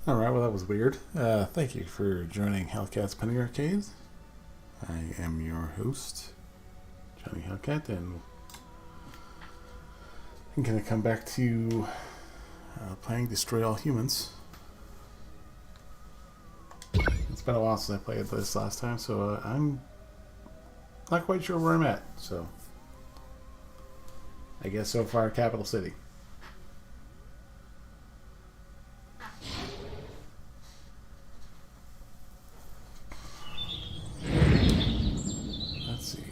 Alright, well that was weird. Thank you for joining Hellcat's Penny Arcade. I am your host, Johnny Hellcat, and I'm going to come back to playing Destroy All Humans. It's been a while since I played this last time, so I'm not quite sure where I'm at. So, I guess so far, Capital City. Let's see.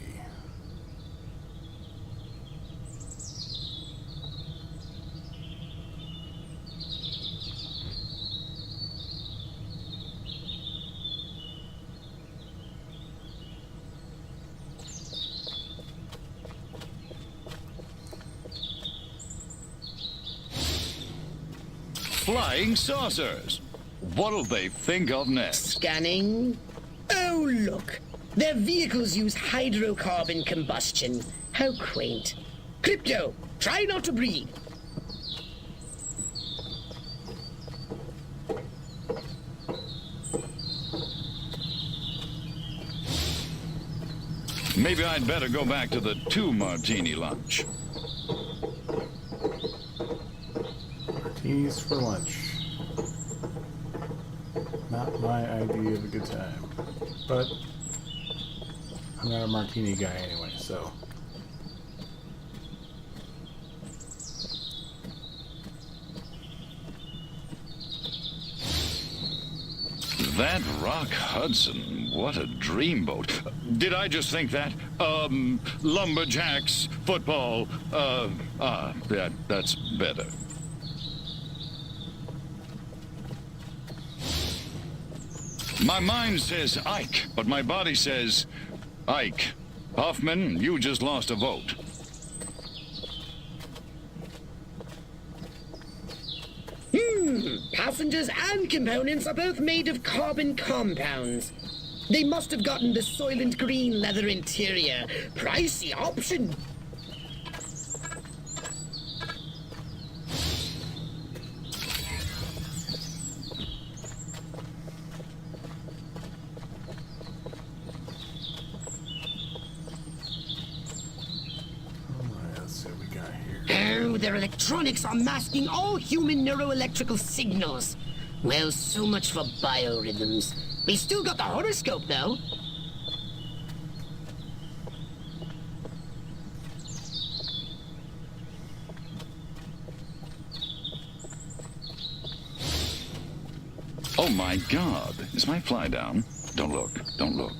Flying saucers. What'll they think of next? Scanning. Oh, look. Their vehicles use hydrocarbon combustion. How quaint. Crypto, try not to breathe. Maybe I'd better go back to the 2-martini lunch. Martinis for lunch. Not my idea of a good time. But I'm not a martini guy anyway, so. That Rock Hudson, what a dreamboat. Did I just think that? Lumberjacks, football, that's better. My mind says Ike, but my body says Ike. Hoffman, you just lost a vote. Passengers and components are both made of carbon compounds. They must have gotten the Soylent Green leather interior. Pricey option. Oh, their electronics are masking all human neuroelectrical signals. Well, so much for biorhythms. We still got the horoscope, though. Oh my God, is my fly down? Don't look, don't look.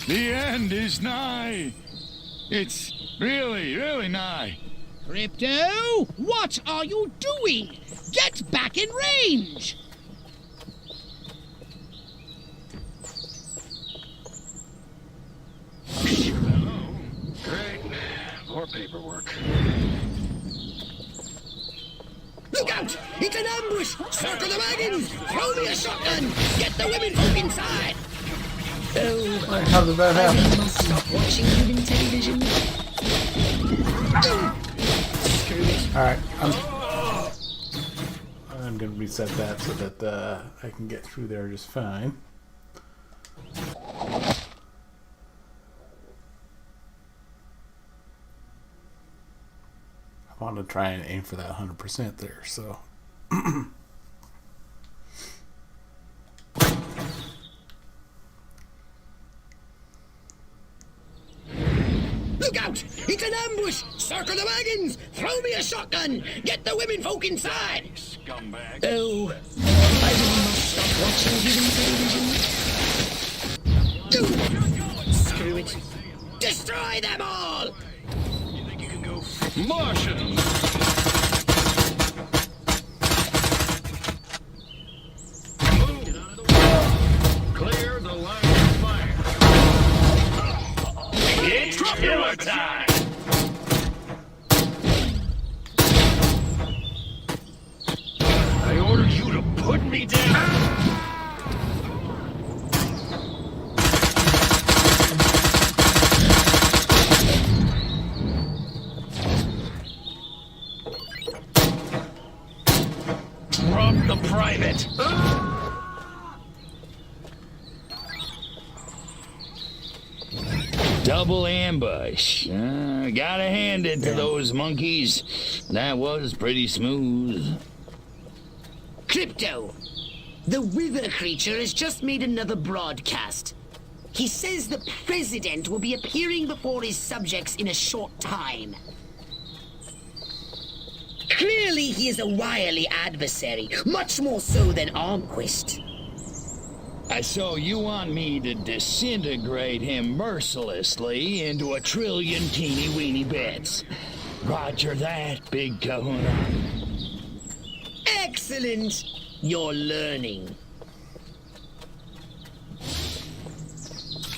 The end is nigh. It's really nigh. Crypto, what are you doing? Get back in range! Hello. Great. More paperwork. Look out! It's an ambush! Circle the wagons! Throw me a shotgun! Get the women folk inside! Oh, How did that happen? I must stop watching human television. Alright, I'm gonna reset that so that I can get through there just fine. I want to try and aim for that 100% there, so. Look out! It's an ambush! Circle the wagons! Throw me a shotgun! Get the women folk inside! Scumbag. Oh, I really must stop watching human television. Screw it. Destroy them all! You think you can go? Martians! Clear the line of fire. It's killer time! I ordered you to put me down! Drop the private. Double ambush. Gotta hand it to those monkeys. That was pretty smooth. Crypto, the wither creature has just made another broadcast. He says the president will be appearing before his subjects in a short time. Clearly he is a wily adversary, much more so than Armquist. So you want me to disintegrate him mercilessly into a trillion teeny-weeny bits? Roger that, big kahuna. Excellent! You're learning.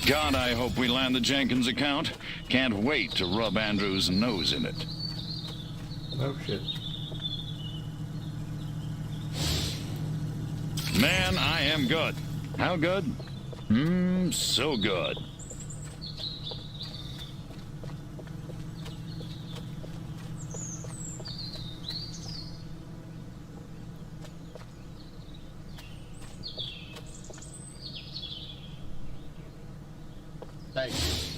God, I hope we land the Jenkins account. Can't wait to rub Andrew's nose in it. Oh shit. Man, I am good. How good? So good.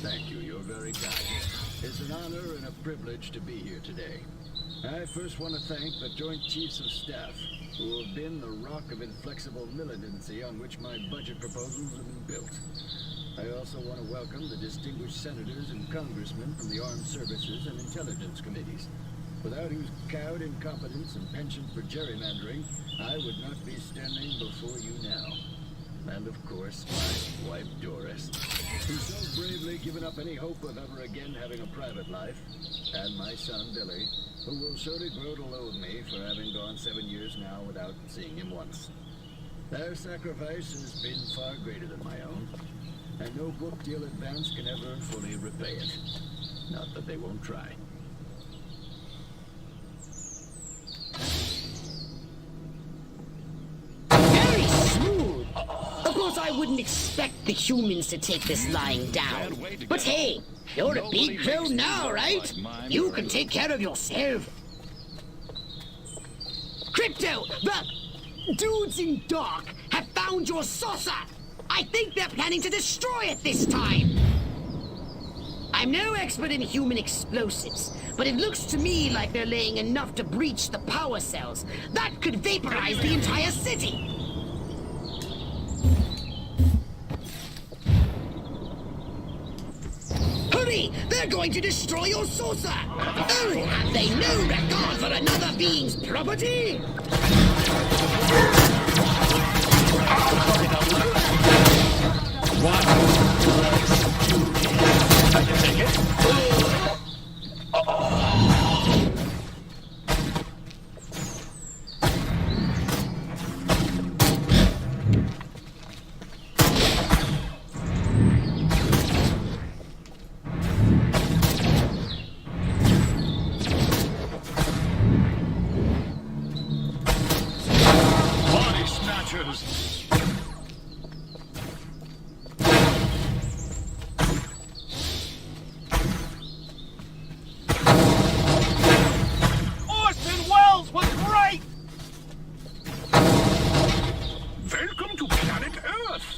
Thank you. You're very kind. It's an honor and a privilege to be here today. I first want to thank the Joint Chiefs of Staff, who have been the rock of inflexible militancy on which my budget proposals have been built. I also want to welcome the distinguished senators and congressmen from the armed services and intelligence committees, without whose cowed incompetence and penchant for gerrymandering, I would not be standing before you now. And of course, my wife Doris, who's so bravely given up any hope of ever again having a private life, and my son Billy, who will surely grow to loathe me for having gone 7 years now without seeing him once. Their sacrifice has been far greater than my own, and no book deal advance can ever fully repay it. Not that they won't try. Very smooth! Of course, I wouldn't expect the humans to take this lying down. But hey, you're a big pro now, right? You can take care of yourself. Crypto, the dudes in dark have found your saucer. I think they're planning to destroy it this time. I'm no expert in human explosives, but it looks to me like they're laying enough to breach the power cells. That could vaporize the entire city. Hurry! They're going to destroy your saucer! Oh, have they no regard for another being's property? I can take it. Body snatchers. Orson Welles was right! Welcome to planet Earth.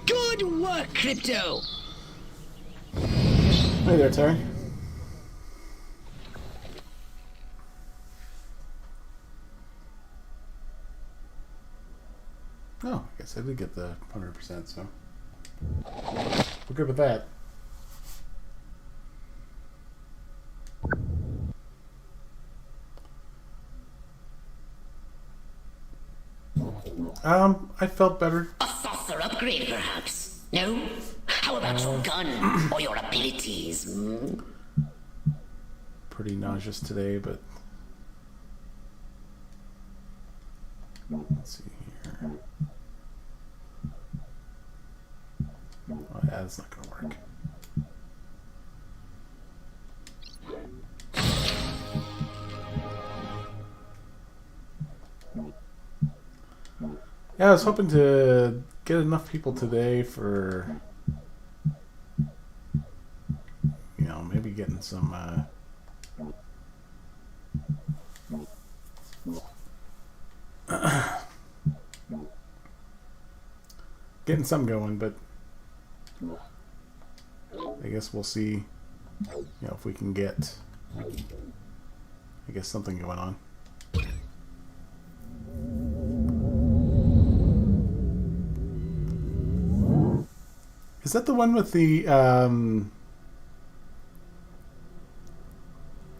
Good work, Crypto! Hey there, Terry. Oh, I guess I did get the 100%, so we're good with that. I felt better. A saucer upgrade, perhaps? No? How about your gun or your abilities? Hmm? Pretty nauseous today, but let's see here. Oh, yeah, that's not gonna work. Yeah, I was hoping to get enough people today for, you know, maybe getting some getting some going, but I guess we'll see, you know, if we can get, I guess, something going on. Is that the one with the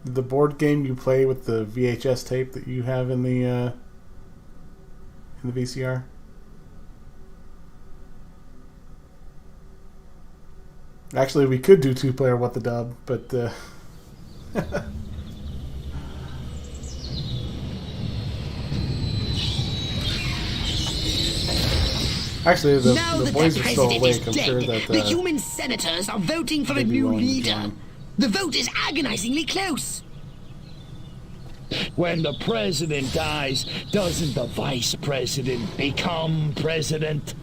board game you play with the VHS tape that you have in the VCR? Actually, we could do two-player What the Dub, but actually, the boys are still awake. I'm sure that the human senators are voting for a new leader. The vote is agonizingly close. When the president dies, doesn't the vice president become president?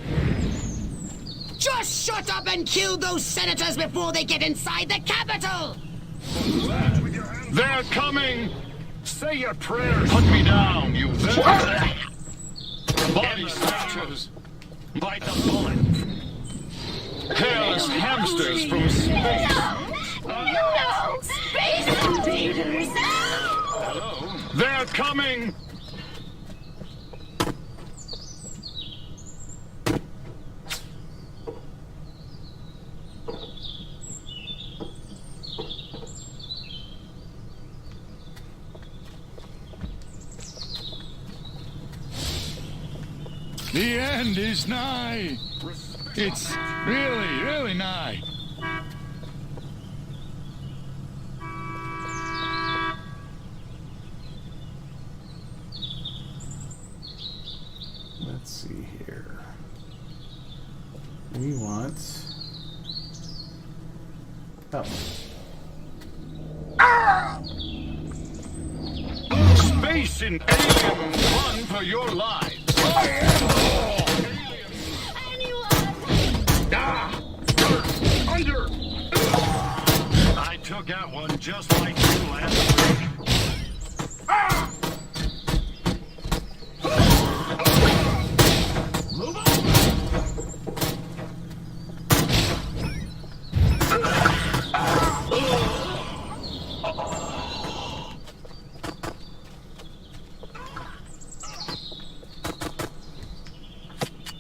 Just shut up and kill those senators before they get inside the Capitol! They're coming! Say your prayers! Put me down, you villain! Body snatchers! Bite the bullet! Hairless hamsters from space! No! Space invaders! Hello? They're coming! The end is nigh. It's really, really nigh. let's see here. We want that one. Space and alien, run for your lives! Under! I took out one just like you last week. Move on!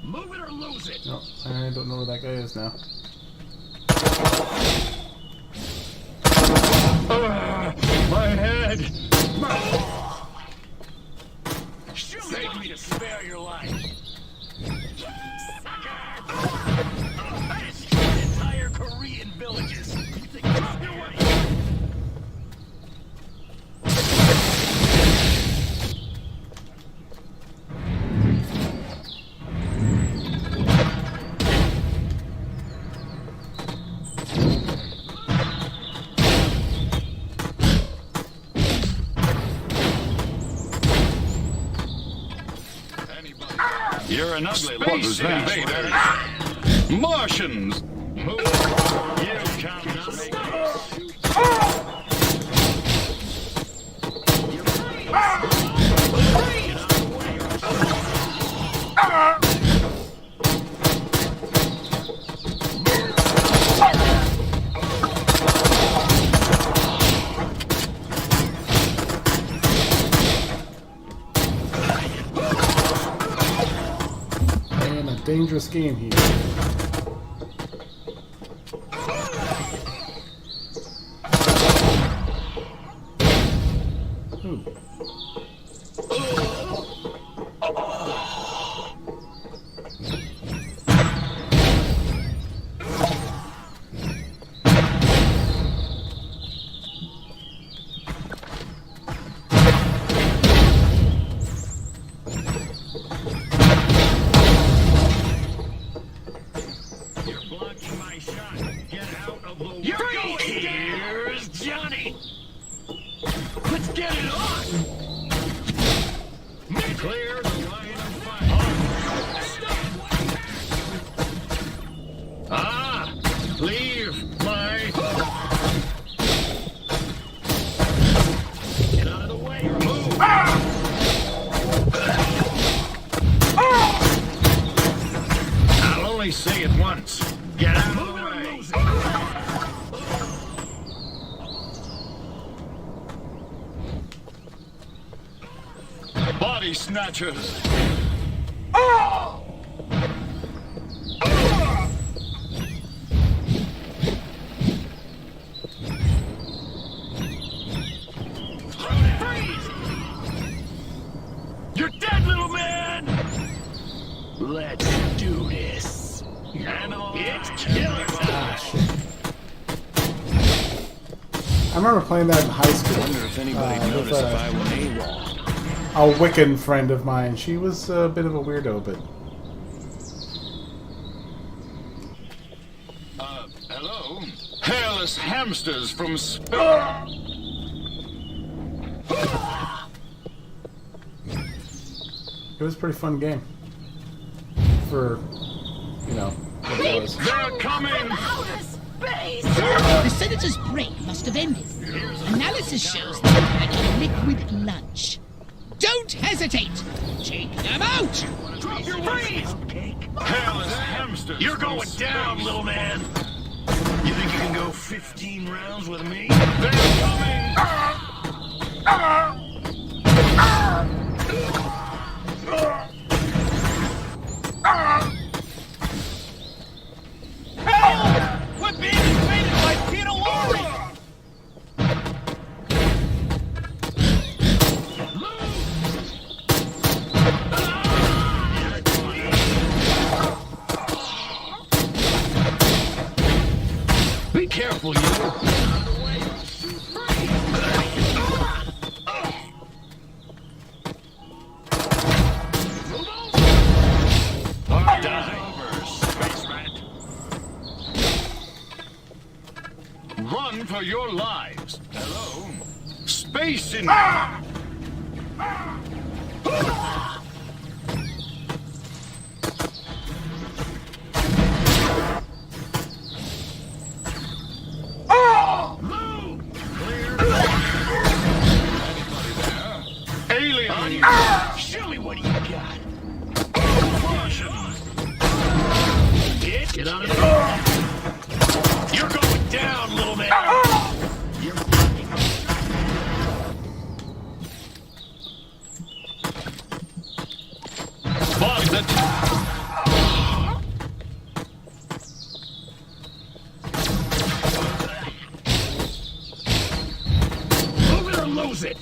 Move it or lose it! No, I don't know where that guy is now. My head! Save me to spare your life! I destroyed entire Korean villages! You think I'm your way? You're an ugly space invaders! Martians! You cannot make me Dangerous game here. Ooh. Here's Johnny! Let's get it on! Clear the line of fire! Body snatchers. You're dead, little man! Let's do this. Animal. It's killing time. I remember playing that in high school. Wonder if anybody with noticed if I went AWOL. a Wiccan friend of mine. She was a bit of a weirdo, but Hello? Hairless hamsters from it was a pretty fun game. For, you know, what it was. They're coming! Outer space! The senator's break must have ended. Analysis shows they had a liquid lunch. Don't hesitate! Take them out! Drop your weapons! Hairless hamsters. You're going down, little man! You think you can go 15 rounds with me? They're coming! We're being invaded by Peter Lorre! Be careful, you! Run for your lives! Hello? Space in... Alien! Show me what you got. Get out of there! You're going down, little man! You're Body that... Move it or lose it!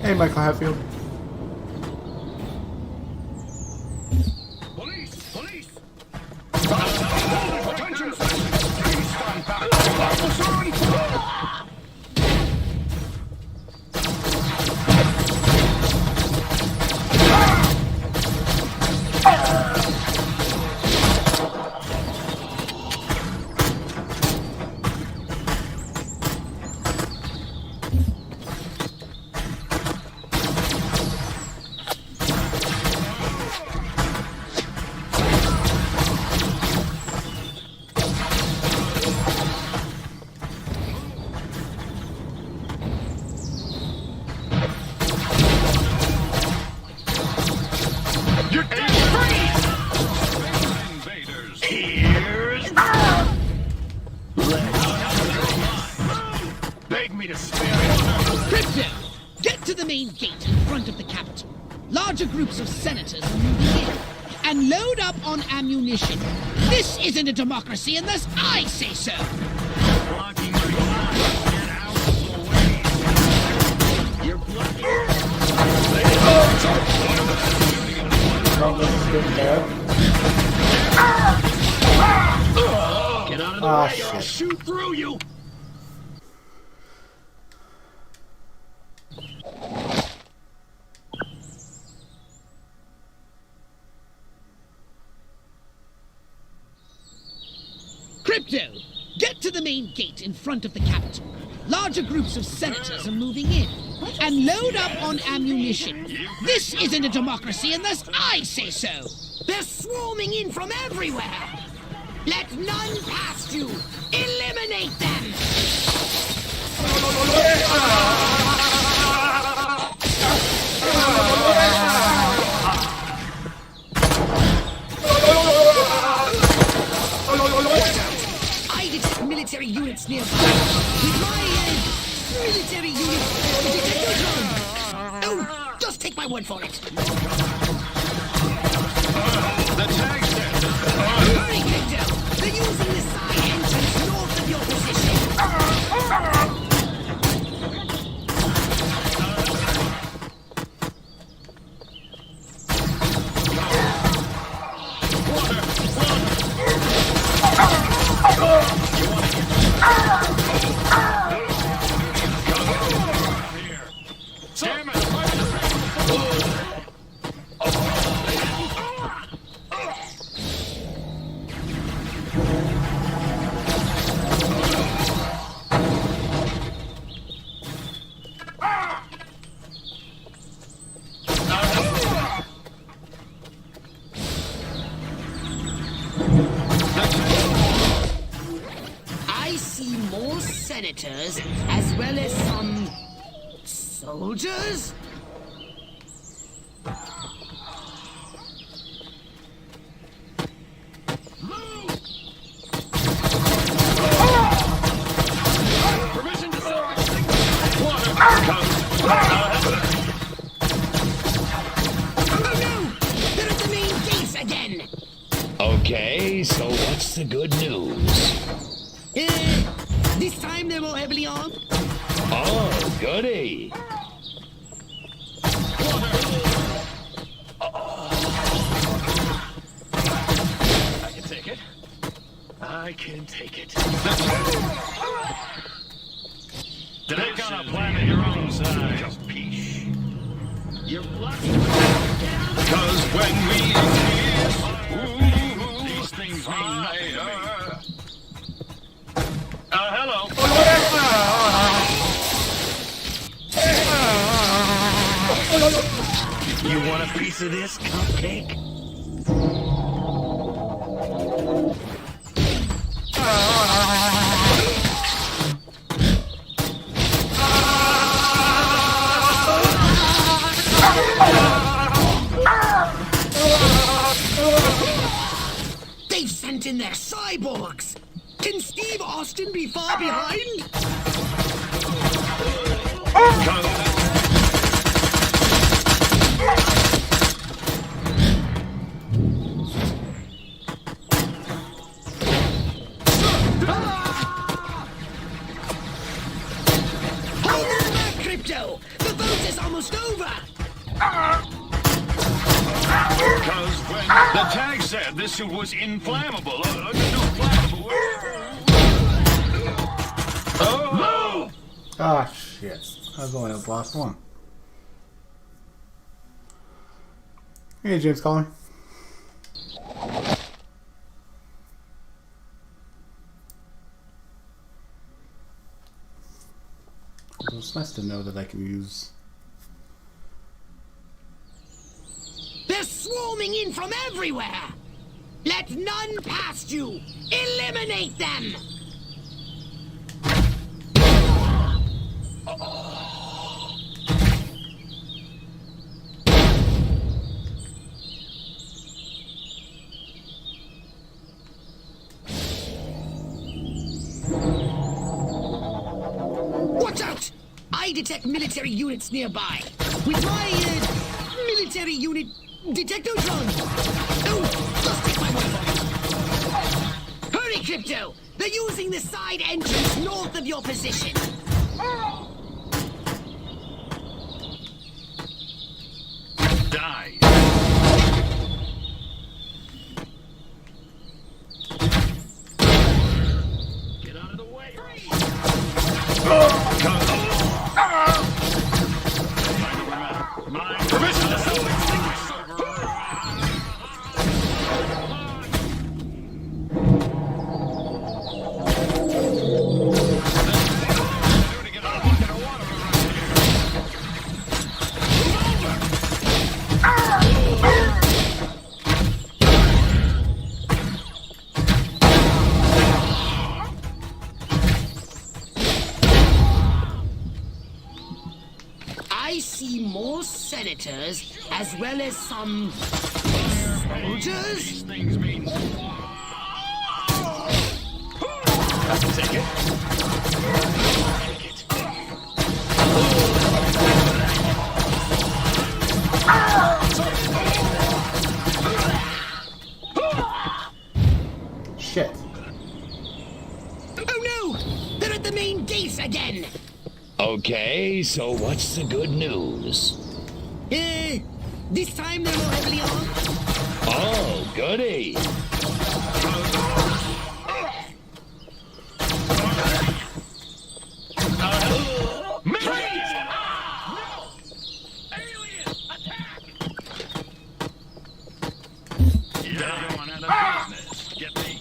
Hey, Michael Hatfield. Police! Police! Attention! Officer on fire! You're dead! Invaders! Here's... Beg me to spare you! Crypto! Get to the main gate in front of the Capitol. Larger groups of senators are moving in. And load up on ammunition. This isn't a democracy unless I say so! Blocking my shot. Get out of the way. You're blocking... Oh, this is getting bad. Get out of the Ah, way or I'll shit. shoot through you! Crypto! Get to the main gate in front of the Capitol. Larger groups of senators are moving in. And load up on ammunition. This isn't a democracy unless I say so! They're swarming in from everywhere! Let none past you! Eliminate them! military units nearby. With my military unit detector drone. Oh, just take my word for it. The tag set. Hurry, Crypto! They're using the side entrance north of your position. Damn it! I see more senators as well as some soldiers. Permission to search. Oh no! They're at the main gates again. Okay, so what's the good news? This time they're more heavily armed. Oh, goody. I can take it. I can take it. Take on a planet your own size. Just peace. You're lucky. Cause when we kiss, these things mean nothing to me. Hello. You want a piece of this, cupcake? They've sent in their cyborgs. Can Steve Austin be far behind? Hold on back, Crypto! The vote is almost over! Because when the tag said this suit was inflammable, flammable. Oh! Ah, shit. I was only the last one. Hey, James calling. Well, it's nice to know that I can use... They're swarming in from everywhere! Let none past you! Eliminate them! Watch out! I detect military units nearby. With my, military unit detector drone. Oh, just take my word for it. Hurry, Crypto! They're using the side entrance north of your position. Die. Get out of the way. My permission to self-extinguish. I see more senators as well as some soldiers. These things mean. I can take it. Shit. Oh no! They're at the main gate again! Okay, so what's the good news? This time they're more heavily armed. Oh, goody. You're going out of business. Get me.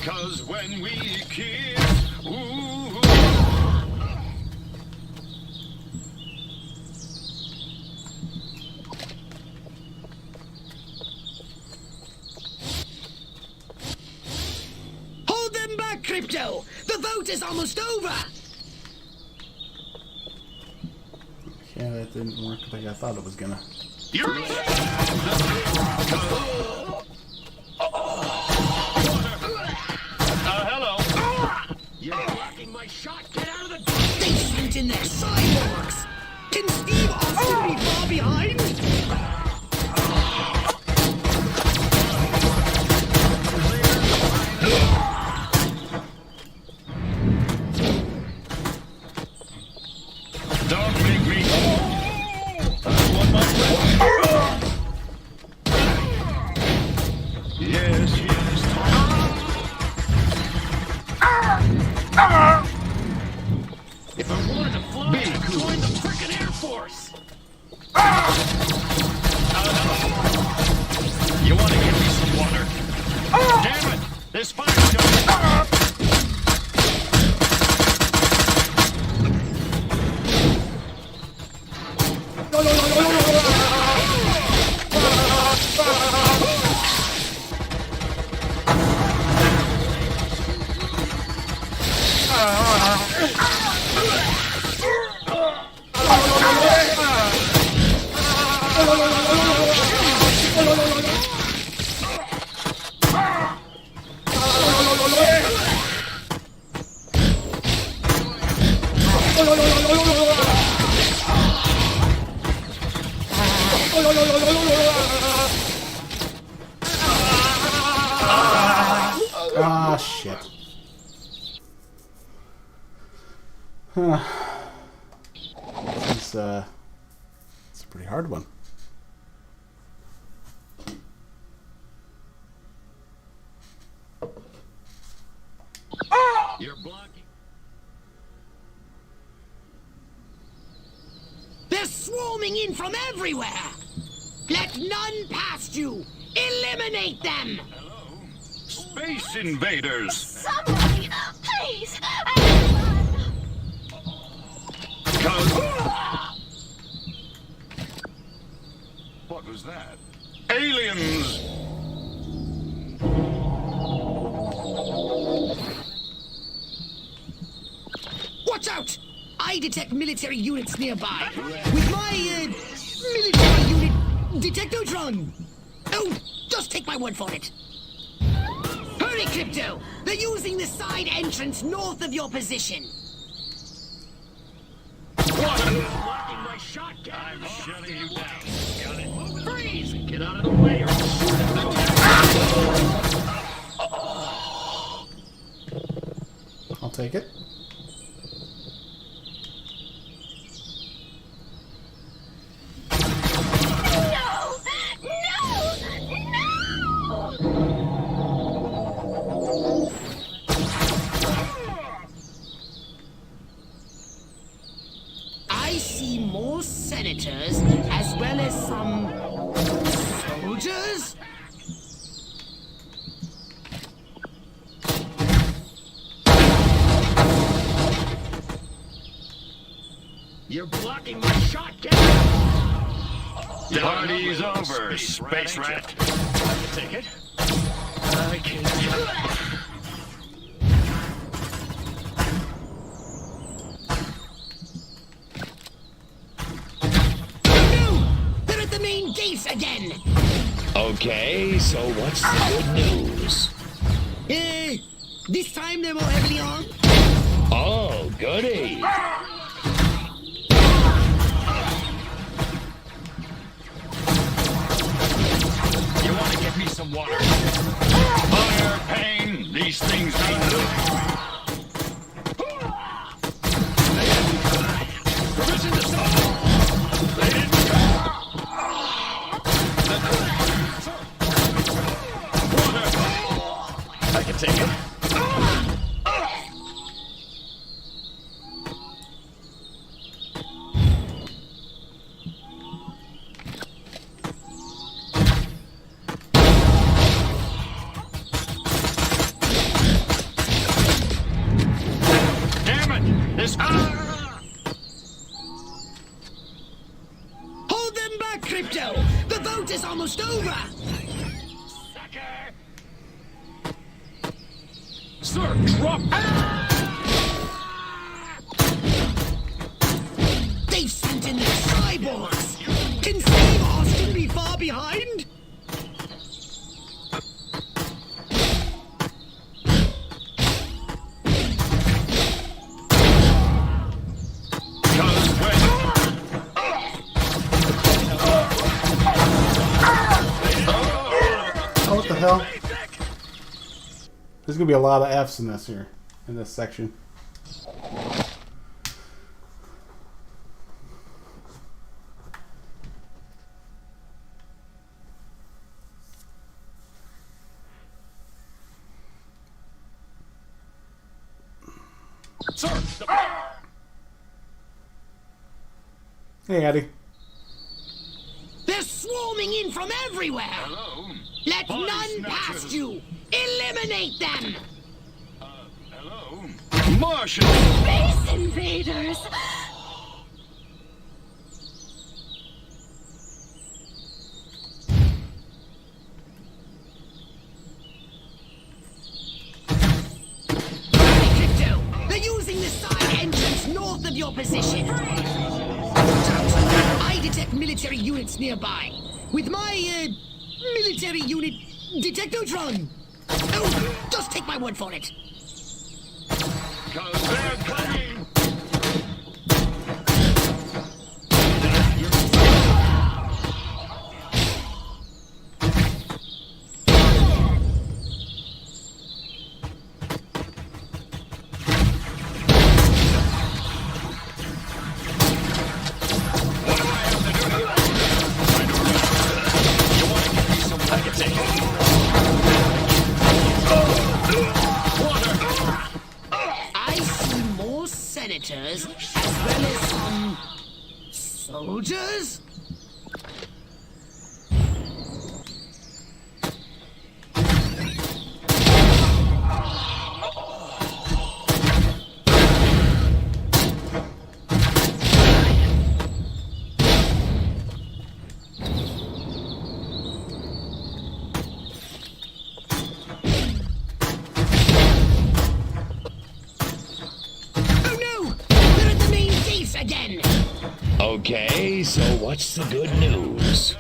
Cause when we kiss, ooh. Hold them back, Crypto! The vote is almost over! Yeah, that didn't work like I thought it was gonna. You're hello. You're blocking my shot. Get out of the door. They shoot in their cyborgs! Can Steve Austin be far behind? Don't make me. I want my friend. Yes, yes. If I wanted to fly, I'd join the frickin' Air Force. You want to give me some water? Damn it! This fire's going. Ah, shit. It's a pretty hard one. You're blocking. They're swarming in from everywhere! Let none past you! Eliminate them! Space Invaders. Somebody, please! Anyone! What was that? Aliens! Watch out! I detect military units nearby. With my, military unit detectotron. Oh, just take my word for it. Hurry, Crypto! They're using the side entrance north of your position. Blocking my shotgun. I'm shutting you down. Got it. Freeze! Get out of the way or I'll shoot at the I'll take it. No! No! No! I see more senators as well as some soldiers. You're blocking my shotgun. Party's over, space rat. I can take it. I can. gate again! Okay, so what's the good news? This time they're more heavily armed. Oh, goody. You want to get me some water? Fire, pain, these things mean nothing. Permission to stop. They didn't. Water. I can take it. Damn it! This. Hold them back, Crypto! The vote is almost over! Sir, drop. They've sent in their cyborgs! Can Steve Austin be far behind? Cause when. Oh, what the hell? There's gonna be a lot of F's in this here, in this section. Sir! Hey, Eddie. They're swarming in from everywhere! Hello? Let Body none snatchers. past you! Eliminate them! Hello? Marshal! Space invaders! Crypto! They're using the side entrance north of your position! I detect military units nearby. With my, military unit detectotron. Oh, just take my word for it. Cause they're coming! What do I have to do now? You want to get me some? I can take it. I see more senators as well as some soldiers. Oh no! They're at the main gate again! Okay, so what's the good news?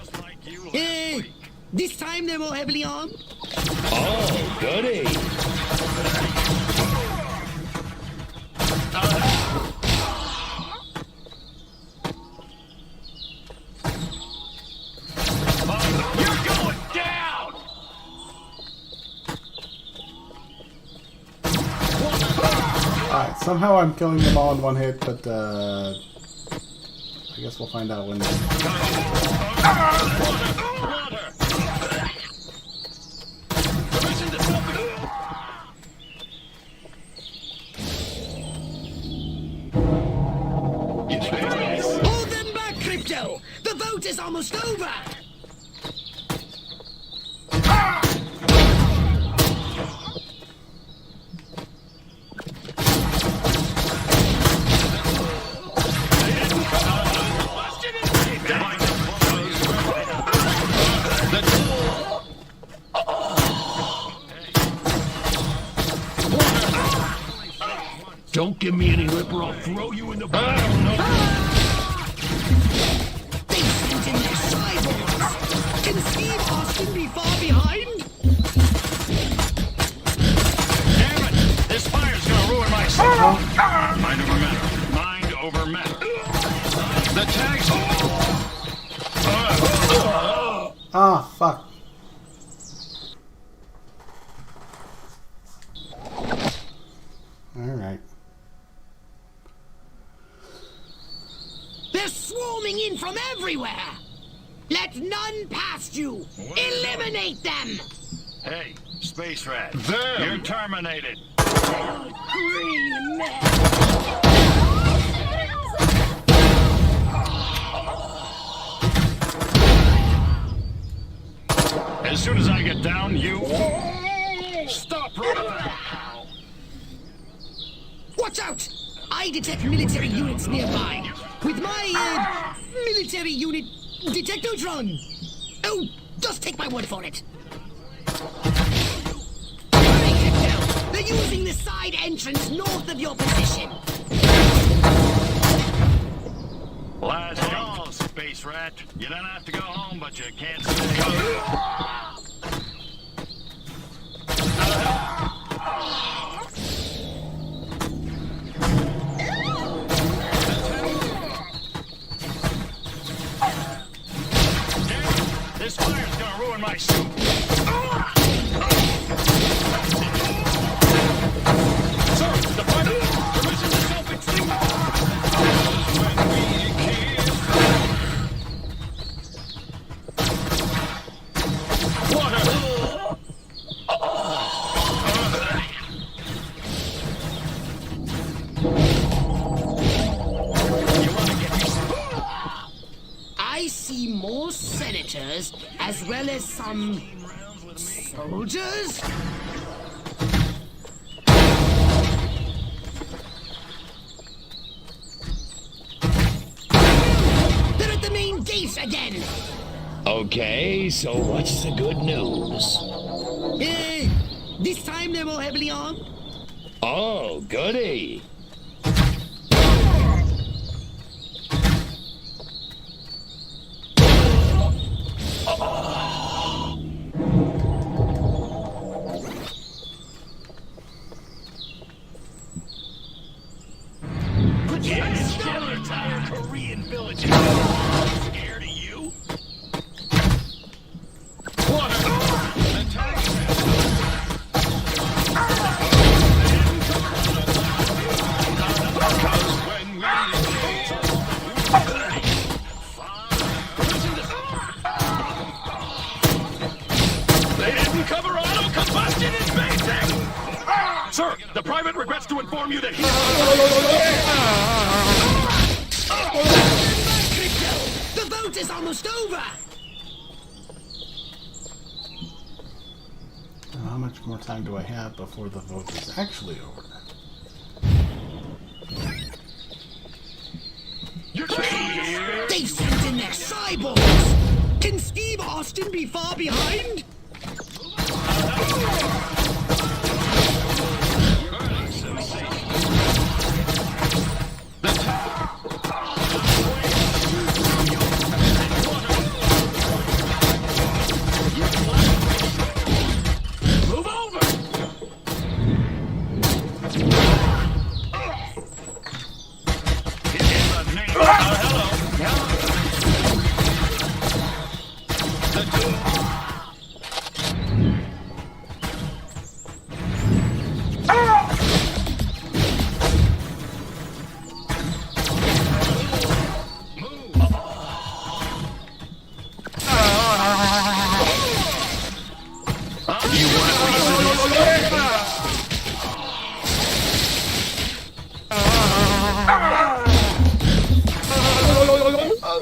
This time they're more heavily armed. Oh, goody. You're going down! Alright, somehow I'm killing them all in one hit, but I guess we'll find out when. Permission to stop it! Hold them back, Crypto! The vote is almost over! Don't give me any lip or I'll throw you in the back. They sent in their cyborgs! Can Steve Austin be far behind? Damn it! This fire's gonna ruin my signal. Mind over matter. Mind over matter. The tags. Ah, fuck. Alright. They're swarming in from everywhere! Let none past you! Eliminate them! Hey, Space Rat. Them. You're terminated. Green man. As soon as I get down, you... Stop right there! Watch out! I detect military units nearby. With my, military unit detectotron. Oh, just take my word for it. Hurry, Camel. They're using the side entrance north of your position. Last call, Space Rat. You don't have to go home, but you can't stay home. This fire's gonna ruin my suit. Sir, the fire! Permission to self-extinguish! When we kiss. Water! You wanna get me some? I see more senators as well as some soldiers. They're at the main gate again. Okay, so what's the good news? This time they're more heavily armed. Oh, goody. Yes, kill entire Korean villages. Scared of you? Water! The taxi! Because when we they didn't cover auto combustion in basic! Sir, the private regrets to inform you that he... The vote is almost over. Now, how much more time do I have before the vote is actually over? They've sent in their cyborgs. Can Steve Austin be far behind? Move over! Hello.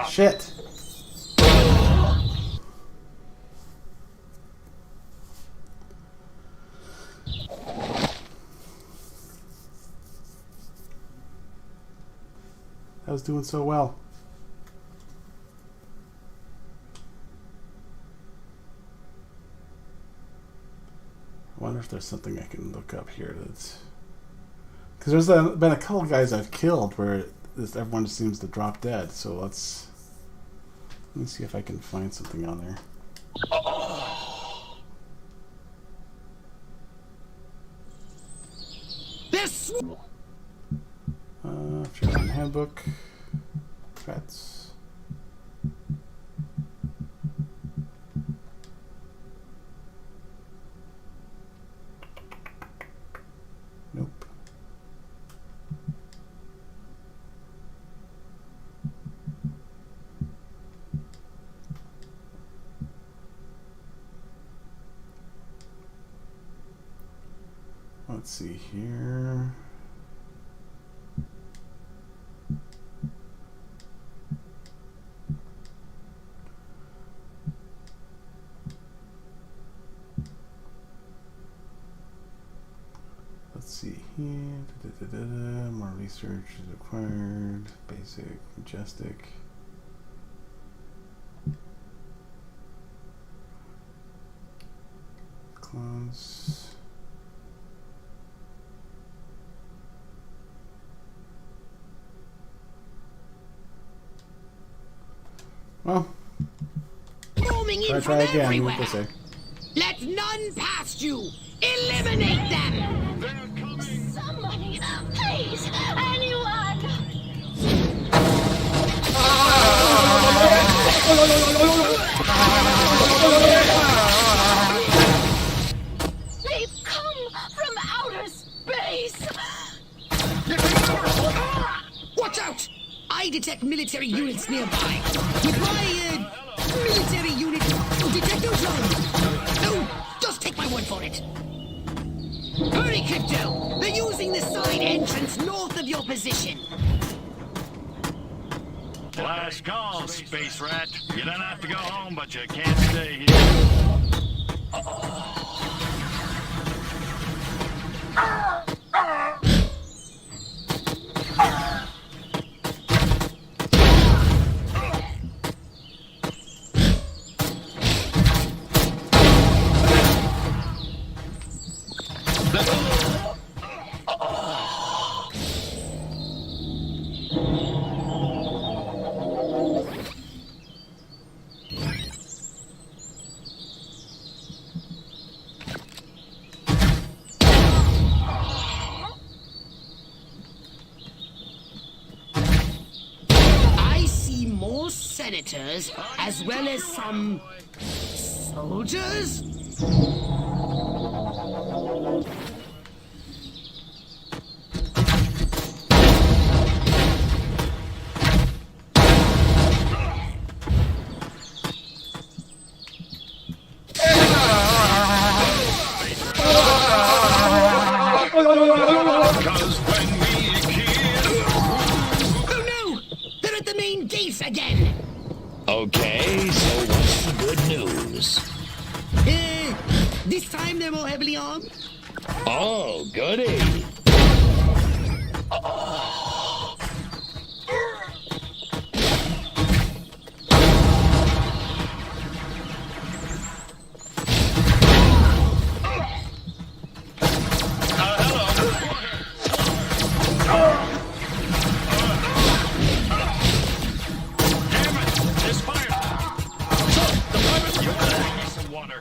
Shit. I was doing so well. there's something I can look up here that's... Because there's been a couple guys I've killed where everyone just seems to drop dead. So let me see if I can find something on there. This. German handbook. Pets. Nope. Let's see here. Let's see here. More research is required. Basic, majestic. Clones. Well, Roaming in try from again. everywhere. What they say. Let none past you. Eliminate them. They're coming! Somebody, please, anyone! They've come from outer space! Watch out! I detect military units nearby. With my military unit detector zone. No, just take my word for it. Hurry, Crypto! They're using the side entrance north of your position. Last call, Space Rat. You don't have to go home, but you can't stay here. I see more senators as well as some soldiers. Because when we kill... Oh no! They're at the main gate again! Okay, so what's the good news? This time they're more heavily armed? Oh, goody. Damn it! It's fire! So, the weapon... You better need some water.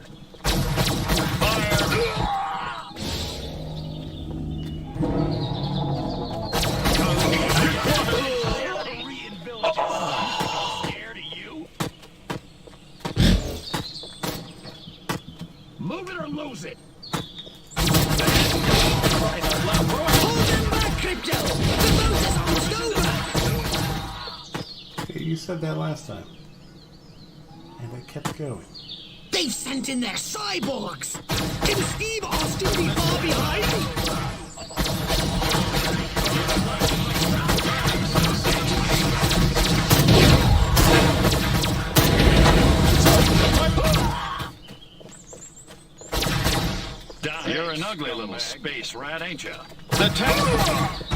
Korean villages. Scared of you? Move it or lose it. Hold them back, Crypto! The boat is almost over! Hey, you said that last time. And it kept going. They've sent in their cyborgs! Can Steve Austin be far behind? You're an ugly little space rat, ain't you? The tank.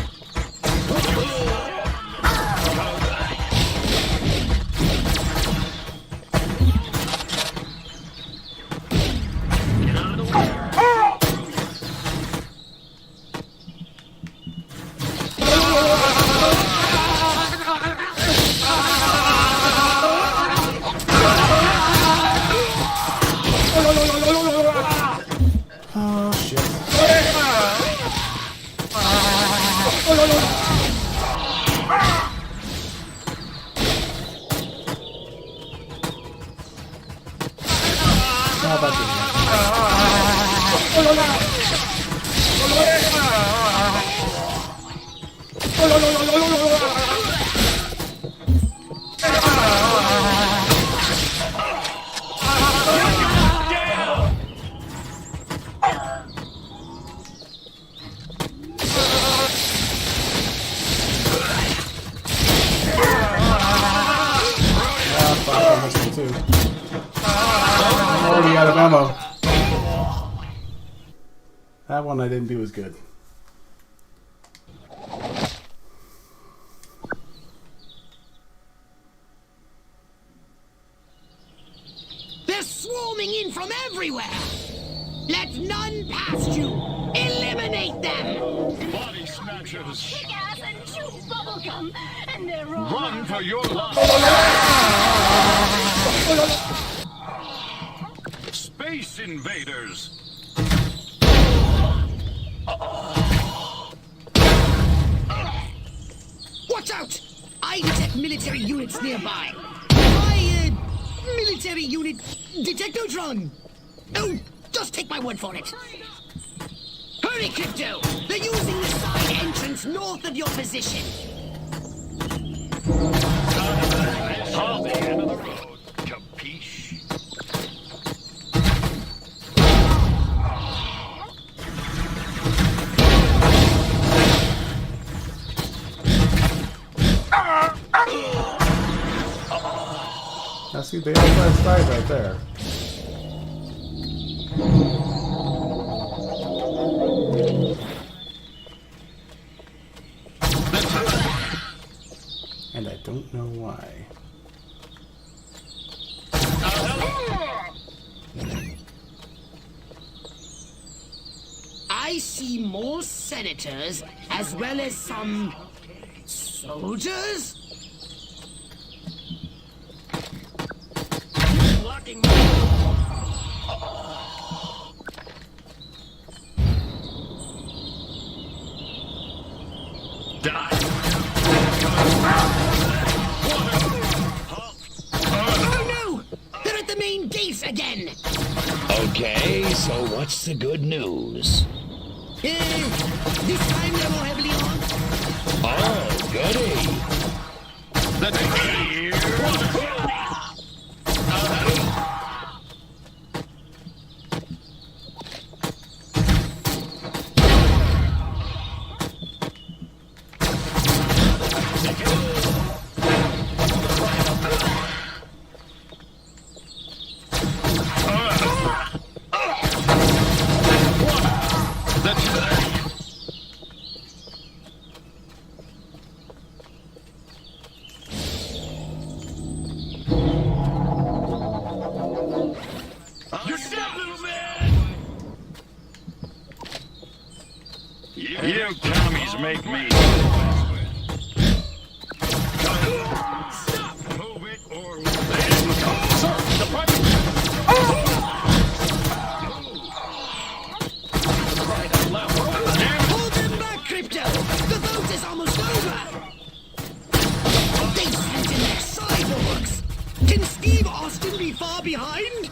Oh, that didn't too. I'm already out of ammo. That one I didn't do as good. They're swarming in from everywhere! Let none past you! Eliminate them! Body snatchers. Kick ass and chew bubblegum, and they're all Run for your life. Space invaders. Watch out! I detect military units nearby. My, military unit detectotron. Oh, just take my word for it. Hurry, Crypto! They're using the side entrance north of your position. On the end of the road. Capiche? Now see, they all last died right there. And I don't know why. I see more senators as well as some soldiers. Blocking Oh no! They're at the main gate again! Okay, so what's the good news? This time they're more heavily armed. Oh, goody. You commies make me. Stop! Move it or sir, the private. Hold them back, Crypto! The vote is almost over! They sent in their cyborgs! Can Steve Austin be far behind?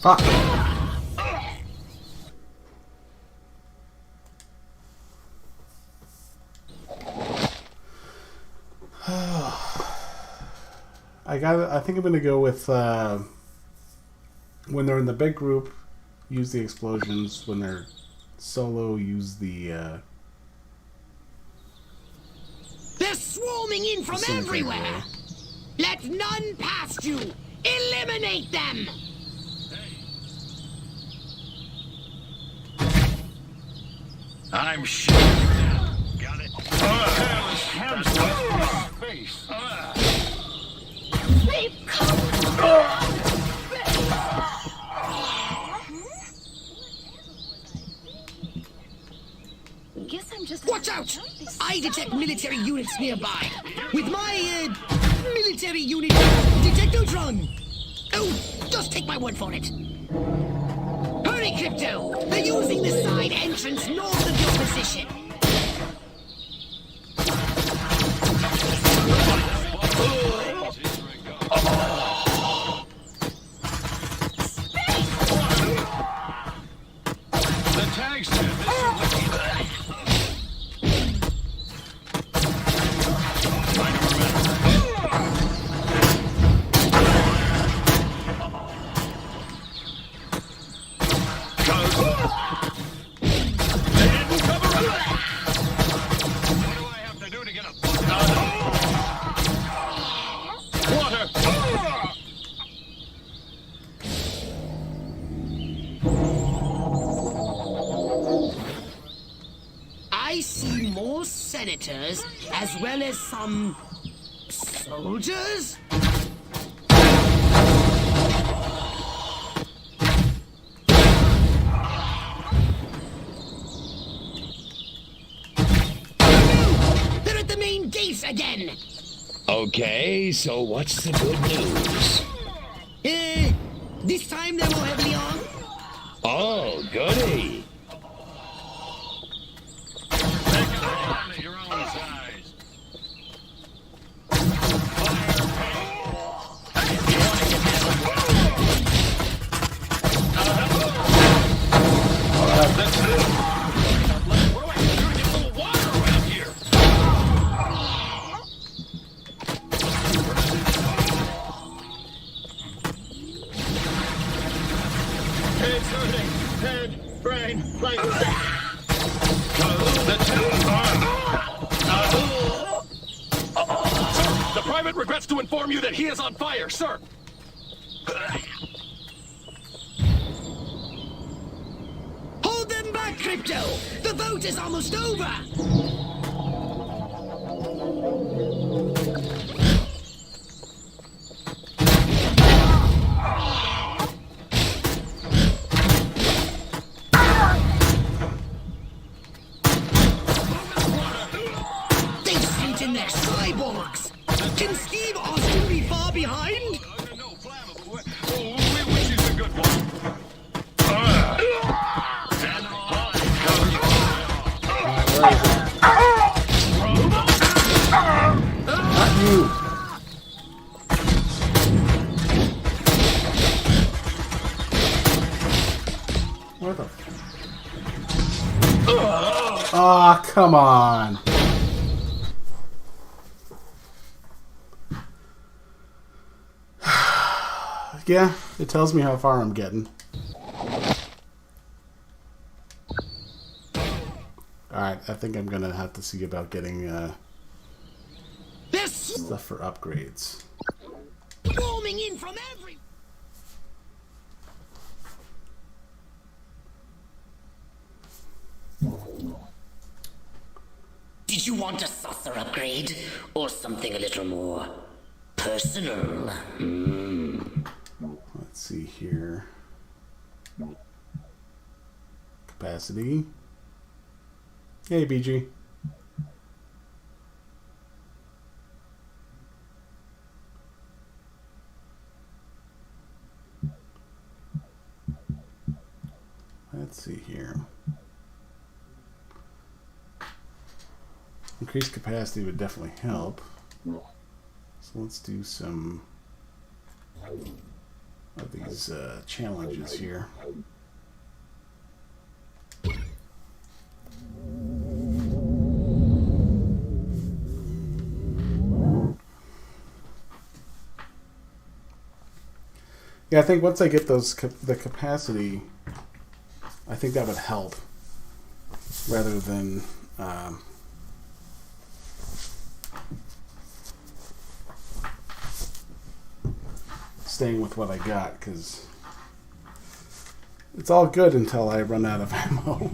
Fuck. I think I'm gonna go with when they're in the big group, use the explosions. When they're solo, use the They're swarming in from everywhere! Let none past you! Eliminate them! I'm sure. Got it. They've come out. I detect military units nearby. With my, military unit detectotron. Oh, just take my word for it. Hurry, Crypto! They're using the side entrance north of your position. The tag said this I see more senators as well as some soldiers. They're at the main gate again. Okay, so what's the good news? This time they're more heavily armed. Oh, goody. at your own size. Head's hurting. Head, brain, like... The private regrets to inform you that he is on fire, sir. Hold them back, Crypto! The vote is almost over! They sent in their cyborgs! Can Steve Austin be far behind? No, flammable. Which is a good one? Not you. Where the? Ah, come on. Yeah, it tells me how far I'm getting. Alright, I think I'm gonna have to see about getting They're stuff for upgrades. swarming in from every... Did you want a saucer upgrade? Or something a little more personal? Let's see here. Capacity. Hey, BG. Let's see here. Increased capacity would definitely help. So let's do some of these challenges here. Yeah, I think once I get those the capacity, I think that would help rather than staying with what I got, because it's all good until I run out of ammo.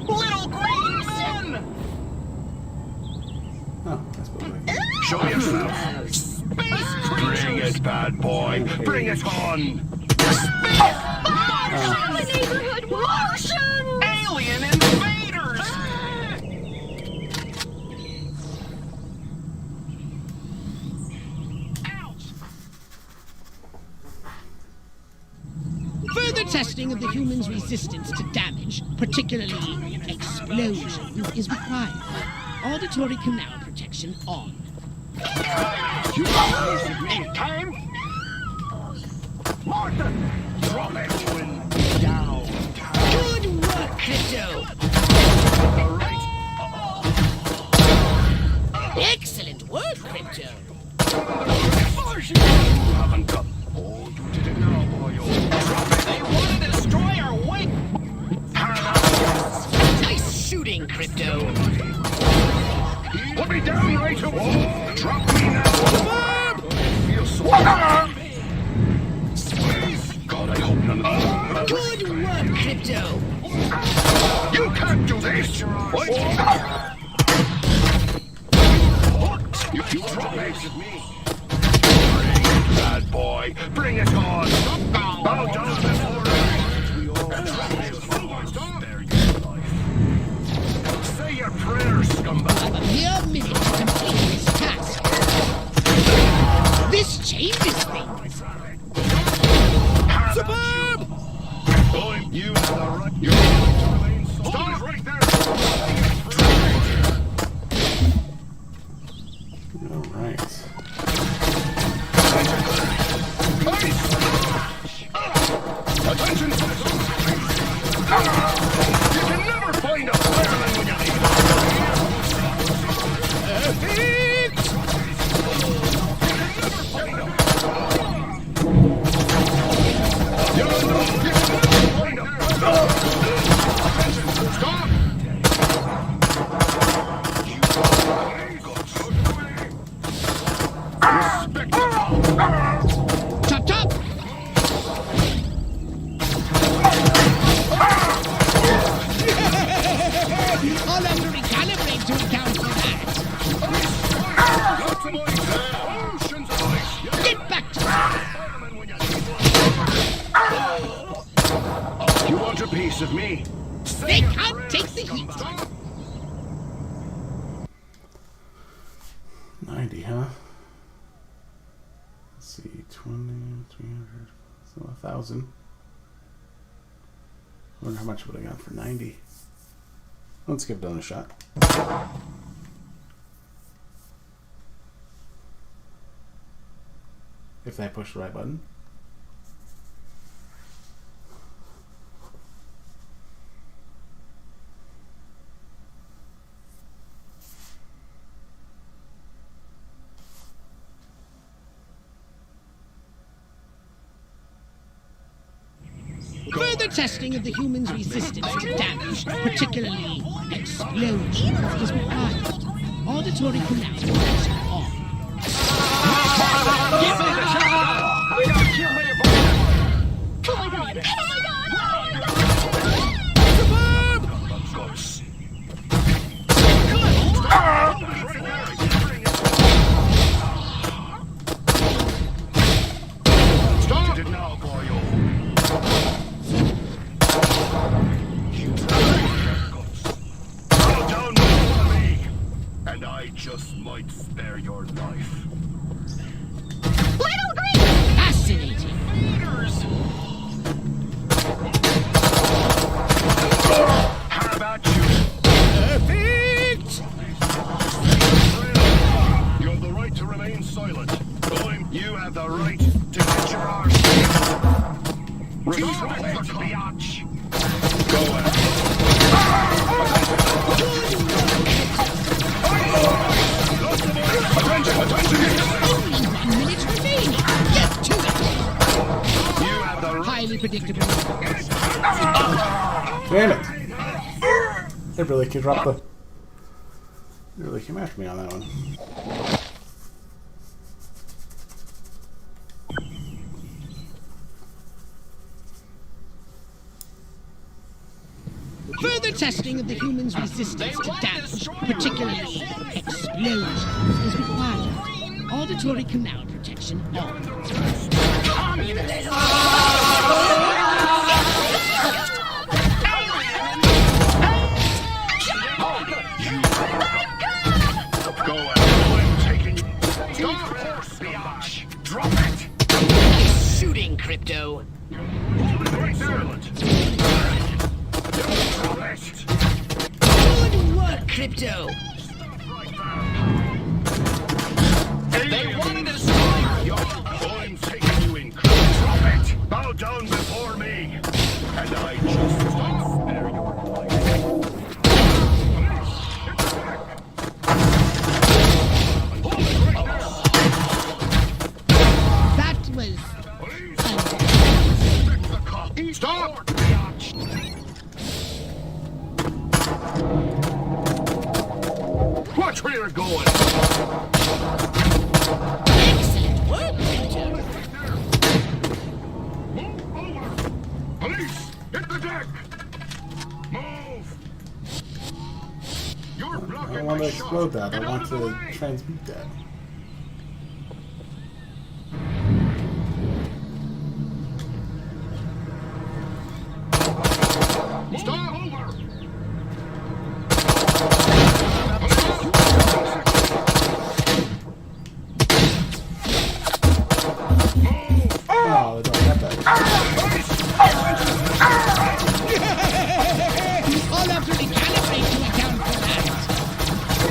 Little green men! Oh, I suppose I can. Show yourself. Bring it, bad boy. Bring it on. The neighborhood Martian! testing of the human's resistance to damage, particularly explosion, is required. Auditory canal protection on. You need time? Martin! Drop it! Down. Good work, Crypto! Excellent work, Crypto! You haven't got... Oh, you did it now, boy. Drop it! They want to destroy our wing! Nice shooting, Crypto! Put me down right away! Drop me now! Feel so God, I hope none of them... Good work, Crypto! You can't do this! What? You drop it! Bad boy, bring it on! Bow down before Say your prayers, scumbag! A mere minute to complete this task. This changes things. Superb! Going, you have the right. Stop right there! All right. Attention! You can never find a fireman when you need Stop! Chop, chop! I'll have to recalibrate to account for that. Get back to You want a piece of me? They can't take the heat. 90, huh? Let's see, 20, 300, so 1,000. I wonder how much would I got for 90. Let's give it a shot. If I push the right button. Further testing of the human's resistance to damage, particularly explosion, is required. Auditory canal protection on. Give me the shot! We gotta kill me, boy! Oh my god! Oh my god! Superb! Of course. Stop it now, boy. Go down with me, and I just might spare your life. Little green! Fascinating. How about you? Perfect! You have the right to remain silent. Going, you have the right to get your arms. Respect the biatch. Go ahead. Attention, attention! Only 1 minute remaining. Get to it. You have the right. Highly predictable. Damn it! It really could drop the... It really came after me on that one. Further testing of the human's resistance to damage, particularly explosions, is required. Auditory canal protection on. Go ahead. I'm taking you. Stop, biatch. Drop it. Nice shooting, Crypto! Hold it right there. Crypto! They wanted to strike. I'm taking you in. Drop it. Bow down before me. And I just might spare your life. That was... Stop! Watch where you're going. excellent work, Crypto. Move over. Police, hit the deck. Move. You're I blocking don't want my to explode shot. that. I Get want out of the to way. transmute that. Stop over. Oh, they don't have that. I'll have to recalibrate to account for that.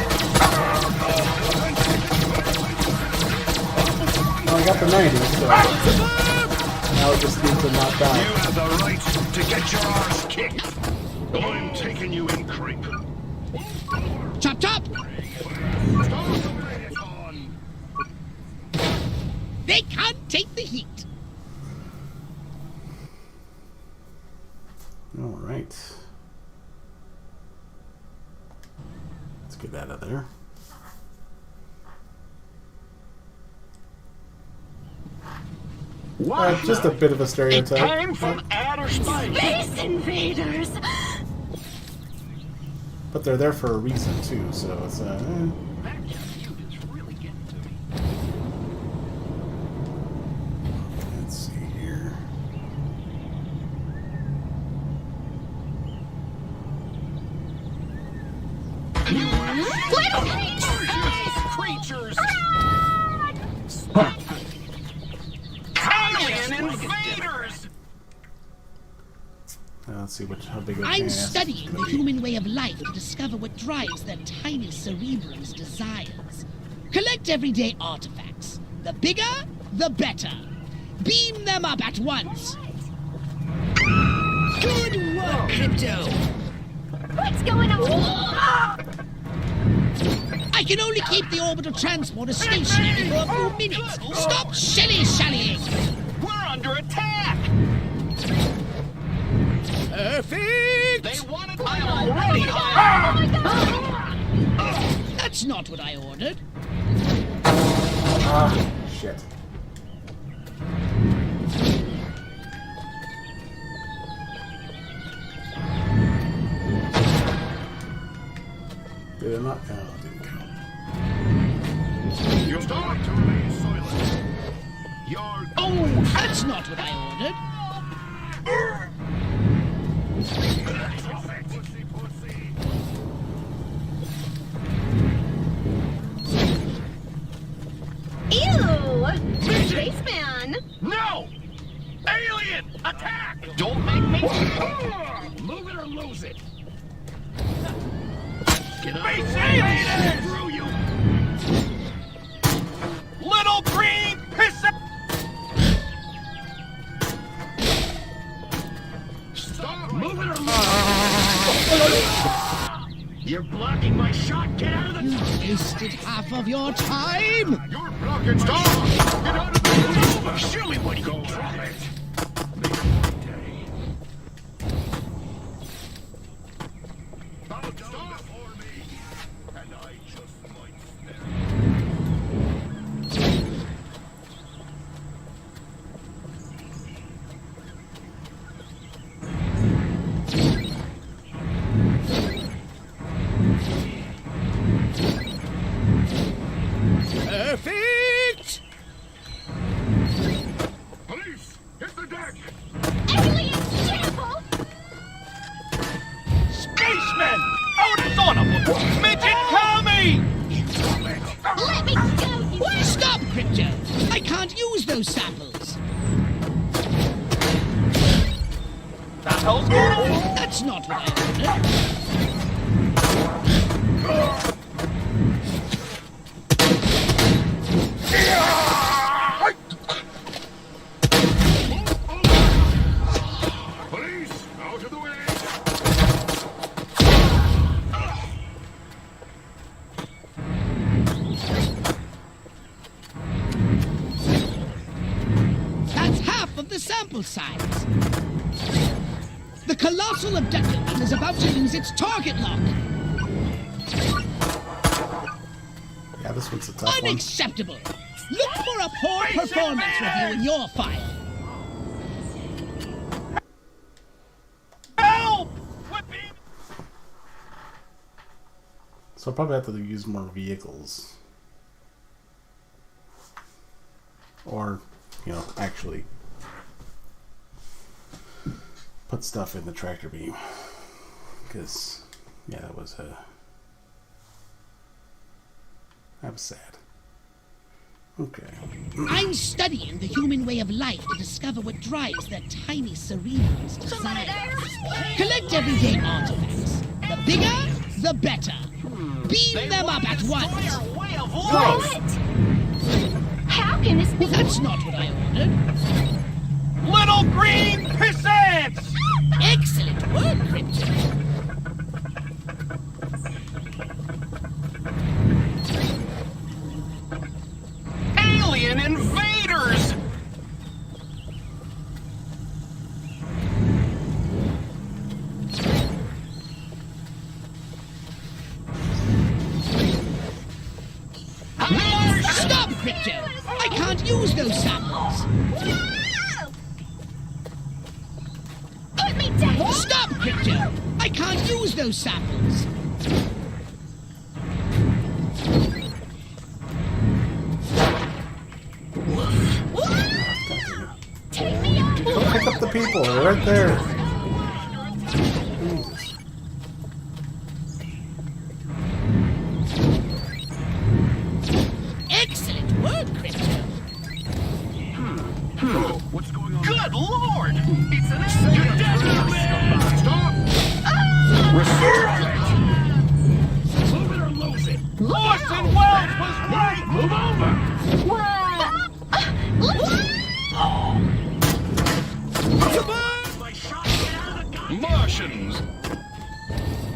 Oh, I got the 90, so now I just need to not You die. have the right to get your arse kicked. I'm taking you in, creep. Chop chop! They can't take the heat. All right. Let's get out of there. Just a bit of a It stereotype. came from outer space. Space invaders! But they're there for a reason, too, so it's, That feud is really getting to me. let's see here. Creatures. Alien invaders. Let's see how big of a I'm pain in the ass it's studying gonna the be. human way of life to discover what drives their tiny cerebrum's desires. Collect everyday artifacts. The bigger, the better. Beam them up at once. Good work, Crypto! What's going on? I can only keep the orbital transporter stationary for a few minutes. Stop shilly-shallying. We're under attack. Perfect! They wanted. I'm already high. That's not what I ordered. Ah, shit. Did it not? Oh, it didn't count. You start to remain silent. You're. Oh, that's not what I ordered. Pussy, pussy. Ew! Spaceman! No! Alien! Attack! Don't make me. Move it or lose it. Get out of the way. Screw you! Little green pisser! Stop! Move it or lose it. You're blocking my shot. Get out of the. You wasted half of your time. You're blocking. Stop! Get out of the way. Show me what you can drop it. Make it my day. Bow down before me, and I just might spare Perfect. Police, hit the deck. Alien sample! Spacemen! Otis on him! Midget coming! Let me go, you... Stop, Crypto. I can't use those samples. Samples? That's not what I ordered. the sample size. The colossal abductor is about to lose its target lock. Yeah, this one's a tough one. Unacceptable. Look for a poor performance review in your file. Help! So I'll probably have to use more vehicles. Or, you know, actually put stuff in the tractor beam. Because, yeah, that was sad. Okay. I'm studying the human way of life to discover what drives their tiny cerebrals' desires. Collect everyday artifacts. The bigger, the better. Beam them up at once. What? How can this be? Well, that's not what I ordered. Little green pissants! Excellent work, Crypto. Alien invaders! Stop, Crypto! I can't use those samples. No! Put me down! Stop, Crypto! I can't use those samples. Take me out! Go pick up the people. They're right there. Excellent work, Crypto. What's going on? Good lord! It's an accident! You're dead, man! Stop! Move it or lose it! Orson Welles was right! Move over! Martians!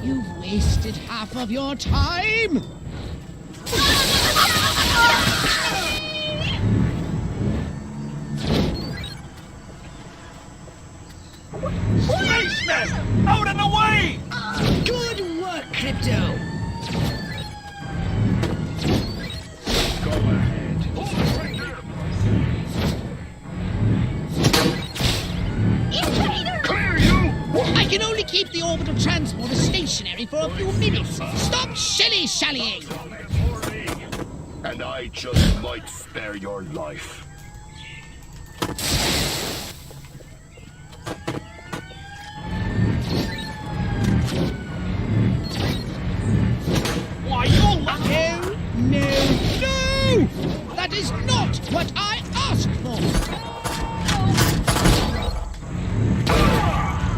You've wasted half of your time. Spacemen! Out of the way! Good work, Crypto. Go ahead. Hold it right there. Invader! Clear you! I can only keep the orbital transporter stationary for a few minutes. Stop shilly-shallying. And I just might spare your life. Why, you'll let No! That is not what I asked for.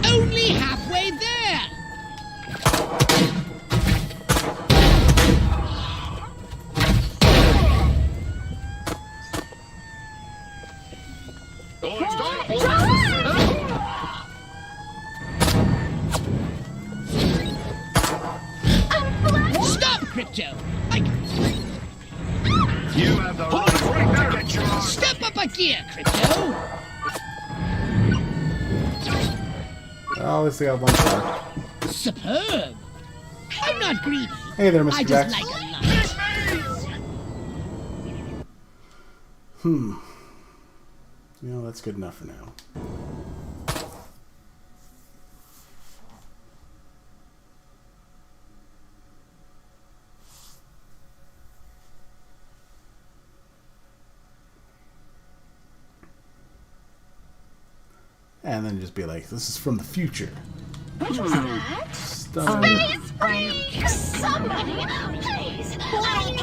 Only halfway there. Stop, Crypto. You have the right to get your Step up a gear, Crypto. Oh, let's see how one shot. Superb. I'm not greedy. Hey there, Mr. I just Jax. like a lot. You know, that's good enough for now. And then just be like, this is from the future. What was that? Stunning. Space freak! Somebody, please! Let me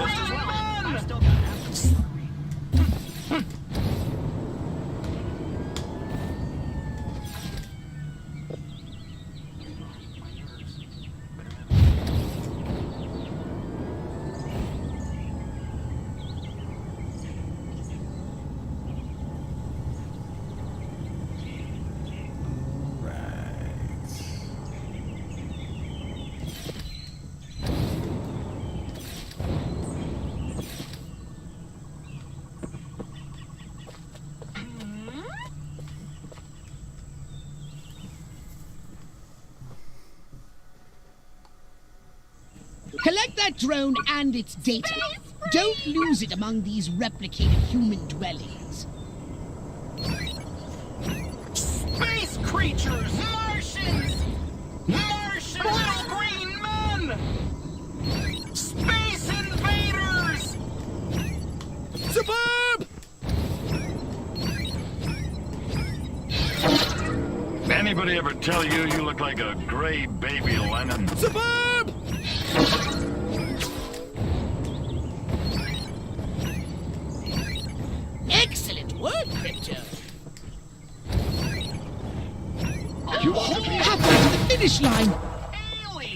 Collect that drone and its data. Don't lose it among these replicated human dwellings. Space creatures! Martians! Martian little green men! Space invaders! Suburb! Anybody ever tell you you look like a gray baby Lennon? Suburb! Excellent work, Crypto. Halfway to the finish line.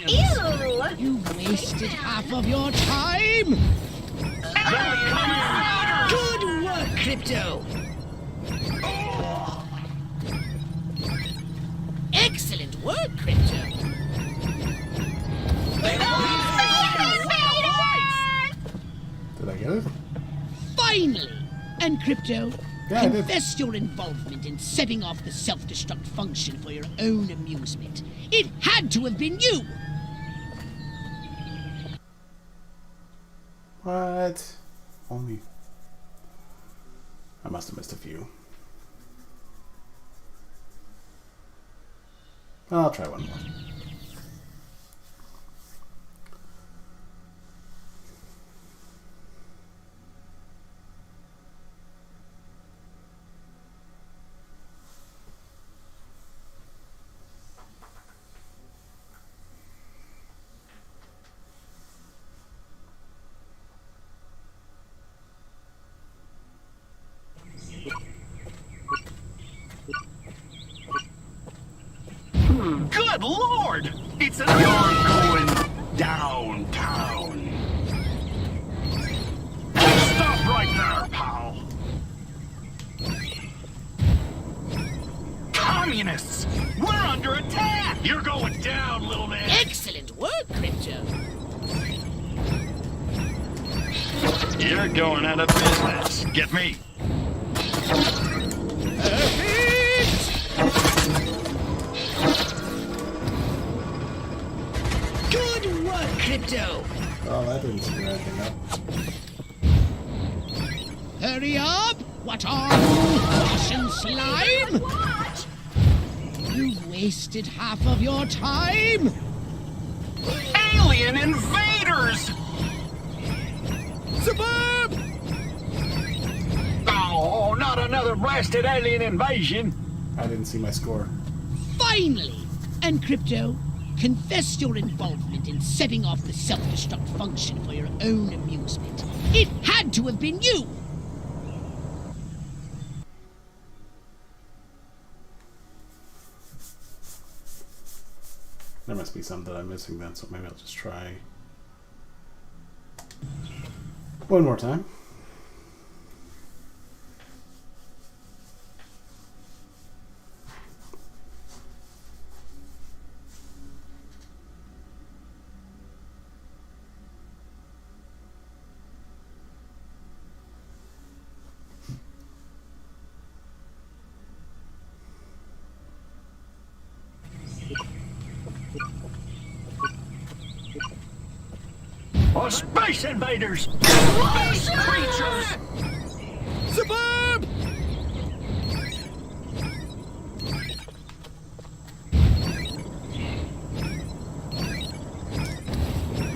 Ew! You've wasted half of your time. Good work, Crypto. Excellent work, Crypto. Did I get it? Finally! And Crypto, Yeah, I did. confess your involvement in setting off the self-destruct function for your own amusement. It had to have been you! What? Only... I must have missed a few. I'll try one more. Good Lord! It's an... You're going downtown. Stop right there, pal. Communists! We're under attack! You're going down, little man! Excellent work, Crypto. You're going out of business. Get me? Good work, Crypto. Oh, that didn't screw anything up. Hurry up! What are you, Russian slime? What? You've wasted half of your time. Alien invaders! Suburb! Oh, not another blasted alien invasion! I didn't see my score. Finally! And Crypto, confess your involvement in setting off the self-destruct function for your own amusement. It had to have been you! There must be some that I'm missing then, so maybe I'll just try one more time. Oh, space invaders! Space creatures! Suburb!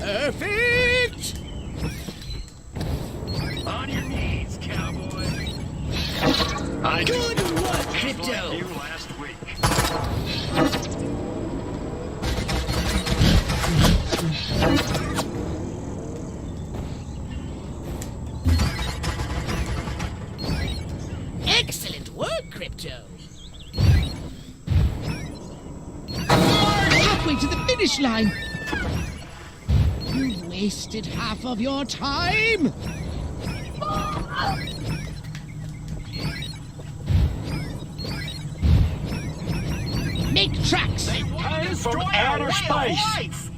Perfect! On your knees, cowboy! I Good work, like Crypto. you last week. Excellent work, Crypto. Halfway to the finish line. You've wasted half of your time. Make tracks. Came from outer space!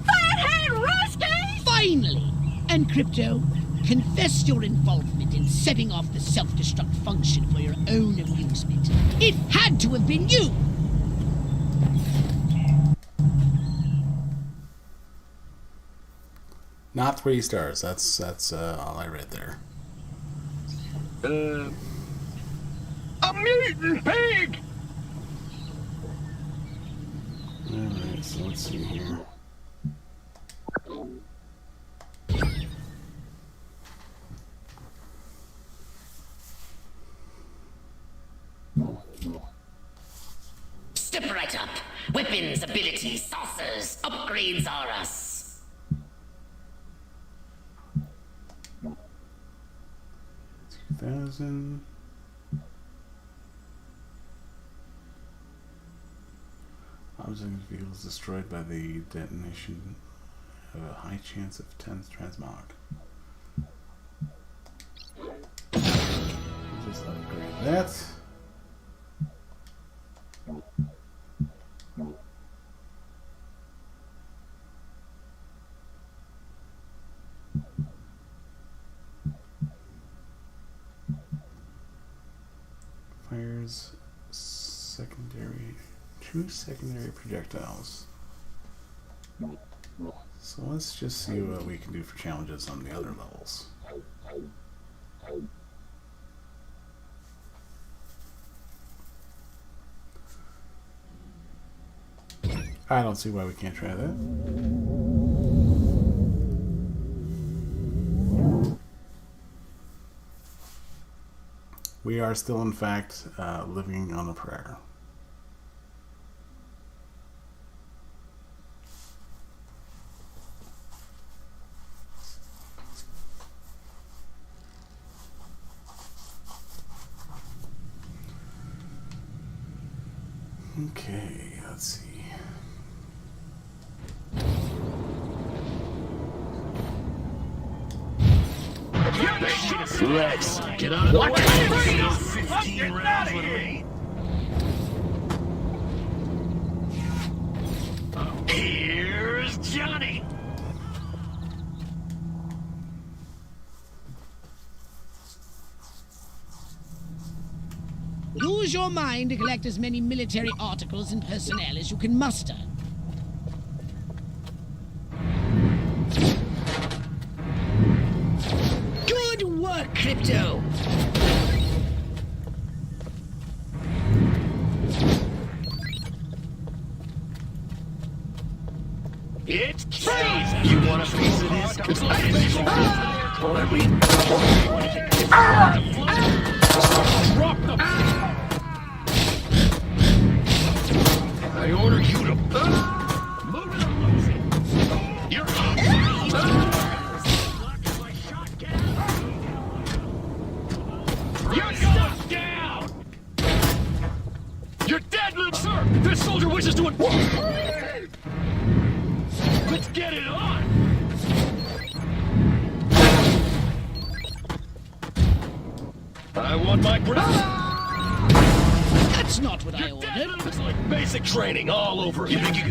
Fathead Rusty! Finally! And Crypto, confess your involvement in setting off the self-destruct function for your own amusement. It had to have been you! Not 3 stars. That's all I read there. A mutant pig! Alright, so let's see here. Step right up. Weapons, abilities, saucers, upgrades are us. 2,000. Object vehicles destroyed by the detonation have a high chance of transmog. Just upgrade that. Fires two secondary projectiles. So let's just see what we can do for challenges on the other levels. I don't see why we can't try that. We are still, in fact, living on a prayer. Okay, let's see. Let's get out of the way! 15 rounds with me. Here's Johnny! Use your mind to collect as many military articles and personnel as you can muster. Good work, Crypto! It's crazy! You want a piece of this? Cause let me... Drop the... I order you to... Move it or lose it! You're You're going down! You're dead, little sir! This soldier wishes to... Let's get it on! I want my That's not what I ordered. It's like basic training all over. You think you can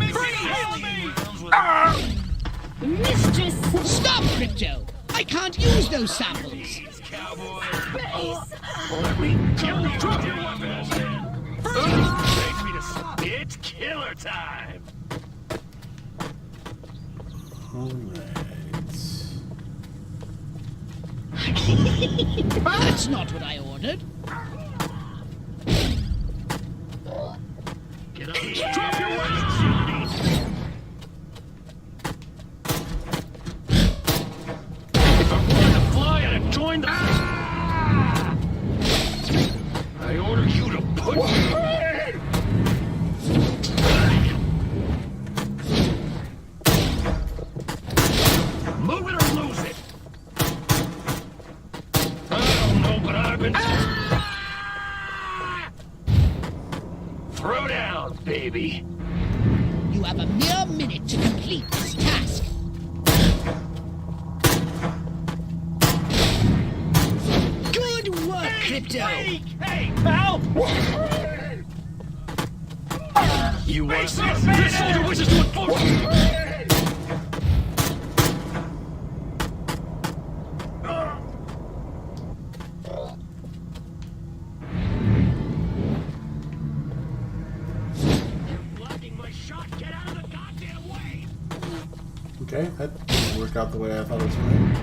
Mistress! Stop, Crypto! I can't use those samples. cowboy? Base! Let me drop your weapons. Take me to it's killer time. Alright. That's not what I ordered. Get up. Drop your weapons, Johnny. If I wanted to fly, I'd have joined the... I order you to put... Move it or lose it. I don't know, but I've been... Throw down, baby. You have a mere minute to complete this task. Good work, Crypto! Hey, pal! You want to... This soldier wishes to enforce... Okay, that didn't work out the way I thought it was going to.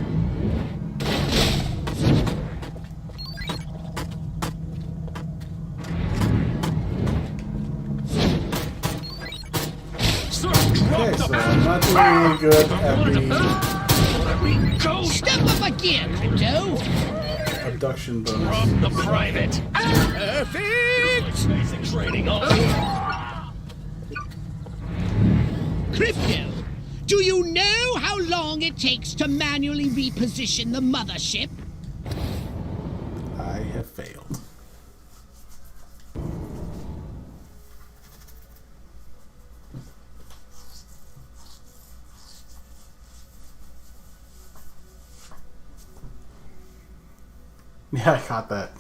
Okay, so I'm not doing really good at the Step up a gear, Crypto. abduction bonus. Drop the private. Perfect. Basic training on. Crypto, do you know how long it takes to manually reposition the mothership? I have failed. Yeah, I caught that.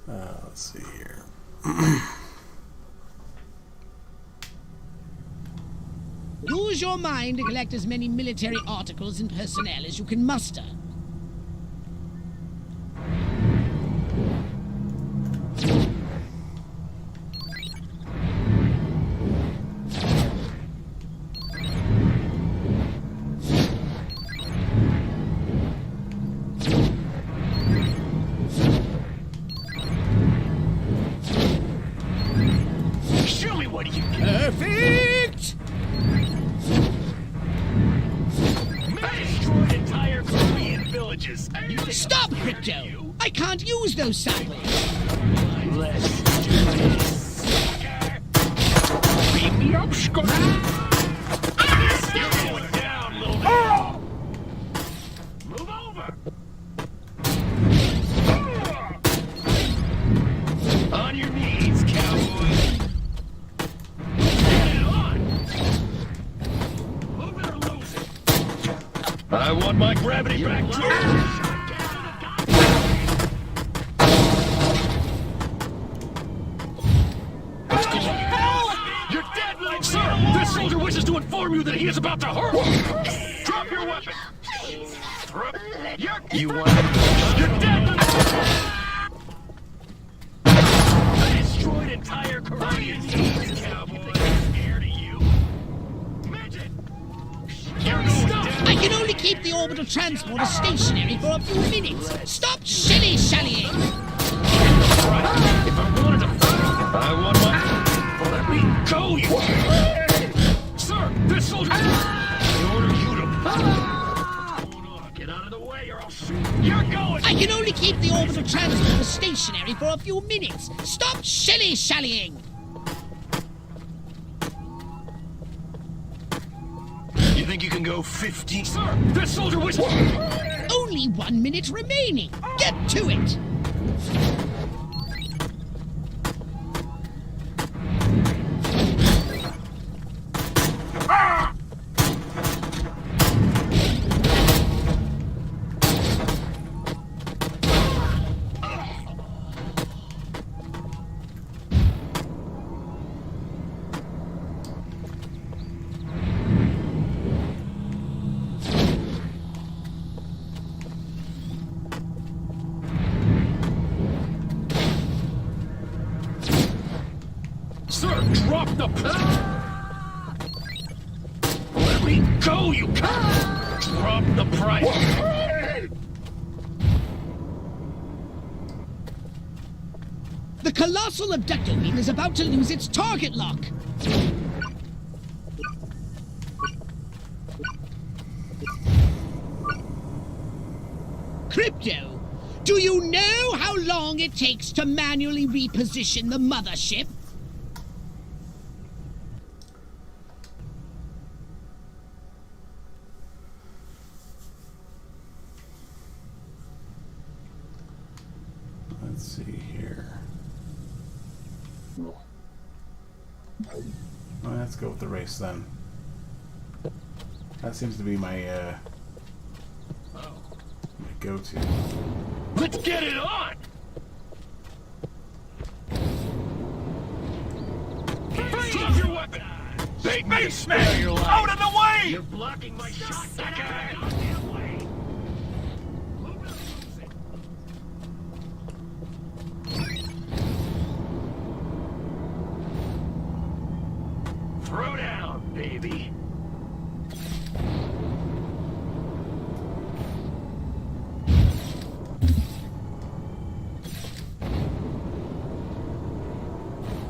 Let's see here. Use your mind to collect as many military articles and personnel as you can muster. Show me what you can. Perfect! Destroyed entire Korean villages. Stop, Crypto! I can't use those sideways. Let's do this. Beat me up, Scott. You're going down, little man. Move over. On your knees, cowboy. Get it on. Move it or lose it. I want my gravity back too. You're dead, like sir! This soldier wishes to inform you that he is about to hurt you! Drop your weapon! You want him? You're dead! I destroyed entire Korean teams, cowboy! Scared of you? Midget! I can only keep the orbital transporter stationary for a few minutes. Stop shilly-shallying! If I wanted to fight, I want my... Let me go, you... Sir, this soldier... I order you to... Get out of the way or I'll shoot. You're going... I can only keep the orbital transporter stationary for a few minutes. Stop shilly-shallying! You think you can go 50? Sir, this soldier was... Only 1 minute remaining. Get to it! Sir, drop the... Let me go, you... Drop the price. The colossal abductor wheel is about to lose its target lock. Crypto, do you know how long it takes to manually reposition the mothership? Let's see here. Well, let's go with the race then. That seems to be my go-to. Let's get it on! Drop your weapon! Big me spare your life! Out of the way! You're blocking my shot, sucker! Goddamn way! Move it or lose it. Throw down! baby.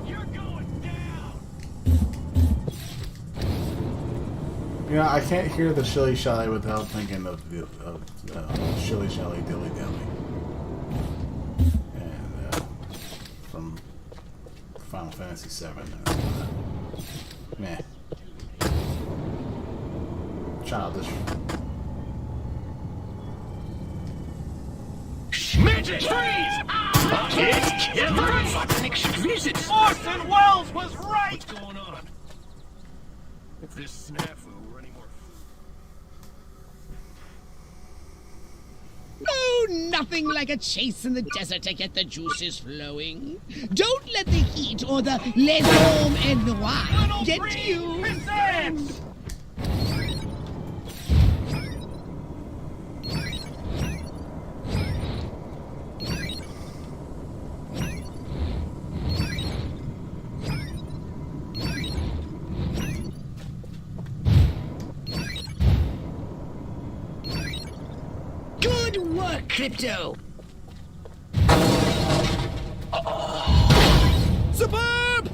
You're going down. You know, I can't hear the shilly shally without thinking of the shilly shally dilly dilly. And from Final Fantasy VII. Meh. Childish. Midget, freeze! It's killer! Fucking exquisite! Orson Welles was right! What's going on? If this snafu were any more... Oh, nothing like a chase in the desert to get the juices flowing. Don't let the heat or the les hommes et noir get to you. Good work, Crypto! Superb!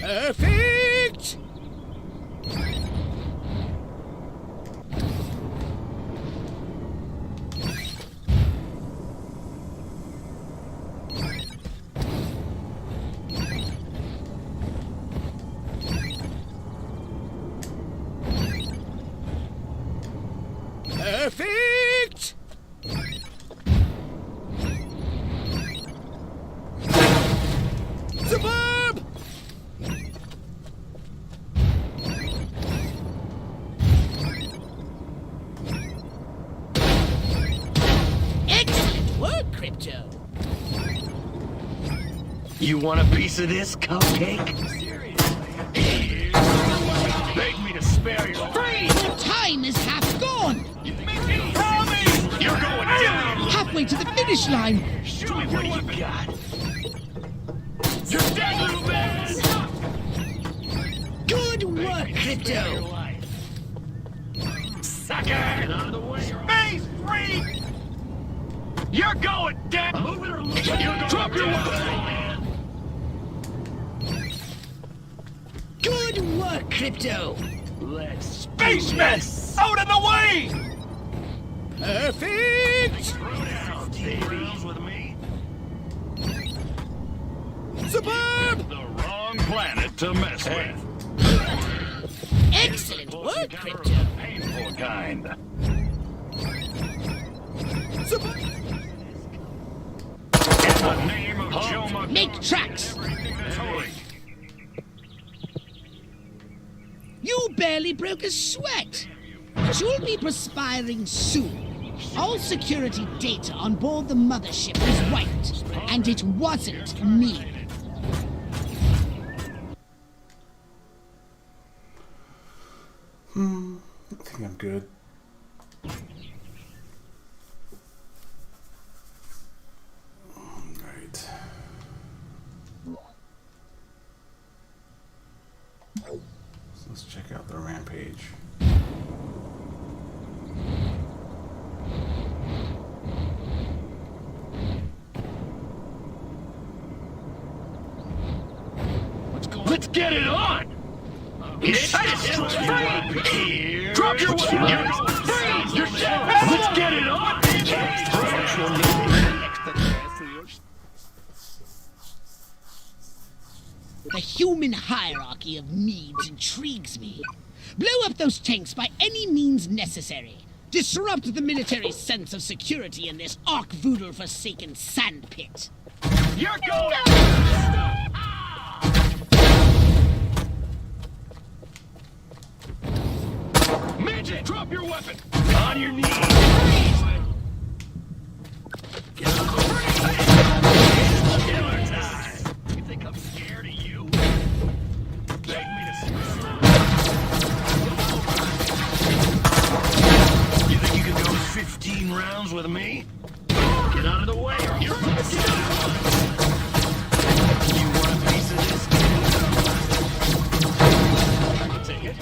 Perfect! Perfect! Superb! Excellent work, Crypto. You want a piece of this, cupcake? Seriously? Beg me to spare your freeze! Your time is half gone. Tommy! You're going down! Halfway to the finish line. Show me what you got! You're dead, little man! Good work, Crypto! Sucker! Get out of the way! Space freak! You're going down! Drop your weapon! Good work, Crypto! Let's spacemen! Out of the way! Perfect! Throw down, baby. With me? Superb! The wrong planet to mess with. Excellent work, Crypto. Painful kind. Superb! In the name of Joe McCoy, Make tracks. everything that's holy. You barely broke a sweat. But you'll be perspiring soon. All security data on board the mothership was wiped, and it wasn't me. I think I'm good. Alright. So let's check out the rampage. Let's get it on! It's free! Drop your weapon! Freeze! You're dead! Let's get it on! The human hierarchy of needs intrigues me. Blow up those tanks by any means necessary. Disrupt the military's sense of security in this arc-voodle-forsaken sandpit. You're going! Midget, drop your weapon! On your knees! Get on the killer time! You think I'm scared of you? Beg me to You think you can go 15 rounds with me? You want a piece of this? I'll take it.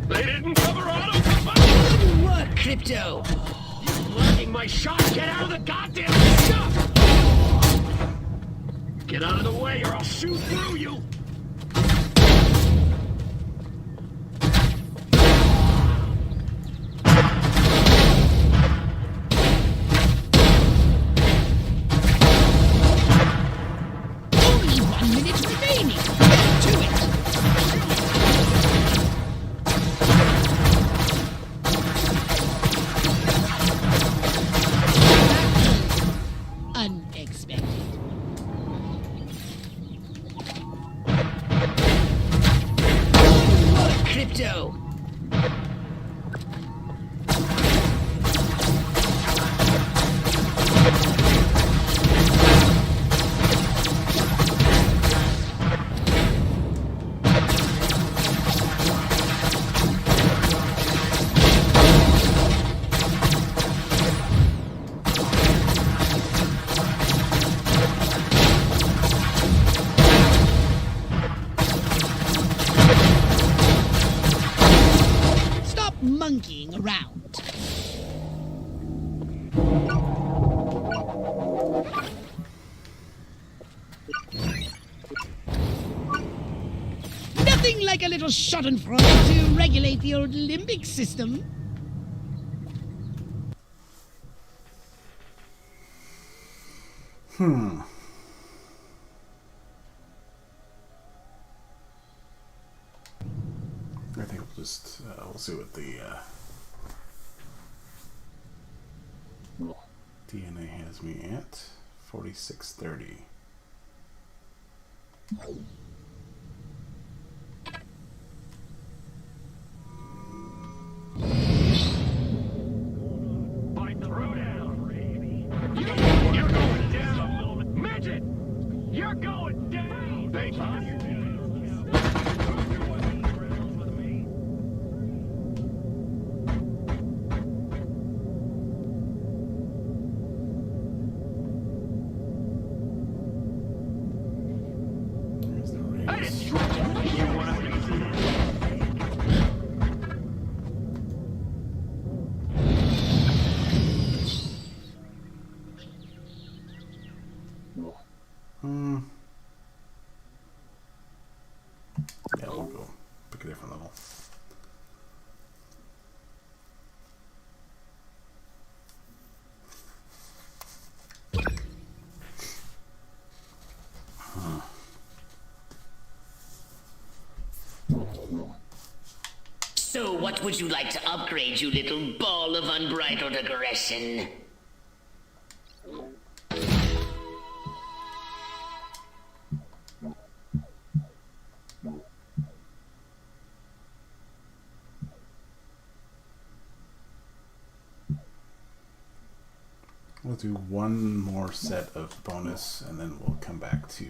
They didn't cover auto combat. Good work, Crypto. You blocking my shot? Get out of the goddamn stuff! Get out of the way or I'll shoot through you! Only 1 minute remaining. Get to it. Unexpected. Good work, Crypto. Stop monkeying around. Nothing like a little schadenfreude to regulate the old limbic system. I think we'll just we'll see what the DNA has me at 4630. Bite the road down, baby. You're going down, midget. You're going down. Thank you. There's the race. I didn't trust you. You want a piece of this? Yeah, we'll go pick a different level. So what would you like to upgrade, you little ball of unbridled aggression? We'll do one more set of bonus and then we'll come back to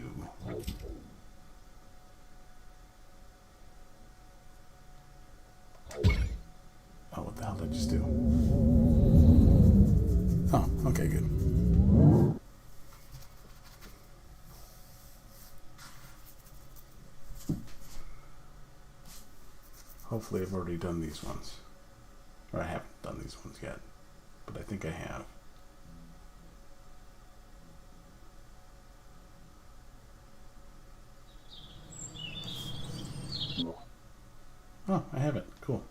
oh, what the hell did I just do? Oh, okay, good. Hopefully I've already done these ones. Or I haven't done these ones yet. But I think I have. Oh, I have it. Cool.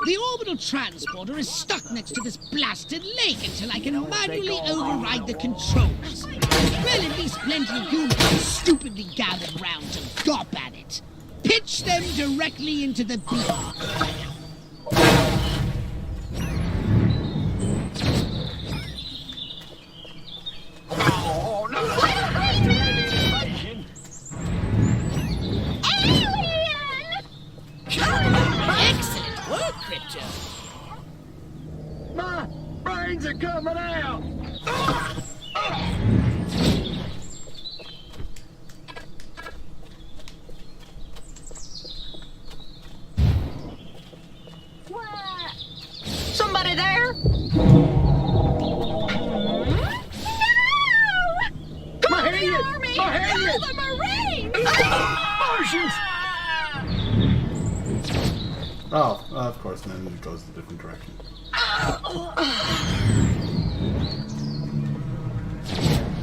The orbital transporter is stuck next to this blasted lake until I can manually override the controls. Well, at least plenty of humans are stupidly gathered round to gawp at it. Pitch them directly into the beam. Oh, no! Excellent work, Crypto. My brains are coming out! What? Somebody there? No! My head! Army! My head! Call the Marines! Martians! Oh, of course, then it goes a different direction.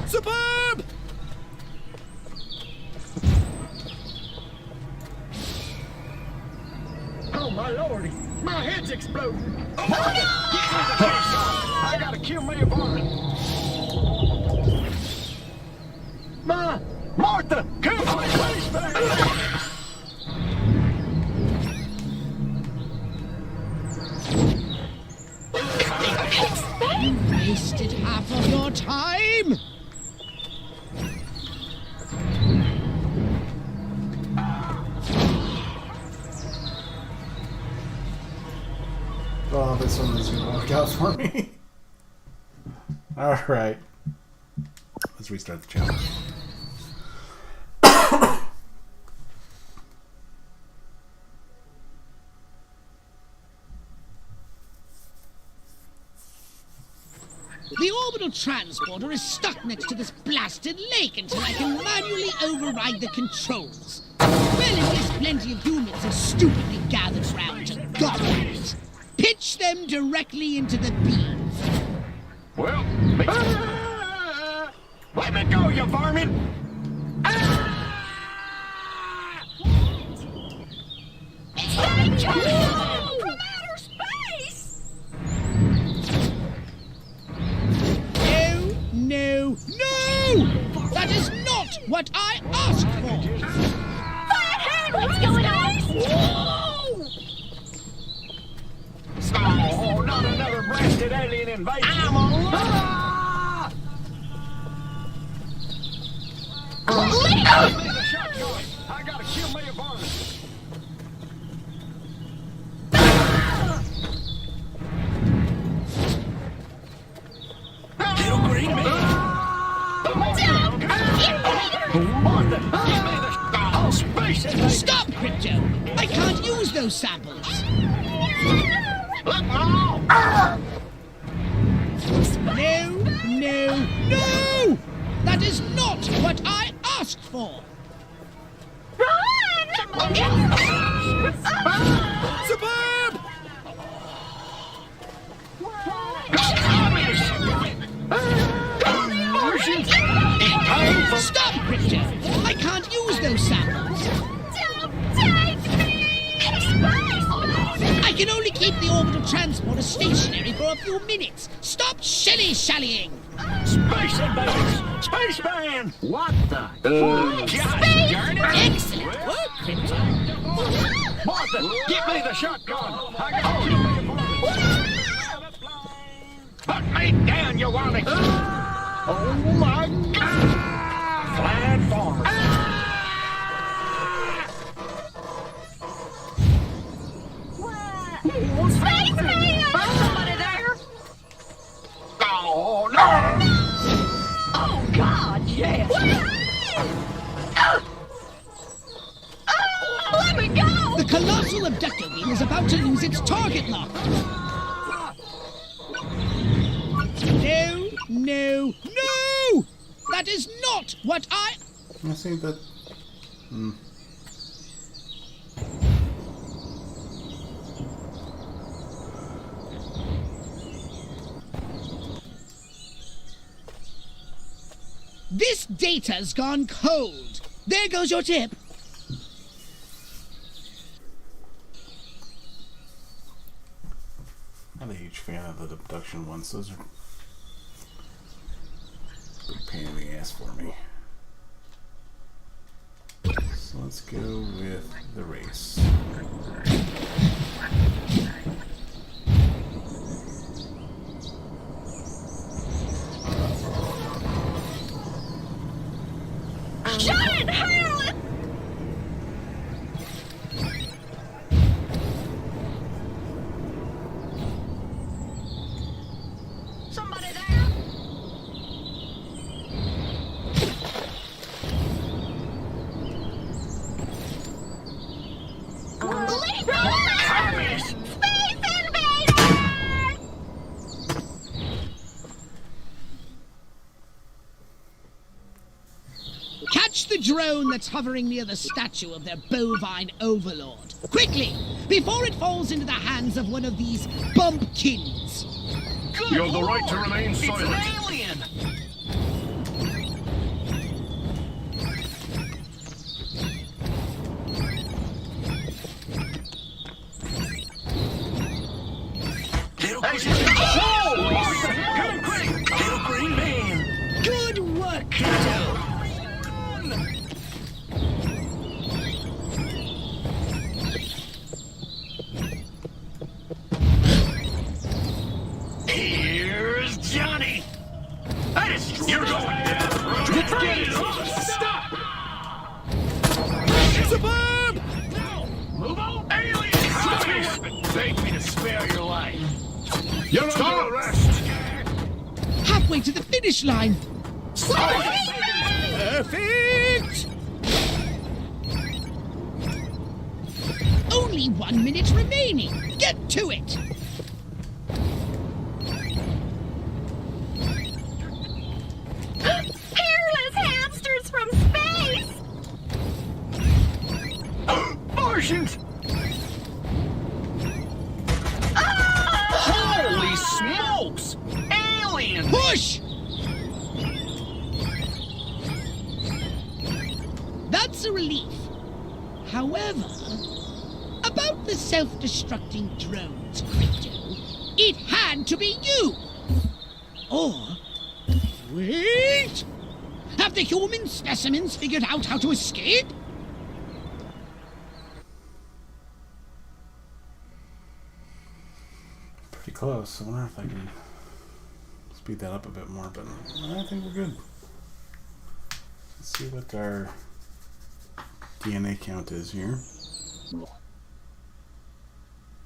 Superb! Oh my lordy! My head's exploding! Oh, I gotta kill me a varmint! Martha! Come on, please, baby! You wasted half of your time! Oh, this one is gonna work out for me. Alright. Let's restart the challenge. The orbital transporter is stuck next to this blasted lake until I can manually override the controls. Well, at least plenty of humans are stupidly gathered round to gawp at it. Pitch them directly into the beam. Well, let me go, you varmint! It's danger! From outer space! No, no, no! That is not what I asked for! Fathead, what's going on? Oh, not another blasted alien invasion! I'm Leave the shot going! I gotta kill me a varmint! Little green man! Martha, give me the space invasion! Stop, Crypto! I can't use those samples! No, no, no! That is not what I asked for! Superb! Stop, Crypto! I can't use those samples! I can only keep the orbital transporter stationary for a few minutes! Stop shilly-shallying! Space invaders! Spaceman! What the? Excellent work, Crypto! Martha, get me the shotgun! I got you! Put me down, you warning! Oh my God! Flying forward! Spaceman! Somebody there? Oh no! Oh God, yes! Let me go! The colossal abductor beam is about to lose its target lock! No, no, no! That is not what I... I think that... This data's gone cold. There goes your tip. production ones. Those are a big pain in the ass for me. So let's go with the race. Shut it! Hurl it! Somebody there? Space Invaders! Catch the drone that's hovering near the statue of their bovine overlord. Quickly, before it falls into the hands of one of these bumpkins. You have the right to remain silent. Alien! Little green man. Good work, Crypto! Here's Johnny. You're going down. Stop. Suburb! Move on. Alien. Beg me to spare your life. You're under arrest. Halfway to the finish line. Perfect! Only 1 minute remaining. Get to it. Hairless hamsters from space! Martians. Holy smokes! Alien! Push! That's a relief. However, about the self-destructing drones, Crypto, it had to be you. Or, wait! Have the human specimens figured out how to escape? Pretty close. I wonder if I can speed that up a bit more, but I think we're good. Let's see what our DNA count is here.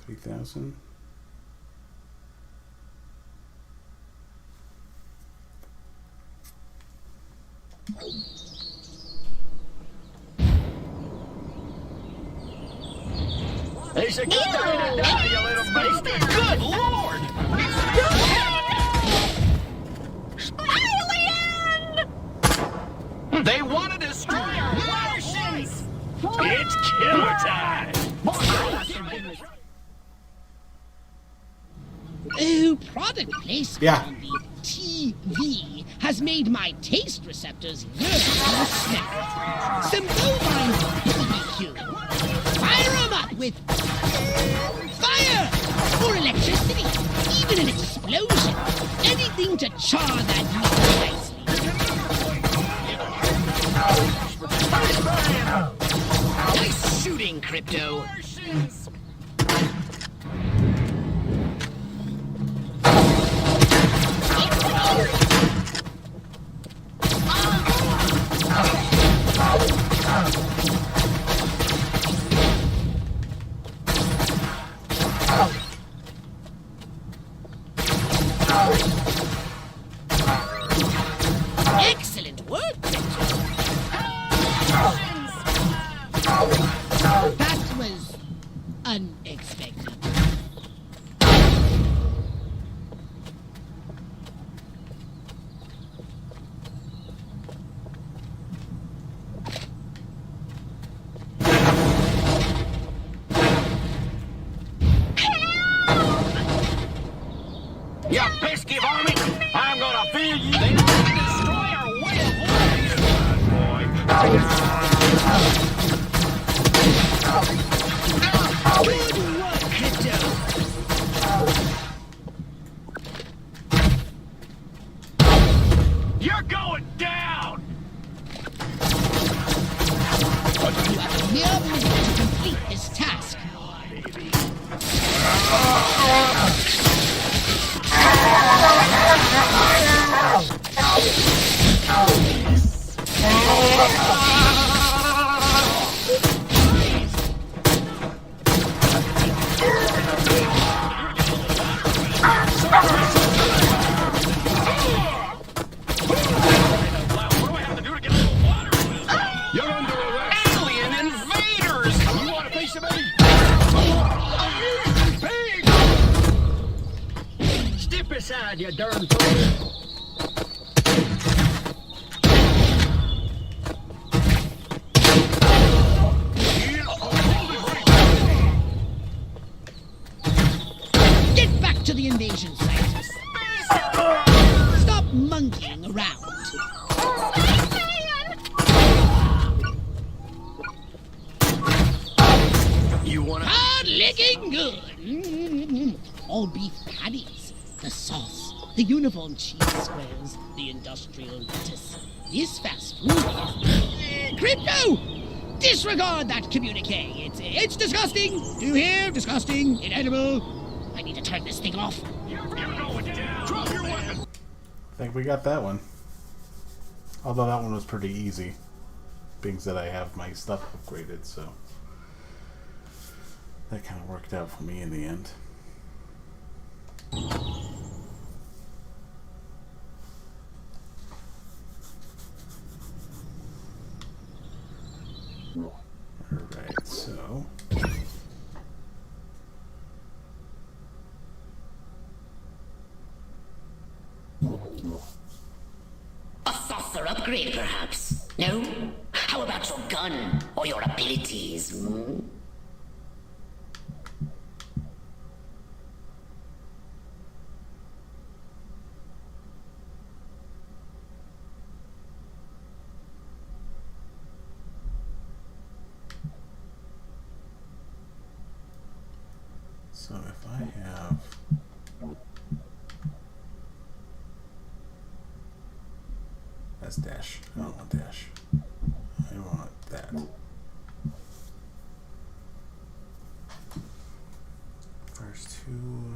3,000. It's a good time to die, you little beast. Good lord! Alien! They want to destroy our Martians! It's killer time! Oh, product placement Yeah. on the TV has made my taste receptors yearn for a snack. Some bovine BBQ. Fire 'em up with fire or electricity, even an explosion. Anything to char that meat nicely. Nice shooting, Crypto! Excellent work, Crypto. That was unexpected. You pesky varmint! I'm gonna feed you! They want to destroy our way of Good work, Crypto! You're going down! You have a mere moment to complete this task. You're under arrest! Alien invaders! You want a piece of me? Big! Step aside, you darn fool. Get back to the invasion site. Stop monkeying around. You wanna... Hard licking good. All beef patties, the sauce, the uniform cheese squares, the industrial lettuce. This fast food is... Crypto! Disregard that communique. It's disgusting. Do you hear? Disgusting. Inedible. I need to turn this thing off. You're going down! Drop your weapon! I think we got that one. Although that one was pretty easy, being that I have my stuff upgraded, so that kind of worked out for me in the end. Alright, so A saucer upgrade, perhaps? No? How about your gun or your abilities? Hmm? so if I have that's dash. I don't want dash. I want that. First two.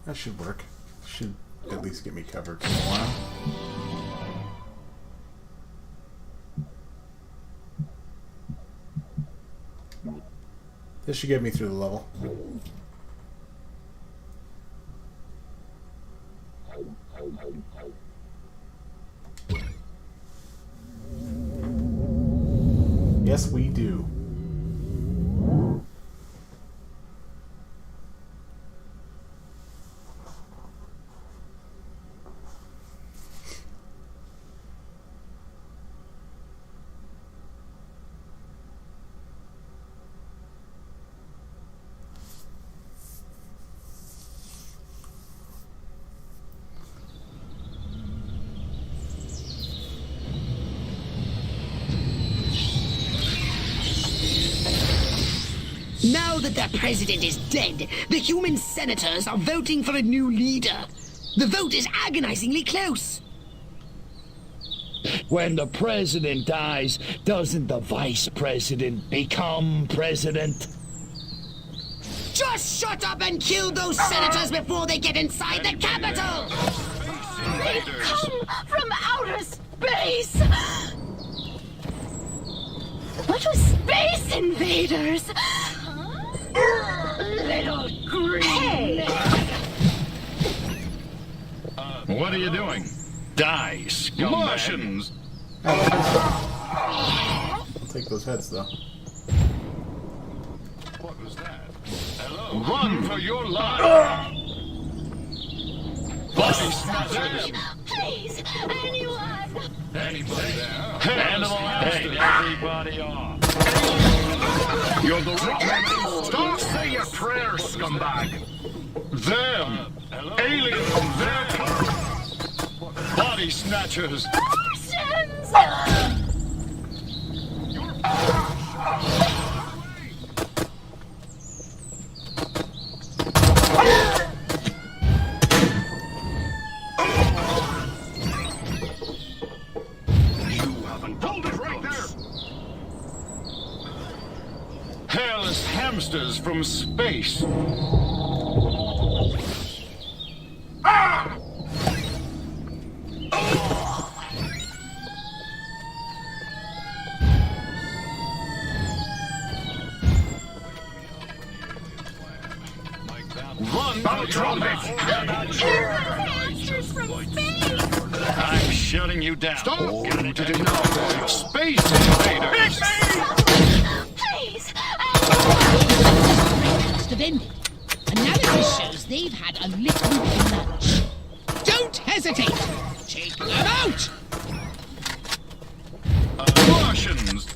That should work. Should at least get me covered for a while. This should get me through the level. Yes, we do. Now that their president is dead, the human senators are voting for a new leader. The vote is agonizingly close. When the president dies, doesn't the vice president become president? Just shut up and kill those senators before they get inside the Capitol! They come from outer space! What was Space Invaders? Little green. What are you doing? Die, scumbag. Martians! I'll take those heads though. What was that? Hello? Run for your life! Body snatchers! Please, anyone! Anybody there? Hey, everybody off! You're the wrong. Don't say your prayers, scumbag! Them! Alien from their body snatchers! Martians! hamsters from space. Run, I'll drop it! Hamsters from space! I'm shutting you down. Stop! Get it now. Space Invaders! Please! Must have ended. Analysis shows they've had a liquid lunch. Don't hesitate! Take them out! Martians!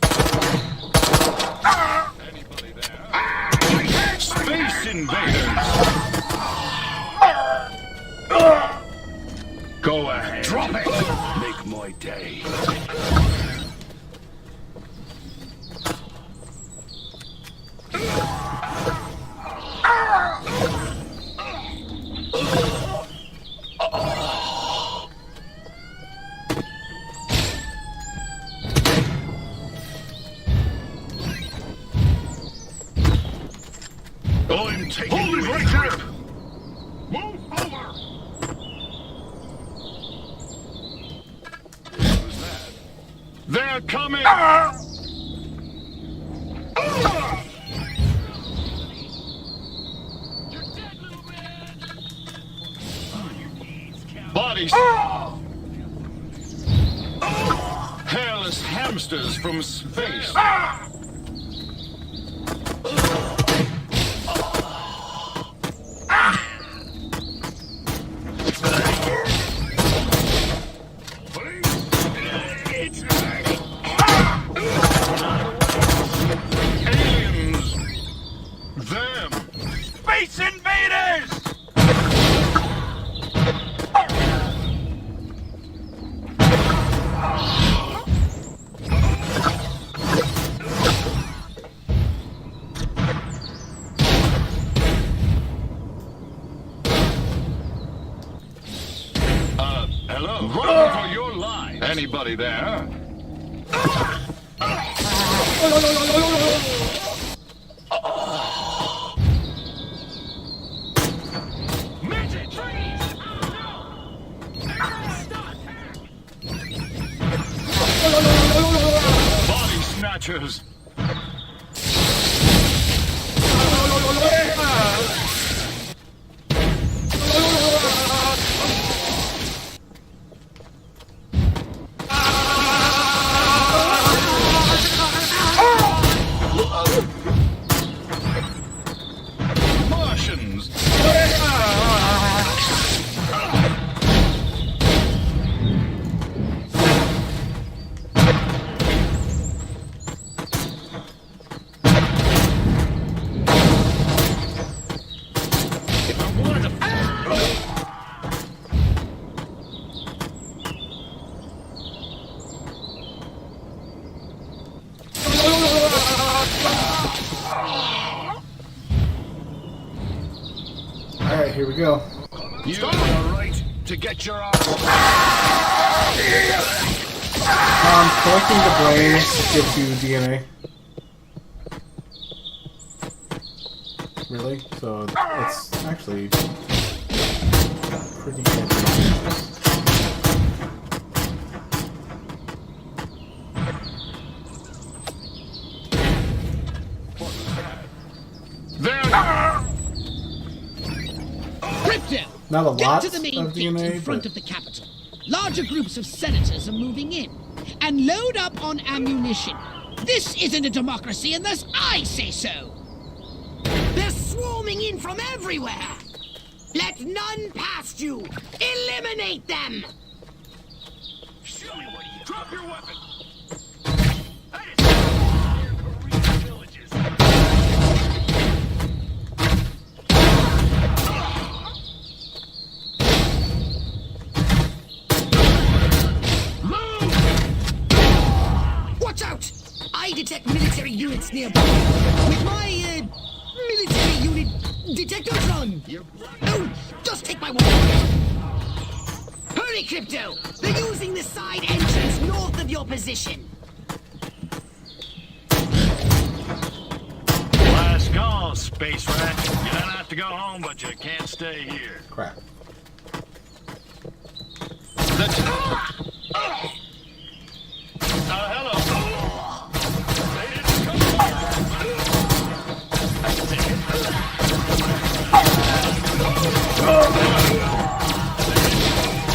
Anybody there? Space Invaders! Go ahead. Drop it! Make my day. I'm taking Hold it right there! Move over! Who's that? They're coming! Bodies! Hairless hamsters from space! Aliens! Them! Space Invaders! Hello? Run for your life! Anybody there? Midget! Freeze! Body snatchers! Martians! If I wanted to... Alright, here we go. You have the right to get your arse... Collecting the brains gives you DNA. Really? So it's actually pretty good. There! Crypto! Not a lot Get to the main of gate DNA, in front but- of the capital. Larger groups of senators are moving in. And load up on ammunition. This isn't a democracy unless I say so. They're swarming in from everywhere! Let none past you! Eliminate them! Silly one, drop your weapon! That is Korean villages. Watch out! I detect military units nearby. With my, military unit detectotron! No, just take my word. Hurry, Crypto! They're using the side entrance north of your position. Blast gone! Hello, space rat. You don't have to go home, but you can't stay here. Crap. Hello.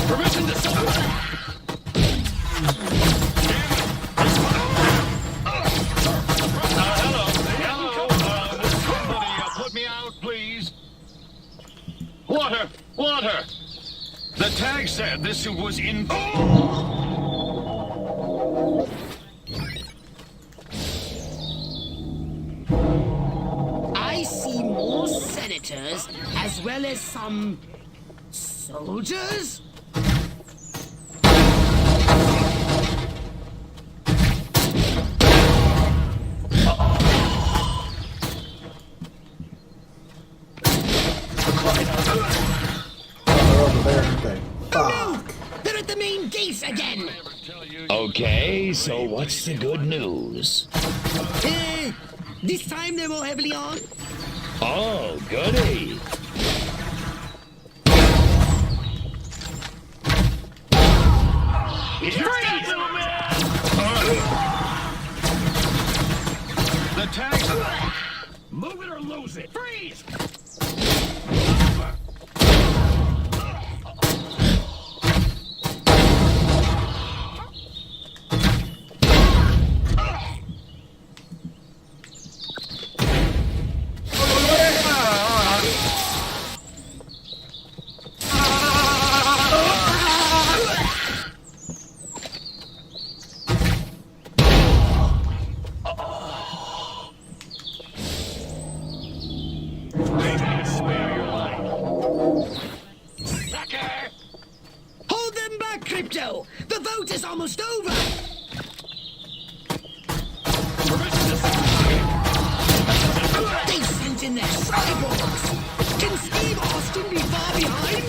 Permission to put me out, please. Water! Water! The tag said this suit was in... I see more senators as well as some soldiers. They're over there, aren't they? Oh no! They're at the main gate again! Okay, so what's the good news? This time they're more heavily armed. Oh, goody. Freeze, little man! The tag's... Move it or lose it! Freeze! Hold them back, Crypto! The vote is almost over! They sent in their cyborgs! Can Steve Austin be far behind?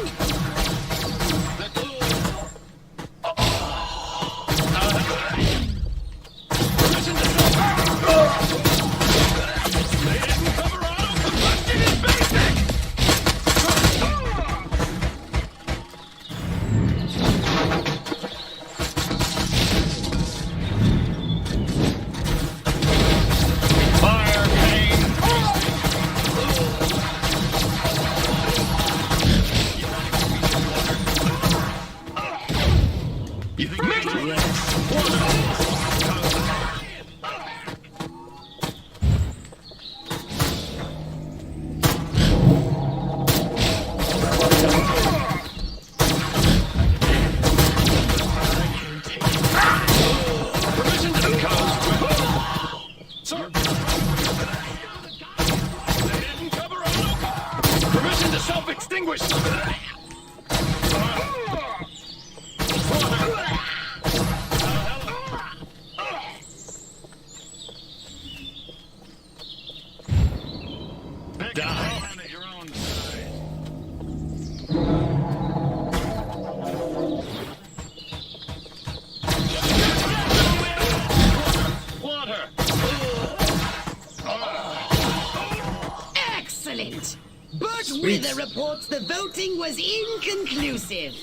Wither reports the voting was inconclusive.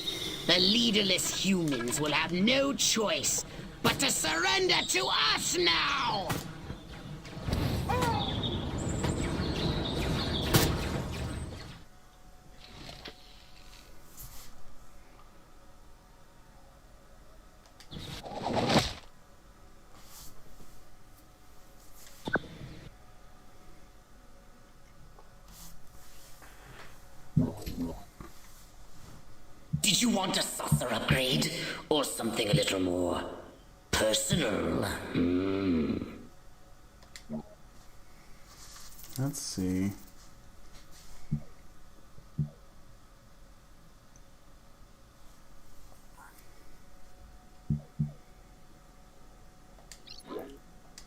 The leaderless humans will have no choice but to surrender to us now! Did you want a saucer upgrade? Or something a little more personal? Let's see.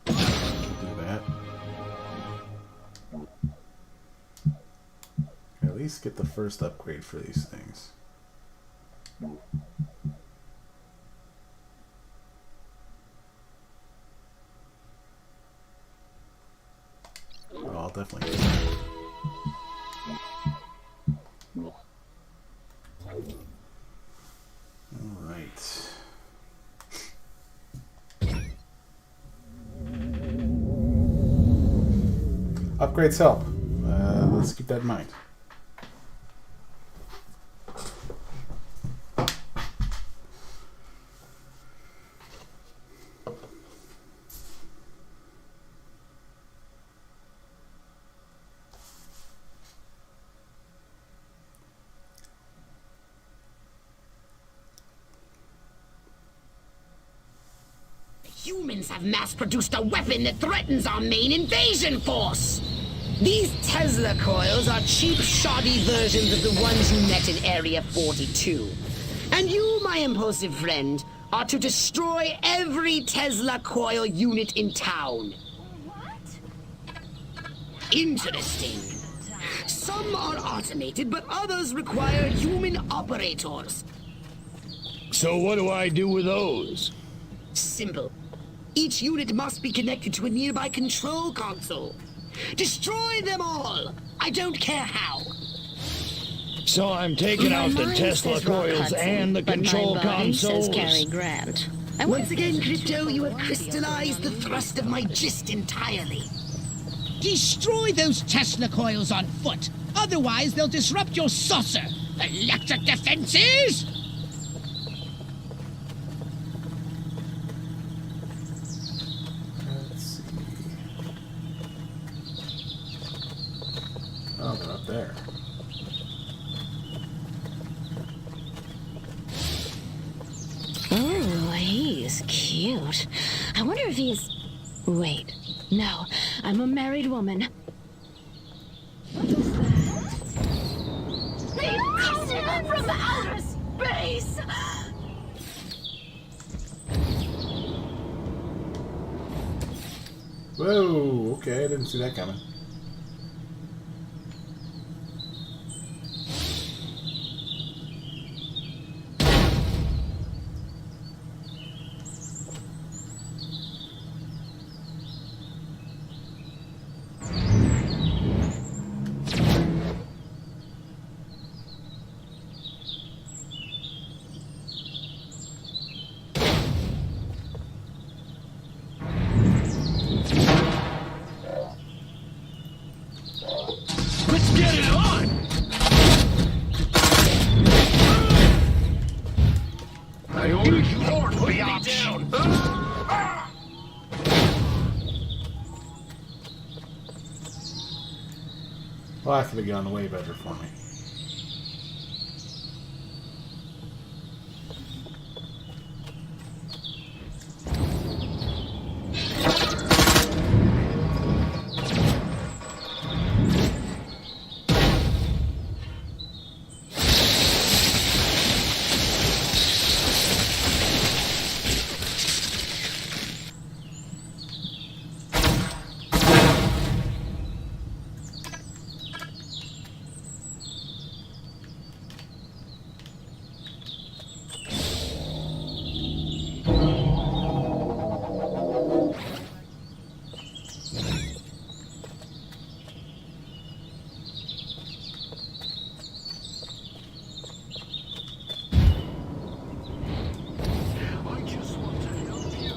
Do that. At least get the first upgrade for these things. Oh, I'll definitely do that. Upgrades help. Let's keep that in mind. Humans have mass-produced a weapon that threatens our main invasion force! These Tesla coils are cheap, shoddy versions of the ones you met in Area 42. And you, my impulsive friend, are to destroy every Tesla coil unit in town. What? Interesting. Some are automated, but others require human operators. So what do I do with those? Simple. Each unit must be connected to a nearby control console. Destroy them all! I don't care how. So I'm taking out the Tesla coils and the control consoles. Cary Grant. Once again, Crypto, you have crystallized the thrust of my gist entirely. Destroy those Tesla coils on foot. Otherwise, they'll disrupt your saucer. Electric defenses? Let's see. Oh, they're up there. Oh, he's cute. I wonder if he's... Wait. No, I'm a married woman. They come in from outer space! Whoa, okay, I didn't see that coming. Let's get it on! I order you to put me down. Well, that could have gone way better for me. I just want to help you.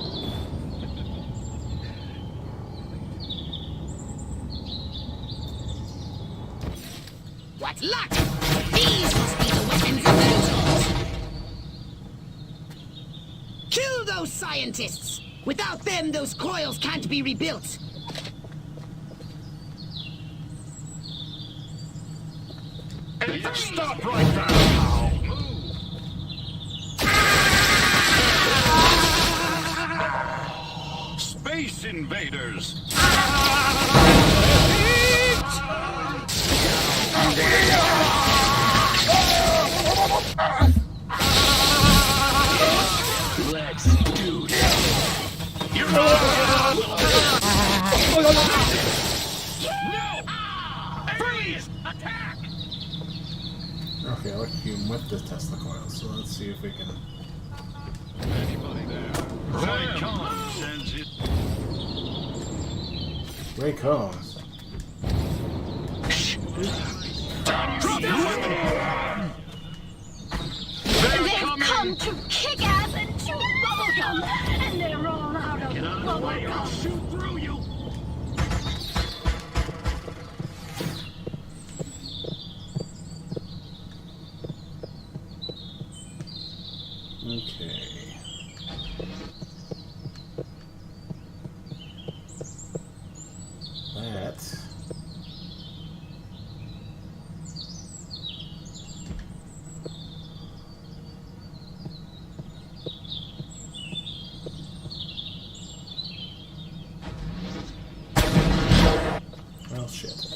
What luck! These must be the weapons of those. Kill those scientists! Without them, those coils can't be rebuilt. Hey, stop right there now! Space Invaders! Let's do this! You're on! No! Freeze! Attack! Okay, look, you with the Tesla coil, so let's see if we can... Anybody there? Ray Cohn sends it. Ray Combs. They've come to kick ass and chew bubblegum, and they're all out of Get out of the way or I'll bubblegum. shoot through you! Okay. That. Well, shit.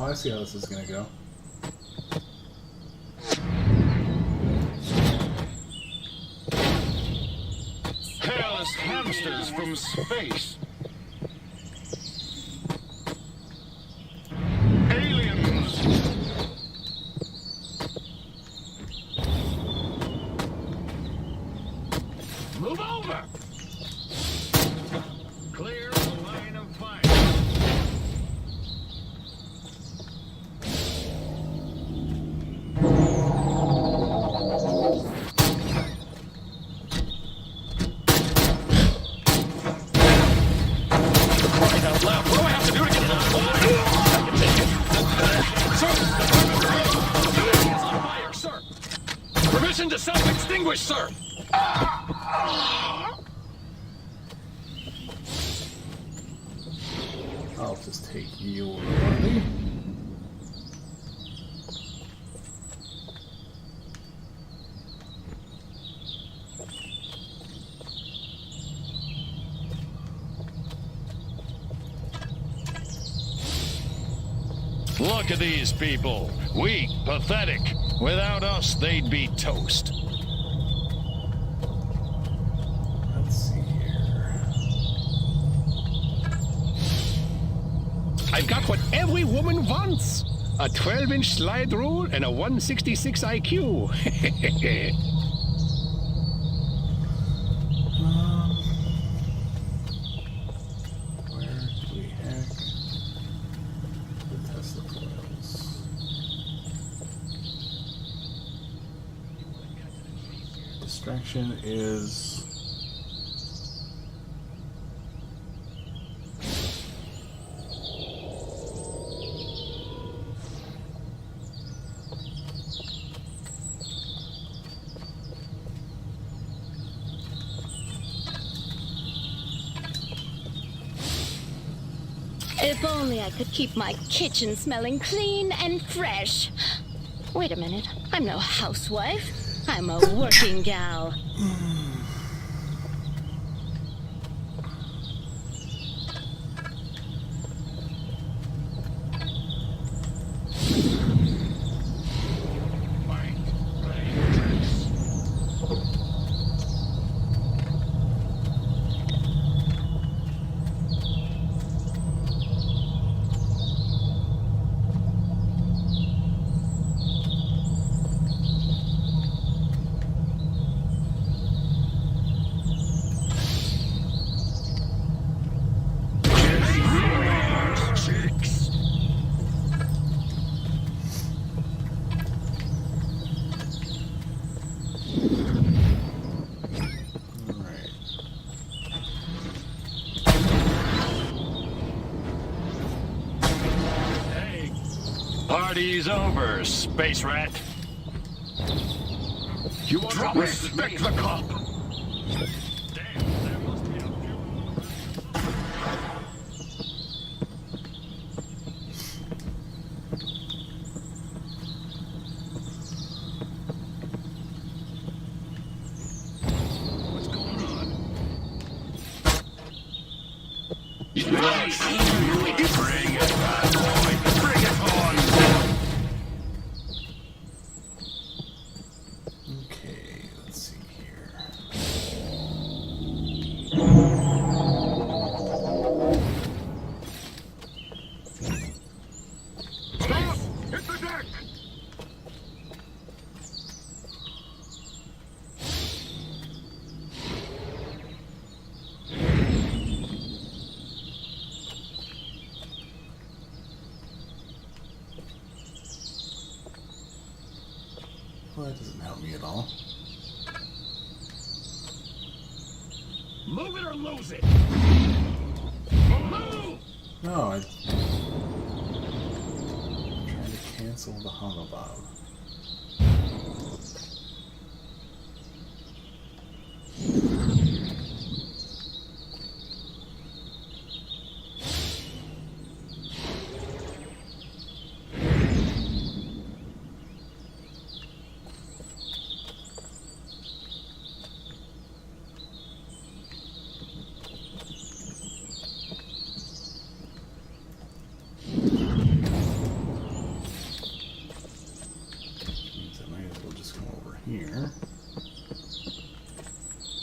Oh, I see how this is gonna go. Careless hamsters from space. Aliens. Move over! Clear the line of fire. Crying out loud. What do I have to do to get it out? I can take it. Sir! It's on fire, sir! Permission to self-extinguish, sir! I'll just take your body. Look at these people. Weak, pathetic. Without us, they'd be toast. Let's see here. I've got what every woman wants. A 12-inch slide rule and a 166 IQ. Where do we hack the Tesla coils? Distraction is... If only I could keep my kitchen smelling clean and fresh. Wait a minute. I'm no housewife. I'm a working gal. Party's over, space rat. You want to respect the cop. Damn, there must be a What's going on? Bring it, bad boy. Bring it on. Well, that doesn't help me at all. Move it or lose it. Move! No, I'm trying to cancel the holobob. Here.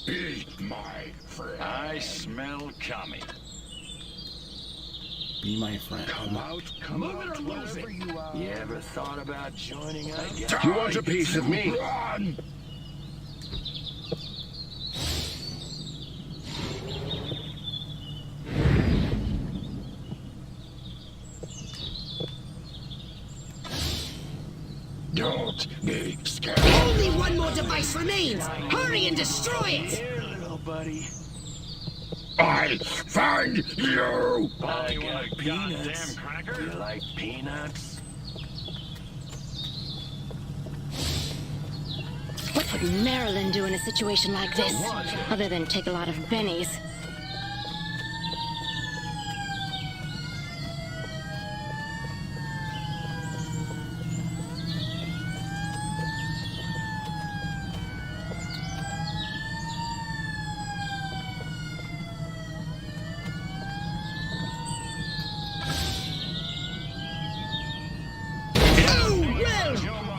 Eat my friend. I smell coming. Be my friend. Come out, move it or lose it. You ever thought about joining us? You want a piece of me? Run! Don't be scared. Only one more device remains. Hurry and destroy it. Here, little buddy. I find you. I got peanuts. Cracker? You like peanuts? What would Marilyn do in a situation like this? Other than take a lot of bennies?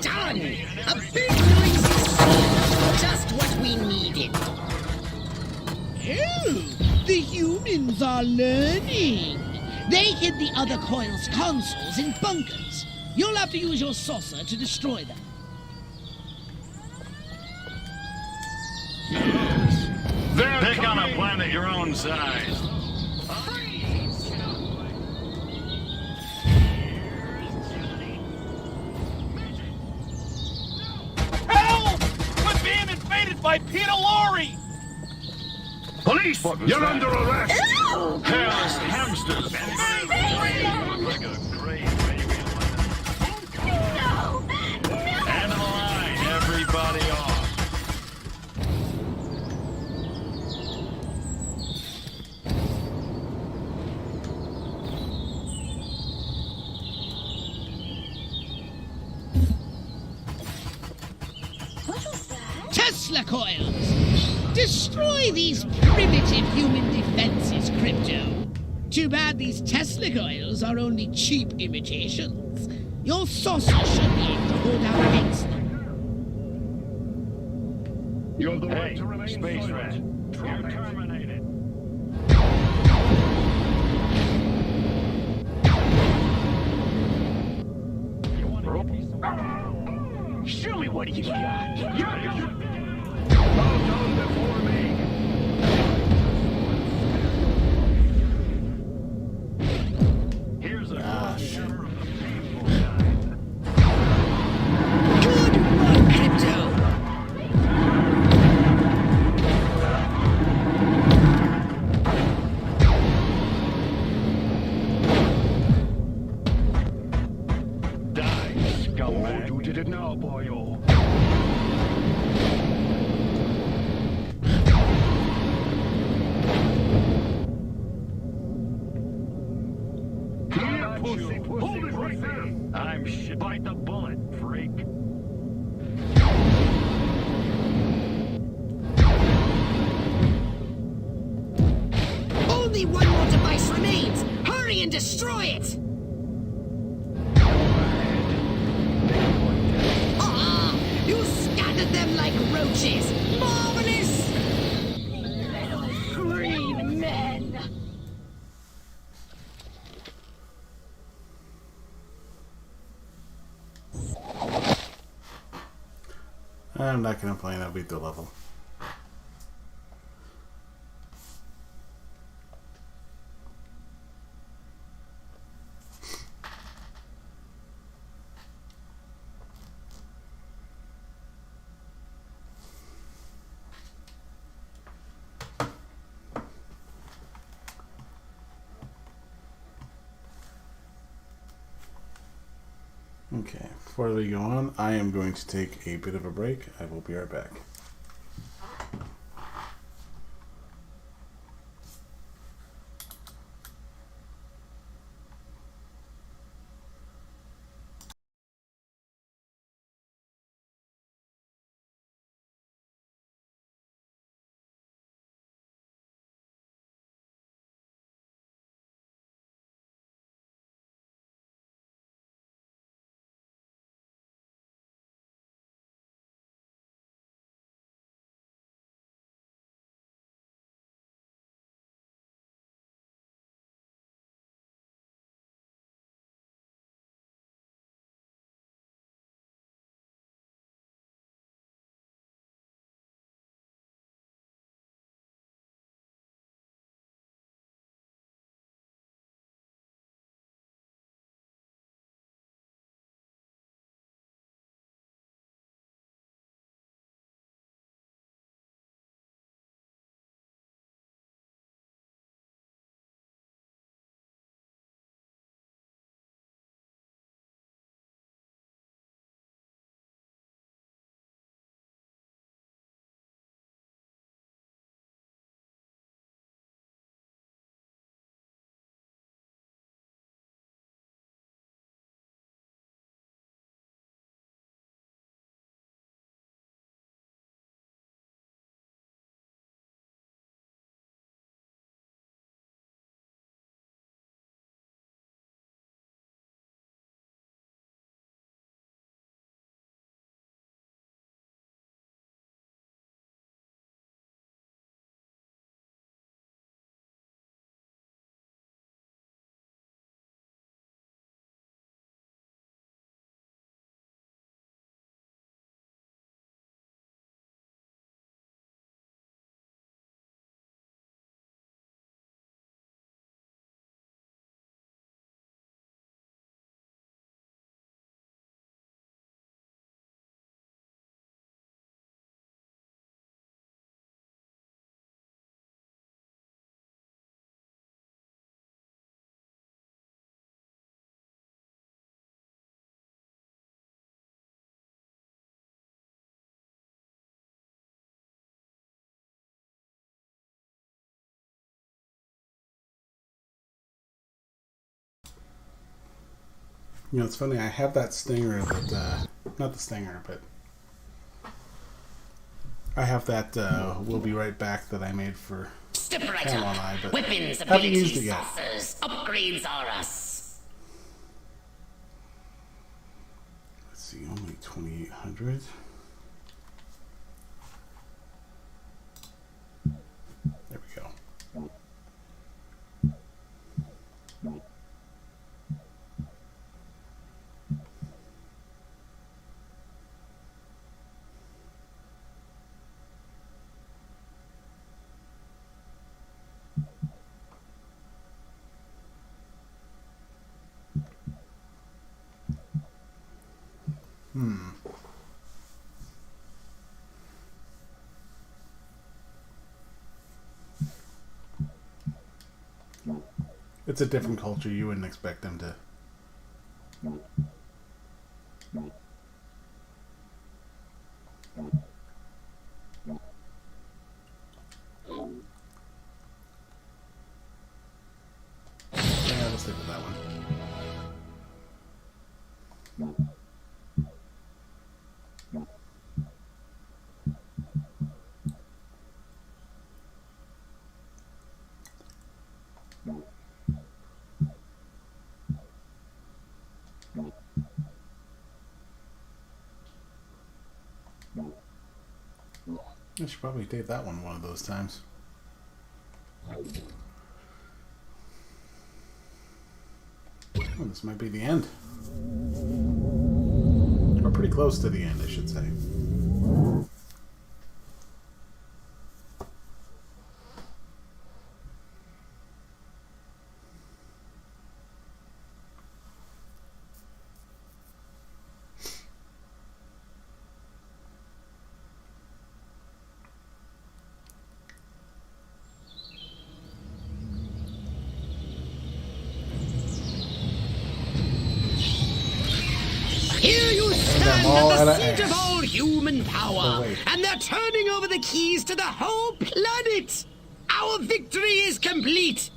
Done! A big noisy scene! Just what we needed! Oh, the humans are learning. They hid the other coil's consoles in bunkers. You'll have to use your saucer to destroy them. Pick on a planet your own size. By Peter Lorre! Police! You're under arrest! Hairless hamsters! Like a great No! End of the line, everybody off. Tesla coils! Destroy these primitive human defenses, Crypto. Too bad these Tesla coils are only cheap imitations. Your saucer should be able to hold out against them. You're the right to remain Space Rat. You're terminated. Show me what you got. Bow down before me. Here's a Good work, Crypto! Die, scumbag. You did it now, boyo. Hold it right there. I'm shit. Bite the bullet, freak. Only one more device remains! Hurry and destroy it! Ah! You scattered them like roaches! Marvelous! Little green men! I'm not going to complain, I'll beat the level. Okay, before we go on, I am going to take a bit of a break. I will be right back. You know, it's funny, I have that stinger that, not the stinger, but I have that We'll Be Right Back that I made for Step right Camel up. and I, but Weapons, haven't used it abilities, yet. saucers, upgrades are us. Let's see, only 2,800. There we go. It's a different culture. You wouldn't expect them to. Yeah, let's stick with that one. I should probably take that one of those times. Oh, this might be the end. Or pretty close to the end, I should say. all at the out of seat air. of all human power, Oh, wait. and they're turning over the keys to the whole planet. Our victory is complete.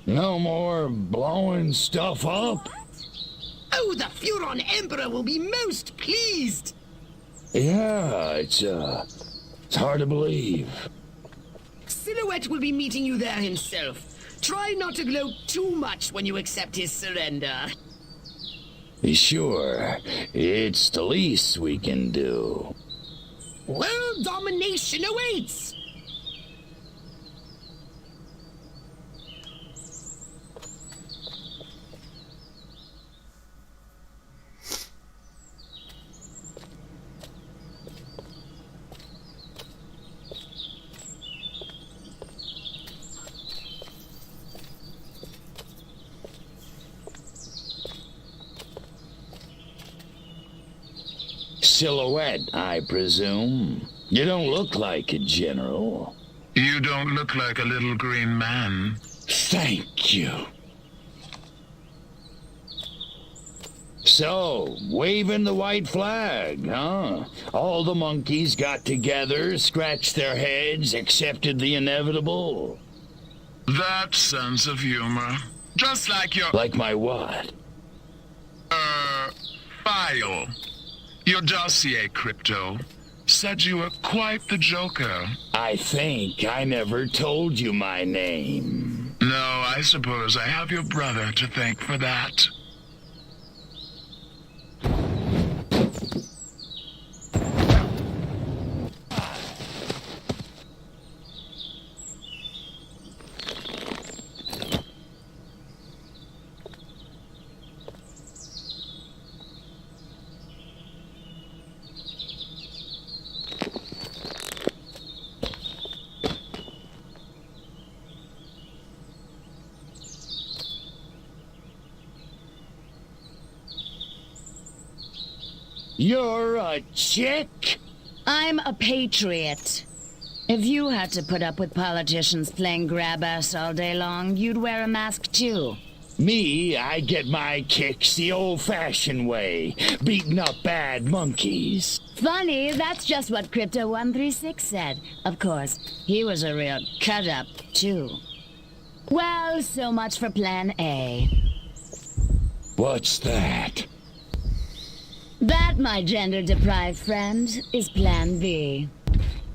No more blowing stuff up? Oh, the Furon Emperor will be most pleased. Yeah, it's hard to believe. Silhouette will be meeting you there himself. Try not to gloat too much when you accept his surrender. Sure, it's the least we can do. World domination awaits. Silhouette, I presume. You don't look like a general. You don't look like a little green man. Thank you. So, waving the white flag, huh? All the monkeys got together, scratched their heads, accepted the inevitable. That sense of humor. Just like your... Like my what? File. Your dossier, Crypto, said you were quite the joker. I think I never told you my name. No, I suppose I have your brother to thank for that. You're a chick? I'm a patriot. If you had to put up with politicians playing grab-ass all day long, you'd wear a mask too. Me, I get my kicks the old-fashioned way, beating up bad monkeys. Funny, that's just what Crypto136 said. Of course, he was a real cut-up, too. Well, so much for Plan A. What's that? That, my gender-deprived friend, is Plan B.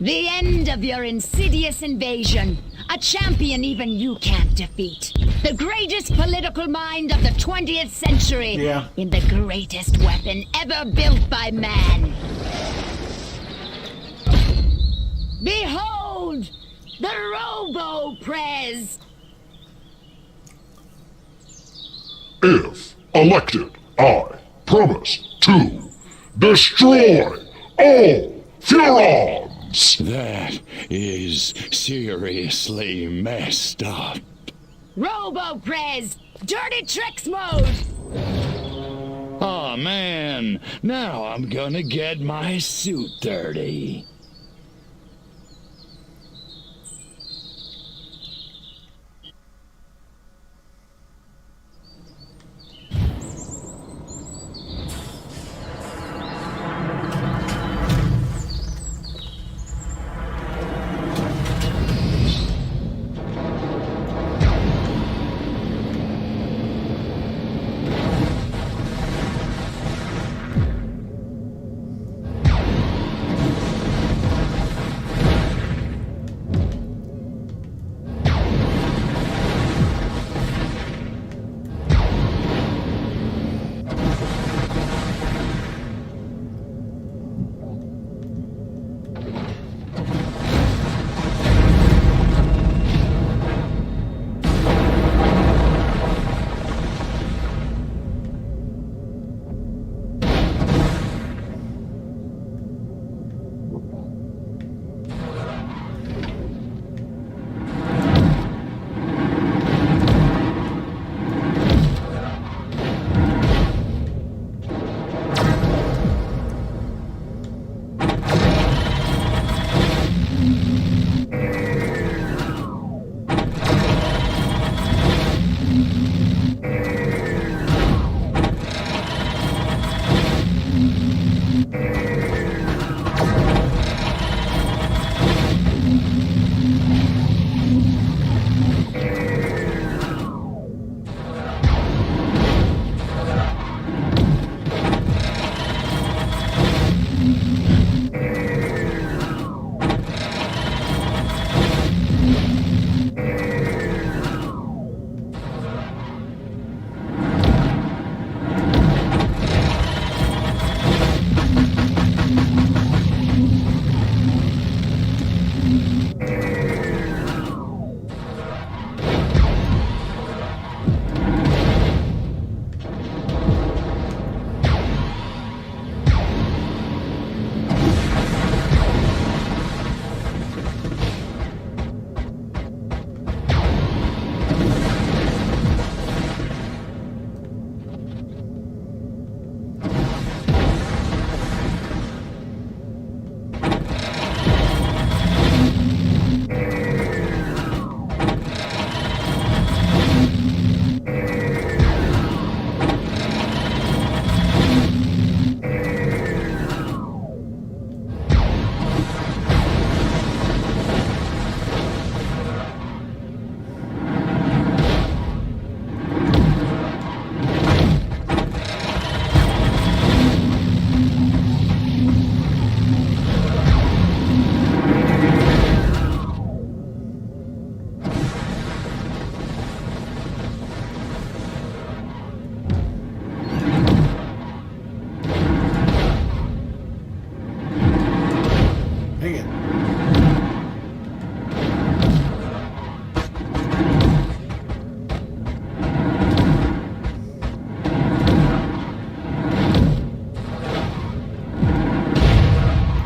The end of your insidious invasion. A champion even you can't defeat. The greatest political mind of the 20th century. Yeah. In the greatest weapon ever built by man. Behold! The Robo-Prez! If elected, I promise to destroy all Furons! That is seriously messed up. Robo-Prez! Dirty tricks mode! Aw, man, now I'm gonna get my suit dirty.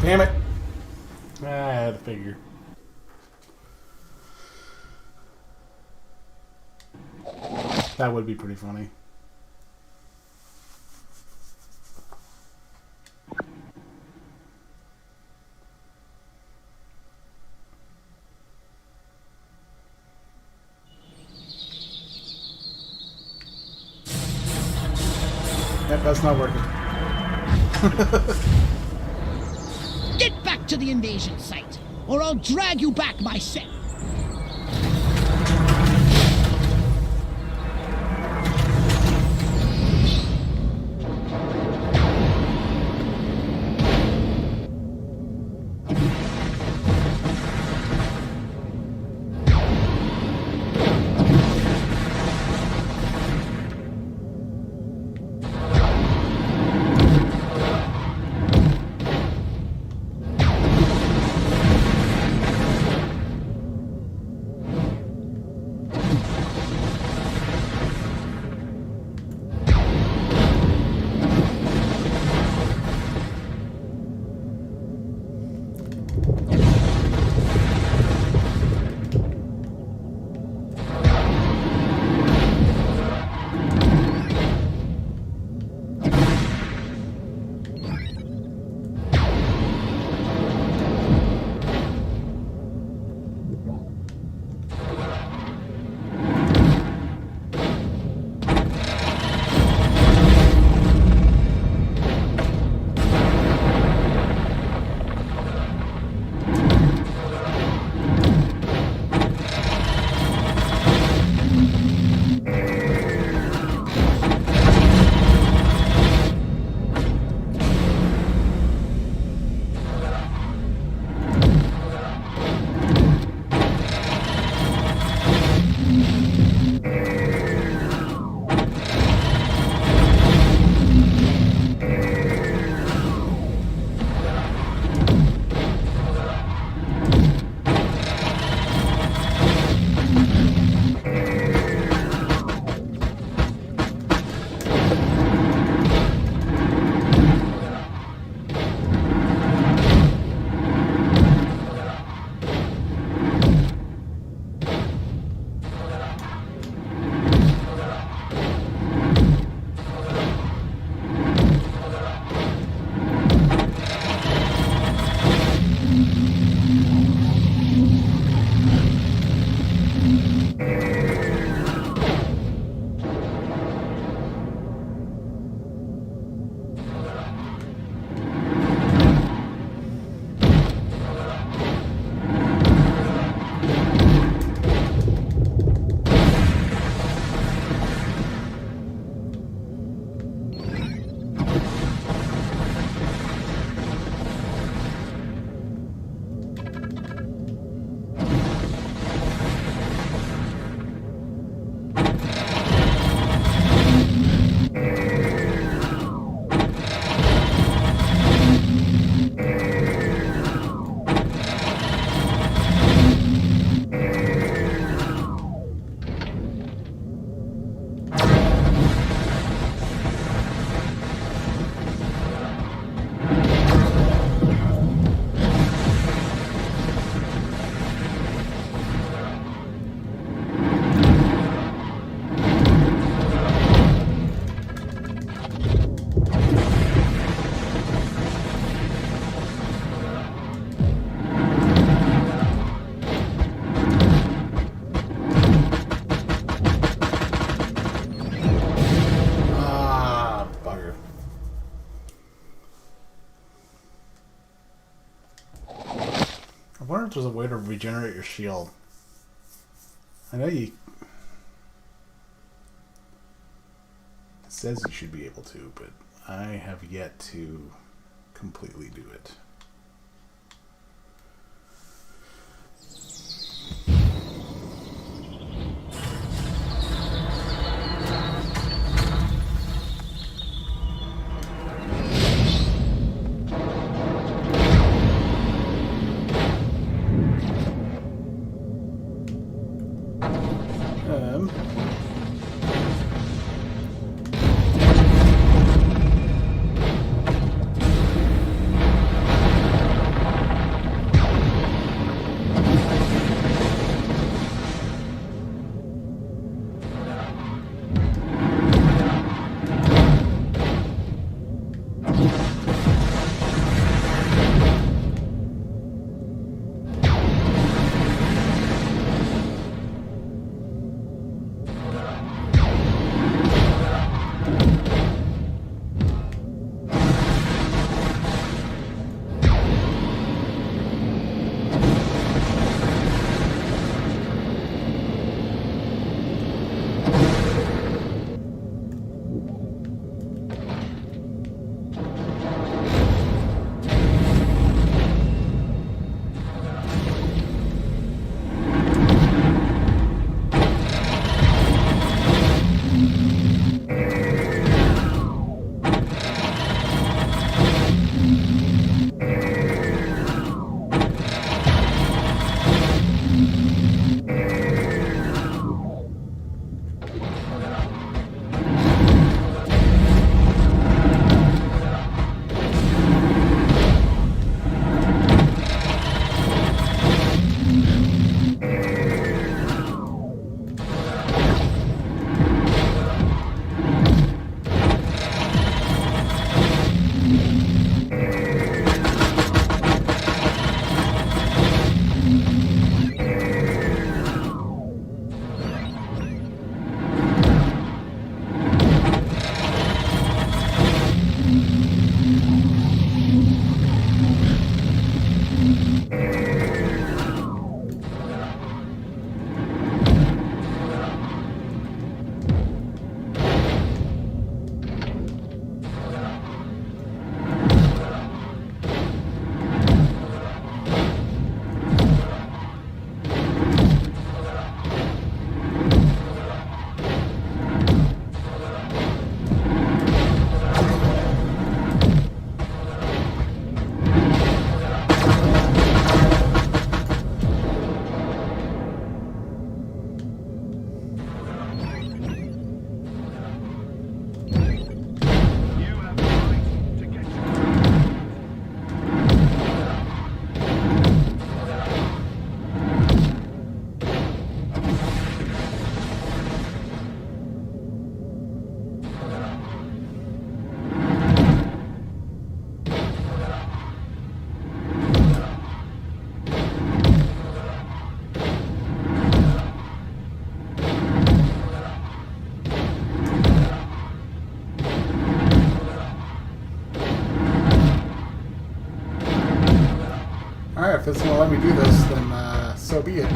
Damn it! I had to figure. That would be pretty funny. Yep, that's not working. Get back to the invasion site, or I'll drag you back myself. There's a way to regenerate your shield. I know you... It says you should be able to, but I have yet to completely do it. If it's gonna let me do this, then so be it.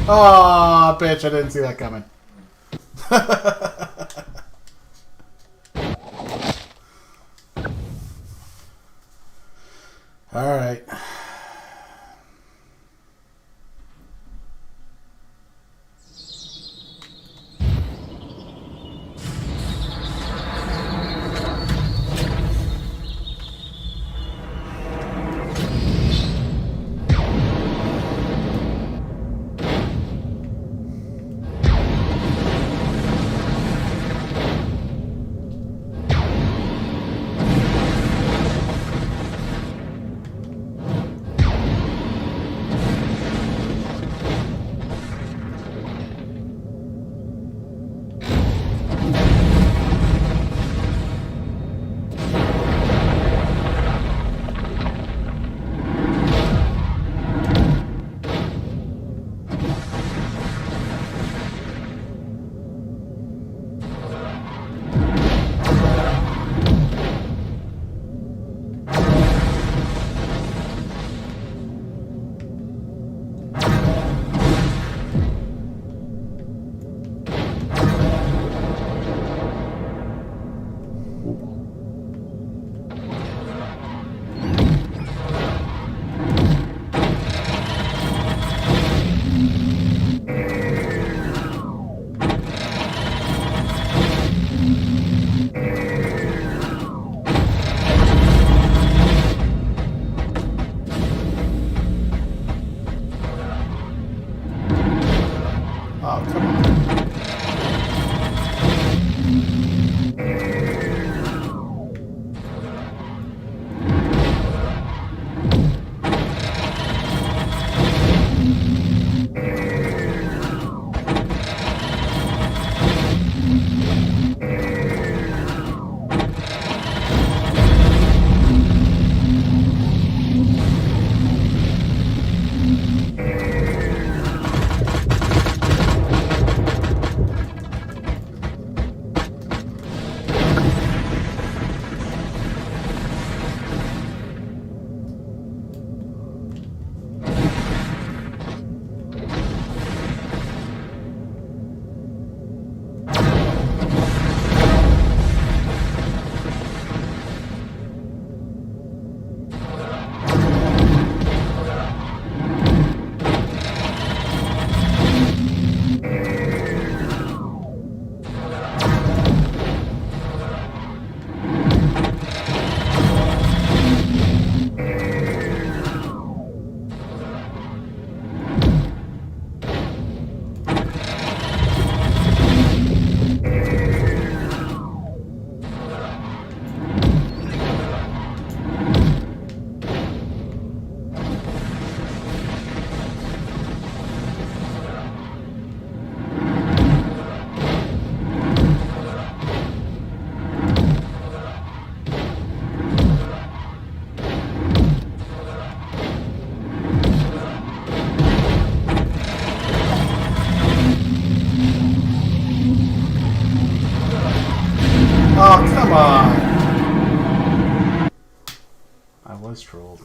Oh, bitch! I didn't see that coming. All right. Come on! I was trolled.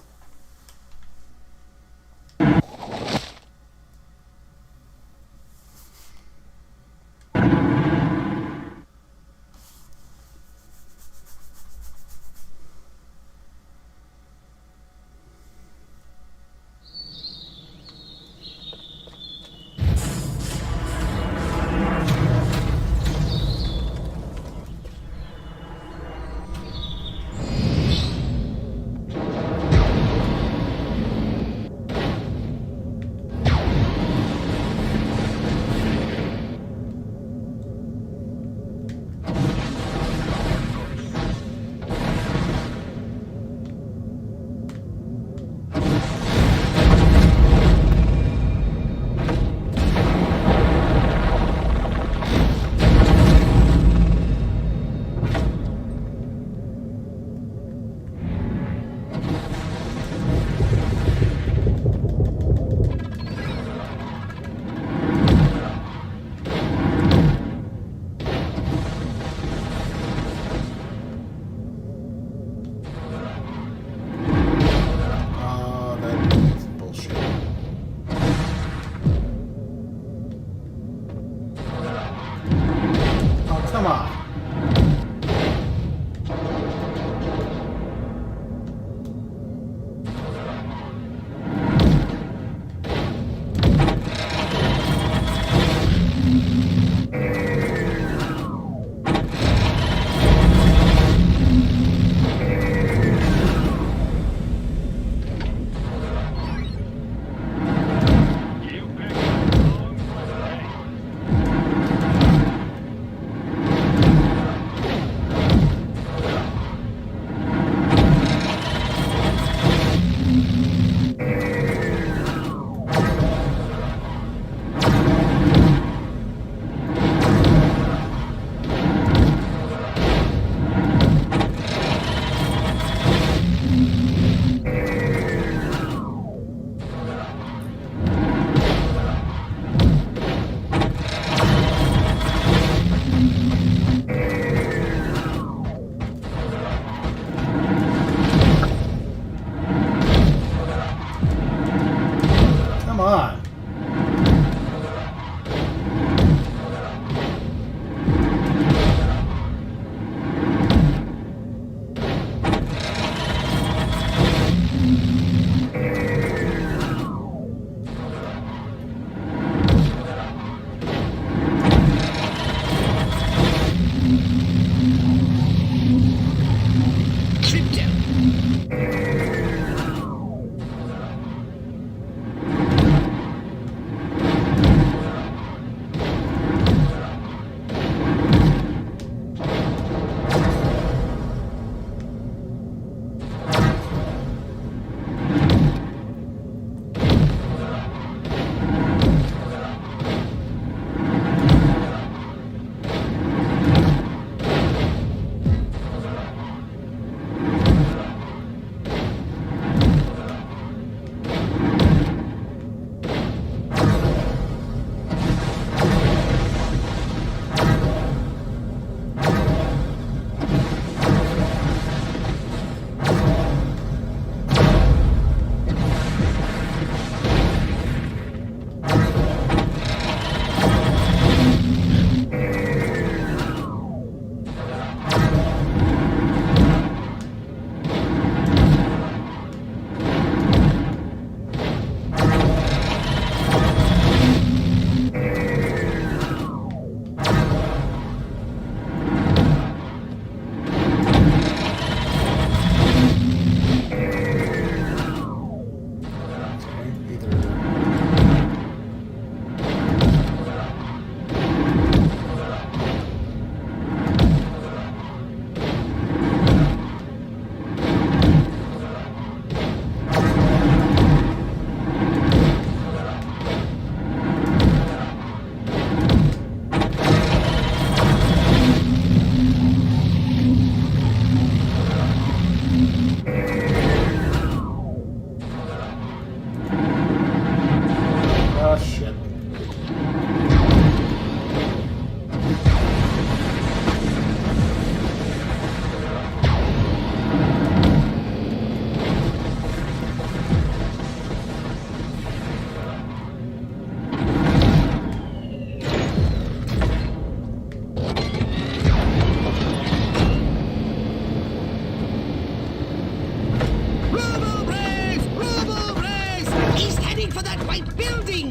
white building!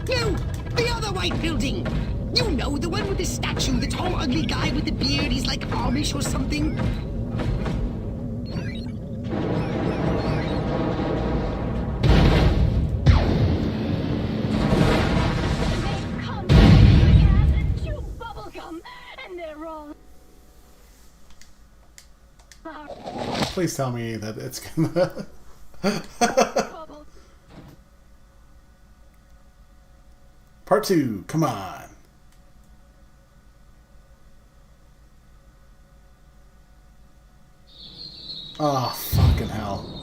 No, the other white building! You know, the one with the statue, the tall, ugly guy with the beard, he's like Amish or something. They come with gas and chew bubblegum, and they're all... Please tell me that it's gonna... Part 2, come on. Oh, fucking hell.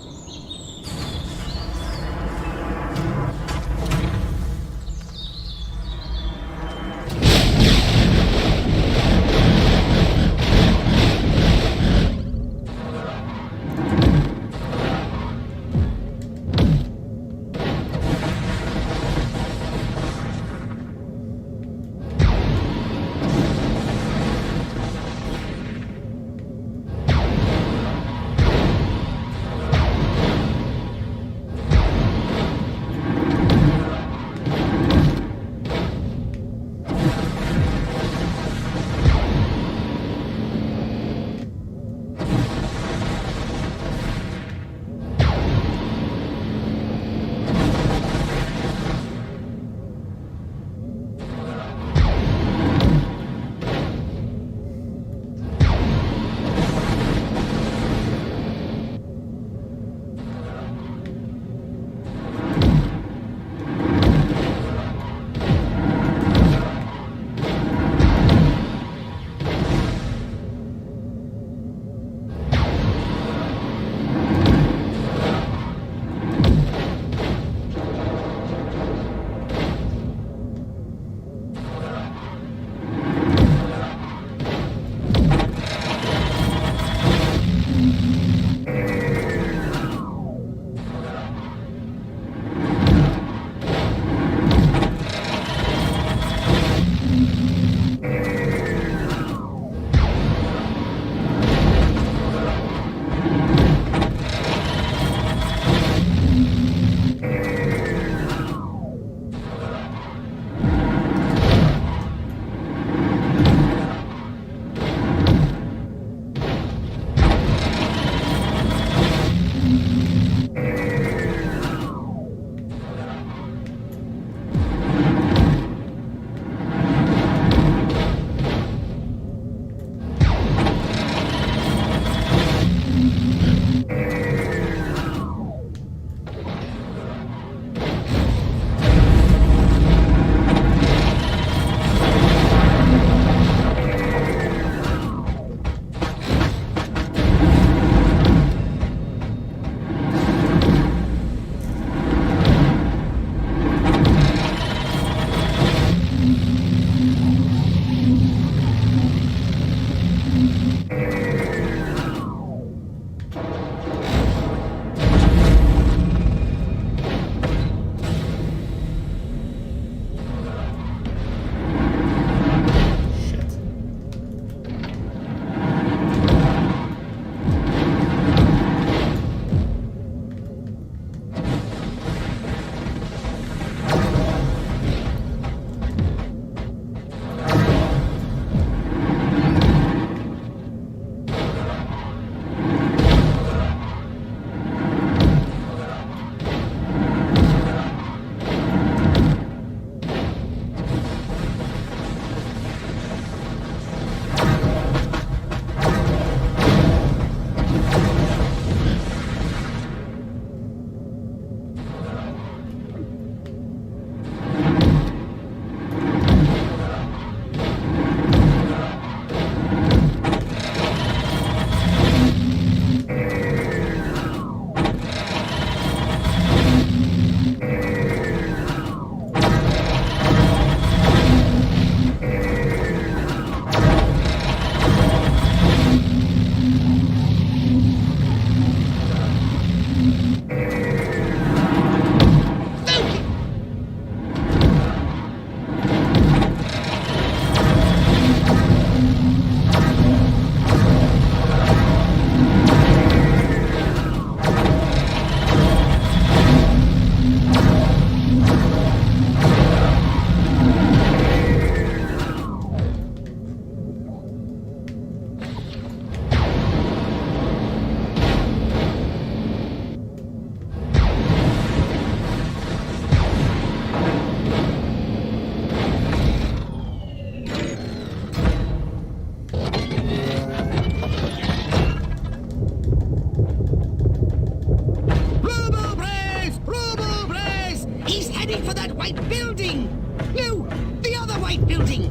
heading for that white building! No, the other white building!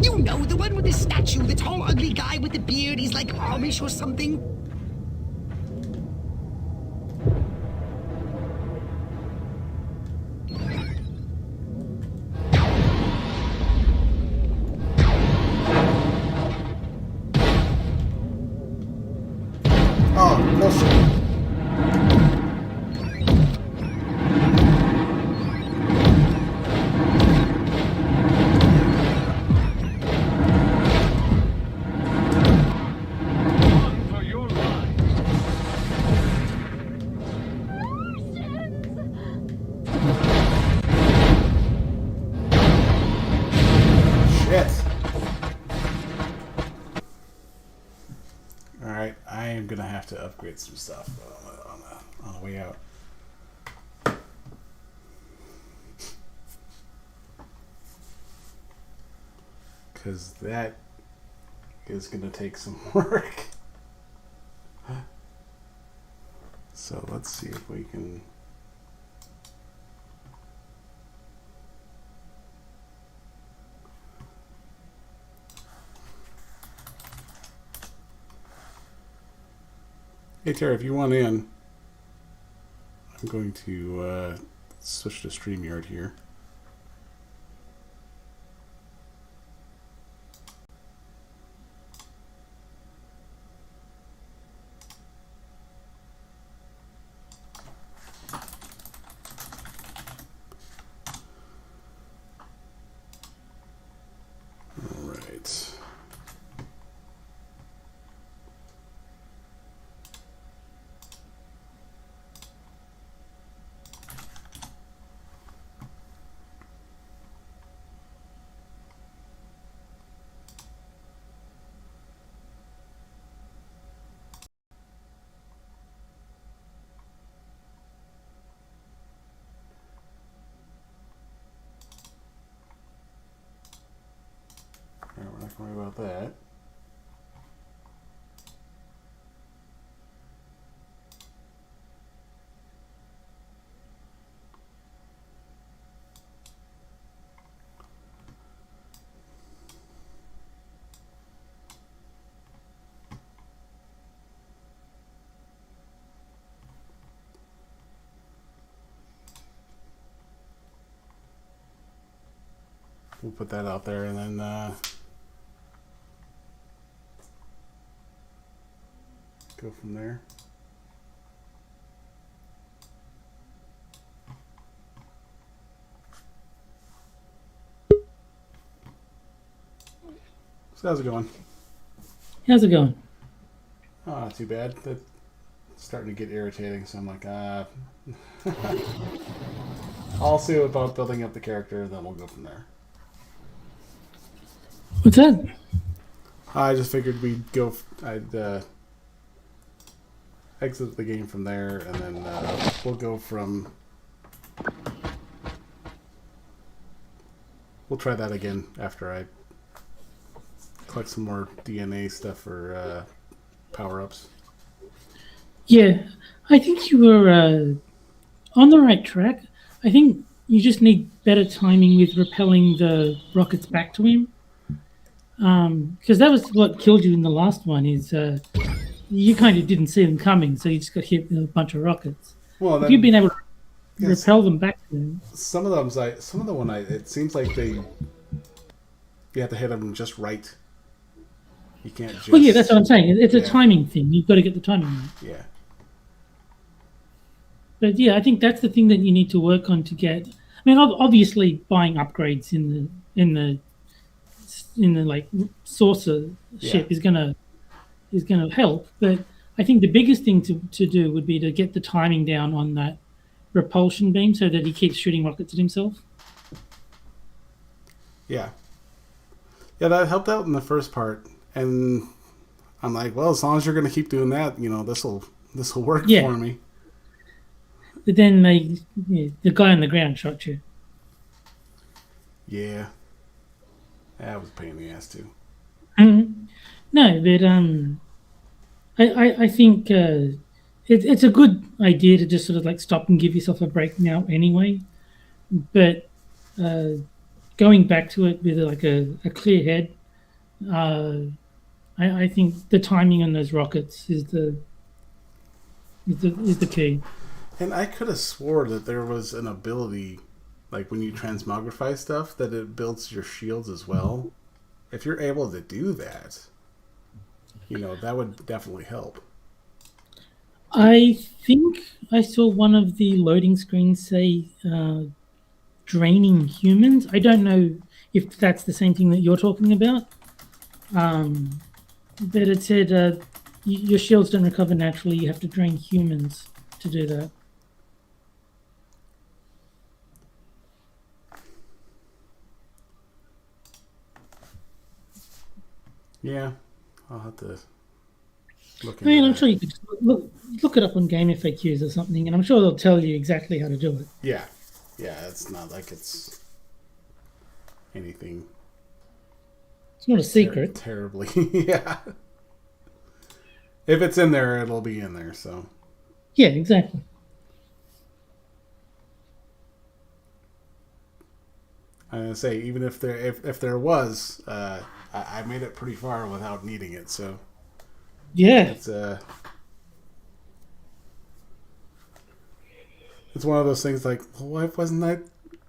You know, the one with the statue, the tall, ugly guy with the beard, he's like Amish or something. Oh, no shit. For your life. Shit. Alright, I am gonna have to upgrade some stuff on the way out. Because that is gonna take some work. So let's see if we can. Hey Tara, if you want in, I'm going to switch to StreamYard here. All right. Alright, we're not going to worry about that. We'll put that out there and then go from there. So how's it going? How's it going? Oh, not too bad. That's starting to get irritating, so I'm like, I'll see about building up the character, then we'll go from there. What's that? I just figured we'd go. I'd exit the game from there, and then we'll go from. We'll try that again after I collect some more DNA stuff for power-ups. Yeah, I think you were on the right track. I think you just need better timing with repelling the rockets back to him. Because that was what killed you in the last one, is you kind of didn't see them coming, so you just got hit with a bunch of rockets. Well, then, if you've been able to repel them back to him. Some of them, it seems like you have to hit them just right. You can't just... Well, yeah, that's what I'm saying. It's a timing thing. You've got to get the timing right. Yeah. But yeah, I think that's the thing that you need to work on to get. I mean, obviously, buying upgrades in the like saucer ship is gonna help. But I think the biggest thing to do would be to get the timing down on that repulsion beam so that he keeps shooting rockets at himself. Yeah. Yeah, that helped out in the first part, and I'm like, well, as long as you're gonna keep doing that, this will work for me. But then the guy on the ground shot you. Yeah. That was a pain in the ass too. No, but I think it's a good idea to just sort of like stop and give yourself a break now anyway. but going back to it with like a clear head, I think the timing on those rockets is the key. And I could have swore that there was an ability, like when you transmogrify stuff, that it builds your shields as well. If you're able to do that, that would definitely help. I think I saw one of the loading screens say draining humans. I don't know if that's the same thing that you're talking about. But it said your shields don't recover naturally. You have to drain humans to do that. Yeah, I'll have to look. I'm sure you could look it up on Game FAQs or something, and I'm sure they'll tell you exactly how to do it. Yeah, it's not like it's anything. It's not a secret. Terribly, yeah. If it's in there, it'll be in there. So. Yeah, exactly. I'm gonna say, even if there was, I made it pretty far without needing it. So. Yeah. It's one of those things like, well, why wasn't I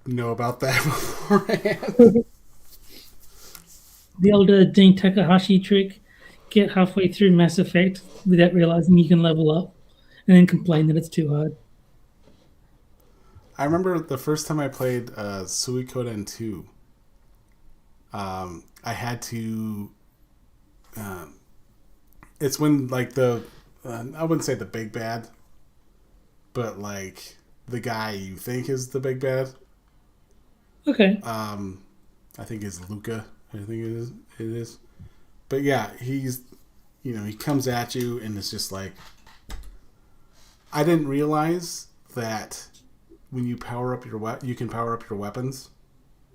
know about that beforehand? The old Dean Takahashi trick: get halfway through Mass Effect without realizing you can level up, and then complain that it's too hard. I remember the first time I played Suikoden 2. I had to. It's when like I wouldn't say the big bad, but like the guy you think is the big bad. Okay. I think it's Luca. I think it is. But yeah, he's, he comes at you and it's just like, I didn't realize that when you power up you can power up your weapons.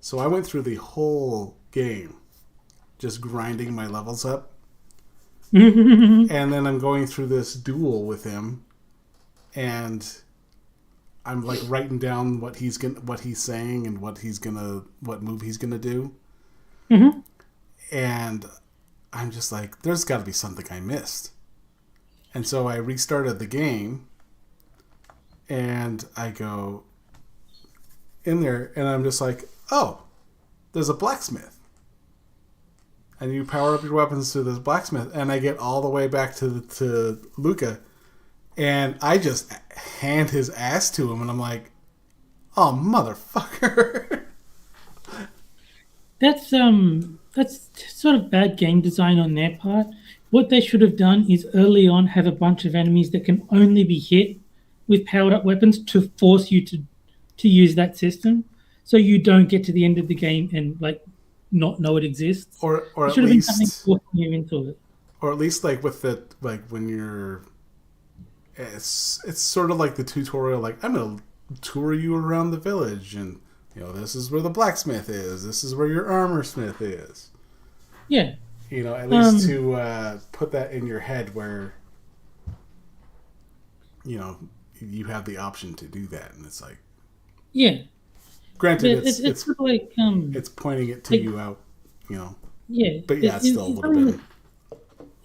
So I went through the whole game just grinding my levels up. And then I'm going through this duel with him, and I'm like writing down what he's saying and what move he's gonna do. Mm-hmm. And I'm just like, there's got to be something I missed. And so I restarted the game, and I go in there, and I'm just like, oh, there's a blacksmith. And you power up your weapons to this blacksmith, and I get all the way back to Luca, and I just hand his ass to him, and I'm like, oh, motherfucker. That's sort of bad game design on their part. What they should have done is early on have a bunch of enemies that can only be hit with powered up weapons to force you to use that system, so you don't get to the end of the game and like not know it exists. Or it at should have least been something forcing you into it. Or at least like with the when you're, it's sort of like the tutorial. Like, I'm gonna tour you around the village, and this is where the blacksmith is. This is where your armor smith is. Yeah. At least to put that in your head where you have the option to do that, and it's like, yeah. Granted, it's sort of like it's pointing it to you out, Yeah, but yeah, it's still a little bit.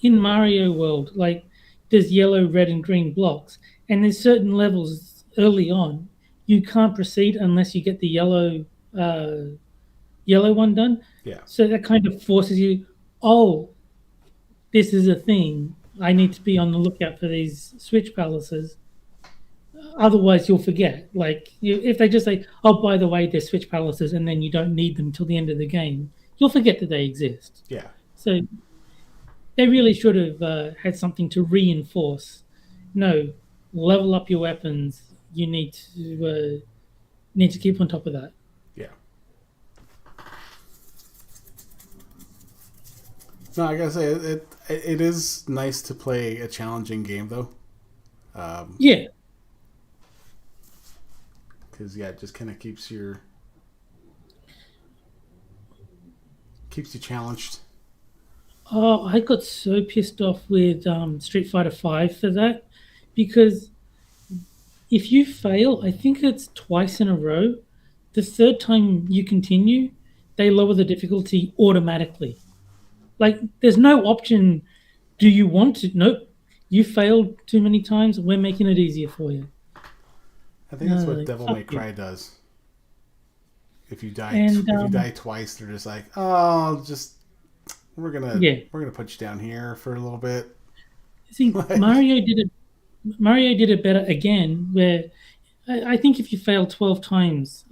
In Mario World, like there's yellow, red, and green blocks, and there's certain levels early on you can't proceed unless you get the yellow one done. Yeah. So that kind of forces you. Oh, this is a thing. I need to be on the lookout for these switch palaces. Otherwise, you'll forget. Like, if they just say, oh, by the way, there's switch palaces, and then you don't need them till the end of the game, you'll forget that they exist. Yeah. So they really should have had something to reinforce. No, level up your weapons. You need to keep on top of that. Yeah. No, I gotta say, it is nice to play a challenging game, though. Yeah. Because it just kind of keeps you challenged. Oh, I got so pissed off with Street Fighter V for that, because if you fail, I think it's twice in a row, the third time you continue, they lower the difficulty automatically. Like, there's no option. Do you want to? Nope. You failed too many times. We're making it easier for you. I think that's what Devil May Cry does. If you die twice, they're just like, oh, we're gonna put you down here for a little bit. See, Mario did it better again, where I think if you fail 12 times,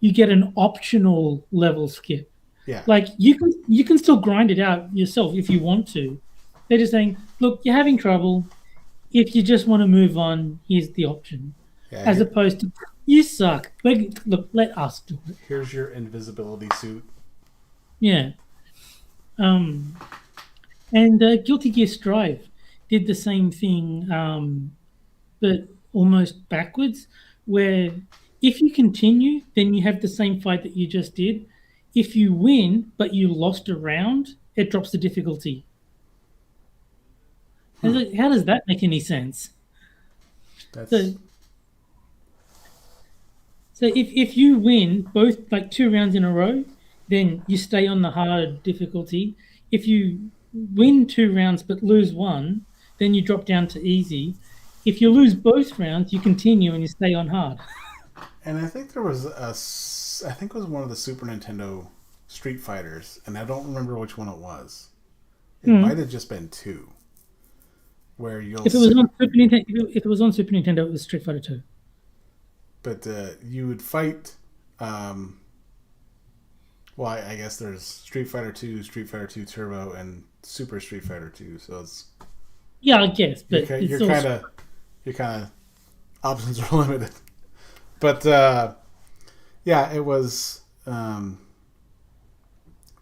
you get an optional level skip. Yeah. Like, you can still grind it out yourself if you want to. They're just saying, look, you're having trouble. If you just want to move on, here's the option. Yeah, as opposed to, you suck. Look, let us do it. Here's your invisibility suit. Yeah. And Guilty Gear Strive did the same thing, but almost backwards, where if you continue, then you have the same fight that you just did. If you win, but you lost a round, it drops the difficulty. Like, how does that make any sense? So if you win both, like, 2 rounds in a row, then you stay on the hard difficulty. If you win 2 rounds but lose 1, then you drop down to easy. If you lose both rounds, you continue and you stay on hard. And I think there was I think it was one of the Super Nintendo Street Fighters, and I don't remember which one it was. It might have just been 2. Where you'll if it was on Super Nintendo, it was Street Fighter 2. But you would fight. Well, I guess there's Street Fighter 2, Street Fighter 2 Turbo, and Super Street Fighter 2. So it's I guess, but you're kind of options are limited. But it was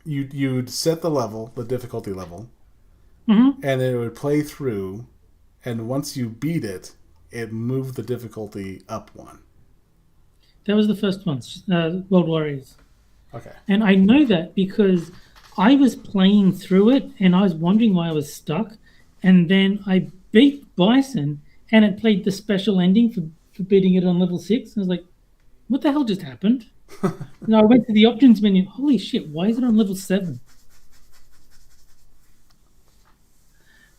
you'd set the difficulty level, and it would play through, and once you beat it, it moved the difficulty up 1. That was the first one, World Warriors. Okay. And I know that because I was playing through it and I was wondering why I was stuck. And then I beat Bison and it played the special ending for beating it on level 6. I was like, what the hell just happened? And I went to the options menu. Holy shit, why is it on level 7?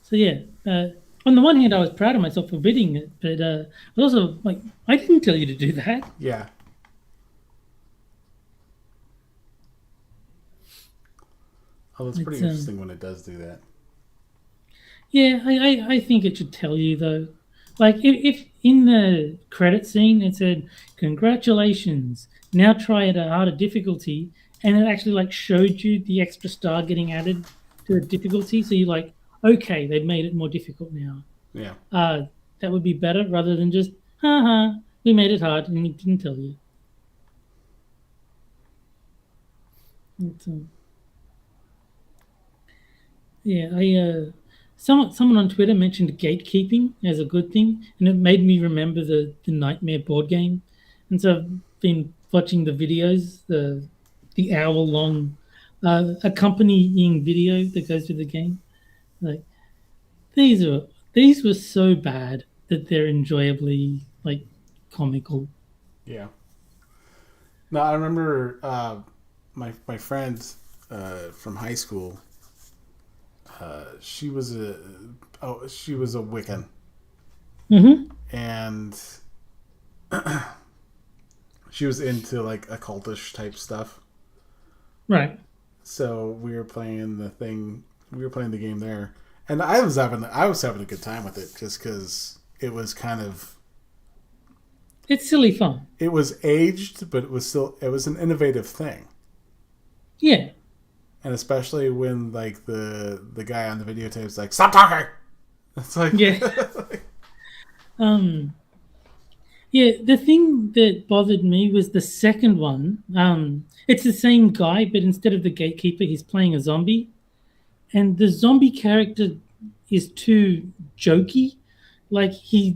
So yeah, on the one hand, I was proud of myself for beating it, but also, like, I didn't tell you to do that. Yeah. Oh, that's pretty interesting when it does do that. Yeah, I think it should tell you, though. Like, if in the credit scene it said, congratulations, now try at a harder difficulty, and it actually, like, showed you the extra star getting added to the difficulty, so you're like, okay, they've made it more difficult now. Yeah. That would be better rather than just, we made it hard and we didn't tell you. Someone on Twitter mentioned gatekeeping as a good thing, and it made me remember the Nightmare board game. And so I've been watching the videos, the hour-long accompanying video that goes with the game. Like, these were so bad that they're enjoyably, like, comical. Yeah. No, I remember my friend from high school. She was a Wiccan, and she was into, like, occultish type stuff. Right. So we were playing the game there, and I was having a good time with it just because it was kind of. It's silly fun. It was aged, but it was an innovative thing. Yeah. And especially when, like, the guy on the videotape is like, "Stop talking!" It's like, yeah. Yeah, the thing that bothered me was the second one. It's the same guy, but instead of the gatekeeper, he's playing a zombie. And the zombie character is too jokey. Like, the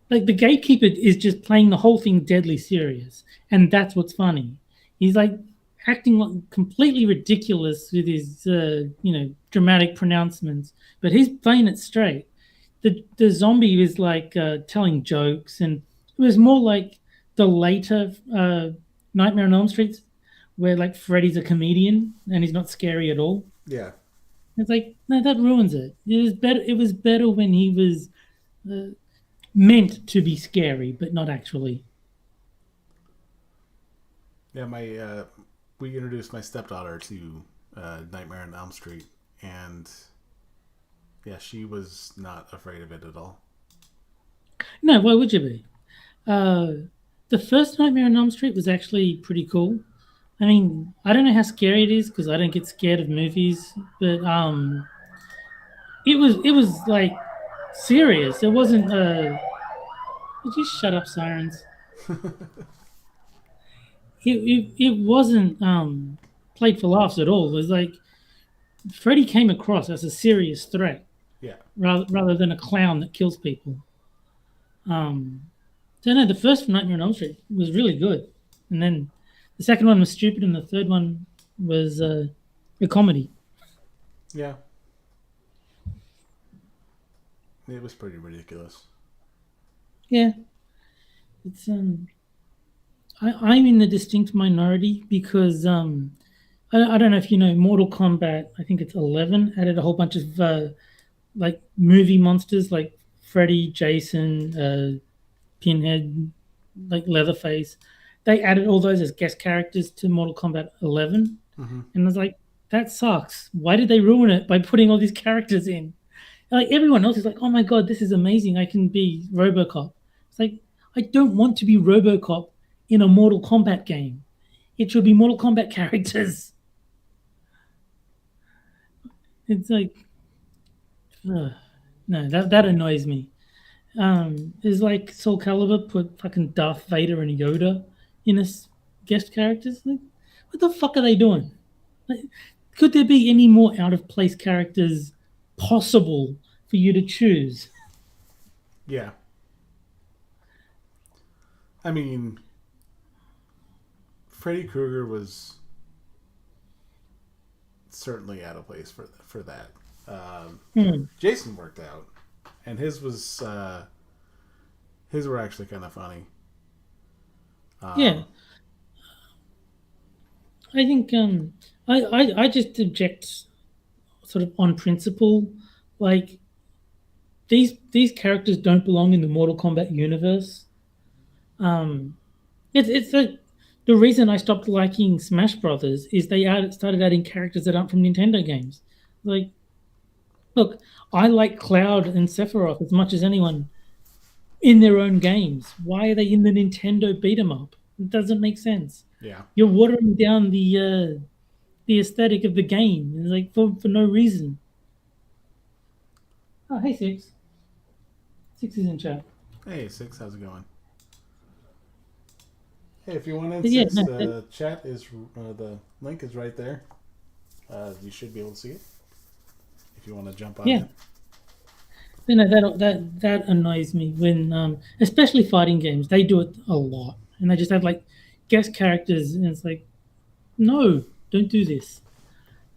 gatekeeper is just playing the whole thing deadly serious. And that's what's funny. He's, like, acting like completely ridiculous with his, dramatic pronouncements. But he's playing it straight. The zombie is, like, telling jokes, and it was more like the later Nightmare on Elm Street, where like Freddy's a comedian and he's not scary at all. Yeah. It's like no, that ruins it. It was better. It was better when he was meant to be scary, but not actually. Yeah, we introduced my stepdaughter to Nightmare on Elm Street, and yeah, she was not afraid of it at all. No, why would you be? The first Nightmare on Elm Street was actually pretty cool. I mean, I don't know how scary it is because I don't get scared of movies, but it was like serious. It wasn't. Would you shut up, sirens? It wasn't played for laughs at all. It was like Freddy came across as a serious threat, Yeah. rather than a clown that kills people. So no, the first Nightmare on Elm Street was really good, and then the second one was stupid, and the third one was a comedy. Yeah. It was pretty ridiculous. Yeah, it's I'm in the distinct minority because I don't know if you know Mortal Kombat. I think it's 11 added a whole bunch of like movie monsters like Freddy, Jason, Pinhead, like Leatherface. They added all those as guest characters to Mortal Kombat 11, and I was like, that sucks. Why did they ruin it by putting all these characters in? Like everyone else is like, oh my god, this is amazing. I can be RoboCop. It's like I don't want to be RoboCop in a Mortal Kombat game. It should be Mortal Kombat characters. It's like, no, that annoys me. It's like Soul Calibur put fucking Darth Vader and Yoda in as guest characters. Like, what the fuck are they doing? Like, could there be any more out of place characters possible for you to choose? Yeah. I mean, Freddy Krueger was certainly out of place for that. Jason worked out, and his were actually kind of funny. Yeah, I think I just object sort of on principle, like these characters don't belong in the Mortal Kombat universe. It's the reason I stopped liking Smash Brothers is they started adding characters that aren't from Nintendo games. Like, look, I like Cloud and Sephiroth as much as anyone in their own games. Why are they in the Nintendo beat 'em up? It doesn't make sense. Yeah. You're watering down the aesthetic of the game. It's like for no reason. Oh, hey Six. Six is in chat. Hey Six, how's it going? Hey, if you want in, Yeah, Six, no, the chat is the link is right there. You should be able to see it if you want to jump on it. You know, that annoys me when especially fighting games, they do it a lot. And they just have like guest characters and it's like, no, don't do this.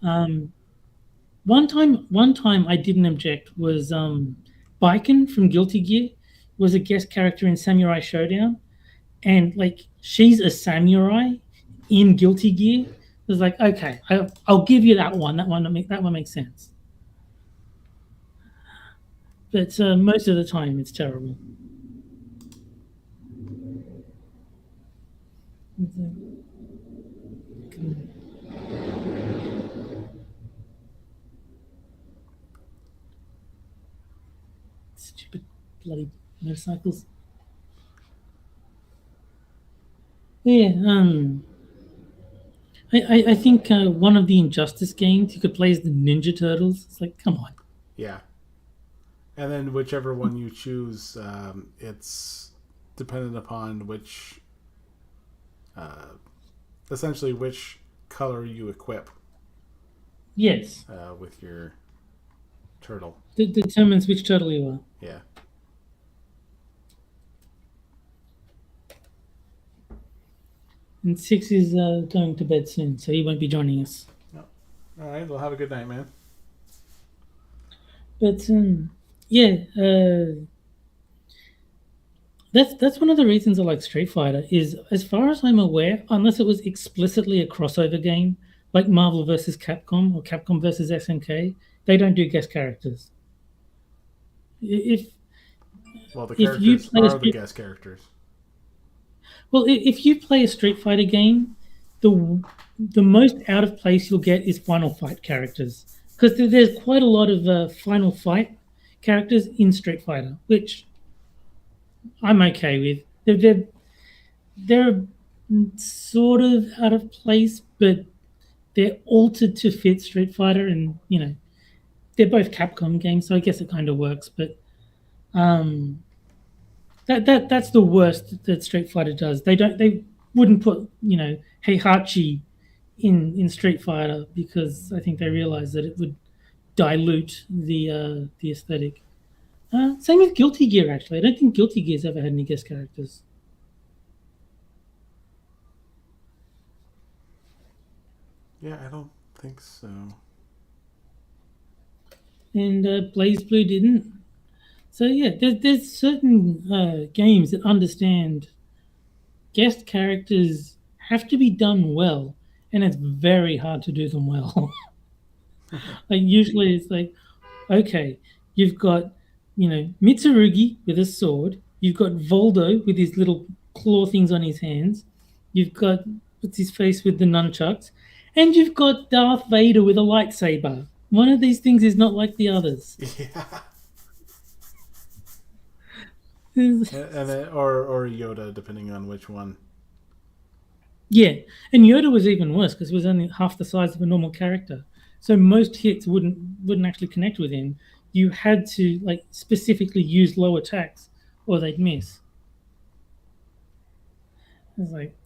One time I didn't object was Baiken from Guilty Gear was a guest character in Samurai Showdown, and like she's a samurai in Guilty Gear. It was like, okay, I'll give you that one. That one makes sense. But most of the time, it's terrible. Stupid bloody motorcycles. Yeah, I think one of the Injustice games you could play as the Ninja Turtles. It's like, come on. Yeah. And then whichever one you choose, it's dependent upon which, essentially which color you equip. Yes. With your turtle. It determines which turtle you are. Yeah. And Six is going to bed soon, so he won't be joining us. No. All right. Well, have a good night, man. But yeah, That's one of the reasons I like Street Fighter. Is as far as I'm aware, unless it was explicitly a crossover game like Marvel versus Capcom or Capcom versus SNK, they don't do guest characters. If Well, the if you characters play are the guest characters. if you play a Street Fighter game, the most out of place you'll get is Final Fight characters because there's quite a lot of Final Fight characters in Street Fighter, which I'm okay with. They're sort of out of place, but they're altered to fit Street Fighter, and they're both Capcom games, so I guess it kind of works. But that's the worst that Street Fighter does. They wouldn't put Heihachi in Street Fighter because I think they realized that it would dilute the aesthetic. Same with Guilty Gear, actually. I don't think Guilty Gear's ever had any guest characters. Yeah, I don't think so. And Blaze Blue didn't. So yeah, there's certain games that understand guest characters have to be done well, and it's very hard to do them well. Like usually it's like, okay, you've got Mitsurugi with a sword, you've got Voldo with his little claw things on his hands, you've got what's his face with the nunchucks, and you've got Darth Vader with a lightsaber. One of these things is not like the others. Yeah. or Yoda, depending on which one. Yeah, and Yoda was even worse because he was only half the size of a normal character, so most hits wouldn't actually connect with him. You had to specifically use low attacks, or they'd miss. It was like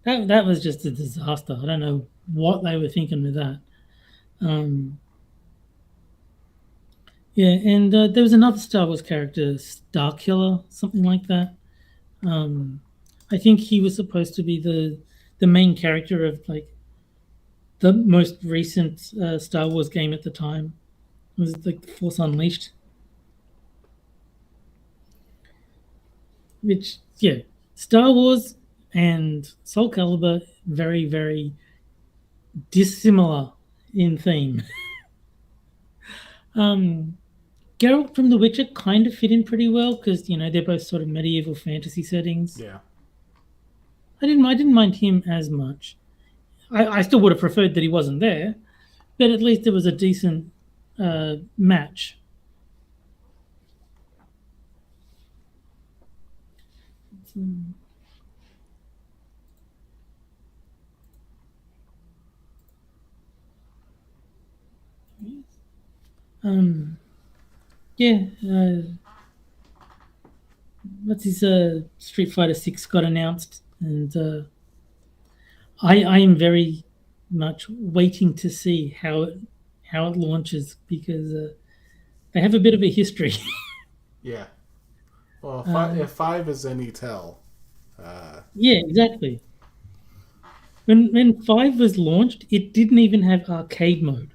that was just a disaster. I don't know what they were thinking with that. Yeah, and there was another Star Wars character, Starkiller, something like that. I think he was supposed to be the main character of the most recent Star Wars game at the time. It was like The Force Unleashed. Which, yeah, Star Wars and Soul Calibur, very, very dissimilar in theme. Geralt from The Witcher kind of fit in pretty well because they're both sort of medieval fantasy settings. Yeah, I didn't mind him as much. I still would have preferred that he wasn't there, but at least there was a decent match. Yeah, what's his Street Fighter 6 got announced, and I am very much waiting to see how it launches because they have a bit of a history. Yeah. Well, if 5 is any tell. Yeah, exactly. When 5 was launched, it didn't even have arcade mode.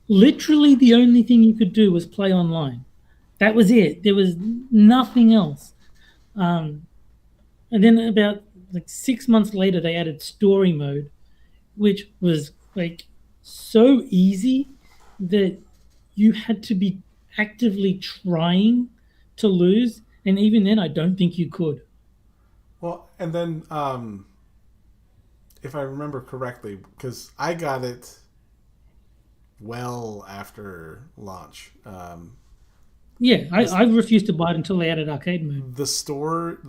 Literally the only thing you could do was play online. That was it. There was nothing else. And then about 6 months later, they added story mode, which was so easy that you had to be actively trying to lose. And even then, I don't think you could. Well, and then if I remember correctly, because I got it well after launch. Yeah, I refused to buy it until they added arcade mode. The store,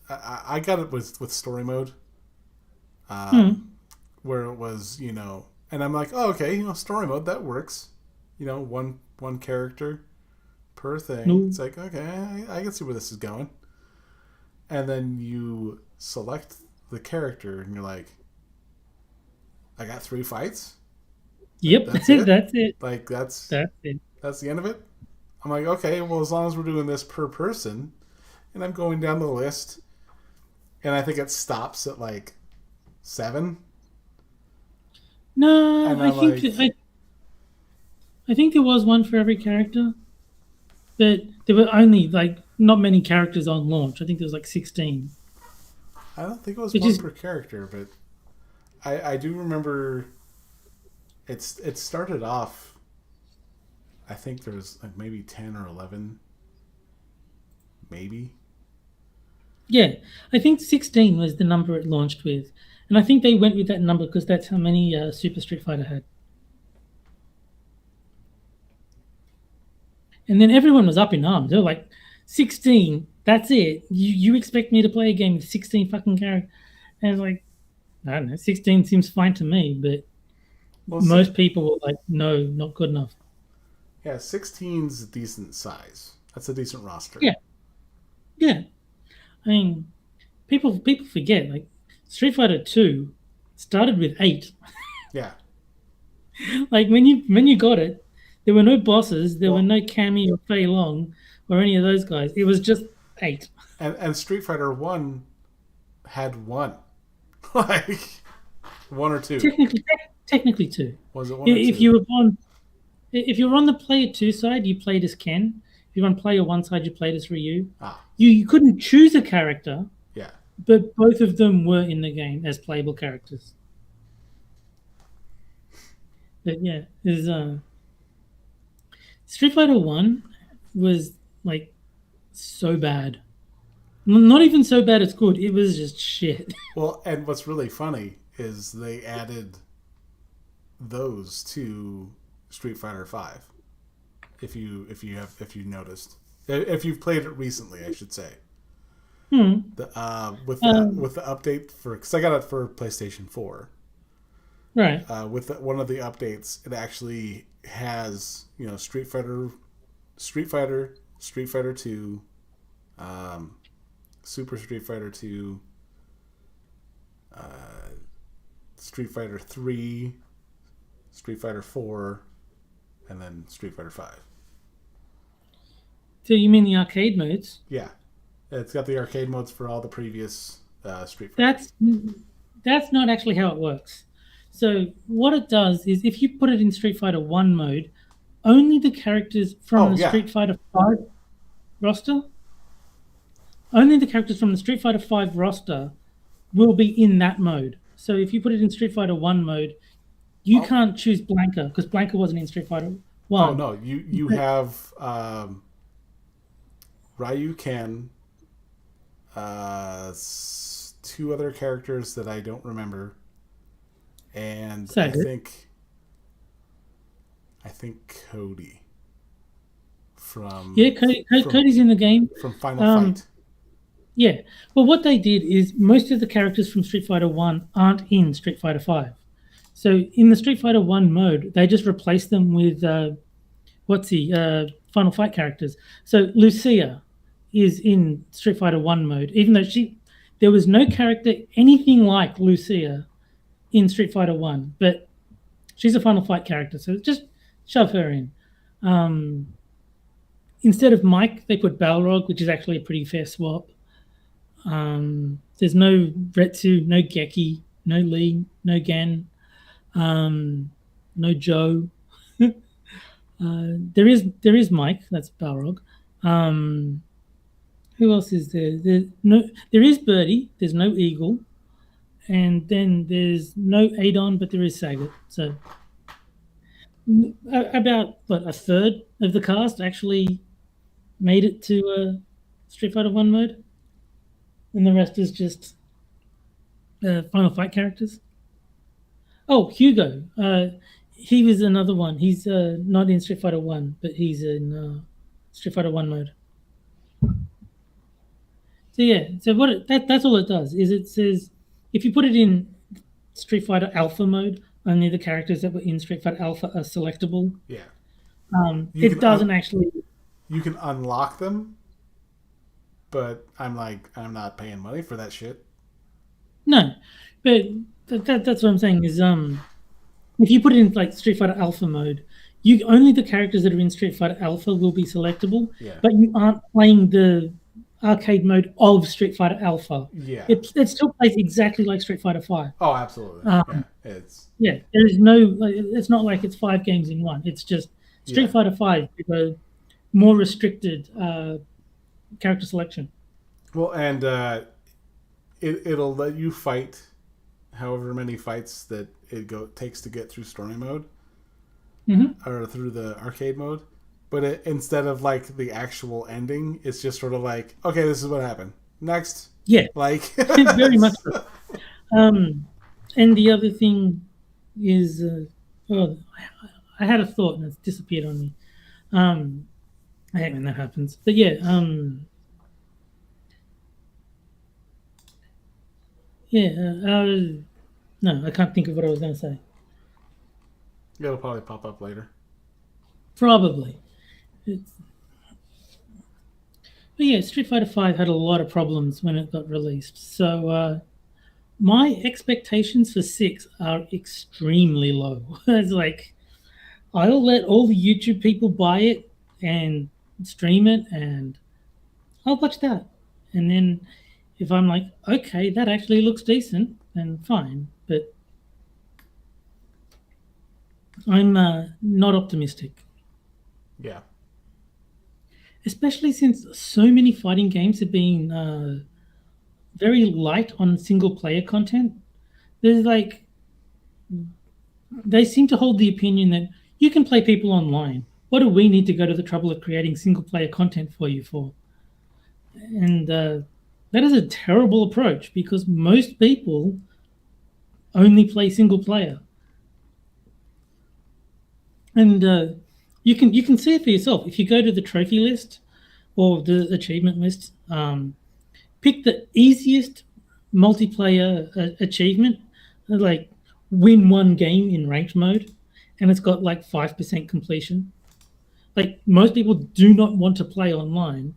I got it with story mode, where it was, and I'm like, oh, okay, story mode, that works. One character per thing. No. It's like, okay, I can see where this is going. And then you select the character, and you're like, I got 3 fights? Yep, that's it. That's it. That's it. That's the end of it. I'm like, okay, well, as long as we're doing this per person, and I'm going down the list, and I think it stops at 7. No, and I think there was one for every character, but there were only not many characters on launch. I think there was like 16. I don't think it was one per character, but I do remember it started off, I think there was like maybe 10 or 11. Maybe. Yeah, I think 16 was the number it launched with. And I think they went with that number because that's how many Super Street Fighter had. And then everyone was up in arms. They were like, 16, that's it. You expect me to play a game with 16 fucking characters? And it's like, I don't know, 16 seems fine to me, but most people were like, no, not good enough. Yeah, 16's a decent size. That's a decent roster. Yeah. Yeah. I mean, people forget, like, Street Fighter 2 started with 8. Yeah. Like, when you got it, there were no bosses, there were no Cammy or Fei Long or any of those guys. It was just 8. And Street Fighter 1 had 1. Like, 1 or 2. Technically 2. Was it 1 or 2? If you were on the player 2 side, you played as Ken. If you were on player 1 side, you played as Ryu. You couldn't choose a character. Yeah. But both of them were in the game as playable characters. But yeah, there's Street Fighter 1 was like so bad. Not even so bad it's good. It was just shit. Well, and what's really funny is they added those to Street Fighter 5. If you noticed, if you've played it recently, I should say. With the update because I got it for PlayStation 4. Right. With one of the updates, it actually has Street Fighter 2, Super Street Fighter 2, Street Fighter 3, Street Fighter 4, and then Street Fighter 5. So you mean the arcade modes? Yeah. It's got the arcade modes for all the previous Street Fighter. That's not actually how it works. So what it does is if you put it in Street Fighter 1 mode, only the characters from the Street Fighter 5 roster, only the characters from the Street Fighter 5 roster will be in that mode. So if you put it in Street Fighter 1 mode, you can't choose Blanka because Blanka wasn't in Street Fighter 1. Oh, no. You have Ryu, Ken, 2 other characters that I don't remember, and I think Cody from Cody's in the game from Final Fight. Yeah, well, what they did is most of the characters from Street Fighter 1 aren't in Street Fighter 5. So in the Street Fighter 1 mode, they just replaced them with Final Fight characters. So Lucia is in Street Fighter 1 mode, even though there was no character anything like Lucia in Street Fighter 1, but she's a Final Fight character, so just shove her in. Instead of Mike, they put Balrog, which is actually a pretty fair swap. There's no Retsu, no Geki, no Lee, no Gen, no Joe. There is Mike, that's Balrog. Who else is there? There is Birdie. There's no Eagle, and then there's no Adon, but there is Sagat. So about a third of the cast actually made it to Street Fighter 1 mode, and the rest is just Final Fight characters. Oh, Hugo. He was another one. He's not in Street Fighter 1, but he's in Street Fighter 1 mode. So yeah, so that's all it does is it says if you put it in Street Fighter Alpha mode, only the characters that were in Street Fighter Alpha are selectable. Yeah. It doesn't actually. You can unlock them, but I'm not paying money for that shit. No, but that's what I'm saying is if you put it in like Street Fighter Alpha mode, only the characters that are in Street Fighter Alpha will be selectable. Yeah. But you aren't playing the arcade mode of Street Fighter Alpha. Yeah. It still plays exactly like Street Fighter 5. Oh, absolutely. There is no. It's not like it's 5 games in one. It's just Street Fighter 5 with a more restricted character selection. Well, and it'll let you fight however many fights that takes to get through story mode or through the arcade mode. But instead of like the actual ending, it's just sort of like, okay, this is what happened. Next. Yeah. Like very much so. And the other thing is, I had a thought and it's disappeared on me. I hate when that happens. But yeah, no, I can't think of what I was going to say. It'll probably pop up later. Probably. But yeah, Street Fighter V had a lot of problems when it got released. So my expectations for 6 are extremely low. It's like, I'll let all the YouTube people buy it and stream it, and I'll watch that. And then if I'm like, okay, that actually looks decent, then fine. But I'm not optimistic. Yeah. Especially since so many fighting games have been very light on single player content. There's like, they seem to hold the opinion that you can play people online. What do we need to go to the trouble of creating single player content for you for? And that is a terrible approach because most people only play single player. And you can see it for yourself. If you go to the trophy list or the achievement list, pick the easiest multiplayer achievement, like win one game in ranked mode, and it's got like 5% completion. Like most people do not want to play online,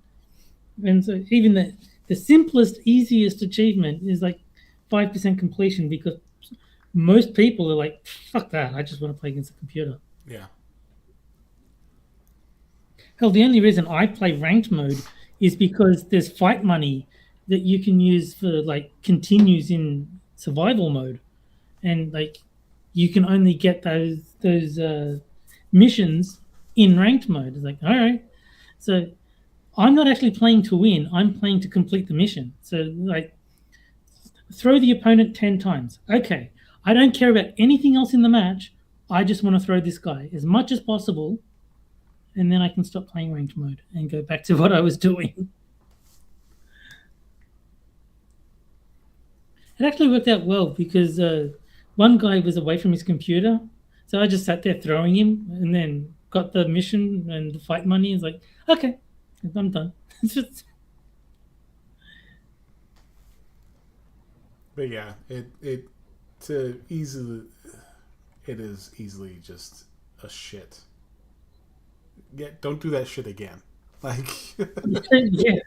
and so even the simplest, easiest achievement is like 5% completion because most people are like, fuck that, I just want to play against a computer. Yeah. Hell, the only reason I play ranked mode is because there's fight money that you can use for like continues in survival mode, and like you can only get those missions in ranked mode. It's like, all right, so I'm not actually playing to win, I'm playing to complete the mission. So like, throw the opponent 10 times. Okay, I don't care about anything else in the match, I just want to throw this guy as much as possible, and then I can stop playing ranked mode and go back to what I was doing. It actually worked out well because one guy was away from his computer, so I just sat there throwing him and then got the mission and the fight money. It's like, okay, I'm done. But yeah, it is easily just a shit. Don't do that shit again. Like yeah.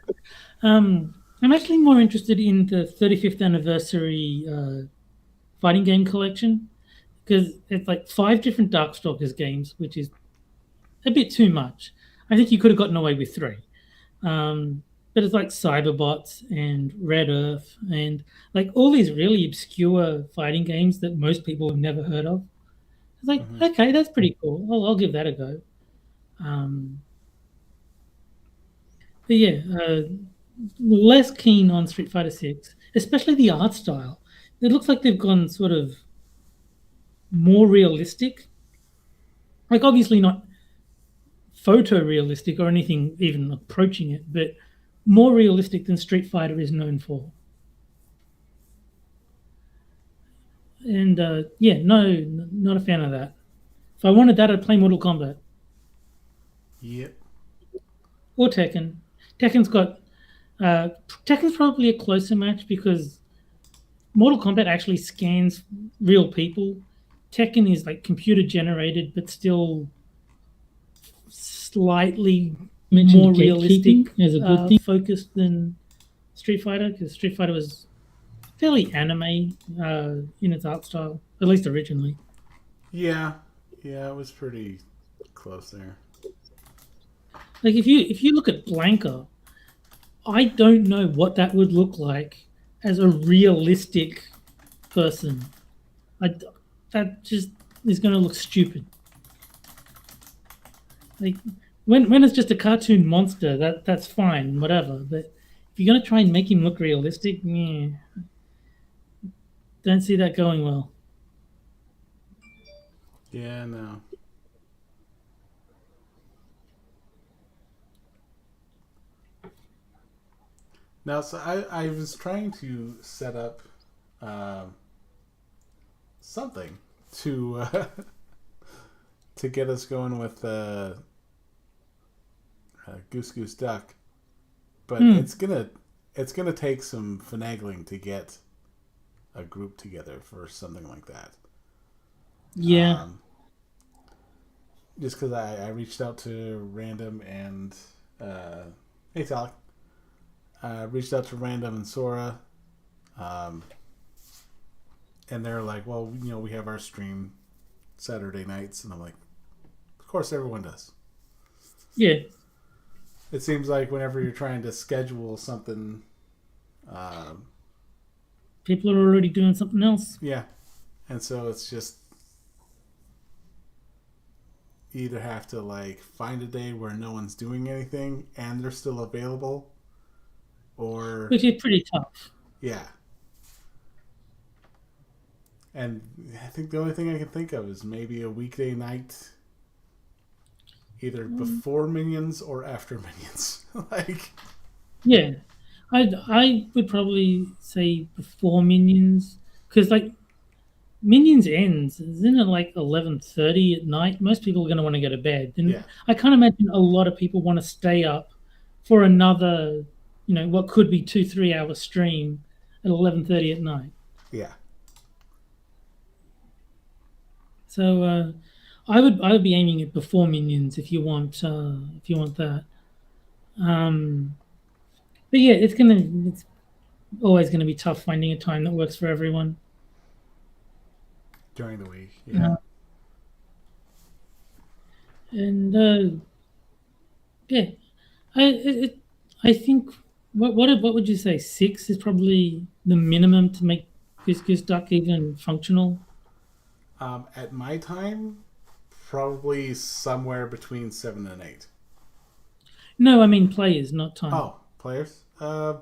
I'm actually more interested in the 35th anniversary fighting game collection because it's like 5 different Darkstalkers games, which is a bit too much. I think you could have gotten away with 3. But it's like Cyberbots and Red Earth and like all these really obscure fighting games that most people have never heard of. It's like, okay, that's pretty cool. I'll give that a go. But yeah, less keen on Street Fighter 6, especially the art style. It looks like they've gone sort of more realistic. Like obviously not photorealistic or anything even approaching it, but more realistic than Street Fighter is known for. And yeah, no, not a fan of that. If I wanted that, I'd play Mortal Kombat. Yep. Or Tekken. Tekken's probably a closer match because Mortal Kombat actually scans real people. Tekken is like computer generated, but still slightly more realistic as a good thing, focused than Street Fighter, because Street Fighter was fairly anime in its art style, at least originally. Yeah, it was pretty close there. Like if you look at Blanca, I don't know what that would look like as a realistic person. That just is going to look stupid. Like when it's just a cartoon monster, that's fine, whatever. But if you're gonna try and make him look realistic, yeah, don't see that going well. Yeah, no. Now, so I was trying to set up something to to get us going with Goose Goose Duck, but it's gonna take some finagling to get a group together for something like that. Yeah. Just because I reached out to Random and hey Talk, reached out to Random and Sora, and they're like, well, you know, we have our stream Saturday nights, and I'm like, of course everyone does. Yeah. It seems like whenever you're trying to schedule something, people are already doing something else. Yeah, and so it's just you either have to like find a day where no one's doing anything and they're still available, or which is pretty tough. Yeah. And I think the only thing I can think of is maybe a weekday night, either before Minions or after Minions. Like, yeah, I would probably say before Minions, because like Minions ends, isn't it like 11:30 at night? Most people are going to want to go to bed, and yeah. I can't imagine a lot of people want to stay up for another, you know, what could be 2-3 hour stream at 11:30 at night. Yeah. So I would be aiming it before Minions if you want that. But yeah, it's always gonna be tough finding a time that works for everyone during the week. Yeah. And yeah, I think what would you say? 6 is probably the minimum to make Goose Goose Duck even functional. At my time, probably somewhere between 7 and 8. No, I mean players, not time. Oh, players? I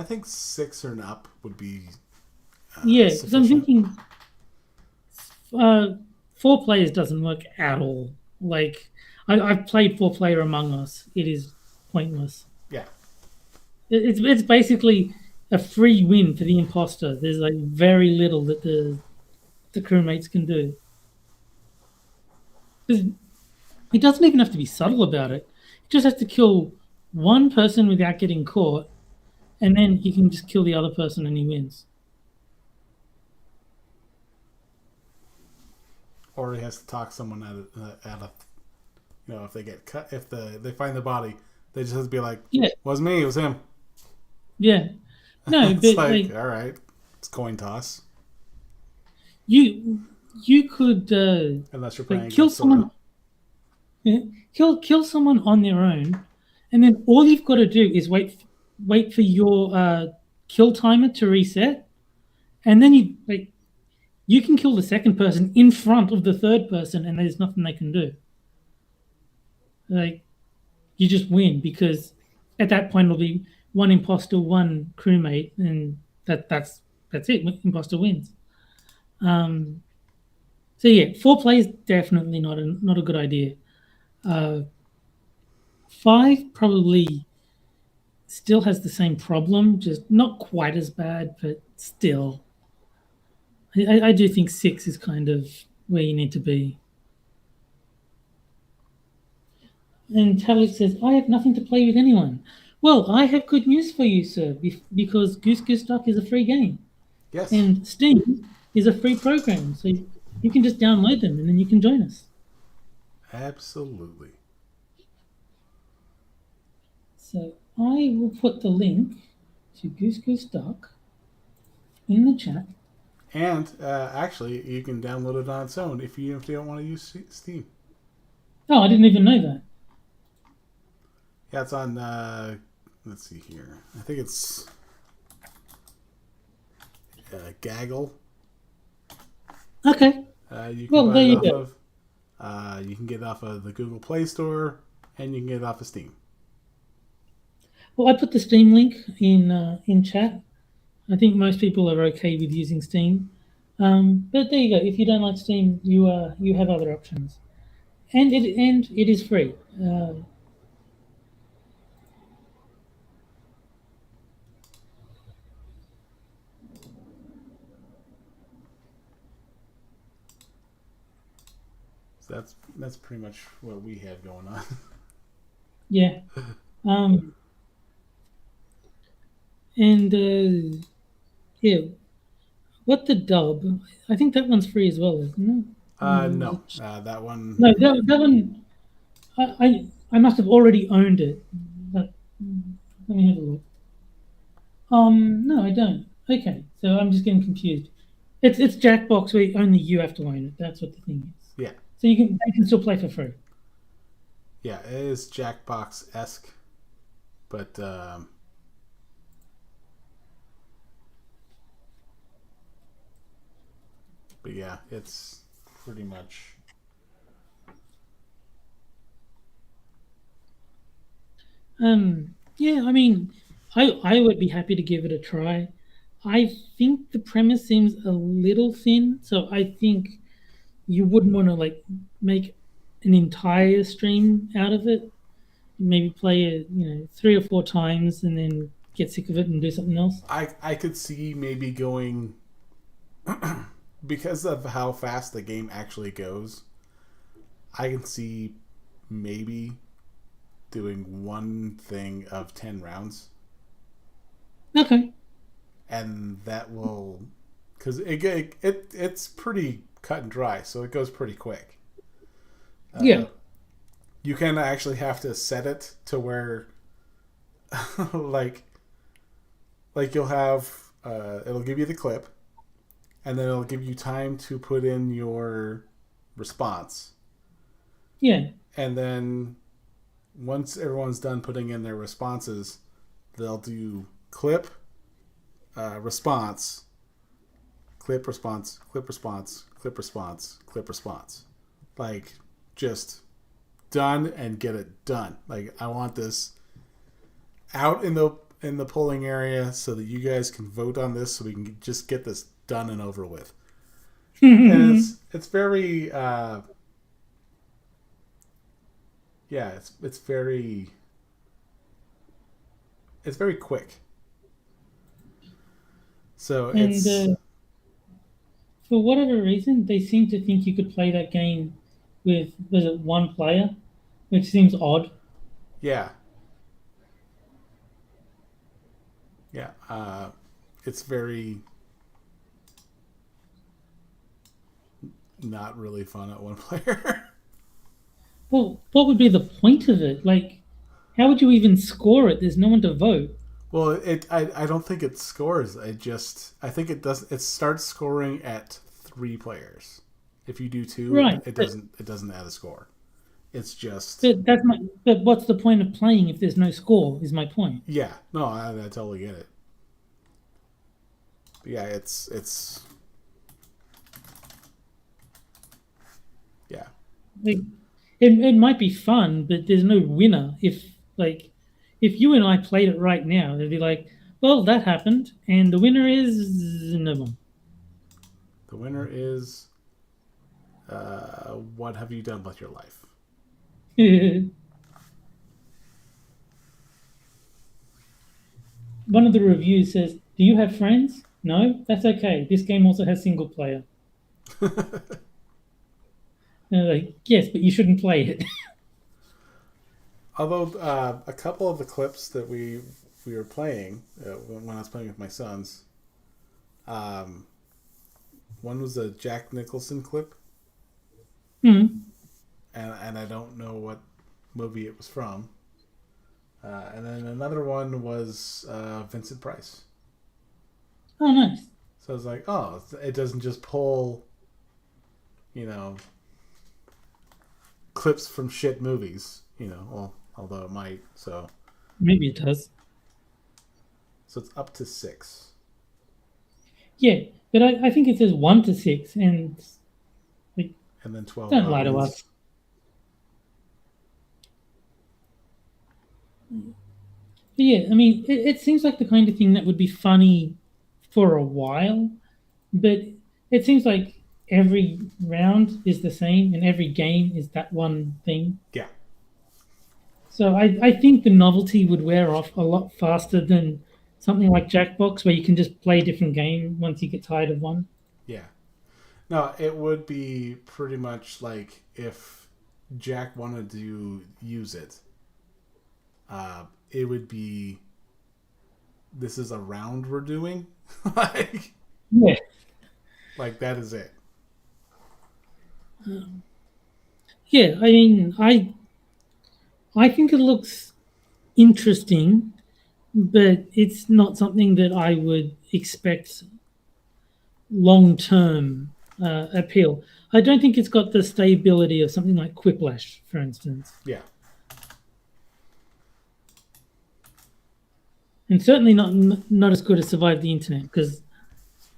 think 6 or up would be yeah, because I'm thinking 4 players doesn't work at all. Like, I've played 4-player Among Us. It is pointless. Yeah. It's basically a free win for the imposter. There's like very little that the crewmates can do. He doesn't even have to be subtle about it. He just has to kill one person without getting caught, and then he can just kill the other person and he wins. Or he has to talk someone out of you know, if they get cut, if they find the body, they just have to be like, yeah, it wasn't me, it was him. Yeah. No, it's but like, all right, it's coin toss. You could unless you're playing kill someone. Yeah, kill someone on their own, and then all you've got to do is wait for your kill timer to reset, and then you can kill the second person in front of the third person, and there's nothing they can do. Like, you just win, because at that point it'll be one imposter, one crewmate, and that's it. Imposter wins. So yeah, 4 players definitely not a good idea. 5 probably still has the same problem, just not quite as bad, but still. I do think 6 is kind of where you need to be. And Talik says, I have nothing to play with anyone. Well, I have good news for you, sir, because Goose Goose Duck is a free game. Yes. And Steam is a free program, so you can just download them and then you can join us. Absolutely. So I will put the link to Goose Goose Duck in the chat. And actually, you can download it on its own if you don't want to use Steam. Oh, I didn't even know that. Yeah, it's on, let's see here. I think it's Gaggle. Okay. You can well, buy there it you off go. Of, you can get it off of the Google Play Store. and you can get it off of Steam. Well, I put the Steam link in chat. I think most people are okay with using Steam, but there you go. If you don't like Steam, you have other options, and it is free. So that's pretty much what we have going on. Yeah. And yeah, what the dub? I think that one's free as well, isn't it? No, that one. No, that one. I must have already owned it. But, let me have a look. No, I don't. Okay, so I'm just getting confused. It's Jackbox where only you have to own it. That's what the thing is. Yeah. So they can still play for free. Yeah, it is Jackbox-esque, but yeah, it's pretty much. Yeah, I mean, I would be happy to give it a try. I think the premise seems a little thin, so I think you wouldn't want to like make an entire stream out of it. Maybe play it, 3 or 4 times and then get sick of it and do something else. I could see maybe going because of how fast the game actually goes. I can see maybe doing one thing of 10 rounds. Okay. And that will, because it's pretty cut and dry, so it goes pretty quick. Yeah. You can actually have to set it to where, like you'll have, it'll give you the clip, and then it'll give you time to put in your response. Yeah. And then once everyone's done putting in their responses, they'll do clip, response, clip, response, clip, response, clip, response, clip, response. Like, just done and get it done. Like, I want this out in the polling area so that you guys can vote on this so we can just get this done and over with. And it's very it's very quick. So and for whatever reason, they seem to think you could play that game with, was it one player, which seems odd. Yeah. It's very not really fun at one player. Well, what would be the point of it? Like, how would you even score it? There's no one to vote. Well, I don't think it scores. I think it does. It starts scoring at 3 players. If you do 2, right, it doesn't add a score. It's just. But what's the point of playing if there's no score? Is my point. Yeah, no, I totally get it. But yeah, it's. Yeah. Like, it might be fun, but there's no winner. If you and I played it right now, it'd be like, well, that happened, and the winner is no one. The winner is. What have you done with your life? One of the reviews says, "Do you have friends? No, that's okay. This game also has single player." And like, yes, but you shouldn't play it. Although a couple of the clips that we were playing when I was playing with my sons, one was a Jack Nicholson clip, Mm-hmm. and I don't know what movie it was from. And then another one was Vincent Price. Oh, nice. So I was like, oh, it doesn't just pull, clips from shit movies, well, although it might, so. Maybe it does. So it's up to 6. Yeah, but I think it says 1 to 6, and and then 12. Don't lie to us. Yeah, I mean, it seems like the kind of thing that would be funny for a while, but it seems like every round is the same and every game is that one thing. Yeah. So I think the novelty would wear off a lot faster than something like Jackbox, where you can just play a different game once you get tired of one. Yeah. No, it would be pretty much like if Jack wanted to use it. It would be, this is a round we're doing. like, Yeah. Like that is it. Yeah, I mean, I think it looks interesting, but it's not something that I would expect long term appeal. I don't think it's got the stability of something like Quiplash, for instance, Yeah. and certainly not as good as Survive the Internet, because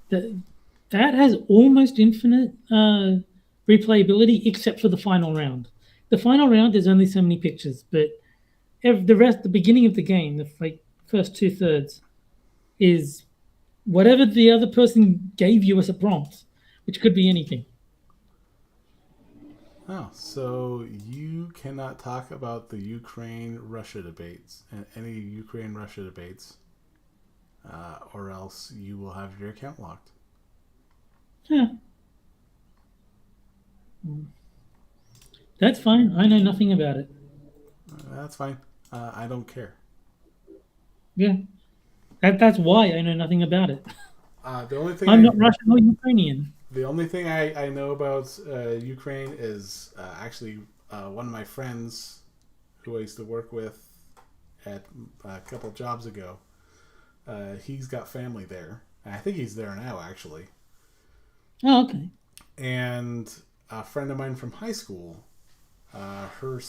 that has almost infinite replayability, except for the final round. The final round, there's only so many pictures, but the beginning of the game, the first 2/3, is whatever the other person gave you as a prompt, which could be anything. Oh, so you cannot talk about the Ukraine-Russia debates, any Ukraine-Russia debates, or else you will have your account locked. Yeah. That's fine. I know nothing about it. That's fine. I don't care. Yeah. That's why I know nothing about it. The only thing I'm not Russian or Ukrainian. The only thing I know about Ukraine is actually one of my friends who I used to work with at a couple jobs ago. He's got family there. I think he's there now, actually. Oh, okay. And a friend of mine from high school, her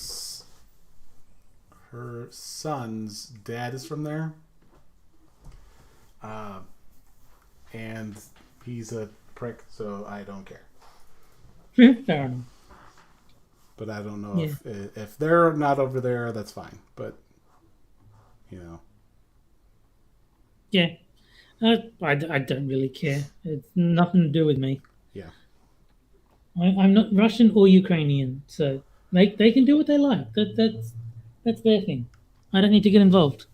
son's dad is from there. And he's a prick, so I don't care. Fair enough. But I don't know if they're not over there, that's fine. But, you know. Yeah. I don't really care. It's nothing to do with me. Yeah. I'm not Russian or Ukrainian, so they can do what they like. That's their thing. I don't need to get involved.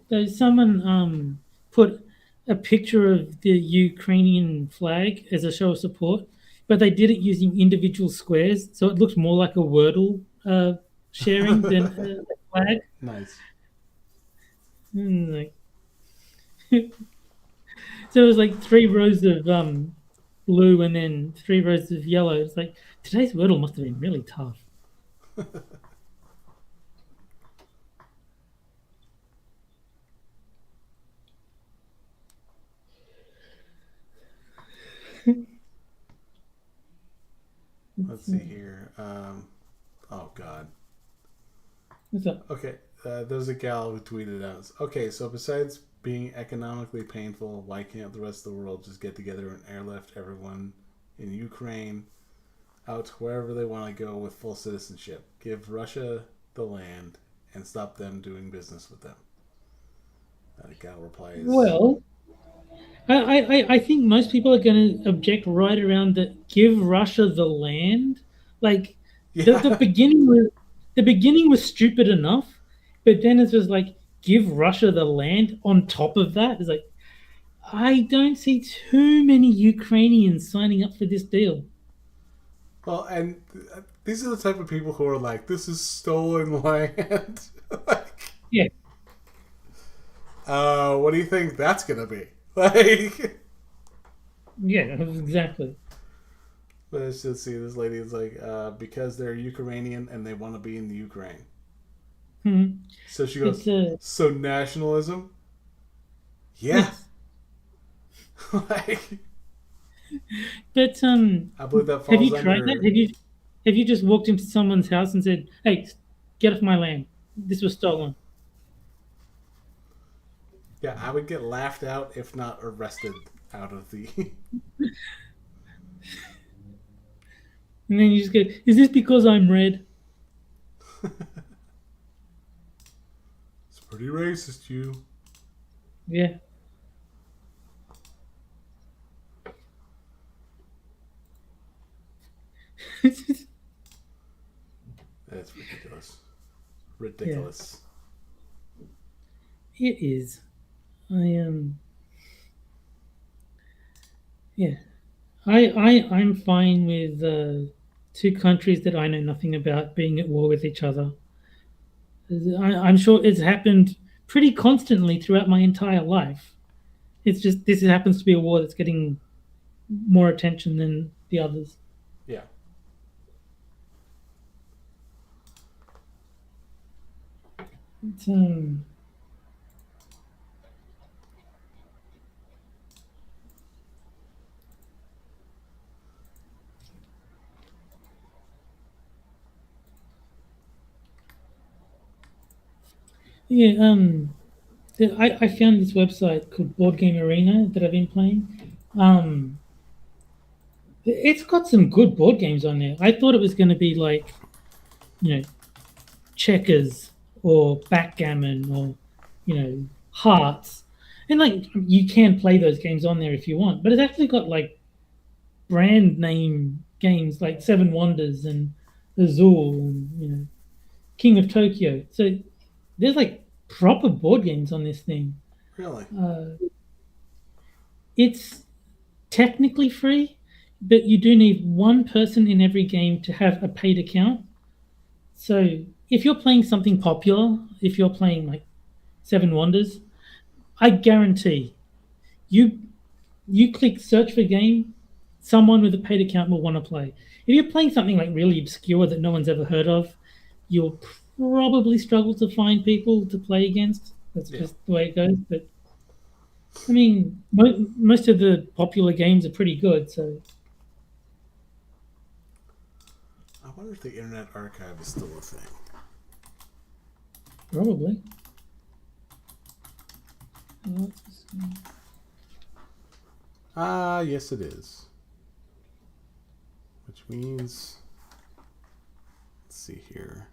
So someone put a picture of the Ukrainian flag as a show of support, but they did it using individual squares, so it looks more like a Wordle sharing than a flag. Nice. So it was like 3 rows of blue and then 3 rows of yellow. It's like, today's Wordle must have been really tough. Let's see here. Oh, God. What's up? Okay, there's a gal who tweeted out. Okay, so besides being economically painful, why can't the rest of the world just get together and airlift everyone in Ukraine out to wherever they want to go with full citizenship? Give Russia the land and stop them doing business with them. That gal replies. Well, I think most people are going to object right around the give Russia the land. Like the beginning was stupid enough, but then it was like give Russia the land on top of that. It's like I don't see too many Ukrainians signing up for this deal. Well, and these are the type of people who are like, this is stolen land. Like, yeah. What do you think that's gonna be? Like, yeah, exactly. Let's just see. This lady is like, because they're Ukrainian and they want to be in the Ukraine. Mm-hmm. So she goes, so nationalism? Yeah. Like, but I believe that falls have you tried under... that? Have you just walked into someone's house and said, "Hey, get off my land. This was stolen"? Yeah, I would get laughed out, if not arrested, out of the... And then you just go, "Is this because I'm red?" It's pretty racist, you. Yeah. That's ridiculous. Ridiculous. It is. Yeah. I'm fine with two countries that I know nothing about being at war with each other. I'm sure it's happened pretty constantly throughout my entire life. It's just this happens to be a war that's getting more attention than the others. Yeah. It's, yeah, I found this website called Board Game Arena that I've been playing. It's got some good board games on there. I thought it was going to be like, checkers or backgammon or, hearts. And like you can play those games on there if you want, but it's actually got like brand name games like Seven Wonders and Azul and King of Tokyo. So there's like proper board games on this thing. Really? It's technically free, but you do need one person in every game to have a paid account. So if you're playing something popular, if you're playing like Seven Wonders, I guarantee you click search for game, someone with a paid account will want to play. If you're playing something like really obscure that no one's ever heard of, you'll probably struggle to find people to play against. That's just the way it goes. But I mean, most of the popular games are pretty good. So I wonder if the Internet Archive is still a thing. Probably. Yes it is. Which means, let's see here.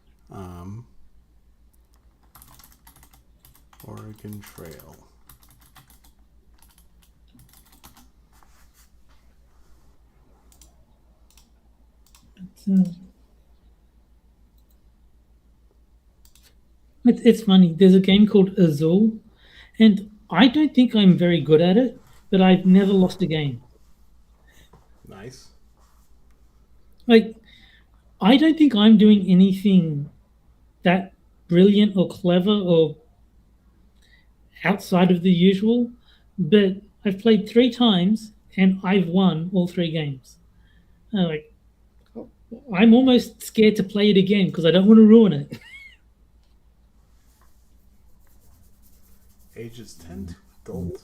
Oregon Trail. It's funny. There's a game called Azul, and I don't think I'm very good at it, but I've never lost a game. Nice. Like, I don't think I'm doing anything that brilliant or clever or outside of the usual, but I've played 3 times and I've won all 3 games. I'm almost scared to play it again because I don't want to ruin it. Ages 10 to adult.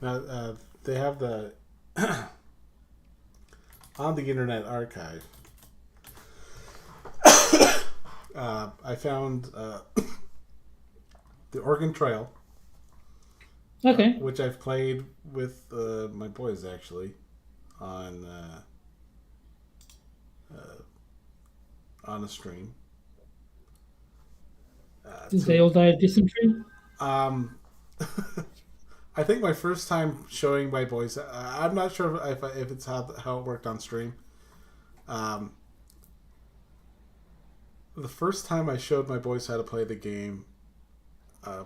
Now, they have the on the Internet Archive. I found the Oregon Trail. Okay. Which I've played with my boys actually on a stream. Did they all die of dysentery? I think my first time showing my boys, I'm not sure if it's how it worked on stream. The first time I showed my boys how to play the game,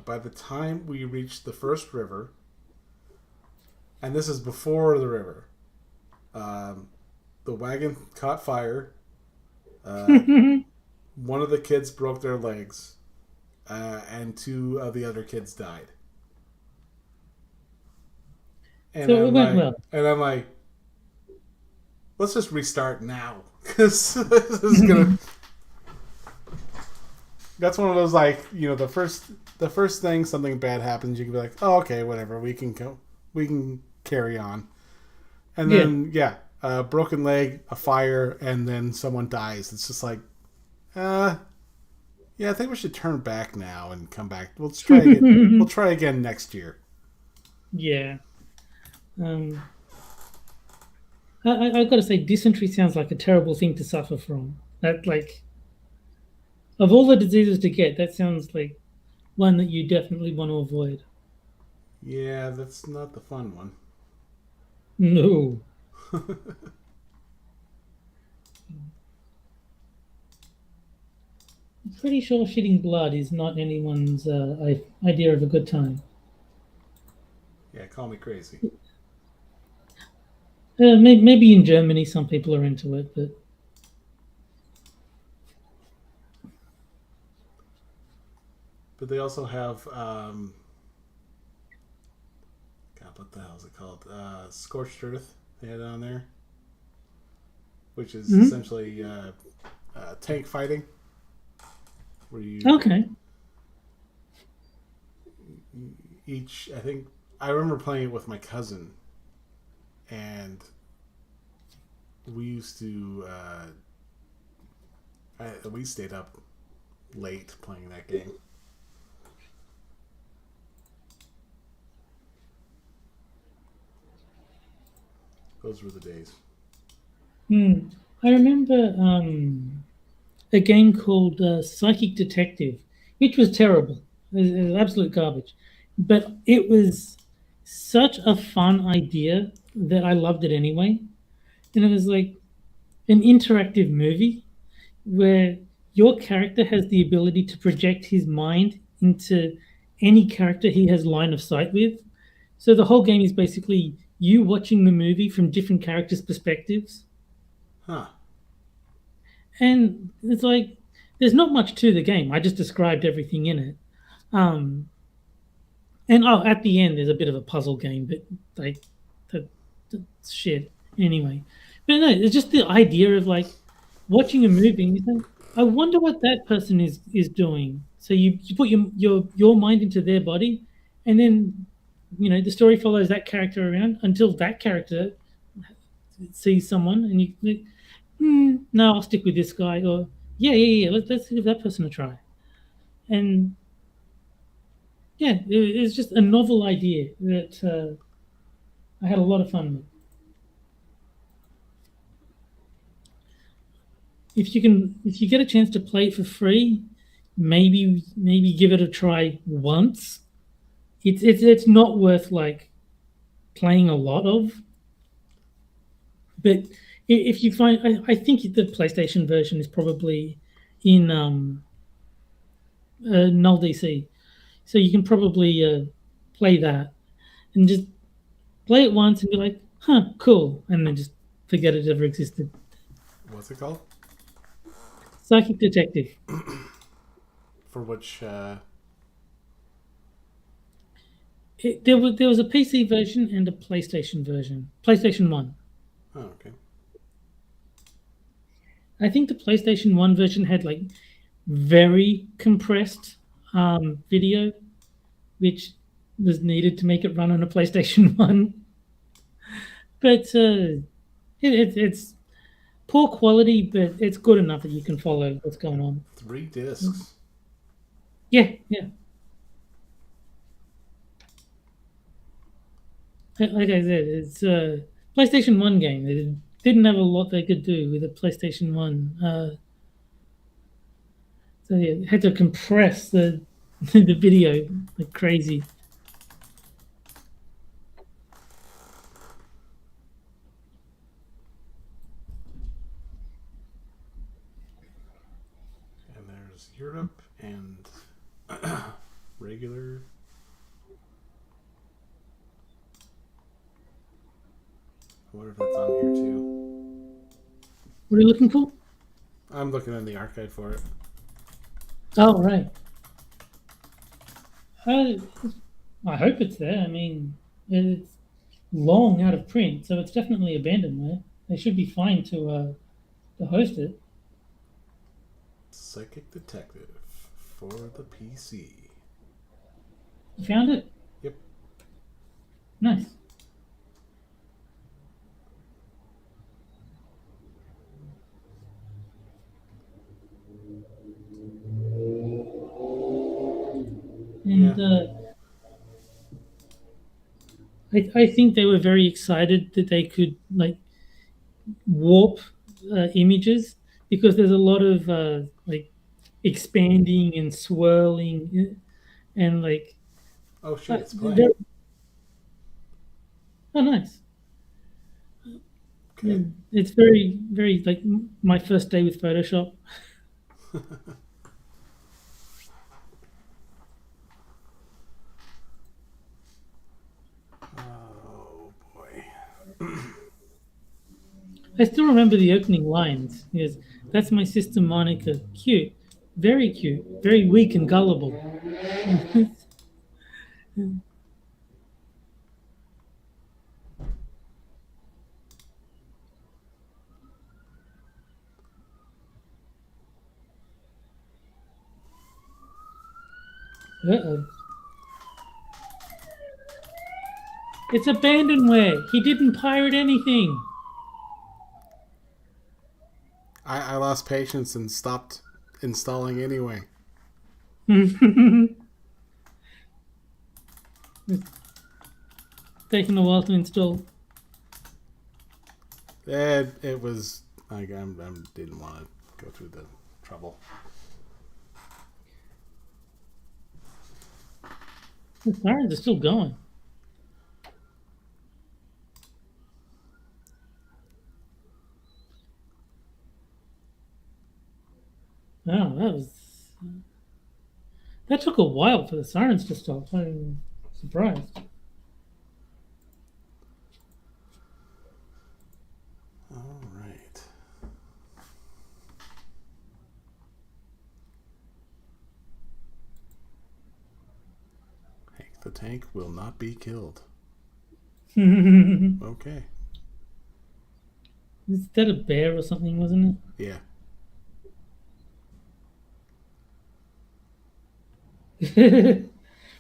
by the time we reached the first river, and this is before the river, the wagon caught fire. One of the kids broke their legs, and 2 of the other kids died. And so it went well. And I'm like, let's just restart now, because this is gonna. That's one of those, like, the first thing something bad happens, you can be like, oh, okay, whatever, we can carry on. And then a broken leg, a fire, and then someone dies. It's just like, yeah, I think we should turn back now and come back. We'll try again. We'll try again next year. Yeah. I've got to say, dysentery sounds like a terrible thing to suffer from. That, like, of all the diseases to get, that sounds like one that you definitely want to avoid. Yeah, that's not the fun one. No. I'm pretty sure shitting blood is not anyone's idea of a good time. Yeah, call me crazy. Maybe in Germany some people are into it, but they also have God, what the hell is it called? Scorched Earth. They had on there, which is essentially tank fighting, where you each. I think I remember playing it with my cousin, and we used to. We stayed up late playing that game. Those were the days. I remember a game called Psychic Detective, which was terrible. It was absolute garbage. But it was such a fun idea that I loved it anyway. And it was like an interactive movie where your character has the ability to project his mind into any character he has line of sight with. So the whole game is basically you watching the movie from different characters' perspectives. Huh. And it's like, there's not much to the game. I just described everything in it. And at the end, there's a bit of a puzzle game, but like, that's shit anyway. But no, it's just the idea of like watching a movie and you think, I wonder what that person is doing. So you put your mind into their body, and then the story follows that character around until that character sees someone, and you think, no, I'll stick with this guy, or yeah, let's give that person a try. And yeah, it's just a novel idea that I had a lot of fun with. If you get a chance to play it for free, maybe give it a try once. It's not worth like playing a lot of, but if you find, I think the PlayStation version is probably in null DC, so you can probably play that and just play it once and be like, huh, cool, and then just forget it ever existed. What's it called? Psychic Detective. For which there was a PC version and a PlayStation version. PlayStation 1. Oh, okay. I think the PlayStation 1 version had like very compressed video, which was needed to make it run on a PlayStation 1. But it's poor quality, but it's good enough that you can follow what's going on. 3 discs. Yeah. Like I said, it's a PlayStation 1 game. They didn't have a lot they could do with a PlayStation 1. So yeah, they had to compress the video like crazy. And there's Europe and regular. I wonder if that's on here too. What are you looking for? I'm looking in the archive for it. Oh, right. I hope it's there. I mean, it's long out of print, so it's definitely abandonware. They should be fine to host it. Psychic Detective for the PC. You found it? Yep. Nice. And I think they were very excited that they could like warp images because there's a lot of like expanding and swirling and like. Oh shit! It's playing. Oh, nice. Okay. It's very, very like my first day with Photoshop. Oh boy. I still remember the opening lines. Yes, that's my sister Monica. Cute, very weak and gullible. Uh-oh. It's abandonware. He didn't pirate anything. I lost patience and stopped installing anyway. It's taking a while to install. It was like I didn't want to go through the trouble. The sirens are still going. Oh, that took a while for the sirens to stop. I'm surprised. All right. Hank the Tank will not be killed. Okay. Is that a bear or something, wasn't it? Yeah.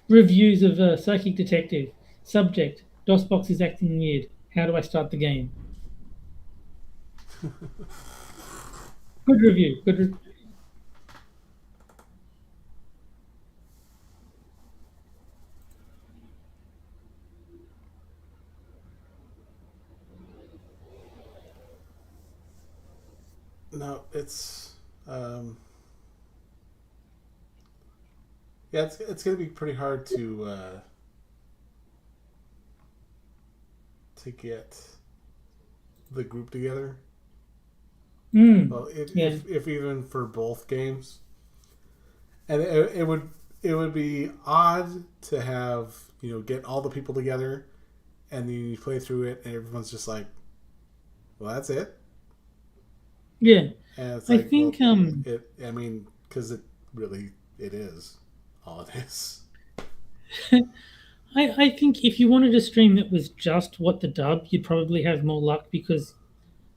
Reviews of Psychic Detective. Subject: DOSBox is acting weird. How do I start the game? Good review. No, it's yeah, it's gonna be pretty hard to get the group together. Well, if even for both games, and it would be odd to have get all the people together, and then you play through it, and everyone's just like, "Well, that's it." Yeah, and it's I like, think I mean, because it is all it is. I think if you wanted a stream that was just what the dub, you'd probably have more luck because,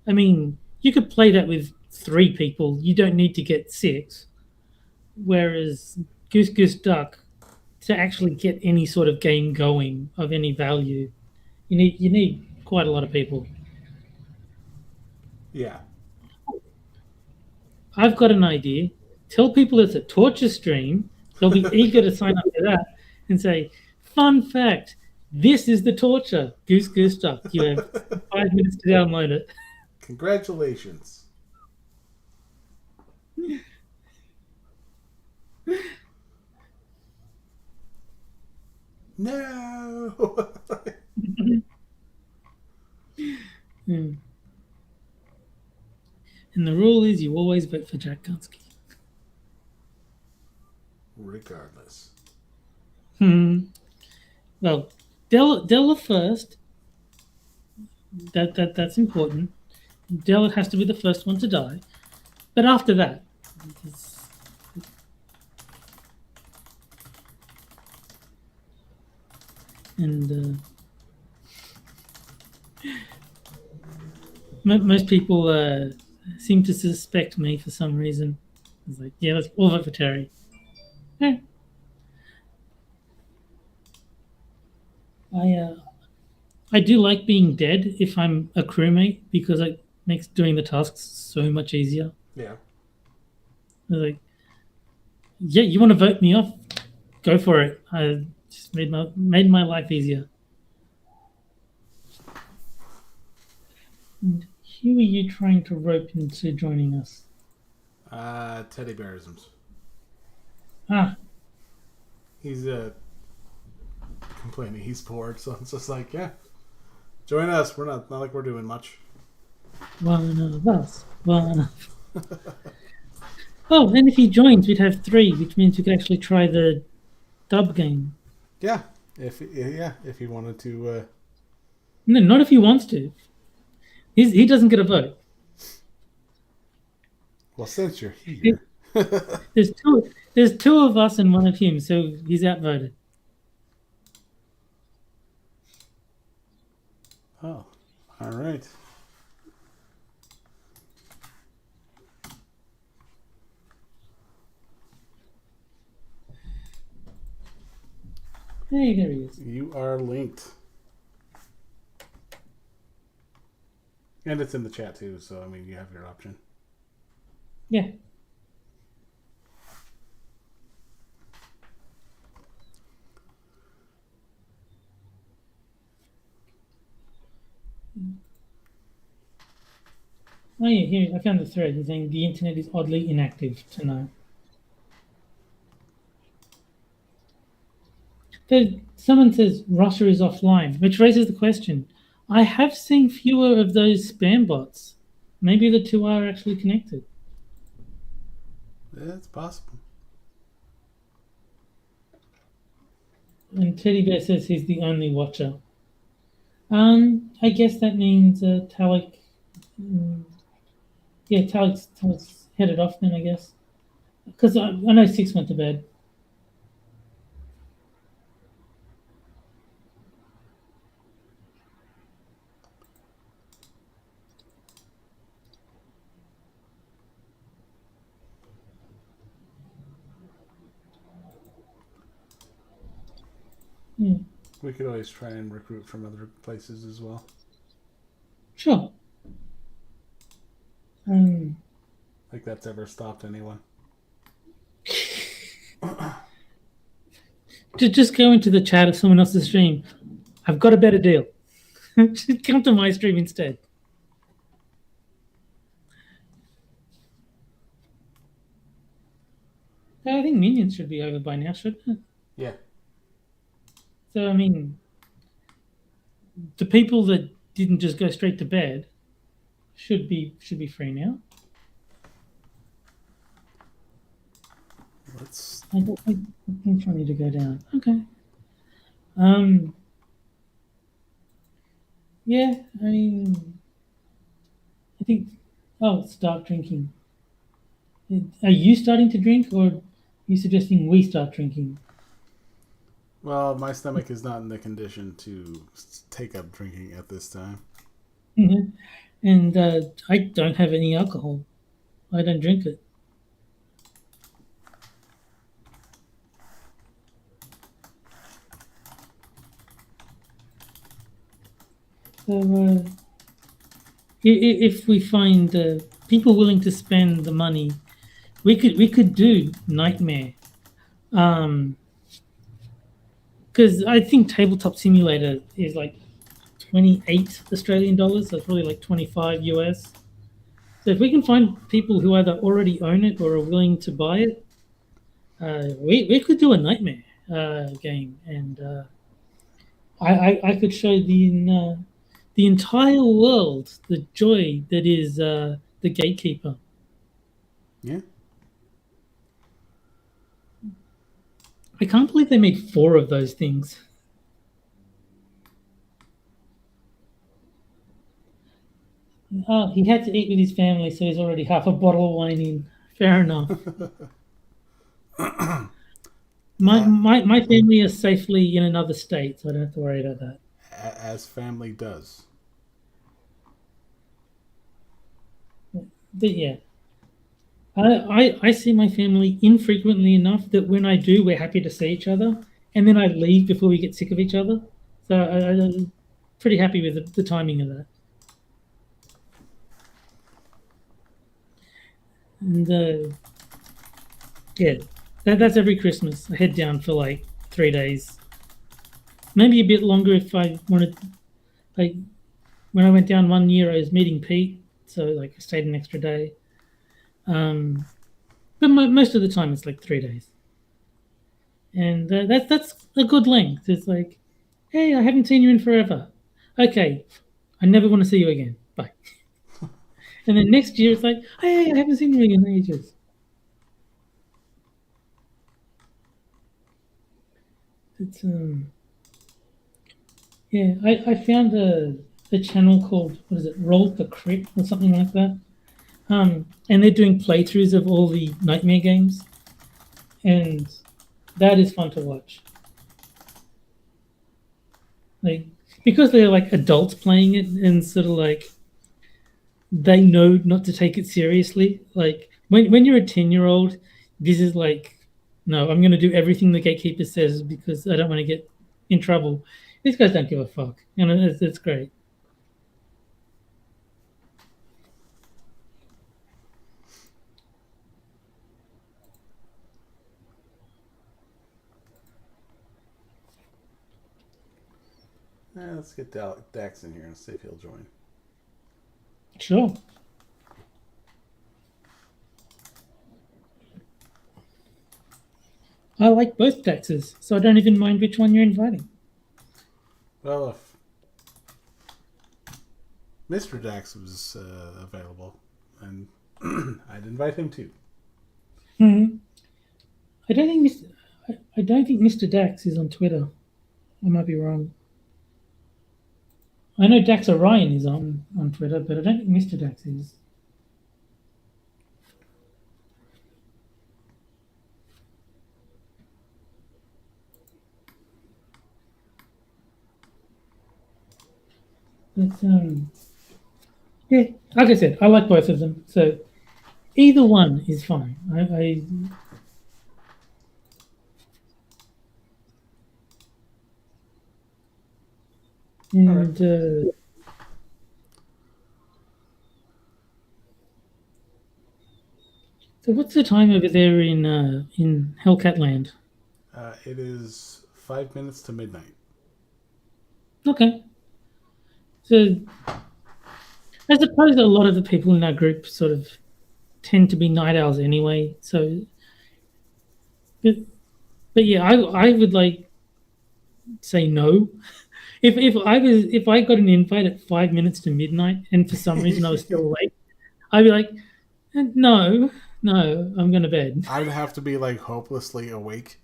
I mean, you could play that with 3 people. You don't need to get 6. Whereas Goose Goose Duck, to actually get any sort of game going of any value, you need quite a lot of people. Yeah. I've got an idea. Tell people it's a torture stream. They'll be eager to sign up for that and say, fun fact, this is the torture. Goose Goose Duck. You have 5 minutes to download it. Congratulations. No. And the rule is you always vote for Jack Gunsky. Regardless. Well, Della first. That's important. Della has to be the first one to die. But after that, and most people seem to suspect me for some reason. It's like, yeah, let's all vote for Terry. Yeah. I do like being dead if I'm a crewmate because it makes doing the tasks so much easier. Yeah. Like, yeah, you want to vote me off? go for it. I just made my life easier. And who are you trying to rope into joining us? Teddy Bearisms. Ah. He's complaining he's bored, so it's just like, yeah, join us. We're not like we're doing much. One of us. Oh, and if he joins, we'd have 3, which means we could actually try the dub game. Yeah, if he wanted to. No, not if he wants to. He doesn't get a vote. Well, since you're here, there's 2 of us and 1 of him, so he's outvoted. Oh, all right. Hey, there he is. You are linked. And it's in the chat too, so I mean, you have your option. Yeah. Oh yeah, here I found the thread. He's saying the internet is oddly inactive tonight. Someone says Russia is offline, which raises the question. I have seen fewer of those spam bots. Maybe the 2 are actually connected. Yeah, it's possible. And Teddy Bear says he's the only watcher. I guess that means Talik. Yeah, Talik's headed off then, I guess. Because I know 6 went to bed. Yeah. We could always try and recruit from other places as well. Sure. Like that's ever stopped anyone. Just go into the chat of someone else's stream. I've got a better deal. Come to my stream instead. I think Minions should be over by now, shouldn't it? Yeah. So, I mean, the people that didn't just go straight to bed should be free now. I think I need to go down. Okay. Yeah, I mean, I think. Oh, start drinking. Are you starting to drink, or are you suggesting we start drinking? Well, my stomach is not in the condition to take up drinking at this time. Mm-hmm. And I don't have any alcohol. I don't drink it. So, if we find people willing to spend the money, we could do Nightmare. Because I think Tabletop Simulator is like 28 Australian dollars, so it's probably like 25 US. So if we can find people who either already own it or are willing to buy it, we could do a Nightmare game, and I could show the entire world the joy that is the Gatekeeper. Yeah. I can't believe they made 4 of those things. Oh, he had to eat with his family, so he's already half a bottle of wine in. Fair enough. My family is safely in another state, so I don't have to worry about that. As family does. But yeah. I see my family infrequently enough that when I do, we're happy to see each other, and then I leave before we get sick of each other. So I'm pretty happy with the timing of that. And yeah, That's every Christmas. I head down for like 3 days, maybe a bit longer if I wanted. Like when I went down one year, I was meeting Pete, so like I stayed an extra day. But most of the time it's like 3 days, and that's a good length. It's like, hey, I haven't seen you in forever. Okay, I never want to see you again. Bye. And then next year it's like, hey, I haven't seen you in ages. It's yeah, I found a channel called, what is it, Roll the Crit or something like that. And they're doing playthroughs of all the Nightmare games, and that is fun to watch. Like, because they're like adults playing it, and sort of like they know not to take it seriously. Like when you're a 10-year-old, this is like, no, I'm going to do everything the gatekeeper says because I don't want to get in trouble. These guys don't give a fuck. You know, it's great. Let's get Dax in here and see if he'll join. Sure. I like both Daxes, so I don't even mind which one you're inviting. Well, if Mr. Dax was available, and I'd invite him too. Hmm. I don't think Mr. Dax is on Twitter. I might be wrong. I know Dax Orion is on Twitter, but I don't think Mr. Dax is. But yeah, like I said, I like both of them. So either one is fine. And so, what's the time over there in Hellcat Land? It is 5 minutes to midnight. Okay. So, I suppose a lot of the people in our group sort of tend to be night owls anyway. So, but yeah, I would like say no. If I got an invite at 5 minutes to midnight and for some reason I was still awake, I'd be like, no, I'm going to bed. I'd have to be like hopelessly awake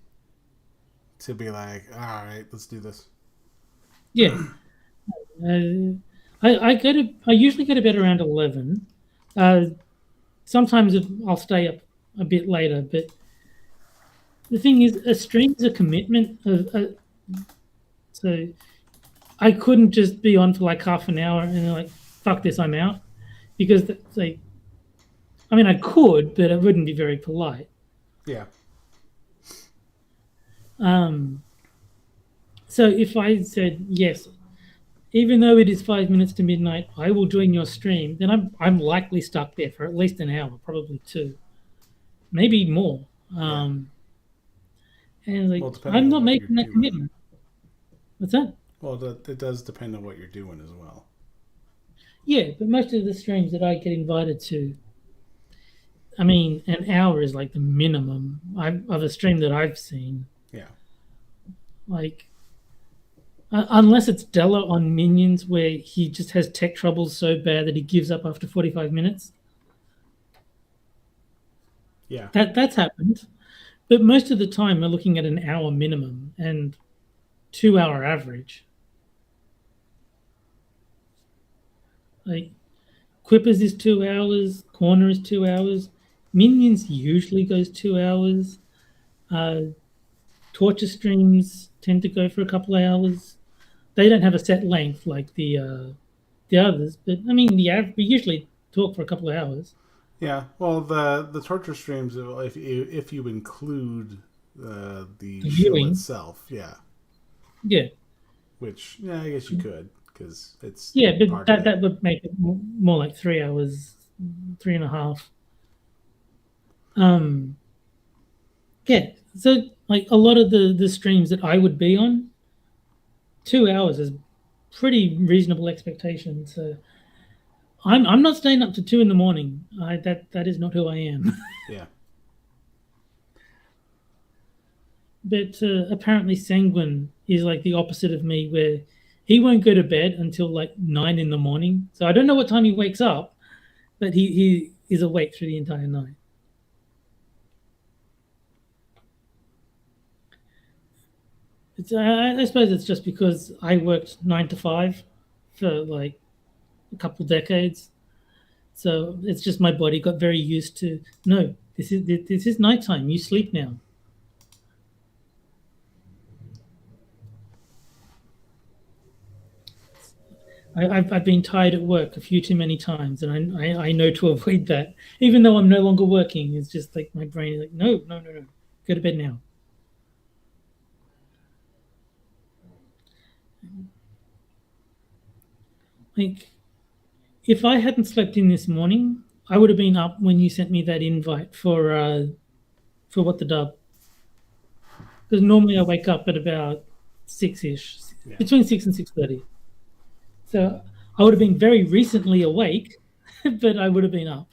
to be like, all right, let's do this. Yeah. I usually go to bed around 11. Sometimes I'll stay up a bit later, but the thing is, a stream is a commitment. So I couldn't just be on for like half an hour and then like, fuck this, I'm out. Because like, I mean, I could, but it wouldn't be very polite. Yeah. So if I said yes, even though it is 5 minutes to midnight, I will join your stream, then I'm likely stuck there for at least an hour, probably 2, maybe more. And like, I'm not making that commitment. What's that? Well, it does depend on what you're doing as well. Yeah, but most of the streams that I get invited to, I mean, an hour is like the minimum of a stream that I've seen. Yeah. Like, unless it's Della on Minions, where he just has tech troubles so bad that he gives up after 45 minutes. Yeah. That's happened. But most of the time, we're looking at an hour minimum and 2-hour average. Like, Quippers is 2 hours, Corner is 2 hours, Minions usually goes 2 hours. Torture streams tend to go for a couple of hours. They don't have a set length like the others, but I mean, we usually talk for a couple of hours. Yeah, well, the torture streams, if you include the show itself, yeah. Yeah. Which, yeah, I guess you could, because it's... Yeah, but that would make it more like 3 hours, 3.5. Yeah. So like a lot of the streams that I would be on, 2 hours is pretty reasonable expectation. So I'm not staying up to 2 in the morning. That is not who I am. Yeah. But apparently Sanguine is like the opposite of me, where he won't go to bed until like 9 in the morning. So I don't know what time he wakes up, but he is awake through the entire night. I suppose it's just because I worked 9 to 5 for like a couple decades, so it's just my body got very used to. No, this is nighttime. You sleep now. I've been tired at work a few too many times, and I know to avoid that. Even though I'm no longer working, it's just like my brain is like, no, go to bed now. Like, if I hadn't slept in this morning, I would have been up when you sent me that invite for What the Dub. Because normally I wake up at about 6-ish, between 6 and 6:30. So I would have been very recently awake, but I would have been up.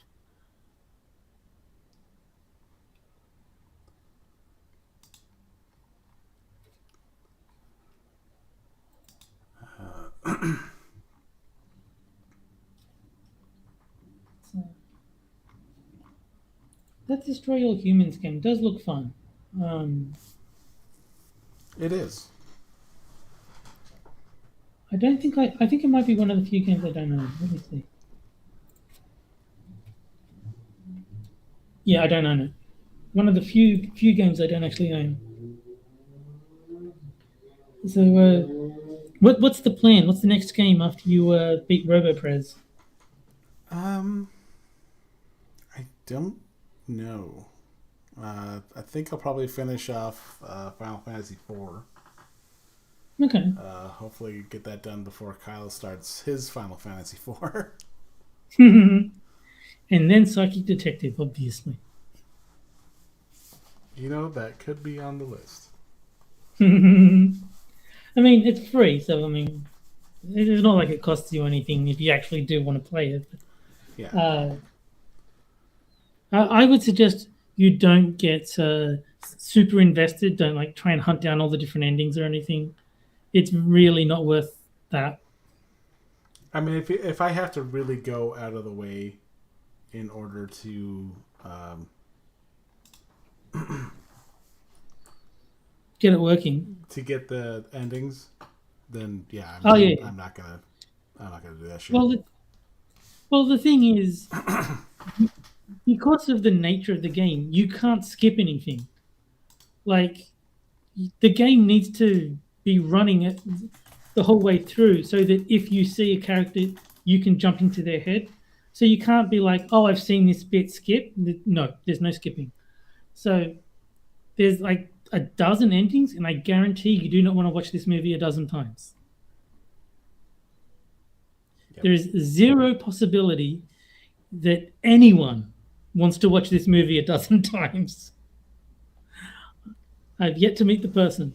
That Destroy All Humans game does look fun. It is. I don't think I think it might be one of the few games I don't know. Let me see. Yeah, I don't own it. One of the few games I don't actually own. So, what's the plan? What's the next game after you beat RoboPrez? I don't know. I think I'll probably finish off Final Fantasy IV. Okay. Hopefully get that done before Kyle starts his Final Fantasy IV. And then Psychic Detective, obviously. You know, that could be on the list. I mean, it's free, so I mean, it's not like it costs you anything if you actually do want to play it. But, yeah. I would suggest you don't get super invested. Don't like try and hunt down all the different endings or anything. It's really not worth that. I mean, if I have to really go out of the way in order to get it working, to get the endings, then yeah, I'm not gonna do that shit. Well, the thing is, because of the nature of the game, you can't skip anything. Like, the game needs to be running it the whole way through so that if you see a character, you can jump into their head. So you can't be like, oh, I've seen this bit, skip. No, there's no skipping. So there's like a dozen endings, and I guarantee you do not want to watch this movie a dozen times. Yep. There is zero possibility that anyone wants to watch this movie a dozen times. I've yet to meet the person.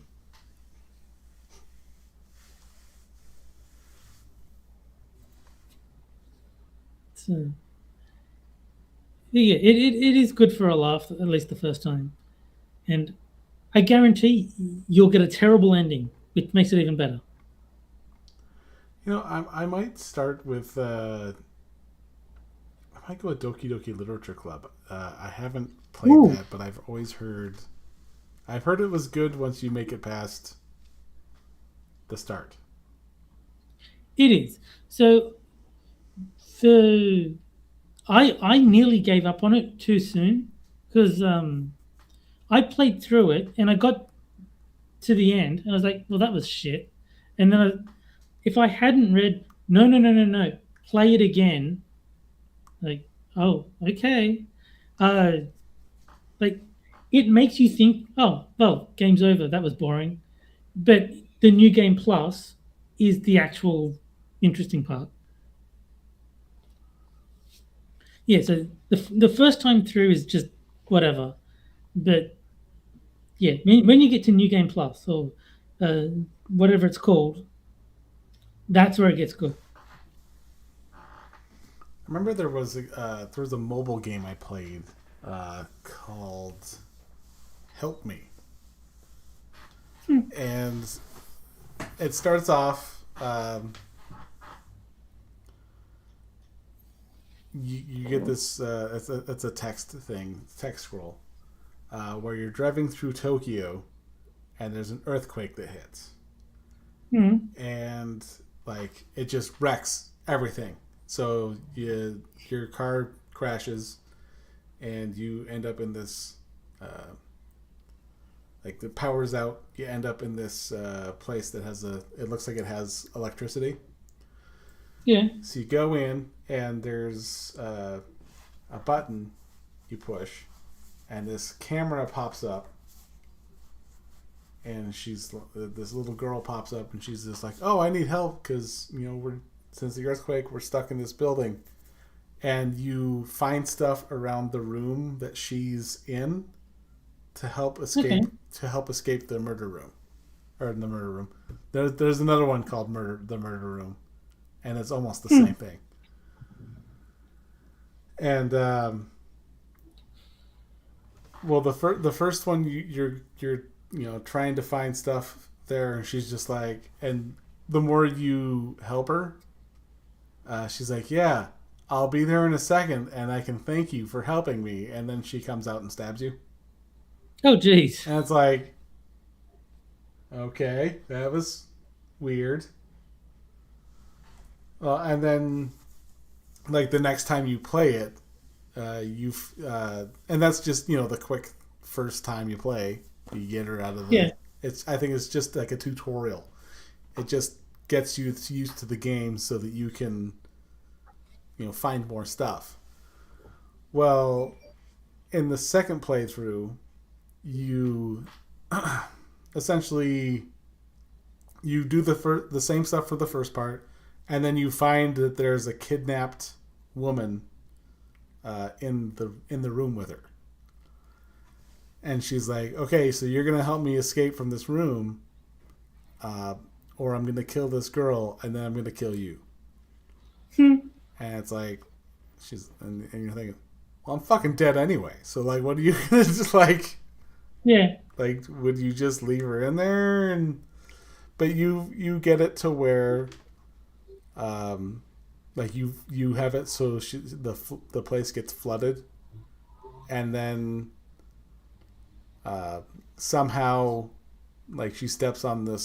So, yeah, it is good for a laugh, at least the first time. And I guarantee you'll get a terrible ending, which makes it even better. You know, I might start with... I might go with Doki Doki Literature Club. I haven't played that, but I've always heard... I've heard it was good once you make it past the start. It is. So, I nearly gave up on it too soon because I played through it and I got to the end and I was like, well, that was shit. And then if I hadn't read, no, play it again. Like, oh, okay. Like, it makes you think, oh, well, game's over. That was boring. But the New Game Plus is the actual interesting part. Yeah, so the first time through is just whatever. But yeah, when you get to New Game Plus or whatever it's called, that's where it gets good. I remember there was a mobile game I played called Help Me. And it starts off, you get this, it's a text scroll, where you're driving through Tokyo and there's an earthquake that hits. And, like, it just wrecks everything. So your car crashes and you end up in this, like, the power's out. You end up in this place that has it looks like it has electricity. Yeah. So you go in and there's a button you push and this camera pops up and this little girl pops up and she's just like, oh, I need help because, since the earthquake, we're stuck in this building. And you find stuff around the room that she's in to help escape the murder room. Or in the murder room. There's another one called the murder room. And it's almost the same thing. And well, the first one you're trying to find stuff there, and she's just like, and the more you help her, she's like, yeah, I'll be there in a second, and I can thank you for helping me. And then she comes out and stabs you. Oh, jeez. And it's like, okay, that was weird. And then, like, the next time you play it, and that's just, the quick first time you play, you get her out of the... Yeah. I think it's just like a tutorial. It just gets you used to the game so that you can, find more stuff. Well, in the second playthrough, you essentially you do the same stuff for the first part, and then you find that there's a kidnapped woman in the room with her. And she's like, okay, so you're going to help me escape from this room, or I'm going to kill this girl, and then I'm going to kill you. And it's like, and you're thinking, well, I'm fucking dead anyway. So, like, what are you going to just, like... Yeah. Like, would you just leave her in there? But you get it to where, like, you have it so the place gets flooded, and then somehow, like, she steps on the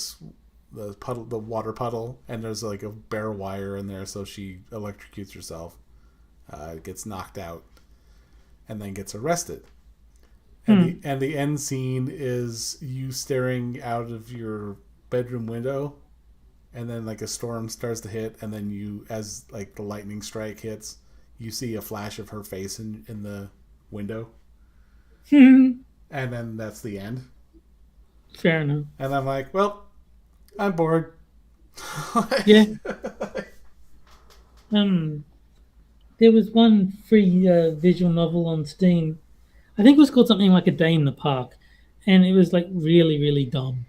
water puddle, and there's like a bare wire in there, so she electrocutes herself, gets knocked out, and then gets arrested. And the end scene is you staring out of your bedroom window, and then, like, a storm starts to hit, and then you, as, like, the lightning strike hits, you see a flash of her face in the window. And then that's the end. Fair enough. And I'm like, well, I'm bored. Yeah. There was one free visual novel on Steam. I think it was called something like A Day in the Park, and it was, like, really, really dumb.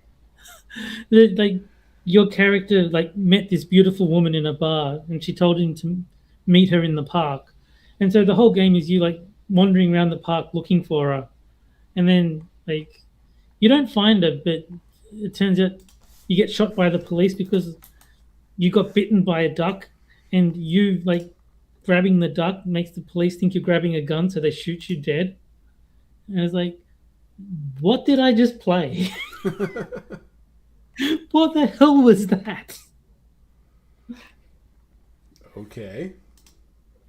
Like, your character, like, met this beautiful woman in a bar, and she told him to meet her in the park. And so the whole game is you, like, wandering around the park looking for her, and then, like, you don't find her, but it turns out you get shot by the police because you got bitten by a duck, and you, like, grabbing the duck makes the police think you're grabbing a gun, so they shoot you dead. And I was like, what did I just play? What the hell was that? Okay.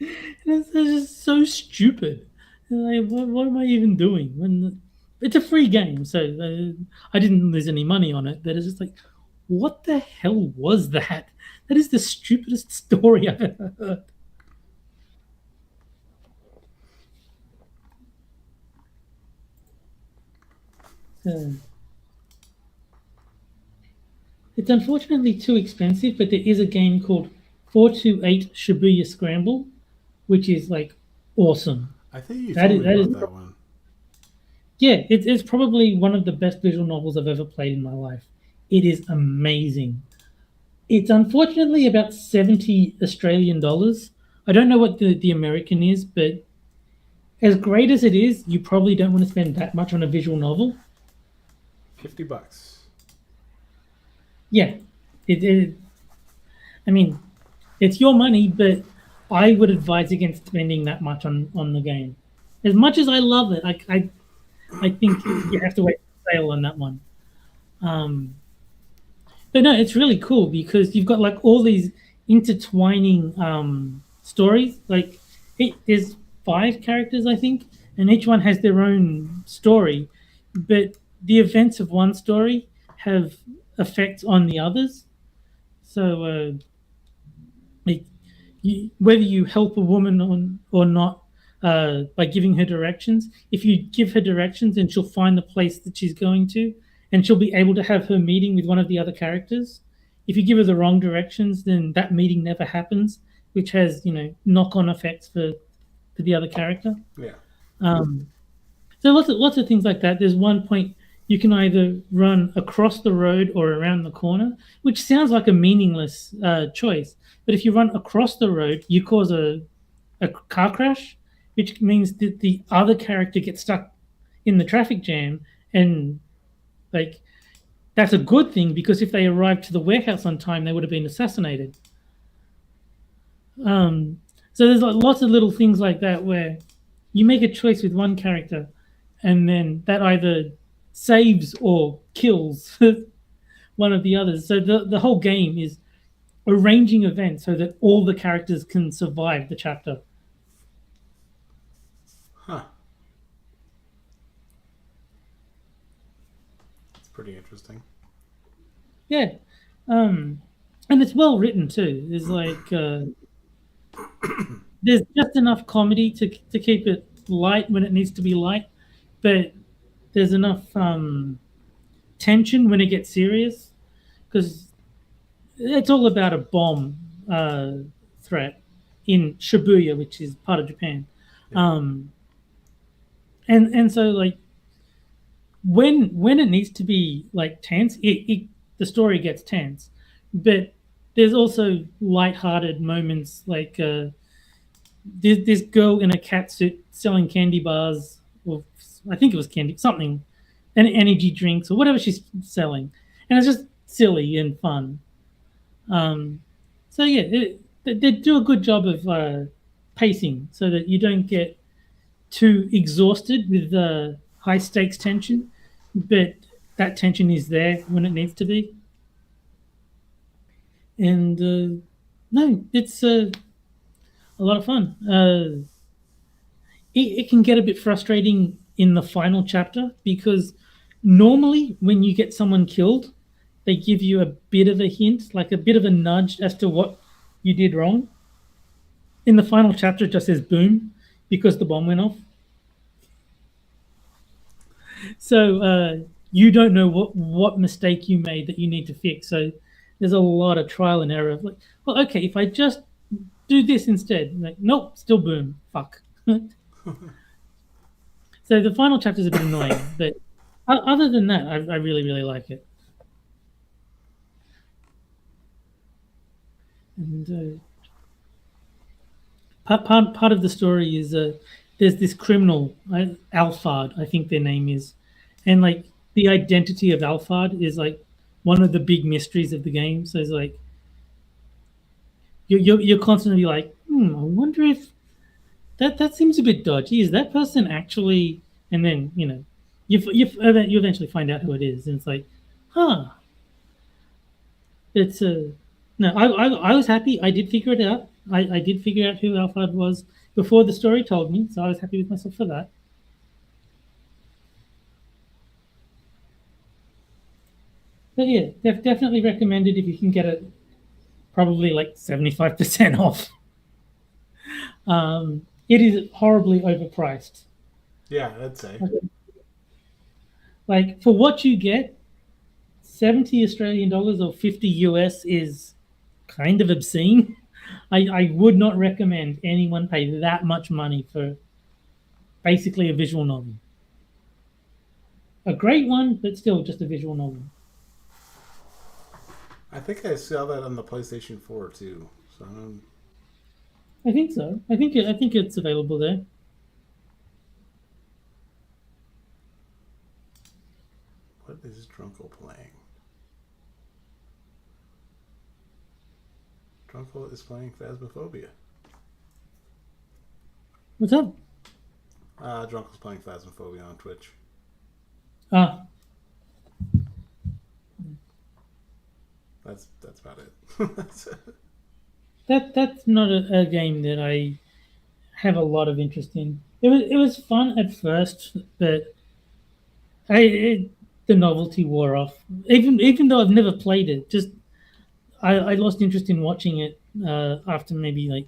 It's just so stupid. Like, what am I even doing? It's a free game, so I didn't lose any money on it. But it's just like, what the hell was that? That is the stupidest story I've ever heard. It's unfortunately too expensive, but there is a game called 428 Shibuya Scramble, which is, like, awesome. I think you told me about that one. Yeah, it's probably one of the best visual novels I've ever played in my life. It is amazing. It's unfortunately about 70 Australian dollars. I don't know what the American is, but as great as it is, you probably don't want to spend that much on a visual novel. $50. Yeah, it I mean, it's your money, but I would advise against spending that much on the game. As much as I love it, I think you have to wait for sale on that one. But no, it's really cool because you've got like all these intertwining stories. Like there's 5 characters, I think, and each one has their own story. But the events of one story have effects on the others. So like whether you help a woman or not by giving her directions, if you give her directions, then she'll find the place that she's going to, and she'll be able to have her meeting with one of the other characters. If you give her the wrong directions, then that meeting never happens, which has knock-on effects for the other character. Yeah. So lots of things like that. There's one point you can either run across the road or around the corner, which sounds like a meaningless choice. But if you run across the road, you cause a car crash, which means that the other character gets stuck in the traffic jam, and like that's a good thing because if they arrived to the warehouse on time, they would have been assassinated. So there's like lots of little things like that where you make a choice with one character, and then that either saves or kills one of the others. So the whole game is arranging events so that all the characters can survive the chapter. Huh. That's pretty interesting. Yeah. And it's well written too. There's like there's just enough comedy to keep it light when it needs to be light, but there's enough tension when it gets serious, because it's all about a bomb threat in Shibuya, which is part of Japan. Yeah. And so like when it needs to be like tense, the story gets tense, but there's also light-hearted moments like this girl in a cat suit selling candy bars, or I think it was candy something, and energy drinks or whatever she's selling, and it's just silly and fun. So yeah, they do a good job of pacing so that you don't get too exhausted with the high stakes tension, but that tension is there when it needs to be. And no, it's a lot of fun. It can get a bit frustrating in the final chapter because normally when you get someone killed, they give you a bit of a hint, like a bit of a nudge as to what you did wrong. In the final chapter, it just says boom because the bomb went off. So you don't know what mistake you made that you need to fix. So there's a lot of trial and error. Like, well, okay, if I just do this instead, like, nope, still boom, fuck. So the final chapter is a bit annoying, but other than that, I really, really like it. And part of the story is there's this criminal, Alphard, I think their name is, and like the identity of Alphard is like one of the big mysteries of the game. So it's like you're constantly like, I wonder if that seems a bit dodgy. Is that person actually? And then you eventually find out who it is, and it's like, huh. It's no, I was happy. I did figure it out. I did figure out who Alphard was before the story told me, so I was happy with myself for that. But yeah, definitely recommended if you can get it, probably like 75% off. It is horribly overpriced. Yeah, I'd say. Like for what you get, 70 Australian dollars or 50 US is kind of obscene. I would not recommend anyone pay that much money for basically a visual novel. a great one, but still just a visual novel. I think I saw that on the PlayStation 4 too. So I think so. I think it's available there. what is Drunkle playing? Drunkle is playing Phasmophobia. What's up? Drunkle's playing Phasmophobia on Twitch. Ah, That's about it. that's not a game that I have a lot of interest in. It was fun at first, but the novelty wore off. Even though I've never played it, just I lost interest in watching it after maybe like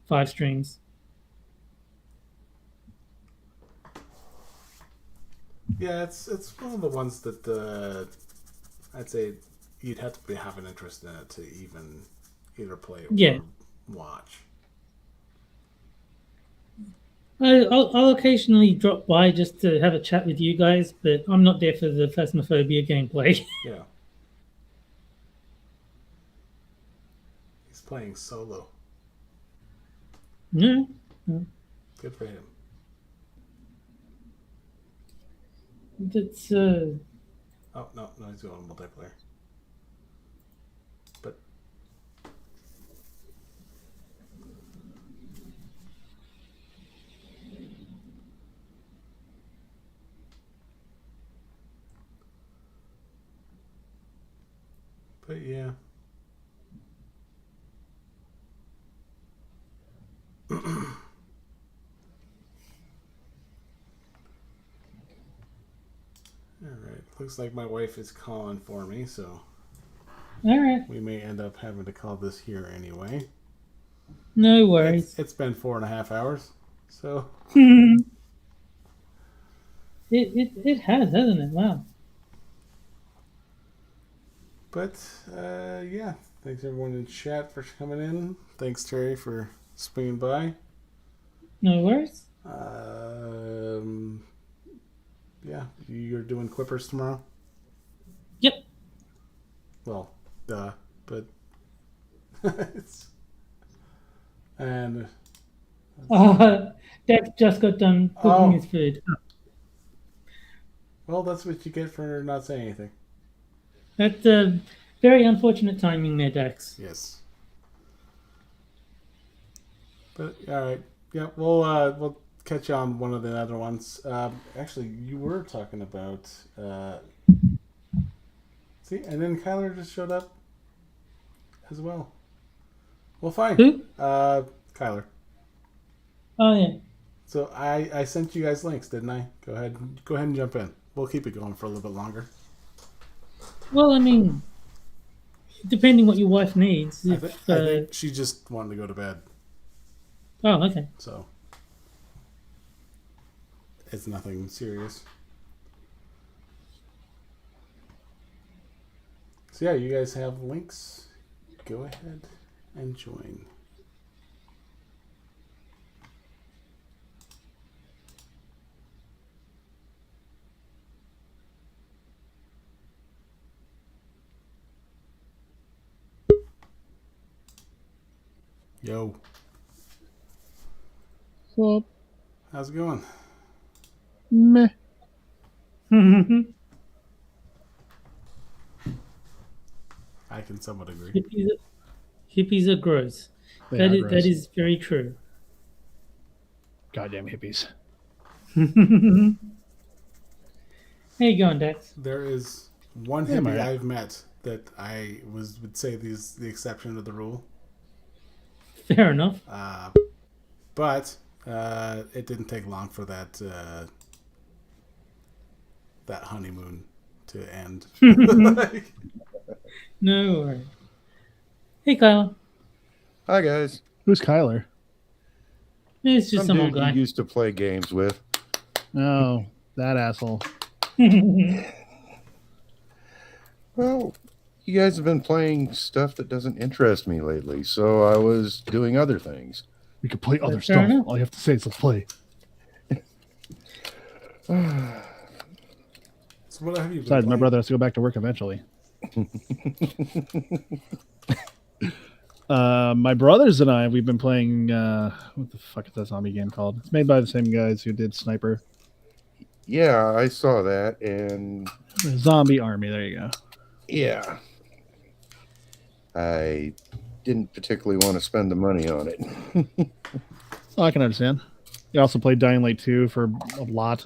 5 streams. Yeah, it's one of the ones that I'd say you'd have to have an interest in it to even either play or watch. I'll occasionally drop by just to have a chat with you guys, but I'm not there for the Phasmophobia gameplay. Yeah. He's playing solo. No. Good for him. That's Oh, no, he's going multiplayer. But yeah. Alright, looks like my wife is calling for me, so alright. we may end up having to call this here anyway. No worries. It's been 4.5 hours, so it has, hasn't it? Wow. But yeah, thanks everyone in chat for coming in. Thanks Terry for swinging by. No worries. Yeah, you're doing Quippers tomorrow? Yep. Well, but it's and Dad just got done cooking his food. Well, that's what you get for not saying anything. That's very unfortunate timing there, Dax. Yes. But all right, yeah, we'll catch you on one of the other ones. Actually, you were talking about. See, and then Kyler just showed up as well. Well, fine. Who? Kyler. Oh yeah. So I sent you guys links, didn't I? Go ahead and jump in. We'll keep it going for a little bit longer. Well, I mean, depending what your wife needs. I think she just wanted to go to bed. Oh, okay. So it's nothing serious. So yeah, you guys have links. Go ahead and join. Yo. What's up? How's it going? Meh. I can somewhat agree. Hippies are gross. That is very true. Goddamn hippies. How you going, Dax? There is one hippie I've met that I would say is the exception to the rule. Fair enough. But it didn't take long for that that honeymoon to end. No worries. Hey, Kyler. Hi, guys. Who's Kyler? It's just some old dude guy. you used to play games with. Oh, that asshole. Well, you guys have been playing stuff that doesn't interest me lately, so I was doing other things. We could play other Fair stuff. enough. All you have to say is let's play. what have you been Besides, my playing? brother has to go back to work eventually. My brothers and I, we've been playing. What the fuck is that zombie game called? It's made by the same guys who did Sniper. Yeah, I saw that, and Zombie Army. There you go. yeah, I didn't particularly want to spend the money on it. Oh, I can understand. You also played Dying Light 2 for a lot.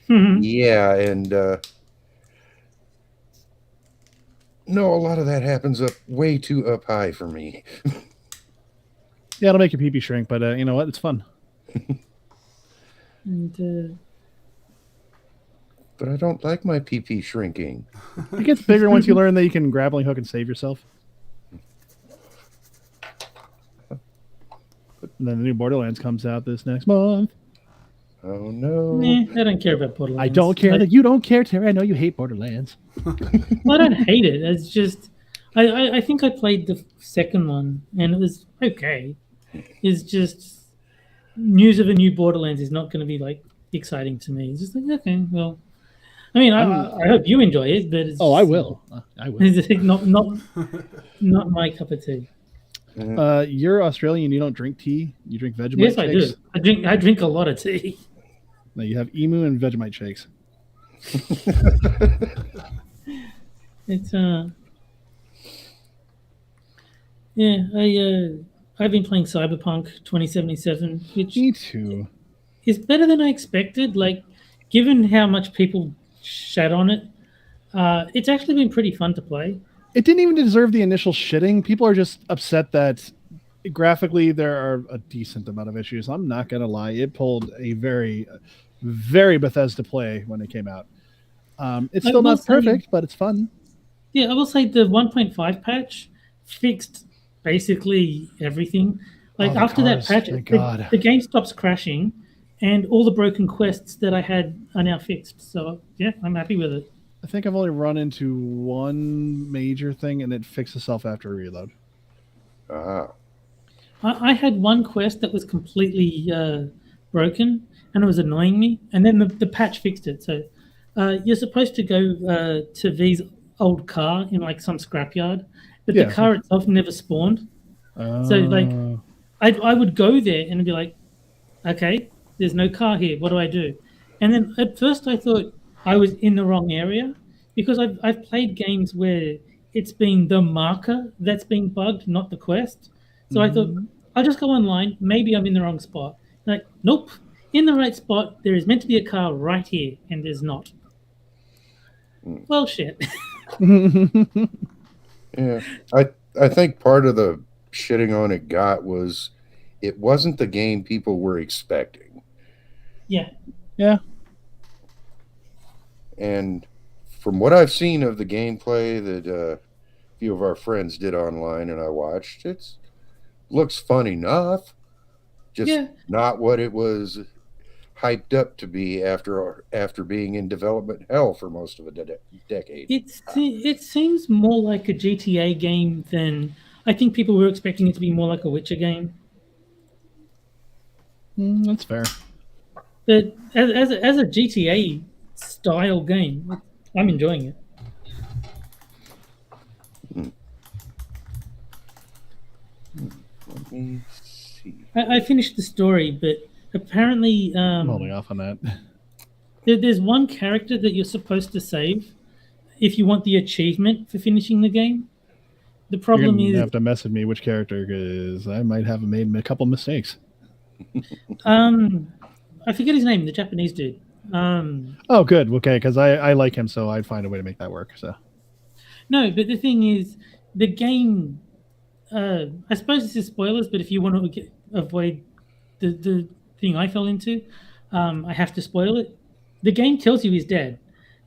Yeah, and no, a lot of that happens up way too up high for me. Yeah, it'll make your pee-pee shrink, but you know what? It's fun. And But I don't like my pee-pee shrinking. It gets bigger once you learn that you can grappling hook and save yourself. And then the new Borderlands comes out this next month. Oh no! I don't care about Borderlands. I don't care that you don't care, Terry. I know you hate Borderlands. Well, I don't hate it. It's just I think I played the second one and it was okay. It's just news of a new Borderlands is not going to be like exciting to me. It's just like okay, well, I mean, I hope you enjoy it, but it's I will. I will. It's not my cup of tea. You're Australian. You don't drink tea. You drink Vegemite Yes, shakes? I do. I drink a lot of tea. No, you have emu and Vegemite shakes. It's yeah. I've been playing Cyberpunk 2077, which Me too. is better than I expected. Like, given how much people shat on it, it's actually been pretty fun to play. It didn't even deserve the initial shitting. People are just upset that graphically there are a decent amount of issues. I'm not gonna lie, it pulled a very, very Bethesda play when it came out. It's still not perfect, but it's fun. Yeah, I will say the 1.5 patch fixed basically everything. Like after that patch, the game stops crashing, and all the broken quests that I had are now fixed. So yeah, I'm happy with it. I think I've only run into one major thing, and it fixed itself after a reload. I had one quest that was completely broken, and it was annoying me. And then the patch fixed it. So you're supposed to go to V's old car in like some scrapyard, but the car itself never spawned. So like, I would go there and be like, okay, there's no car here. What do I do? And then at first I thought I was in the wrong area because I've played games where it's been the marker that's been bugged, not the quest. So I thought I'll just go online. Maybe I'm in the wrong spot. Like, nope, in the right spot. There is meant to be a car right here, and there's not. Well, shit. Yeah, I think part of the shitting on it was it wasn't the game people were expecting. Yeah. Yeah. And from what I've seen of the gameplay that a few of our friends did online and I watched, it looks fun enough. Just not what it was hyped up to be after being in development hell for most of a decade. It seems more like a GTA game than I think people were expecting it to be more like a Witcher game. That's fair. But as a GTA style game, I'm enjoying it. Let me see. I finished the story, but apparently I'm holding off on that. There's one character that you're supposed to save if you want the achievement for finishing the game. The problem is you have to message me which character, because I might have made a couple mistakes. I forget his name, the Japanese dude. Oh, good. Okay, because I like him, so I'd find a way to make that work. So no, but the thing is, the game. I suppose this is spoilers, but if you want to avoid the thing I fell into, I have to spoil it. The game tells you he's dead,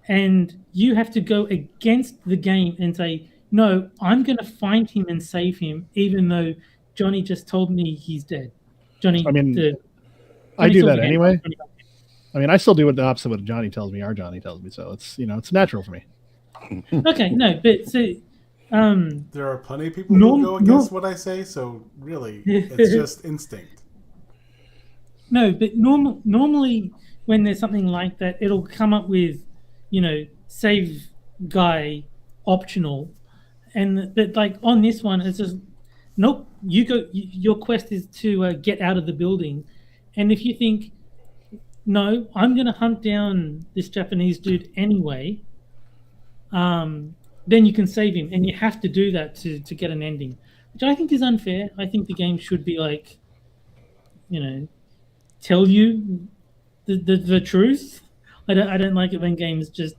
and you have to go against the game and say, "No, I'm going to find him and save him," even though Johnny just told me he's dead. Johnny, I mean, I do that anyway. I mean, I still do what the opposite of what Johnny tells me. Our Johnny tells me, so it's it's natural for me. Okay, no, but so. There are plenty of people who go against what I say, so really, it's just instinct. No, but normally when there's something like that, it'll come up with save guy optional, and that like on this one it's just nope. Your quest is to get out of the building, and if you think no, I'm going to hunt down this Japanese dude anyway, then you can save him, and you have to do that to get an ending, which I think is unfair. I think the game should be like, tell you the truth. I don't like it when games just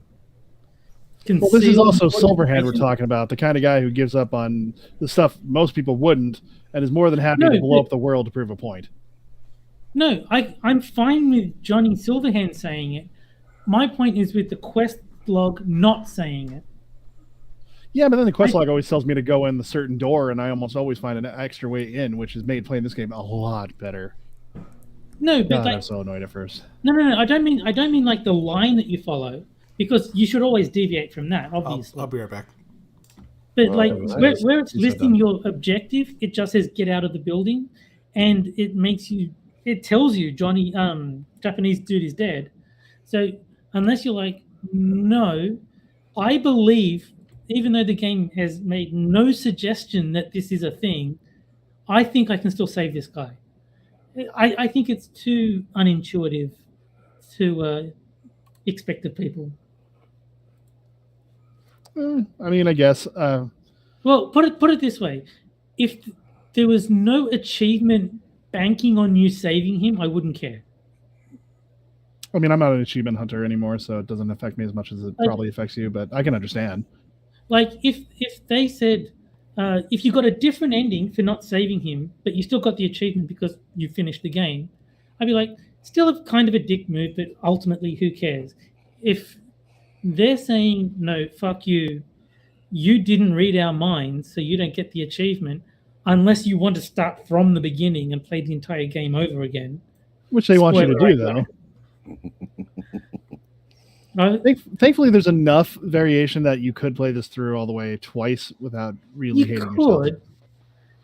conceal. Well, this is also Silverhand we're talking about, the kind of guy who gives up on the stuff most people wouldn't, and is more than happy to blow up the world to prove a point. No, I'm fine with Johnny Silverhand saying it. My point is with the quest log not saying it. Yeah, but then the quest log always tells me to go in the certain door, and I almost always find an extra way in, which has made playing this game a lot better. No, but I'm so annoyed at first. No. I don't mean like the line that you follow, because you should always deviate from that. Obviously, I'll be right back. But where it's listing your objective, it just says get out of the building, and it tells you Johnny Japanese dude is dead. So unless you're like, no, I believe, even though the game has made no suggestion that this is a thing, I think I can still save this guy. I think it's too unintuitive to expect of people. I mean, I guess. Well, put it this way: if there was no achievement banking on you saving him, I wouldn't care. I mean, I'm not an achievement hunter anymore, so it doesn't affect me as much as it probably affects you. But I can understand. Like if they said, if you got a different ending for not saving him, but you still got the achievement because you finished the game, I'd be like, still a kind of a dick move, but ultimately, who cares? If they're saying, no, fuck you, you didn't read our minds, so you don't get the achievement, unless you want to start from the beginning and play the entire game over again. Which they want you to do, though. Thankfully, there's enough variation that you could play this through all the way twice without really hating yourself.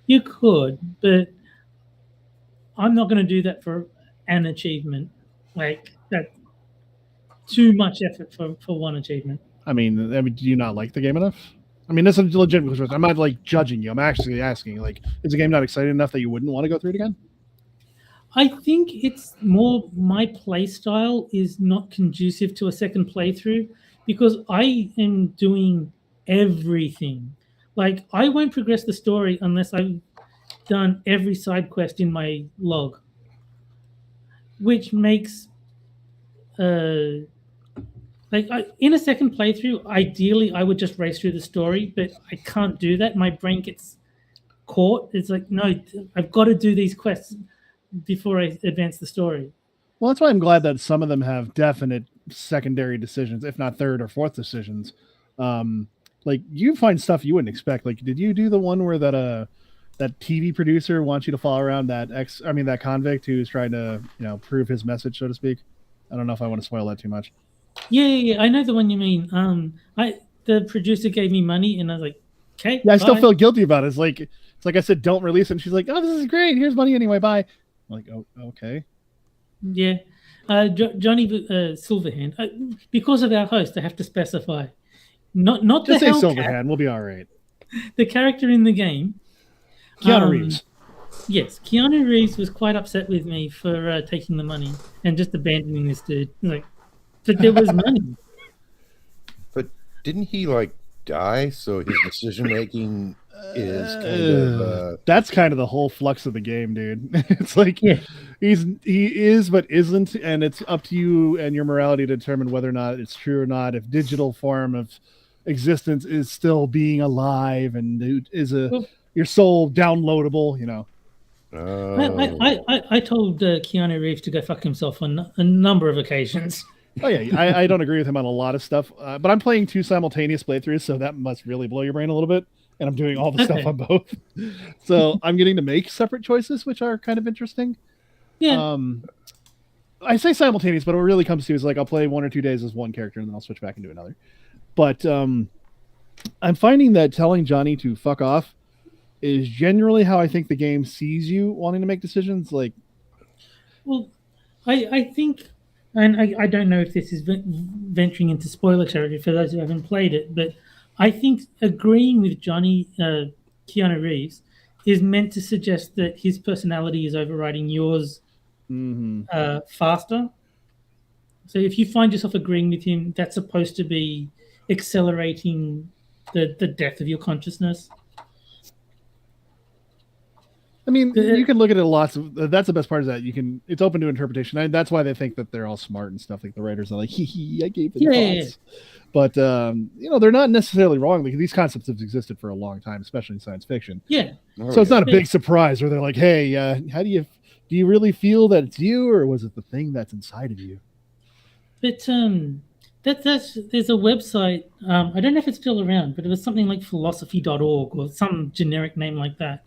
You could, but I'm not going to do that for an achievement. Like, that's too much effort for one achievement. I mean, do you not like the game enough? I mean, that's a legitimate question. I'm not, like, judging you. I'm actually asking, like, is the game not exciting enough that you wouldn't want to go through it again? I think it's more my play style is not conducive to a second playthrough because I am doing everything. Like, I won't progress the story unless I've done every side quest in my log, which makes in a second playthrough, ideally I would just race through the story, but I can't do that. My brain gets caught. It's like, no, I've got to do these quests before I advance the story. Well, that's why I'm glad that some of them have definite secondary decisions, if not third or fourth decisions. Like, you find stuff you wouldn't expect. Like, did you do the one where that TV producer wants you to follow around that convict who's trying to, prove his message, so to speak? I don't know if I want to spoil that too much. Yeah, I know the one you mean. The producer gave me money, and I was like, okay. Yeah, I still feel guilty about it. It's like I said, don't release it. And she's like, oh, this is great. Here's money anyway. Bye. I'm like, oh, okay. Yeah. Johnny Silverhand. Because of our host, I have to specify. Not just the say Hellcat, Silverhand. We'll be all right. The character in the game. Keanu Reeves. Yes, Keanu Reeves was quite upset with me for taking the money and just abandoning this dude. Like, but there was money. But didn't he die? So his decision making is kind of that's kind of the whole flux of the game, dude. It's like he is but isn't, and it's up to you and your morality to determine whether or not it's true or not. If digital form of existence is still being alive and is your soul downloadable, I told Keanu Reeves to go fuck himself on a number of occasions. Oh yeah, I don't agree with him on a lot of stuff, but I'm playing 2 simultaneous playthroughs, so that must really blow your brain a little bit. And I'm doing all the stuff on both, so I'm getting to make separate choices, which are kind of interesting. Yeah. I say simultaneous, but what it really comes to is like I'll play 1 or 2 days as one character, and then I'll switch back and do another. But I'm finding that telling Johnny to fuck off is generally how I think the game sees you wanting to make decisions. Like, well, I think and I don't know if this is venturing into spoiler territory for those who haven't played it, but I think agreeing with Johnny, Keanu Reeves, is meant to suggest that his personality is overriding yours faster. So if you find yourself agreeing with him, that's supposed to be accelerating the death of your consciousness. I mean, you can look at it lots of. That's the best part is that you can. It's open to interpretation. And that's why they think that they're all smart and stuff. Like the writers are like, I gave it thoughts. But they're not necessarily wrong. Like these concepts have existed for a long time, especially in science fiction. Yeah. So it's not a big surprise where they're like, hey, how do you really feel that it's you, or was it the thing that's inside of you? But there's a website. I don't know if it's still around, but it was something like philosophy.org or some generic name like that.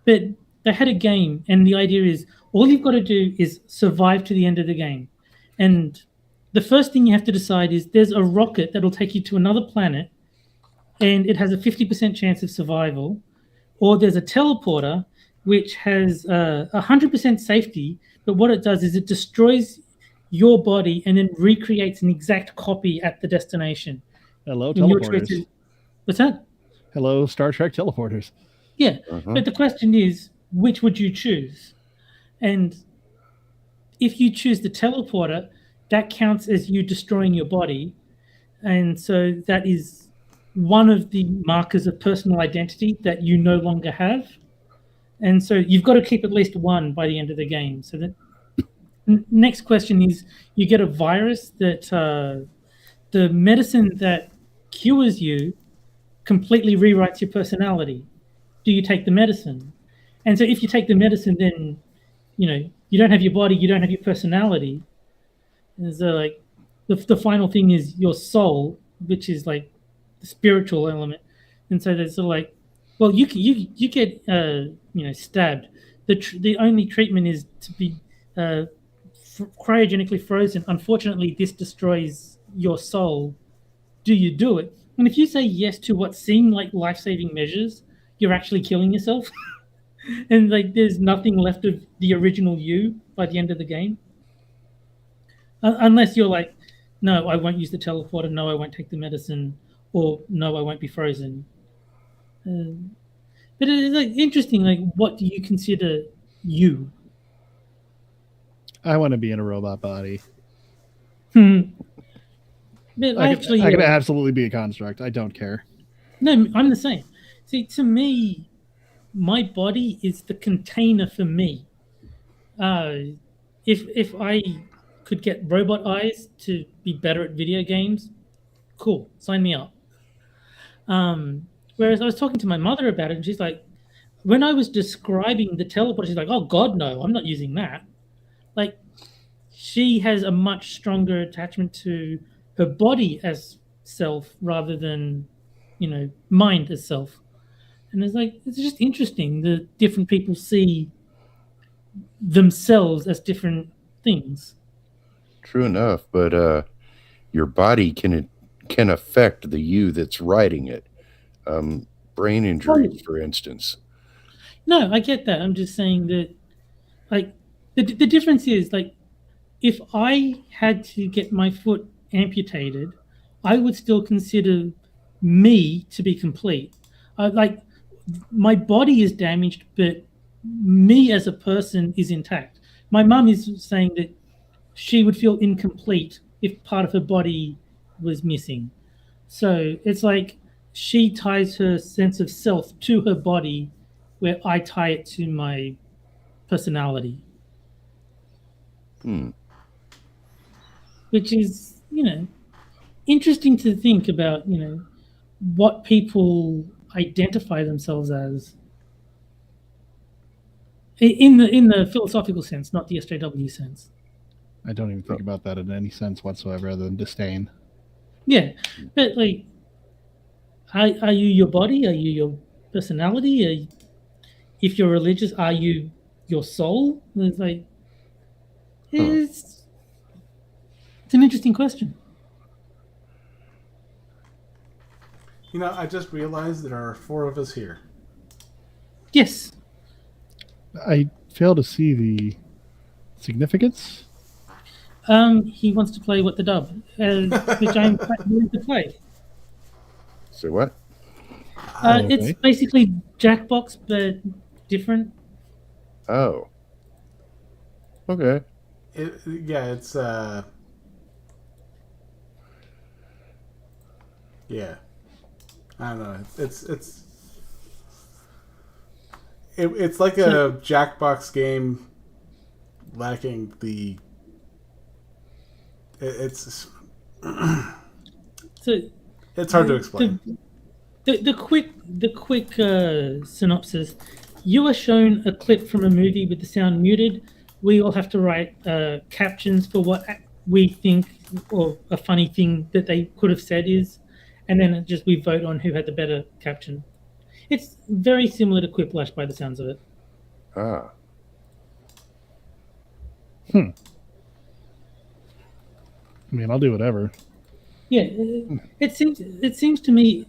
But they had a game, and the idea is all you've got to do is survive to the end of the game. And the first thing you have to decide is there's a rocket that'll take you to another planet, and it has a 50% chance of survival. Or there's a teleporter, which has 100% safety, but what it does is it destroys your body and then recreates an exact copy at the destination. Hello, teleporters. What's that? Hello, Star Trek teleporters. Yeah, but the question is, which would you choose? And if you choose the teleporter, that counts as you destroying your body. And so that is one of the markers of personal identity that you no longer have. And so you've got to keep at least one by the end of the game. So the next question is, you get a virus that the medicine that cures you completely rewrites your personality. Do you take the medicine? And so if you take the medicine, then, you don't have your body, you don't have your personality. And so like the final thing is your soul, which is like the spiritual element. And so there's sort of like, well, you get stabbed. The only treatment is to be cryogenically frozen. Unfortunately, this destroys your soul. Do you do it? And if you say yes to what seem like life-saving measures, you're actually killing yourself. And like there's nothing left of the original you by the end of the game. Unless you're like, no, I won't use the teleporter, no, I won't take the medicine, or no, I won't be frozen. But it's like interesting, like what do you consider you? I want to be in a robot body. But I can absolutely be a construct. I don't care. No, I'm the same. See, to me, my body is the container for me. If I could get robot eyes to be better at video games, cool, sign me up. Whereas I was talking to my mother about it, and she's like, when I was describing the teleporter, she's like, oh, God, no, I'm not using that. Like, she has a much stronger attachment to her body as self rather than, mind as self. And it's just interesting that different people see themselves as different things. True enough, but your body can affect the you that's writing it. Brain injuries, for instance. No, I get that. I'm just saying that, like, the difference is, like, if I had to get my foot amputated, I would still consider me to be complete. My body is damaged, but me as a person is intact. My mum is saying that she would feel incomplete if part of her body was missing. So it's like she ties her sense of self to her body, where I tie it to my personality. Which is, interesting to think about, what people identify themselves as in the philosophical sense, not the SJW sense. I don't even think about that in any sense whatsoever other than disdain. Yeah, but like, are you your body? Are you your personality? If you're religious, are you your soul? It's like, it's an interesting question. I just realized there are 4 of us here. Yes. I fail to see the significance. He wants to play What the Dub, which I'm quite willing to play. So what? It's basically Jackbox, but different. Oh. Okay. It's yeah. I don't know. It's like a Jackbox game lacking the. It's hard to explain. The quick synopsis. You are shown a clip from a movie with the sound muted. We all have to write captions for what we think or a funny thing that they could have said is, and then we vote on who had the better caption. It's very similar to Quiplash by the sounds of it. Ah. I mean, I'll do whatever. Yeah, it seems to me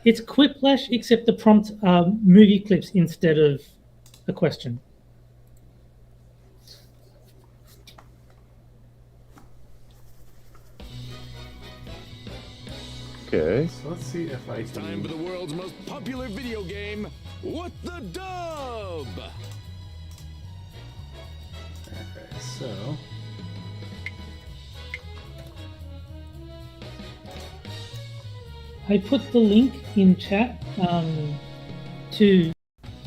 it's Quiplash, except the prompts are movie clips instead of a question. Okay. So let's see if I can. Time for the world's most popular video game, What the Dub? Okay, so. I put the link in chat to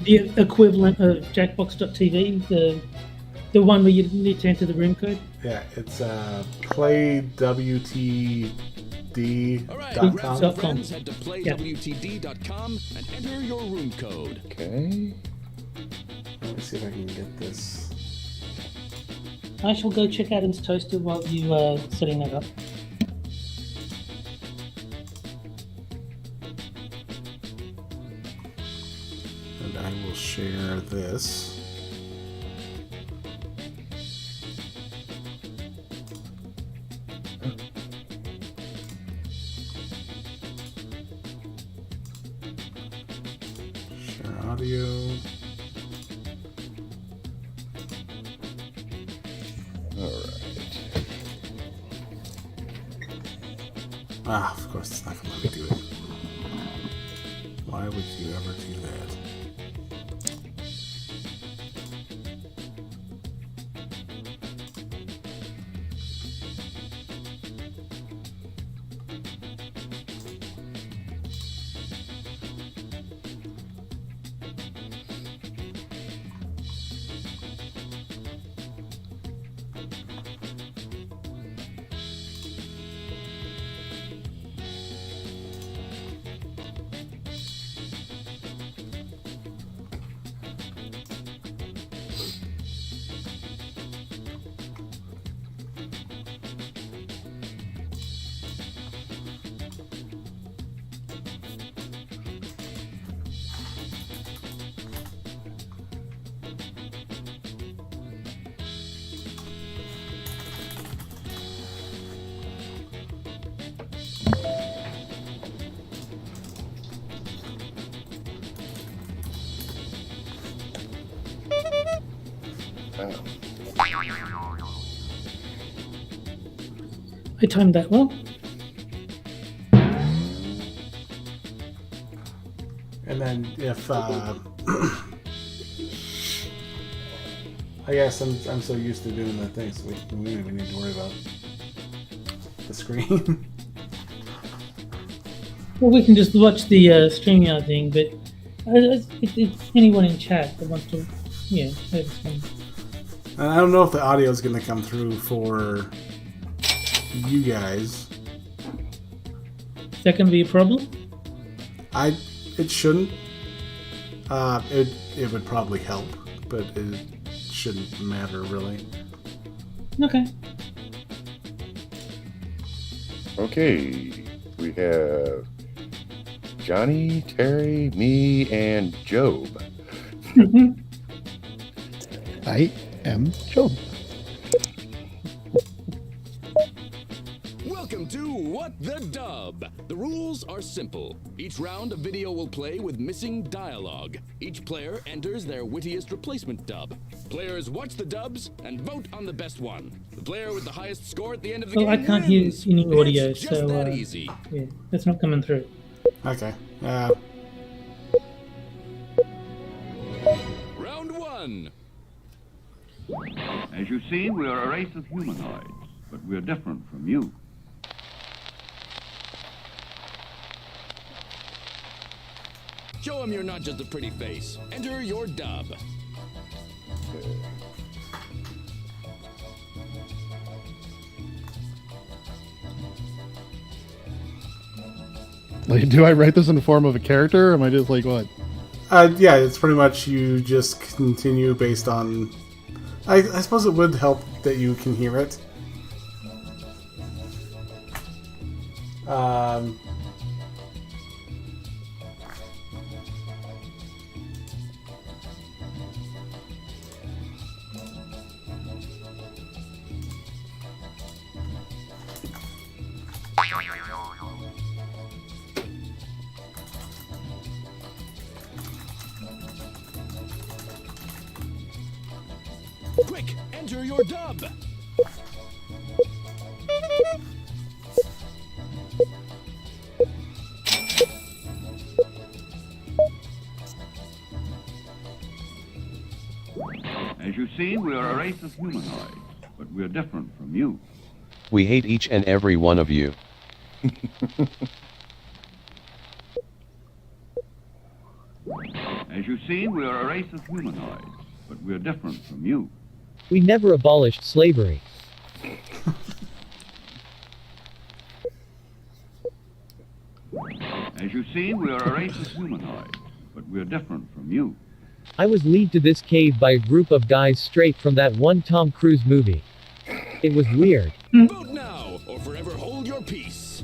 the equivalent of Jackbox.tv, the one where you need to enter the room code. Yeah, it's playwtd.com. Grab friends, head to playwtd.com and enter your room code. Okay. Let me see if I can get this. I shall go check Adam's toaster while you are setting that up. And I will share this. Share audio. Ah, of course it's not going to let me do it. Why would you ever do that? I timed that well. And then if I guess I'm so used to doing the thing, so we don't even need to worry about the screen. Well, we can just watch the StreamYard thing, but it's anyone in chat that wants to, play the screen. And I don't know if the audio is going to come through for you guys. Is that going to be a problem? It shouldn't. It would probably help, but it shouldn't matter really. Okay. Okay, we have Johnny, Terry, me, and Job. I am Job. Welcome Welcome to What the Dub. The rules are simple. Each round, a video will play with missing dialogue. Each player enters their wittiest replacement dub. Players watch the dubs and vote on the best one. The player with the highest score at the end of the game I can't hear wins. any audio, It's just so that easy. yeah, that's not coming through. Okay. Round 1. As you see, we are a race of humanoids, but we're different from you. Show them you're not just a pretty face. Enter your dub. Like, do I write this in the form of a character, or am I just like, what? Yeah, it's pretty much you just continue based on... I suppose it would help that you can hear it. Quick, enter your dub. As you see, we are a race of humanoids, but we're different from you. We hate each and every one of you. As you see, we are a race of humanoids, but we're different from you. We never abolished slavery. As you see, we are a race of humanoids, but we're different from you. I was led to this cave by a group of guys straight from that one Tom Cruise movie. It was weird. Vote now, or forever hold your peace.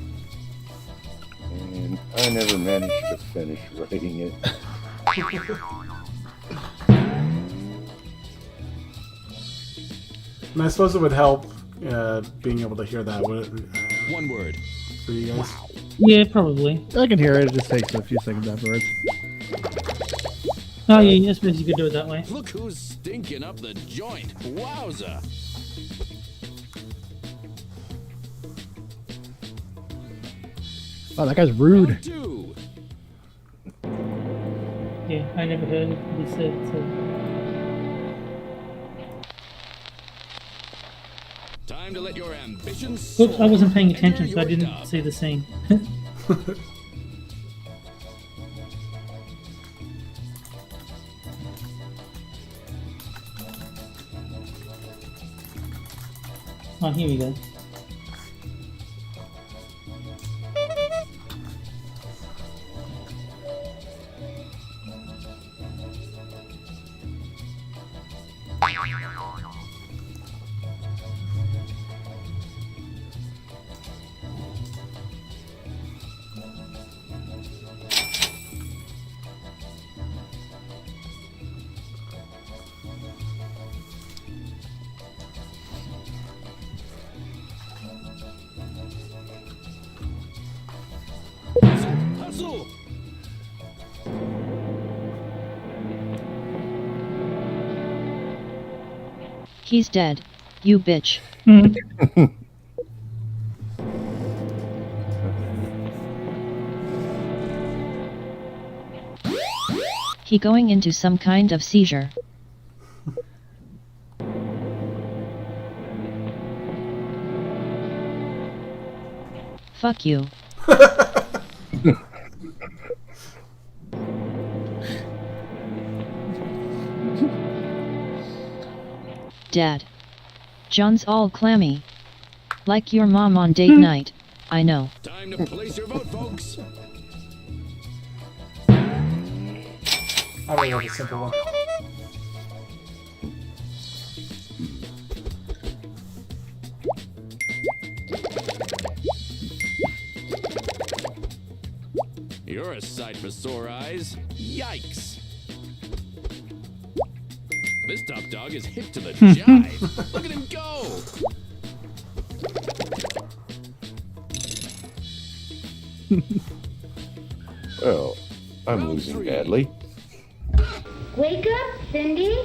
And I never managed to finish writing it. And I suppose it would help being able to hear that. One word. For you guys. Yeah, probably. I can hear it. It just takes a few seconds afterwards. Oh yeah, I suppose you could do it that way. Look who's stinking up the joint. Wowza. Oh, that guy's rude. Round 2. Yeah, I never heard this said. So. Time to let your ambitions soar. Oops, I wasn't paying attention, Enter so I your didn't dub. see the scene. Oh, here we go. Hustle! He's dead. You bitch. He going into some kind of seizure. Fuck you. Dad. John's all clammy. Like your mom on date night. I know. Time to place your vote, folks. I really like a simple one. You're a sight for sore eyes. Yikes. This top dog is hip to the jive. Look at him go. Well, I'm losing badly. Wake up, Cindy.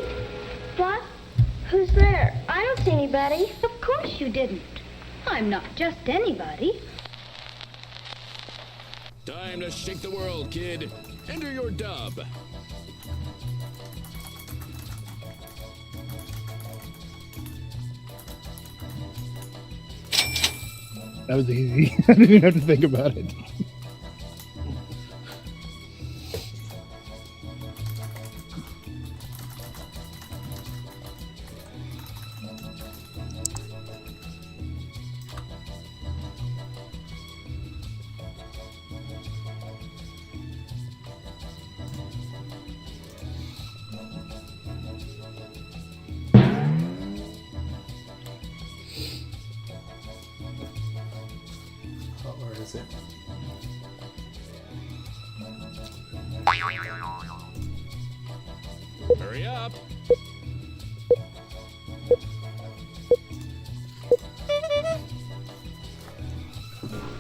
What? Who's there? I don't see anybody. Of course you didn't. I'm not just anybody. Time to shake the world, kid. Enter your dub. That was easy. I didn't even have to think about it. Where is it? Hurry up.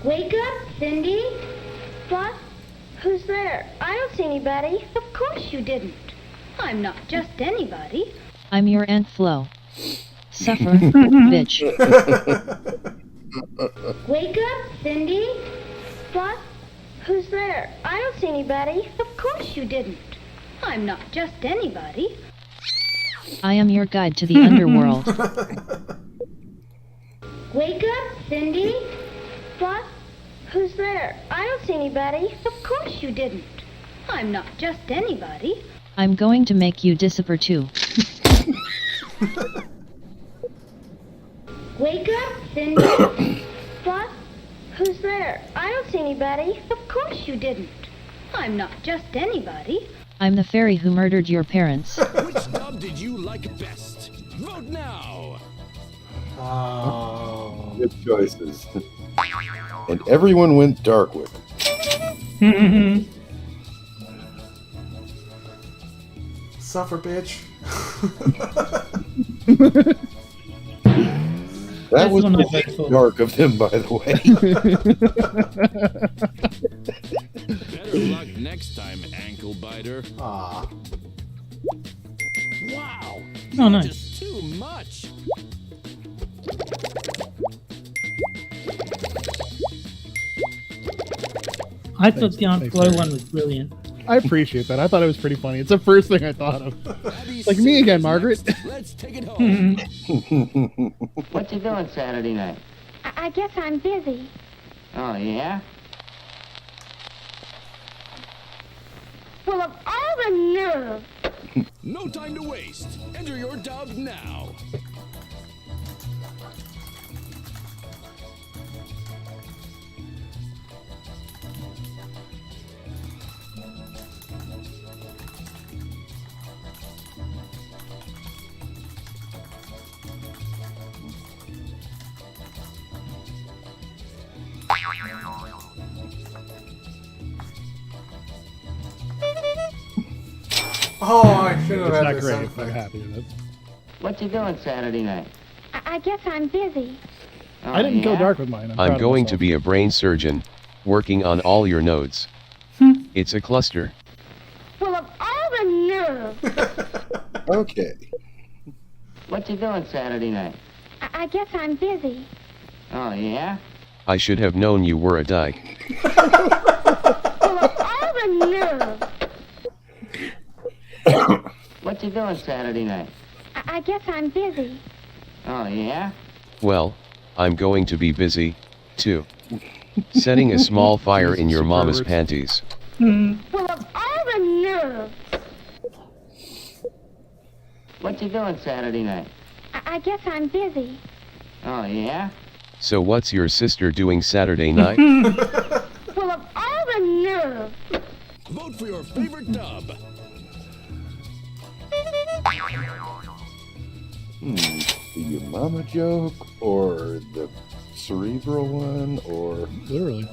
Wake up, Cindy. What? Who's there? I don't see anybody. Of course you didn't. I'm not just anybody. I'm your Aunt Flo. Suffer, bitch. Wake up, Cindy. What? Who's there? I don't see anybody. Of course you didn't. I'm not just anybody. I am your guide to the underworld. Wake up, Cindy. What? Who's there? I don't see anybody. Of course you didn't. I'm not just anybody. I'm going to make you disappear too. Wake up, Cindy. What? Who's there? I don't see anybody. Of course you didn't. I'm not just anybody. I'm the fairy who murdered your parents. Which dub did you like best? Vote now. Oh. Good choices. And everyone went dark with it. Suffer, bitch. That was really dark of them, by the way. Better luck next time, ankle biter. Ah. Wow. Oh, nice. Just too much. I thought the Aunt Flo one was brilliant. I appreciate that. I thought it was pretty funny. It's the first thing I thought of. Like me again, Margaret. Let's take it home. What you doing Saturday night? I guess I'm busy. Oh, yeah? Well, of all the nerve. No time to waste. Enter your dub now. Oh, I should have It's had not this great. sound I'm effect. happy with it. What you doing Saturday night? I guess I'm busy. Oh, I didn't go yeah? dark with mine. I'm, I'm proud of going myself. to be a brain surgeon, working on all your nodes. It's a cluster. Well, of all the nerve. Okay. What you doing Saturday night? I guess I'm busy. Oh, yeah? I should have known you were a dyke. Well, of all the nerve. What you doing Saturday night? I guess I'm busy. Oh, yeah? Well, I'm going to be busy, too. Setting a small fire in your mama's panties. Well, of all the nerve. What you doing Saturday night? I guess I'm busy. Oh, yeah? So what's your sister doing Saturday night? Well, of all the nerve. Vote for your favorite dub. The your mama joke, or the cerebral one, or Literally.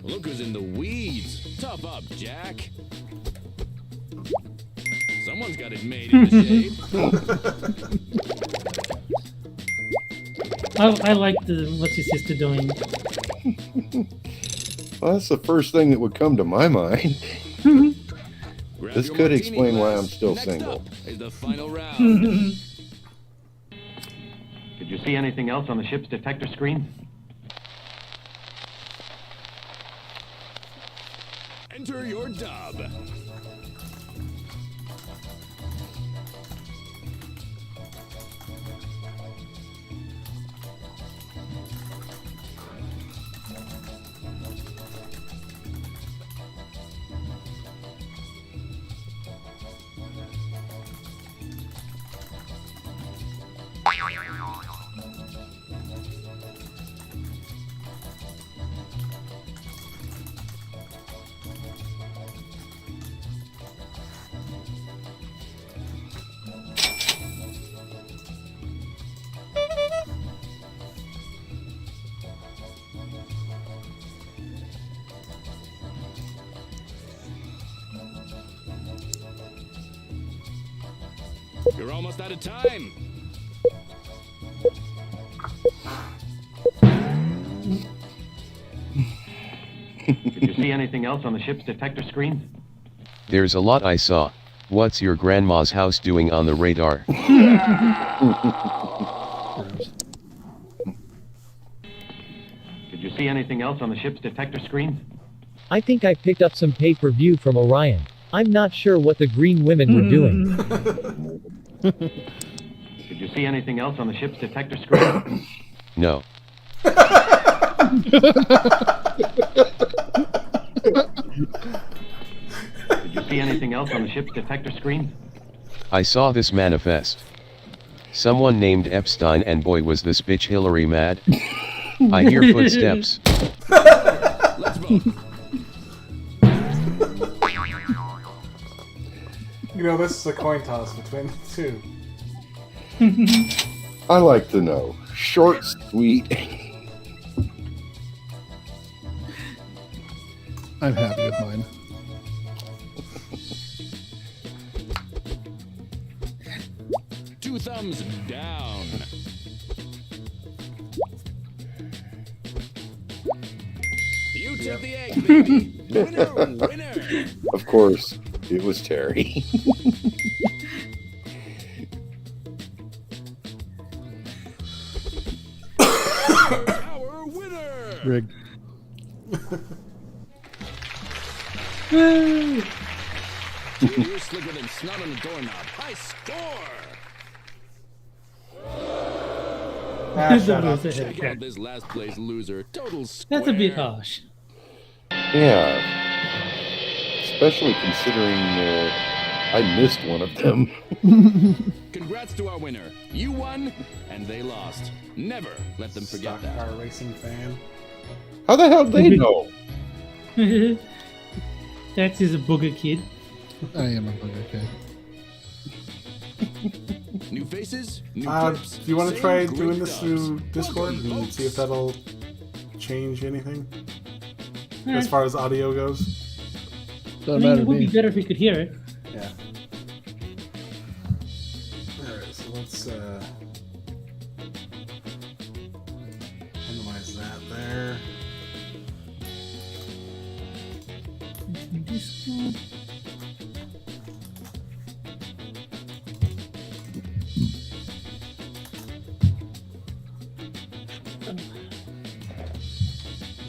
Look who's in the weeds. Tough up, Jack. Someone's got it made in the shade. I like what's your sister doing? Well, that's the first thing that would come to my mind. This could explain why I'm still single. Is the final round. Did you see anything else on the ship's detector screen? Enter your dub. You're almost out of time. Did you see anything else on the ship's detector screen? There's a lot I saw. What's your grandma's house doing on the radar? Did you see anything else on the ship's detector screen? I think I picked up some pay-per-view from Orion. I'm not sure what the green women were doing. Did you see anything else on the ship's detector screen? No. Did you see anything else on the ship's detector screen? I saw this manifest. Someone named Epstein, and boy was this bitch Hillary mad. I hear footsteps. Let's vote. You know, this is a coin toss between the two. I like to know. Short, sweet. I'm happy with mine. Two thumbs down. You took the egg, baby. Winner, winner. Of course, it was Terry. Our winner. Rig. You're slicker than snot on the doorknob. High score. Shut up. Check out this last place loser. Total square. That's a bit harsh. Yeah. Especially considering I missed one of them. Congrats to our winner. You won, and they lost. Never let them forget that. Car racing fan. How the hell did they know? Dax is a booger kid. I am a booger kid. New faces, new Do clips, you want to same try great doing this dubs. through Discord Welcome, and folks. see if that'll change anything Alright. as far as audio goes? Doesn't matter it to would be me. better if we could hear it. Yeah. Alright, so let's minimize that there. Discord.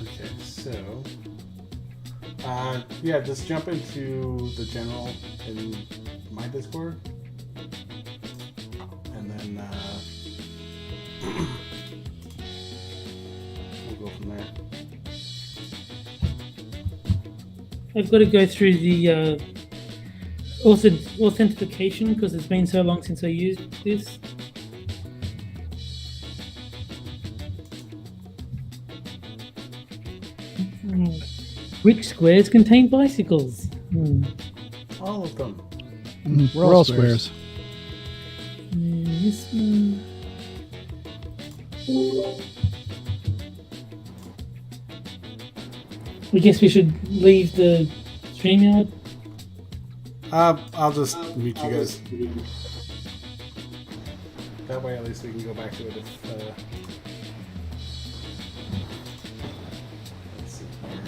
Okay, so yeah, just jump into the general in my Discord, and then we'll go from there. I've got to go through the authentication because it's been so long since I used this. Which squares contain bicycles? All of them. We're all squares. This one. I guess we should leave the StreamYard. I'll just mute you guys. That way, at least we can go back to it if. Let's see here.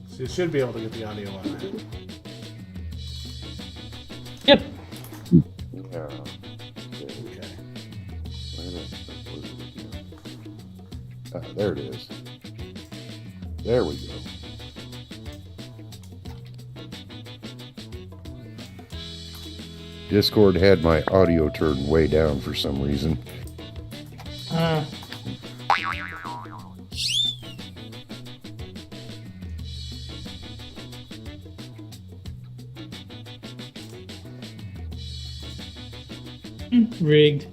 So you should be able to get the audio on that. Yep. Yeah. Okay. There it is. There we go. Discord had my audio turned way down for some reason. Rigged.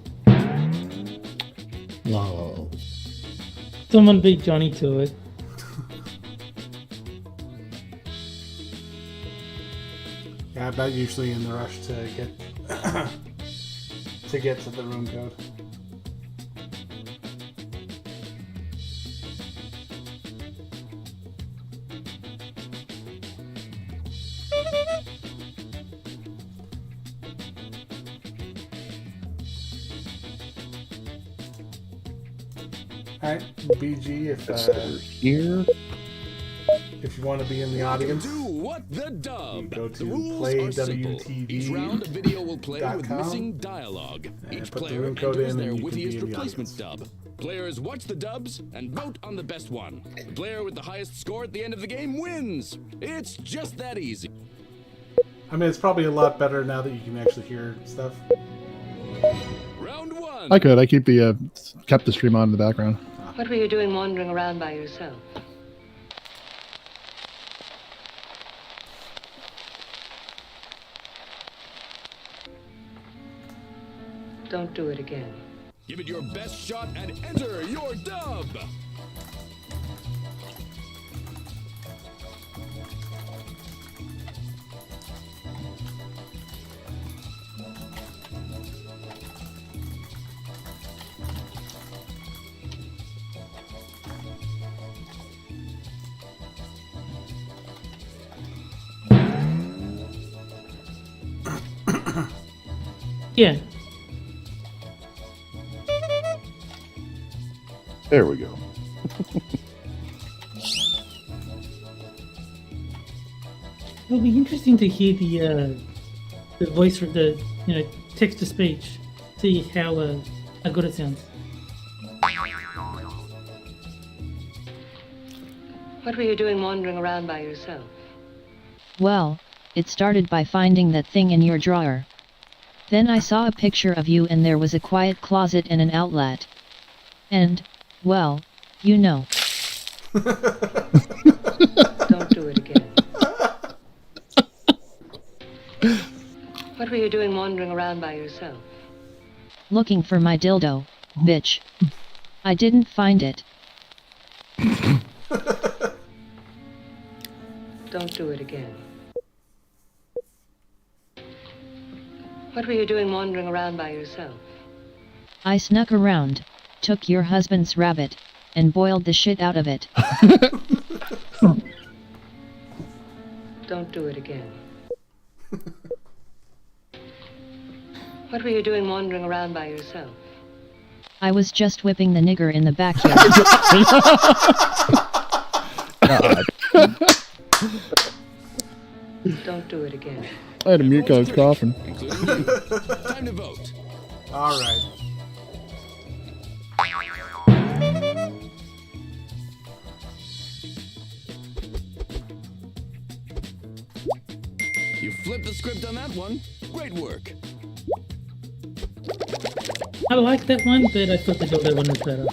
Lol. Someone beat Johnny to it. Yeah, I'm not usually in the rush to get to the room code. Alright, BG, if you want to be in the audience, Do what the dub. go to The rules are simple. Each round, a playwtv.com video will play with missing dialogue. Each put the player room code enters in their and you can be wittiest in the replacement dub. Players watch the dubs and vote on the best one. The player with the highest score at the end of the game wins. It's just that easy. I mean, it's probably a lot better now that you can actually hear stuff. Round one. I could. I kept the stream on in the background. What were you doing wandering around by yourself? Don't do it again. Give it your best shot and enter your dub. Yeah. There we go. It'll be interesting to hear the voice, the text to speech, see how good it sounds. What were you doing wandering around by yourself? Well, it started by finding that thing in your drawer. Then I saw a picture of you and there was a quiet closet and an outlet. And, well, you know. Don't do it again. What were you doing wandering around by yourself? Looking for my dildo, bitch. I didn't find it. Don't do it again. What were you doing wandering around by yourself? I snuck around, took your husband's rabbit, and boiled the shit out of it. Don't do it again. What were you doing wandering around by yourself? I was just whipping the nigger in the backyard. Don't do it again. I had a mute because I was coughing. Time to vote. All right. You flipped the script on that one. Great work. I like that one, but I thought the dildo one was better.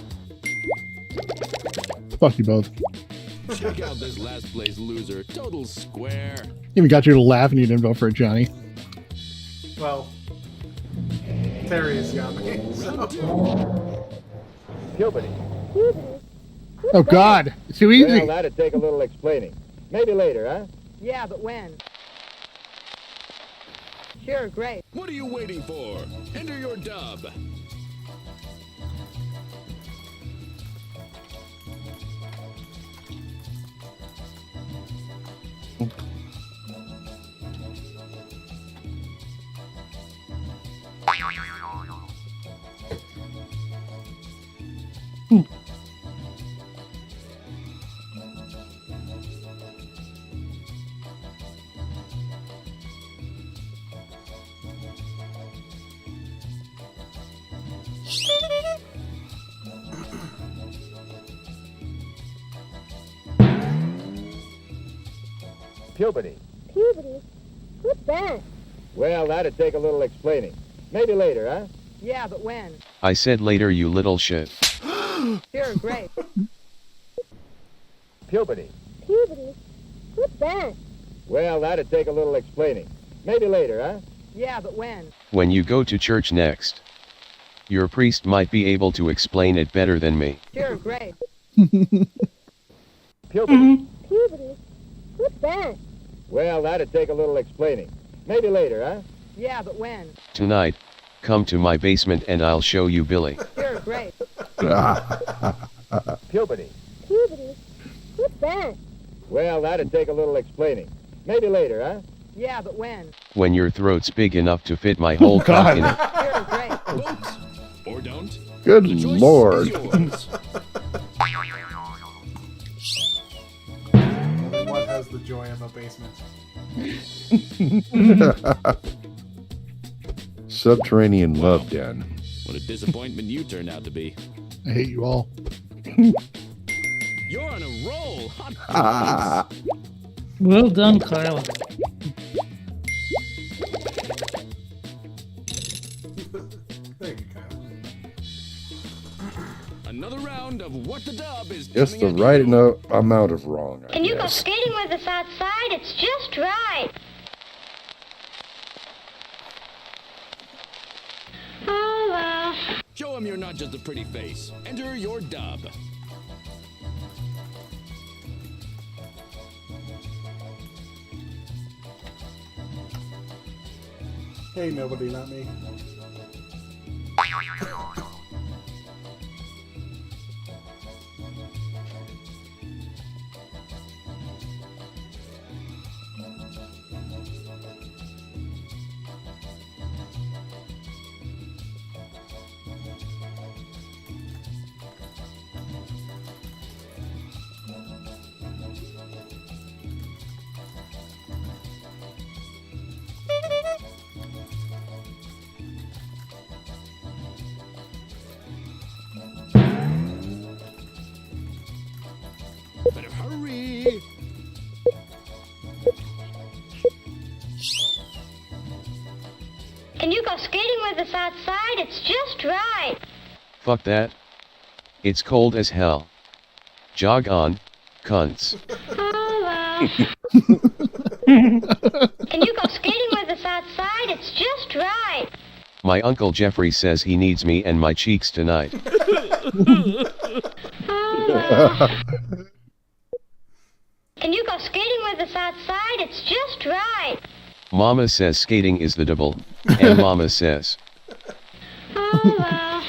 Fuck you both. Check out this last place loser. Total square. Even got you to laugh and you didn't vote for it, Johnny. Well, Terry's got me. So. Puberty. Oh God, it's too easy. Well, that'd take a little explaining. Maybe later, huh? Yeah, but when? Sure, great. What are you waiting for? Enter your dub. Puberty. Puberty? What's that? Well, that'd take a little explaining. Maybe later, huh? Yeah, but when? I said later, you little shit. Sure, great. Puberty. Puberty? What's that? Well, that'd take a little explaining. Maybe later, huh? Yeah, but when? When you go to church next. Your priest might be able to explain it better than me. Sure, great. Puberty. Puberty? What's that? Well, that'd take a little explaining. Maybe later, huh? Yeah, but when? Tonight, come to my basement and I'll show you Billy. Sure, great. Puberty. Puberty? What's that? Well, that'd take a little explaining. Maybe later, huh? Yeah, but when? When your throat's big enough to fit my whole cock in it. Sure, great. Vote or don't. Good The choice lord. is yours. What has the joy of a basement? Subterranean love den. What a disappointment you turned out to be. I hate you all. You're on a roll. Hot points. Well done, Kyle. Thank you, Kyle. Another round of What the Dub is Just the coming at right you. amount of wrong, I Can you go guess. skating with us outside? It's just right. Oh, well. Show him you're not just a pretty face. Enter your dub. Hey, nobody, not me. Better hurry. Can you go skating with us outside? It's just right. Fuck that. It's cold as hell. Jog on, cunts. Oh, well. Can you go skating with us outside? It's just right. My Uncle Jeffrey says he needs me and my cheeks tonight. Oh, well. Can you go skating with us outside? It's just right. Mama says skating is the double, and Mama says. Oh, well.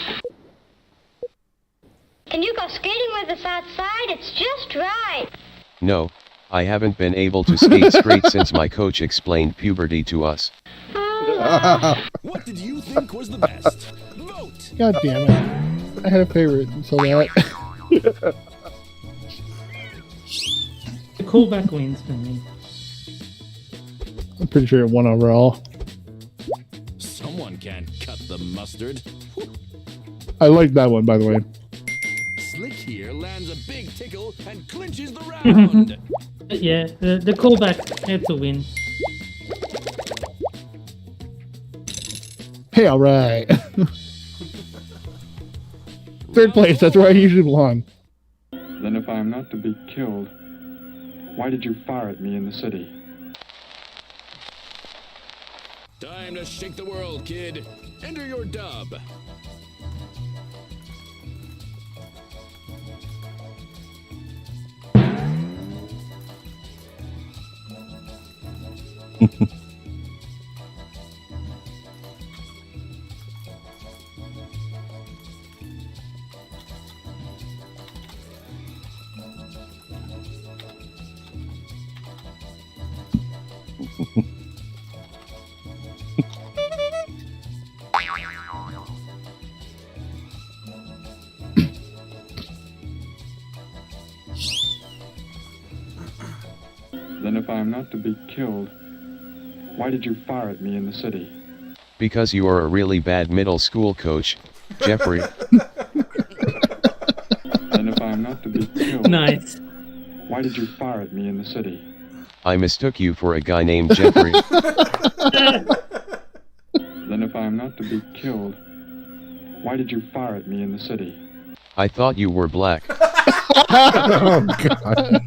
Can you go skating with us outside? It's just right. No, I haven't been able to skate straight since my coach explained puberty to us. Oh, well. What did you think was the best? Vote. God damn it. I had a favorite until that. The callback wins for me. I'm pretty sure it won overall. Someone can't cut the mustard. I like that one, by the way. Slick here lands a big tickle and clinches the round. Yeah, the callback had to win. Hey, all right. Third place, that's where I usually belong. Then if I am not to be killed, why did you fire at me in the city? Time to shake the world, kid. Enter your dub. Then if I am not to be killed, why did you fire at me in the city? Because you are a really bad middle school coach, Jeffrey. Then if I am not to be killed, Nice. why did you fire at me in the city? I mistook you for a guy named Jeffrey. Then if I am not to be killed, why did you fire at me in the city? I thought you were black. Oh, God.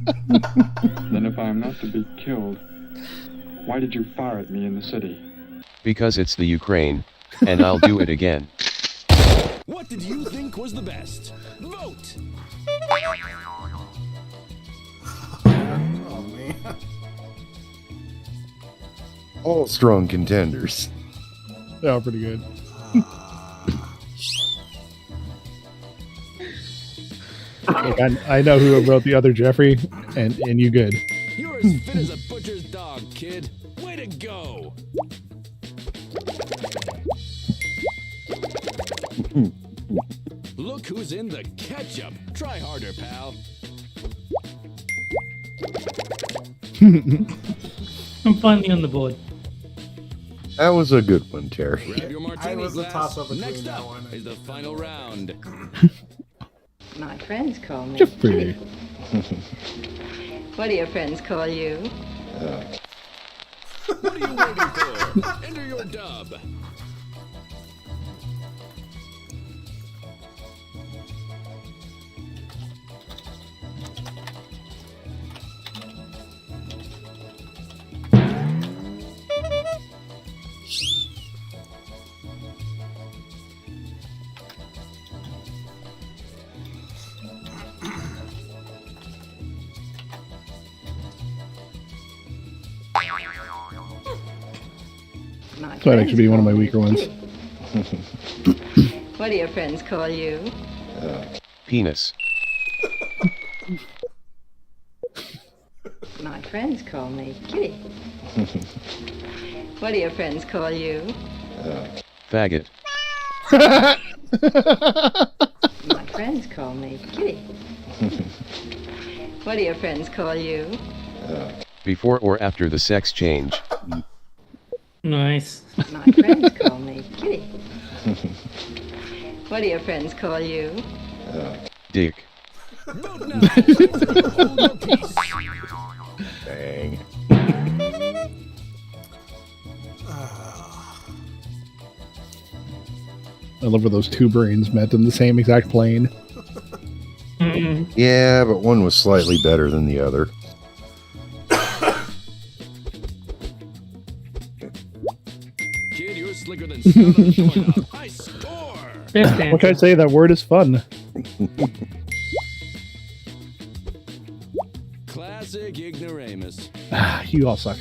Then if I am not to be killed, why did you fire at me in the city? Because it's the Ukraine, and I'll do it again. What did you think was the best? Vote! Oh, man. All strong contenders. They are pretty good. Look, I know who wrote the other Jeffrey, and you good. You're as fit as a butcher's dog, kid. Way to go! Look who's in the ketchup. Try harder, pal. I'm finally on the board. That was a good one, Terry. Grab your martini I was a glass. toss-up between Next that up one. is the final round. My friends call me Jeffrey. What do your friends call you? What are you waiting for? Enter your dub. So that should be one of my weaker ones. What do your friends call you? Penis. My friends call me Kitty. What do your friends call you? Faggot. My friends call me Kitty. What do your friends call you? Before or after the sex change. Nice. My friends call me Kitty. What do your friends call you? Dick. Vote now. Hold your peace. Dang. I love where those two brains met in the same exact plane. Yeah, but one was slightly better than the other. Kid, you're slicker than snow on a doorknob. I score! What can I say? That word is fun. Classic ignoramus. You all suck.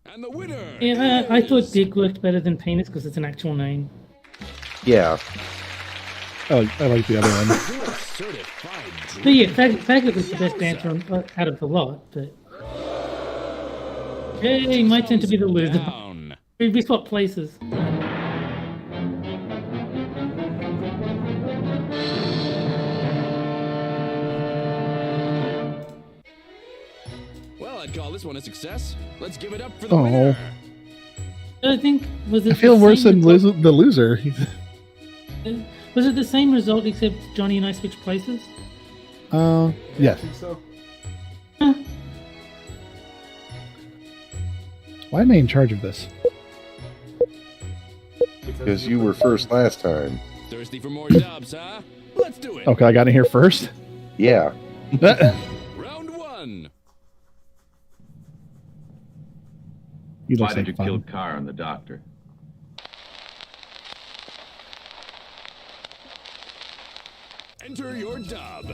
And the winner! Yeah, I thought Dick worked better than penis because it's an actual name. Yeah. I like the other one. But yeah, faggot was the best answer out of the lot. But hey, my turn to be the loser. We swap places. Well, I'd call this one a success. Let's give it up for the Oh, winner. I think was it? I feel the worse same than the loser. Was it the same result except Johnny and I switched places? Yeah. I think so. Why am I in charge of this? Because you were first last time. Thirsty for more dubs, huh? Let's do it. Okay, I got in here first. Yeah. Round one. Why did you kill Carr and the doctor? Enter your dub.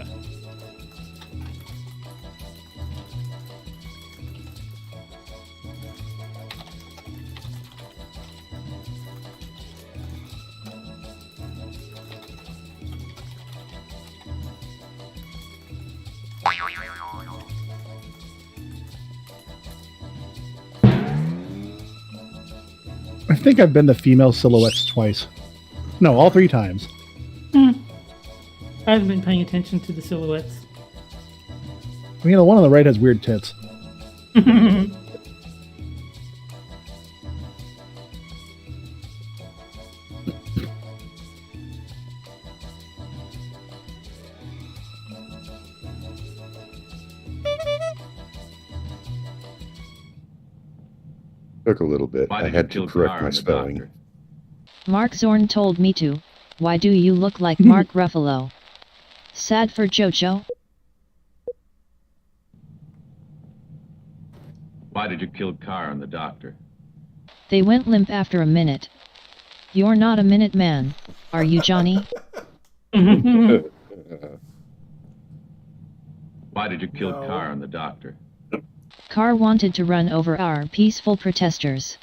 I think I've been the female silhouettes twice. No, all 3 times. I haven't been paying attention to the silhouettes. I mean, the one on the right has weird tits. Took a little bit. I had to correct my spelling. Mark Zorn told me to. Why do you look like Mark Ruffalo? Sad for Jojo? Why did you kill Carr and the doctor? They went limp after a minute. You're not a minute man, are you, Johnny? Why did you kill Carr and the doctor? Carr wanted to run over our peaceful protesters.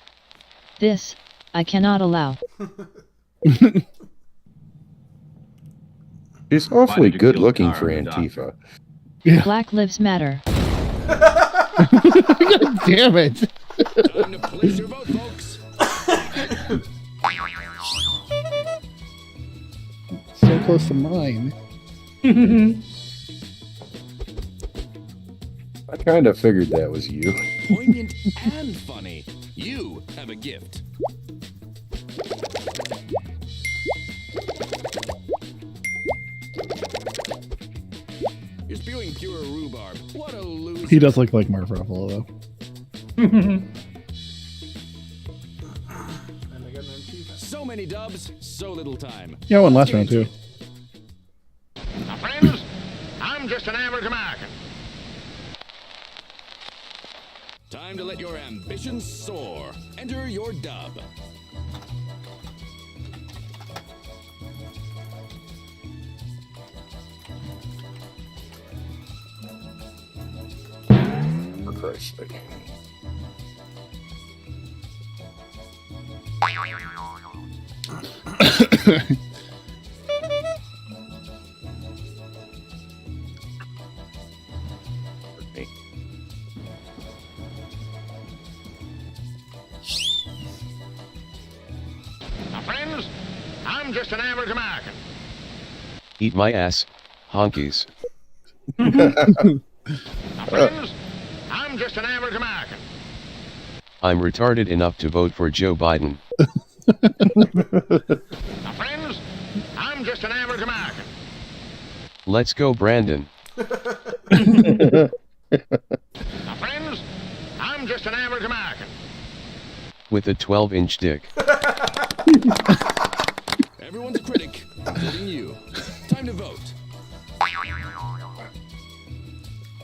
This, I cannot allow. She's awfully good looking for Antifa. Yeah. Black Lives Matter. God damn it. Time to place your vote, folks. So close to mine. I kind of figured that was you. Poignant and funny. You have a gift. You're spewing pure rhubarb. What a loser. He does look like Mark Ruffalo, though. So many dubs, so little time. Yeah, I won last round, too. Now, friends, I'm just an average American. Time to let your ambitions soar. Enter your dub. For Christ's sake. Now, friends, I'm just an average American. Eat my ass, honkies. Now, friends, I'm just an average American. I'm retarded enough to vote for Joe Biden. Now, friends, I'm just an average American. Let's go, Brandon. Now, friends, I'm just an average American. With a 12-inch dick. Everyone's a critic, including you. Time to vote.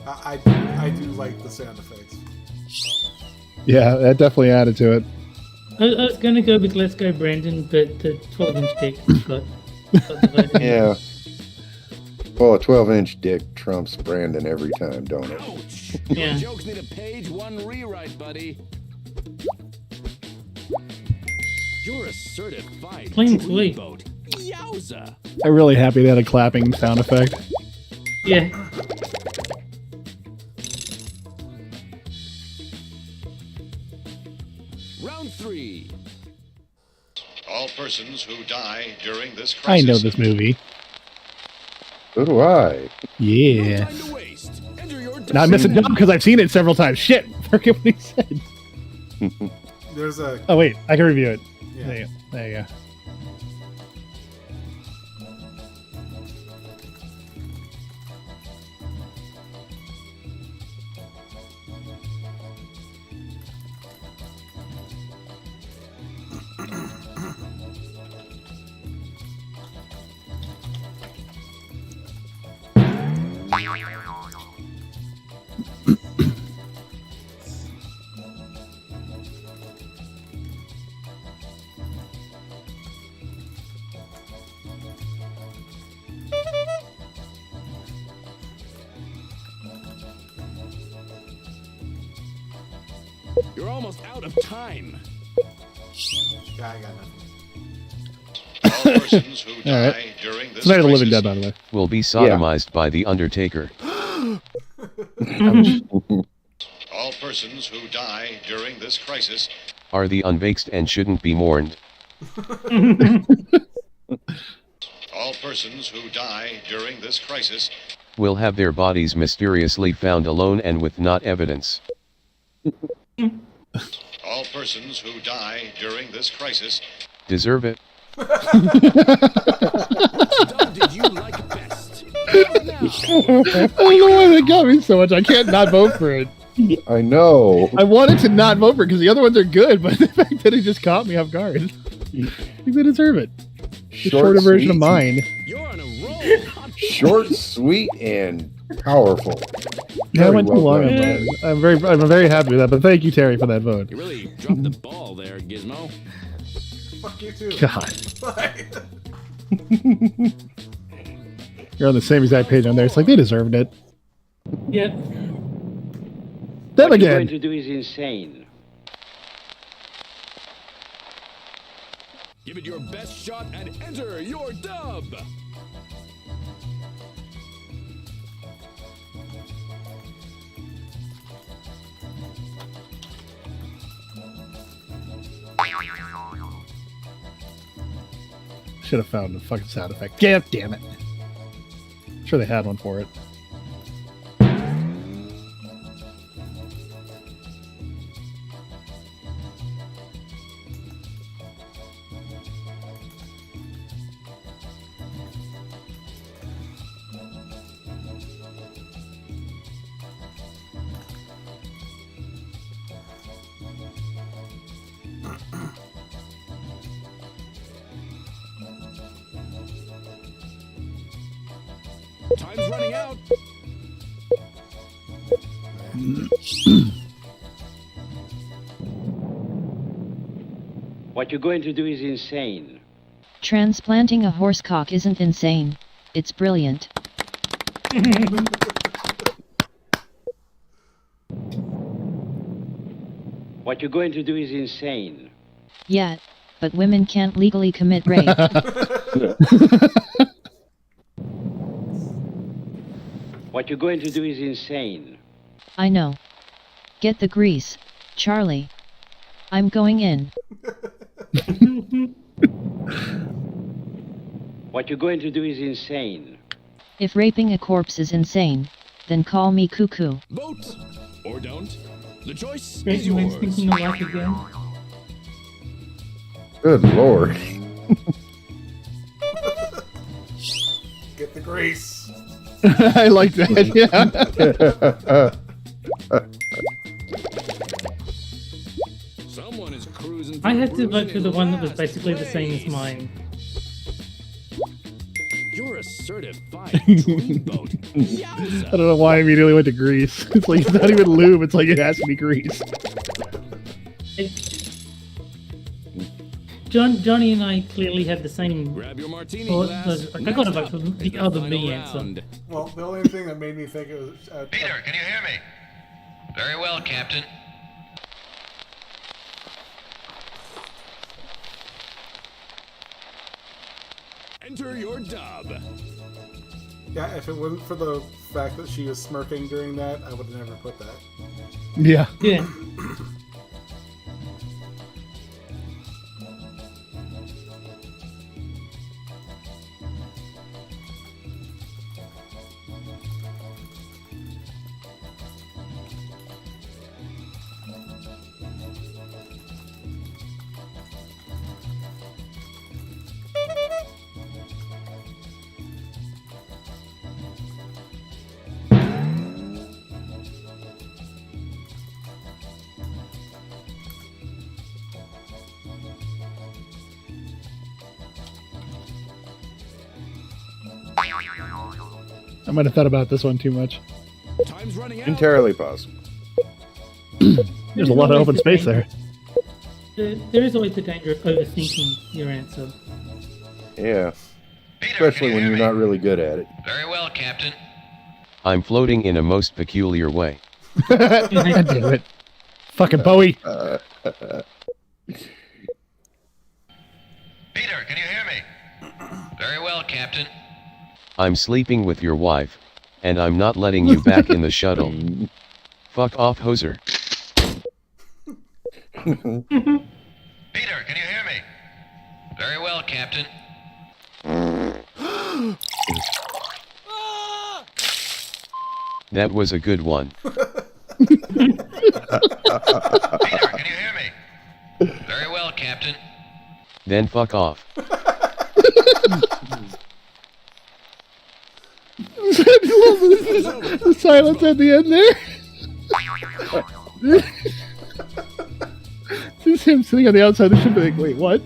I do like the sound effects. Yeah, that definitely added to it. I was going to go with Let's Go Brandon, but the 12-inch dick got the vote. Yeah. Well, a 12-inch dick trumps Brandon every time, don't it? Yeah. Your jokes need a page 1 rewrite, buddy. You're a certified Plain tweet sweet. vote. Yowza. I'm really happy they had a clapping sound effect. Yeah. Round 3. All persons who die during this crisis. I know this movie. So do I. Yeah. No time to waste. Enter your Now I'm missing dumb because I've seen it several times. Shit. Forget what he said. There's a. Oh, wait. I can review it. Yeah. There you go. There you go. You're almost out of time. Yeah, I got nothing. All persons who All right. die during this It's Night of the Living crisis Dead, by the way. Will be sodomized by the Undertaker. All persons who die during this crisis Are the unvexed and shouldn't be mourned. all persons who die during this crisis Will have their bodies mysteriously found alone and with not evidence. all persons who die during this crisis Deserve it. Did you like best? I don't know why they got me so much. I can't not vote for it. I know. I wanted to not vote for it because the other ones are good, but the fact that it just caught me off guard. They deserve it. The shorter version of mine. You're on a roll. Short, sweet, and powerful. Yeah, I went too well long on done. that. I'm very happy with that, but thank you, Terry, for that vote. You really dropped the ball there, Gizmo. Fuck you too. God. Bye. You're on the same exact page on there. It's like they deserved it. Yeah. Them What you're again. going to do is insane. Give it your best shot and enter your dub. Should have found a fucking sound effect. Yeah, damn it. I'm sure they had one for it. Time's running out. What you're going to do is insane. Transplanting a horse cock isn't insane. It's brilliant. What you're going to do is insane. Yeah, but women can't legally commit rape. What you're going to do is insane. I know. Get the grease, Charlie. I'm going in. What you're going to do is insane. If raping a corpse is insane, then call me cuckoo. Vote or don't. The choice Great, is you yours. thinking alike again. Good lord. Get the grease. I like that, yeah. Someone is cruising. I had to vote for the one that was basically the same as mine. You're a certified dreamboat. I don't know why I immediately went to grease. It's like it's not even lube, it's like it has to be grease. Johnny and I clearly had the same. Grab your martini thought, glass. so I got to vote for the other me answer. round. Well, the only thing that made me think it was... Peter, can you hear me? Very well, Captain. Enter your dub. Yeah, if it wasn't for the fact that she was smirking during that, I would have never put that. Yeah. Yeah. I might have thought about this one too much. Time's running out. Entirely possible. There's a lot of open space there. There is always the danger of overthinking your answer. Yeah. Especially when you're not really good at it. Very well, Captain. I'm floating in a most peculiar way. God damn it. Fucking Bowie. Peter, can you hear me? Very well, Captain. I'm sleeping with your wife. and I'm not letting you back in the shuttle. Fuck off, hoser. Peter, can you hear me? Very well, Captain. That was a good one. Peter, can you hear me? Very well, Captain. Then fuck off. The silence at the end there. Just him sitting on the outside of the ship like, wait, what?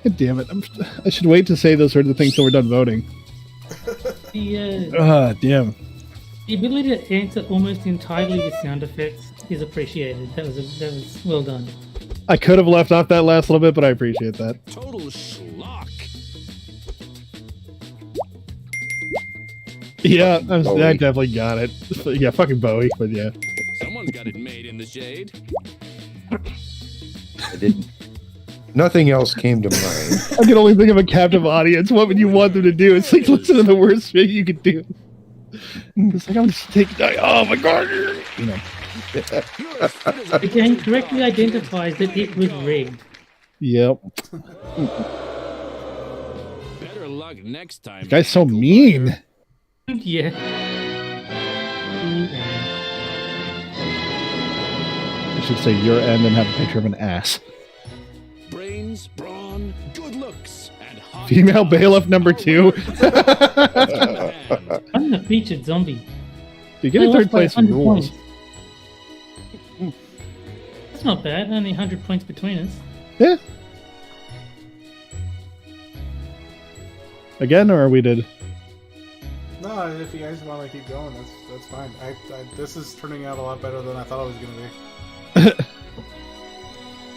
God damn it. I should wait to say those sort of things till we're done voting. Damn. The ability to answer almost entirely with sound effects is appreciated. That was well done. I could have left off that last little bit, but I appreciate that. Total schlock. Yeah, I definitely got it. Yeah, fucking Bowie, but yeah. Someone's got it made in the shade. I didn't. Nothing else came to mind. I can only think of a captive audience. What would you want them to do? It's like, listen to the worst thing you could do. It's like, I'm just taking. Oh my god! You know. The game correctly identifies that it was rigged. Yep. Better luck next time. This guy's so mean. Yeah. I should say your end and have a picture of an ass. Brains, brawn, good looks, and hot Female bailiff number 2. I'm the featured zombie. You get a third place in rules. That's not bad. Only 100 points between us. Yeah. Again, or we did? No, if you guys want to keep going, that's fine. This is turning out a lot better than I thought it was going to be.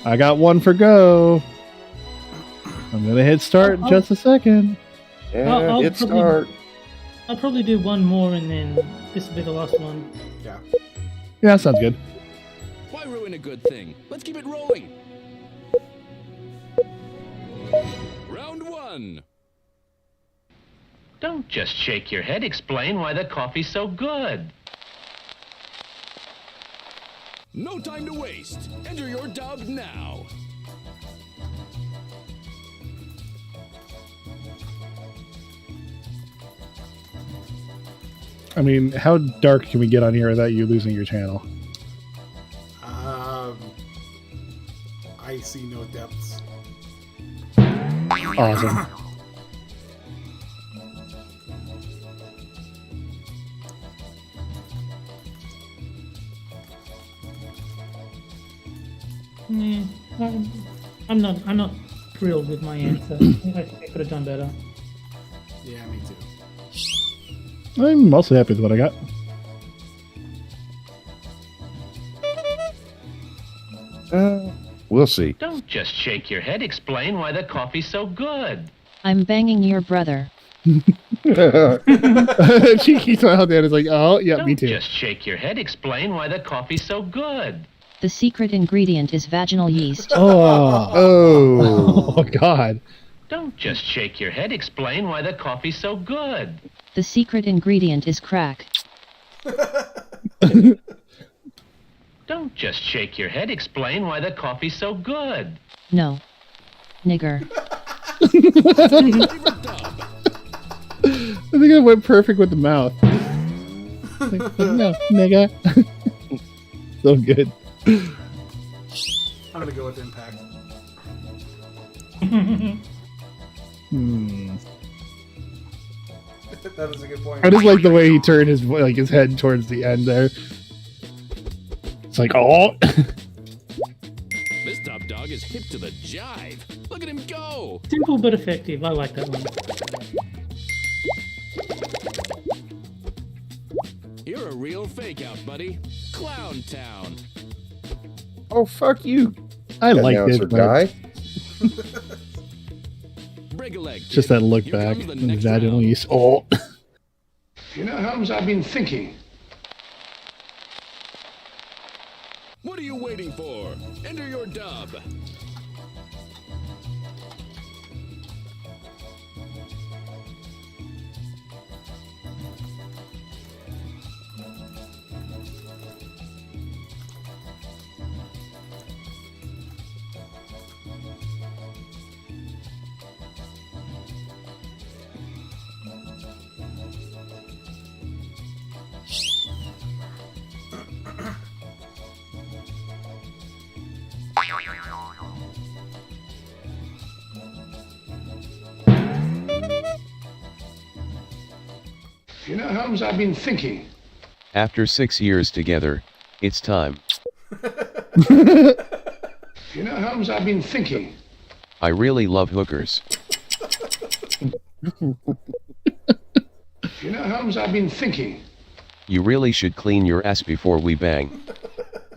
I got one for go. I'm gonna hit start in just a second. Yeah, hit start. I'll probably do one more and then this will be the last one. Yeah. Yeah, sounds good. Why ruin a good thing? Let's keep it rolling. Round 1. Don't just shake your head. Explain why the coffee's so good. No time to waste. Enter your dub now. I mean, how dark can we get on here without you losing your channel? I see no depths. Awesome. Yeah, I'm not thrilled with my answer. I think I could have done better. Yeah, me too. I'm mostly happy with what I got. We'll see. Don't just shake your head. Explain why the coffee's so good. I'm banging your brother. She keeps out there. It's like, oh, yeah, me too. Don't just shake your head. Explain why the coffee's so good. The secret ingredient is vaginal yeast. Oh, God. Don't just shake your head. Explain why the coffee's so good. The secret ingredient is crack. Don't just shake your head. Explain why the coffee's so good. No. Nigger. I think I went perfect with the mouth. Like, no, nigga. So good. I'm gonna go with impact. That was a good point. I just like the way he turned his head towards the end there. It's like, oh. This top dog is hip to the jive. Look at him go. Simple but effective. I like that one. You're a real fake out, buddy. Clown Town. Oh, fuck you. I like this guy. Just that look back. Vaginal yeast. Oh. You know, Holmes, I've been thinking. What are you waiting for? Enter your dub. You know, Holmes, I've been thinking. After 6 years together, it's time. You know, Holmes, I've been thinking. I really love hookers. You know, Holmes, I've been thinking. You really should clean your ass before we bang.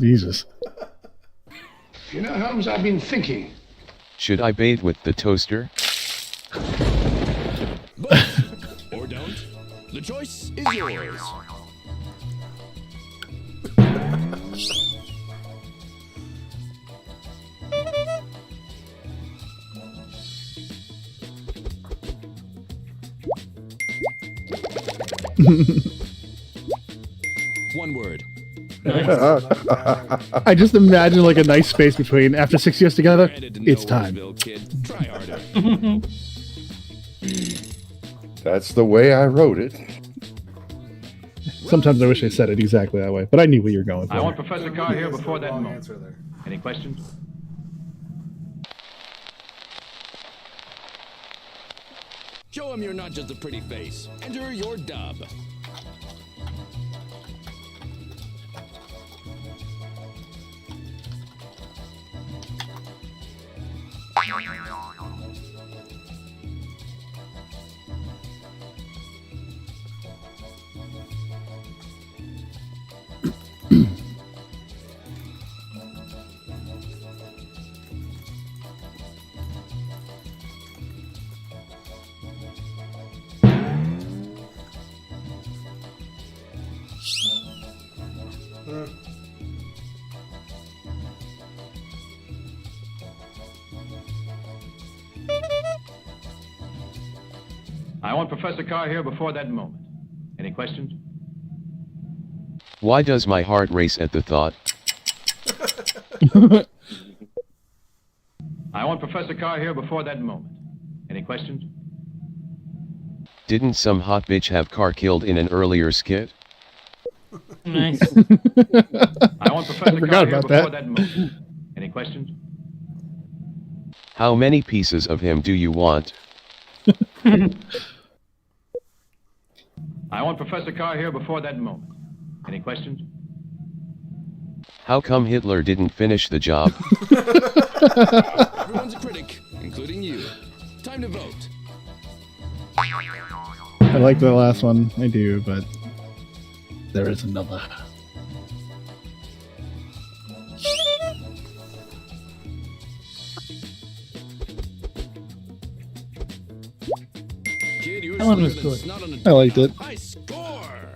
Jesus. You know, Holmes, I've been thinking. Should I bathe with the toaster? Or don't. The choice is yours. One word. I just imagine like a nice space between after 6 years together. It's time. Try harder. That's the way I wrote it. Sometimes I wish I said it exactly that way, but I knew what you were going for. I want Professor Carr here before that moment. Any questions? Show him you're not just a pretty face. Enter your dub. I want Professor Carr here before that moment. Any questions? Why does my heart race at the thought? I want Professor Carr here before that moment. Any questions? Didn't some hot bitch have Carr killed in an earlier skit? Nice. I want Professor Carr here before that moment. Any questions? How many pieces of him do you want? I want Professor Carr here before that moment. Any questions? How come Hitler didn't finish the job? Everyone's a critic, including you. Time to vote. I like the last one, I do, but there is another. Kid, That one was good. I liked it.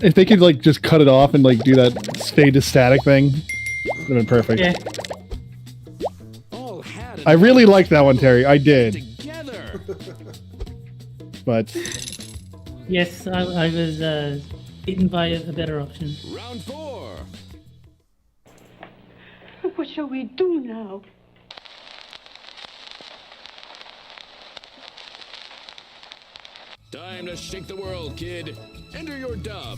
If they could like just cut it off and like do that fade to static thing, would have been perfect. Yeah. I really liked that one, Terry. I did. But Yes, I was beaten by a better option. Round 4. What shall we do now? Time to shake the world, kid. Enter your dub.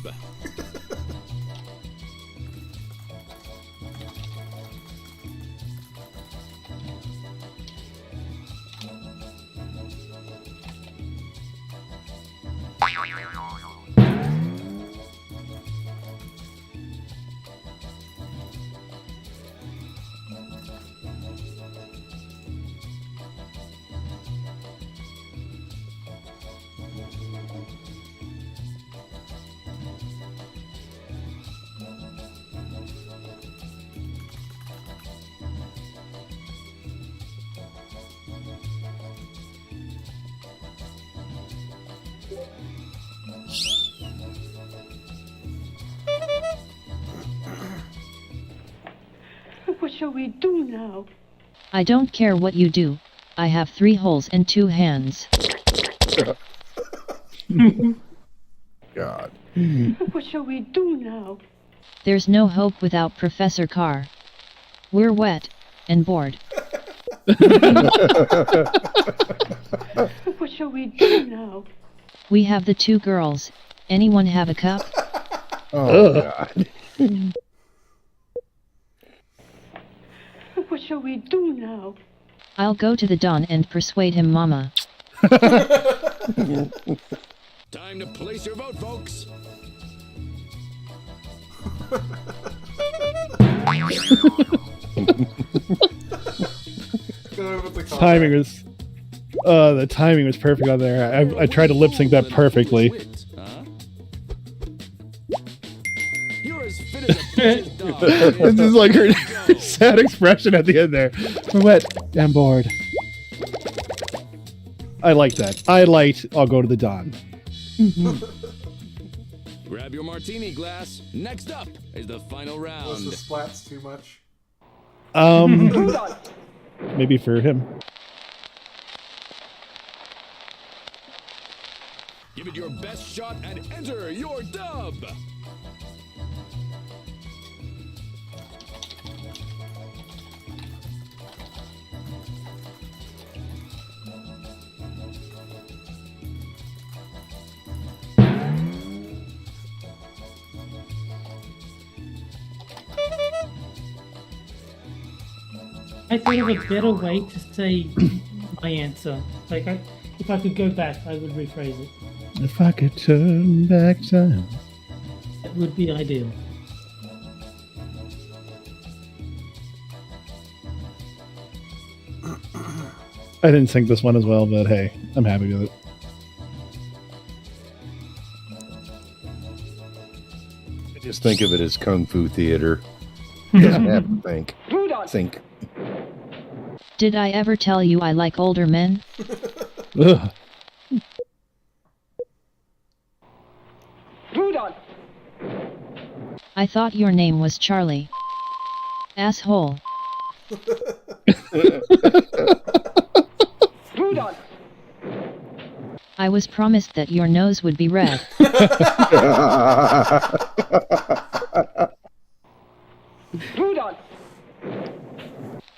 What shall we do now? I don't care what you do. I have 3 holes and 2 hands. God. What shall we do now? There's no hope without Professor Carr. We're wet and bored. What shall we do now? We have the 2 girls. Anyone have a cup? Oh, God. What shall we do now? I'll go to the Don and persuade him, Mama. Time to place your vote, folks. Timing was the timing was perfect on there. I tried to lip sync that perfectly. This is like her sad expression at the end there. We're wet and bored. I like that. I'll go to the Don. Grab your martini glass. Next up is the final round. Was the splats too much? Maybe for him. Give it your best shot and enter your dub. I thought of a better way to say my answer. Like, if I could go back, I would rephrase it. If I could turn back time. That would be ideal. I didn't think this one as well, but hey, I'm happy with it. I just think of it as Kung Fu theater. Doesn't have to think. Think. Did I ever tell you I like older men? Ugh. I thought your name was Charlie. Asshole. I was promised that your nose would be red.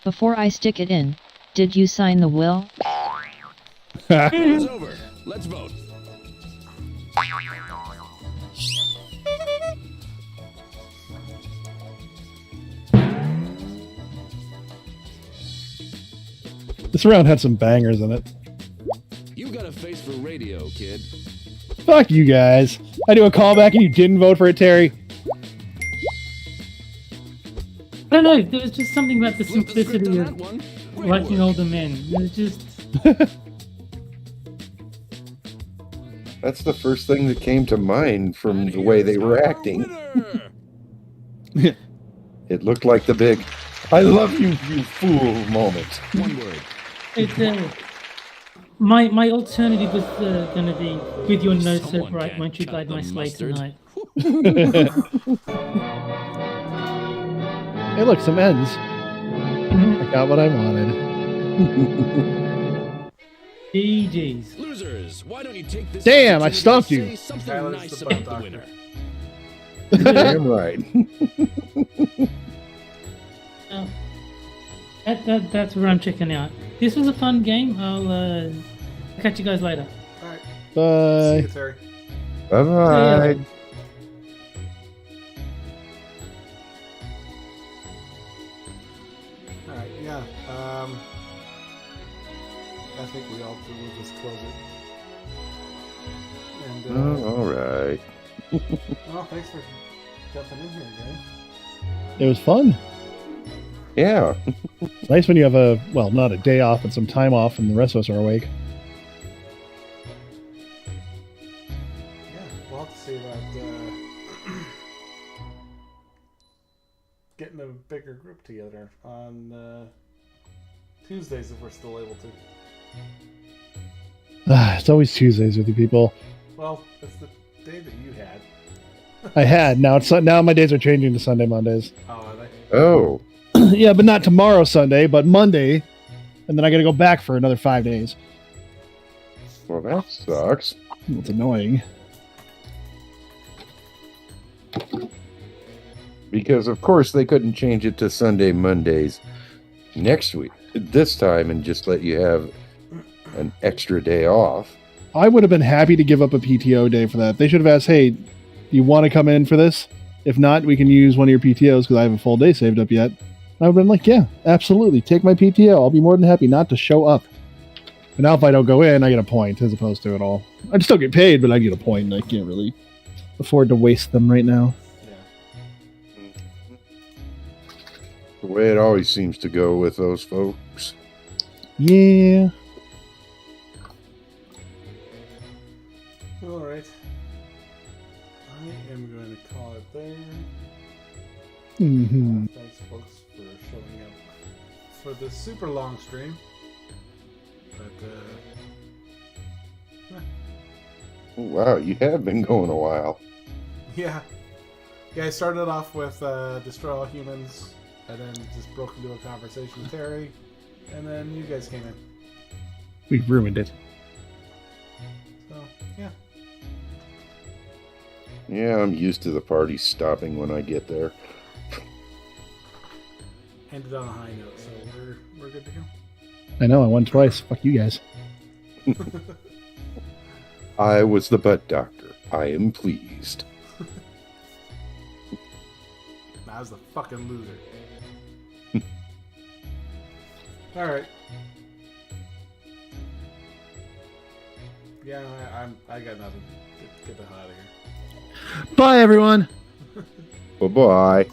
Before I stick it in, did you sign the will? It's over. Let's vote. This round had some bangers in it. You got a face for radio, kid. Fuck you guys. I do a callback and you didn't vote for it, Terry. I don't know, there was just something about the simplicity of liking older men. It was just... That's the first thing that came to mind from the way they were acting. It looked like the big, I love you, you fool moment. One word. My alternative was going to be, with your nose so bright, won't you guide my sleigh tonight? Hey, look, some ends. I got what I wanted. GG's. Losers, why don't you take this? Damn, I stumped you. Say something nice about the winner. Damn right. That's where I'm checking out. This was a fun game. I'll catch you guys later. All right. Bye. See you, Terry. Bye-bye. All right, yeah. I think we'll just close it. And, all right. well, thanks for jumping in here, guys. It was fun. Yeah. It's nice when you have not a day off, but some time off and the rest of us are awake. Yeah, we'll have to see about getting a bigger group together on Tuesdays if we're still able to. It's always Tuesdays with you people. Well, it's the day that you had. I had. Now my days are changing to Sunday, Mondays. Oh, are they? Oh. Yeah, but not tomorrow, Sunday, but Monday. And then I got to go back for another 5 days. Well, that sucks. It's annoying. Because, of course, they couldn't change it to Sunday, Mondays next week, this time, and just let you have an extra day off. I would have been happy to give up a PTO day for that. They should have asked, hey, do you want to come in for this? If not, we can use one of your PTOs because I have a full day saved up yet. I would have been like, yeah, absolutely. Take my PTO. I'll be more than happy not to show up. And now if I don't go in, I get a point as opposed to it all. I'd still get paid, but I get a point, and I can't really afford to waste them right now. The way it always seems to go with those folks. Yeah. All right. I am going to call it there. Mm-hmm. Thanks, folks, for showing up for this super long stream. But, Oh, wow, you have been going a while. yeah. Yeah, I started off with Destroy All Humans, and then just broke into a conversation with Terry, and then you guys came in. We ruined it. So, yeah. Yeah, I'm used to the party stopping when I get there. Ended on a high note, so we're good to go. I know, I won twice. Fuck you guys. I was the butt doctor. I am pleased. I was the fucking loser. Alright. Yeah, I got nothing. Get the hell out of here. Bye, everyone. Bye-bye.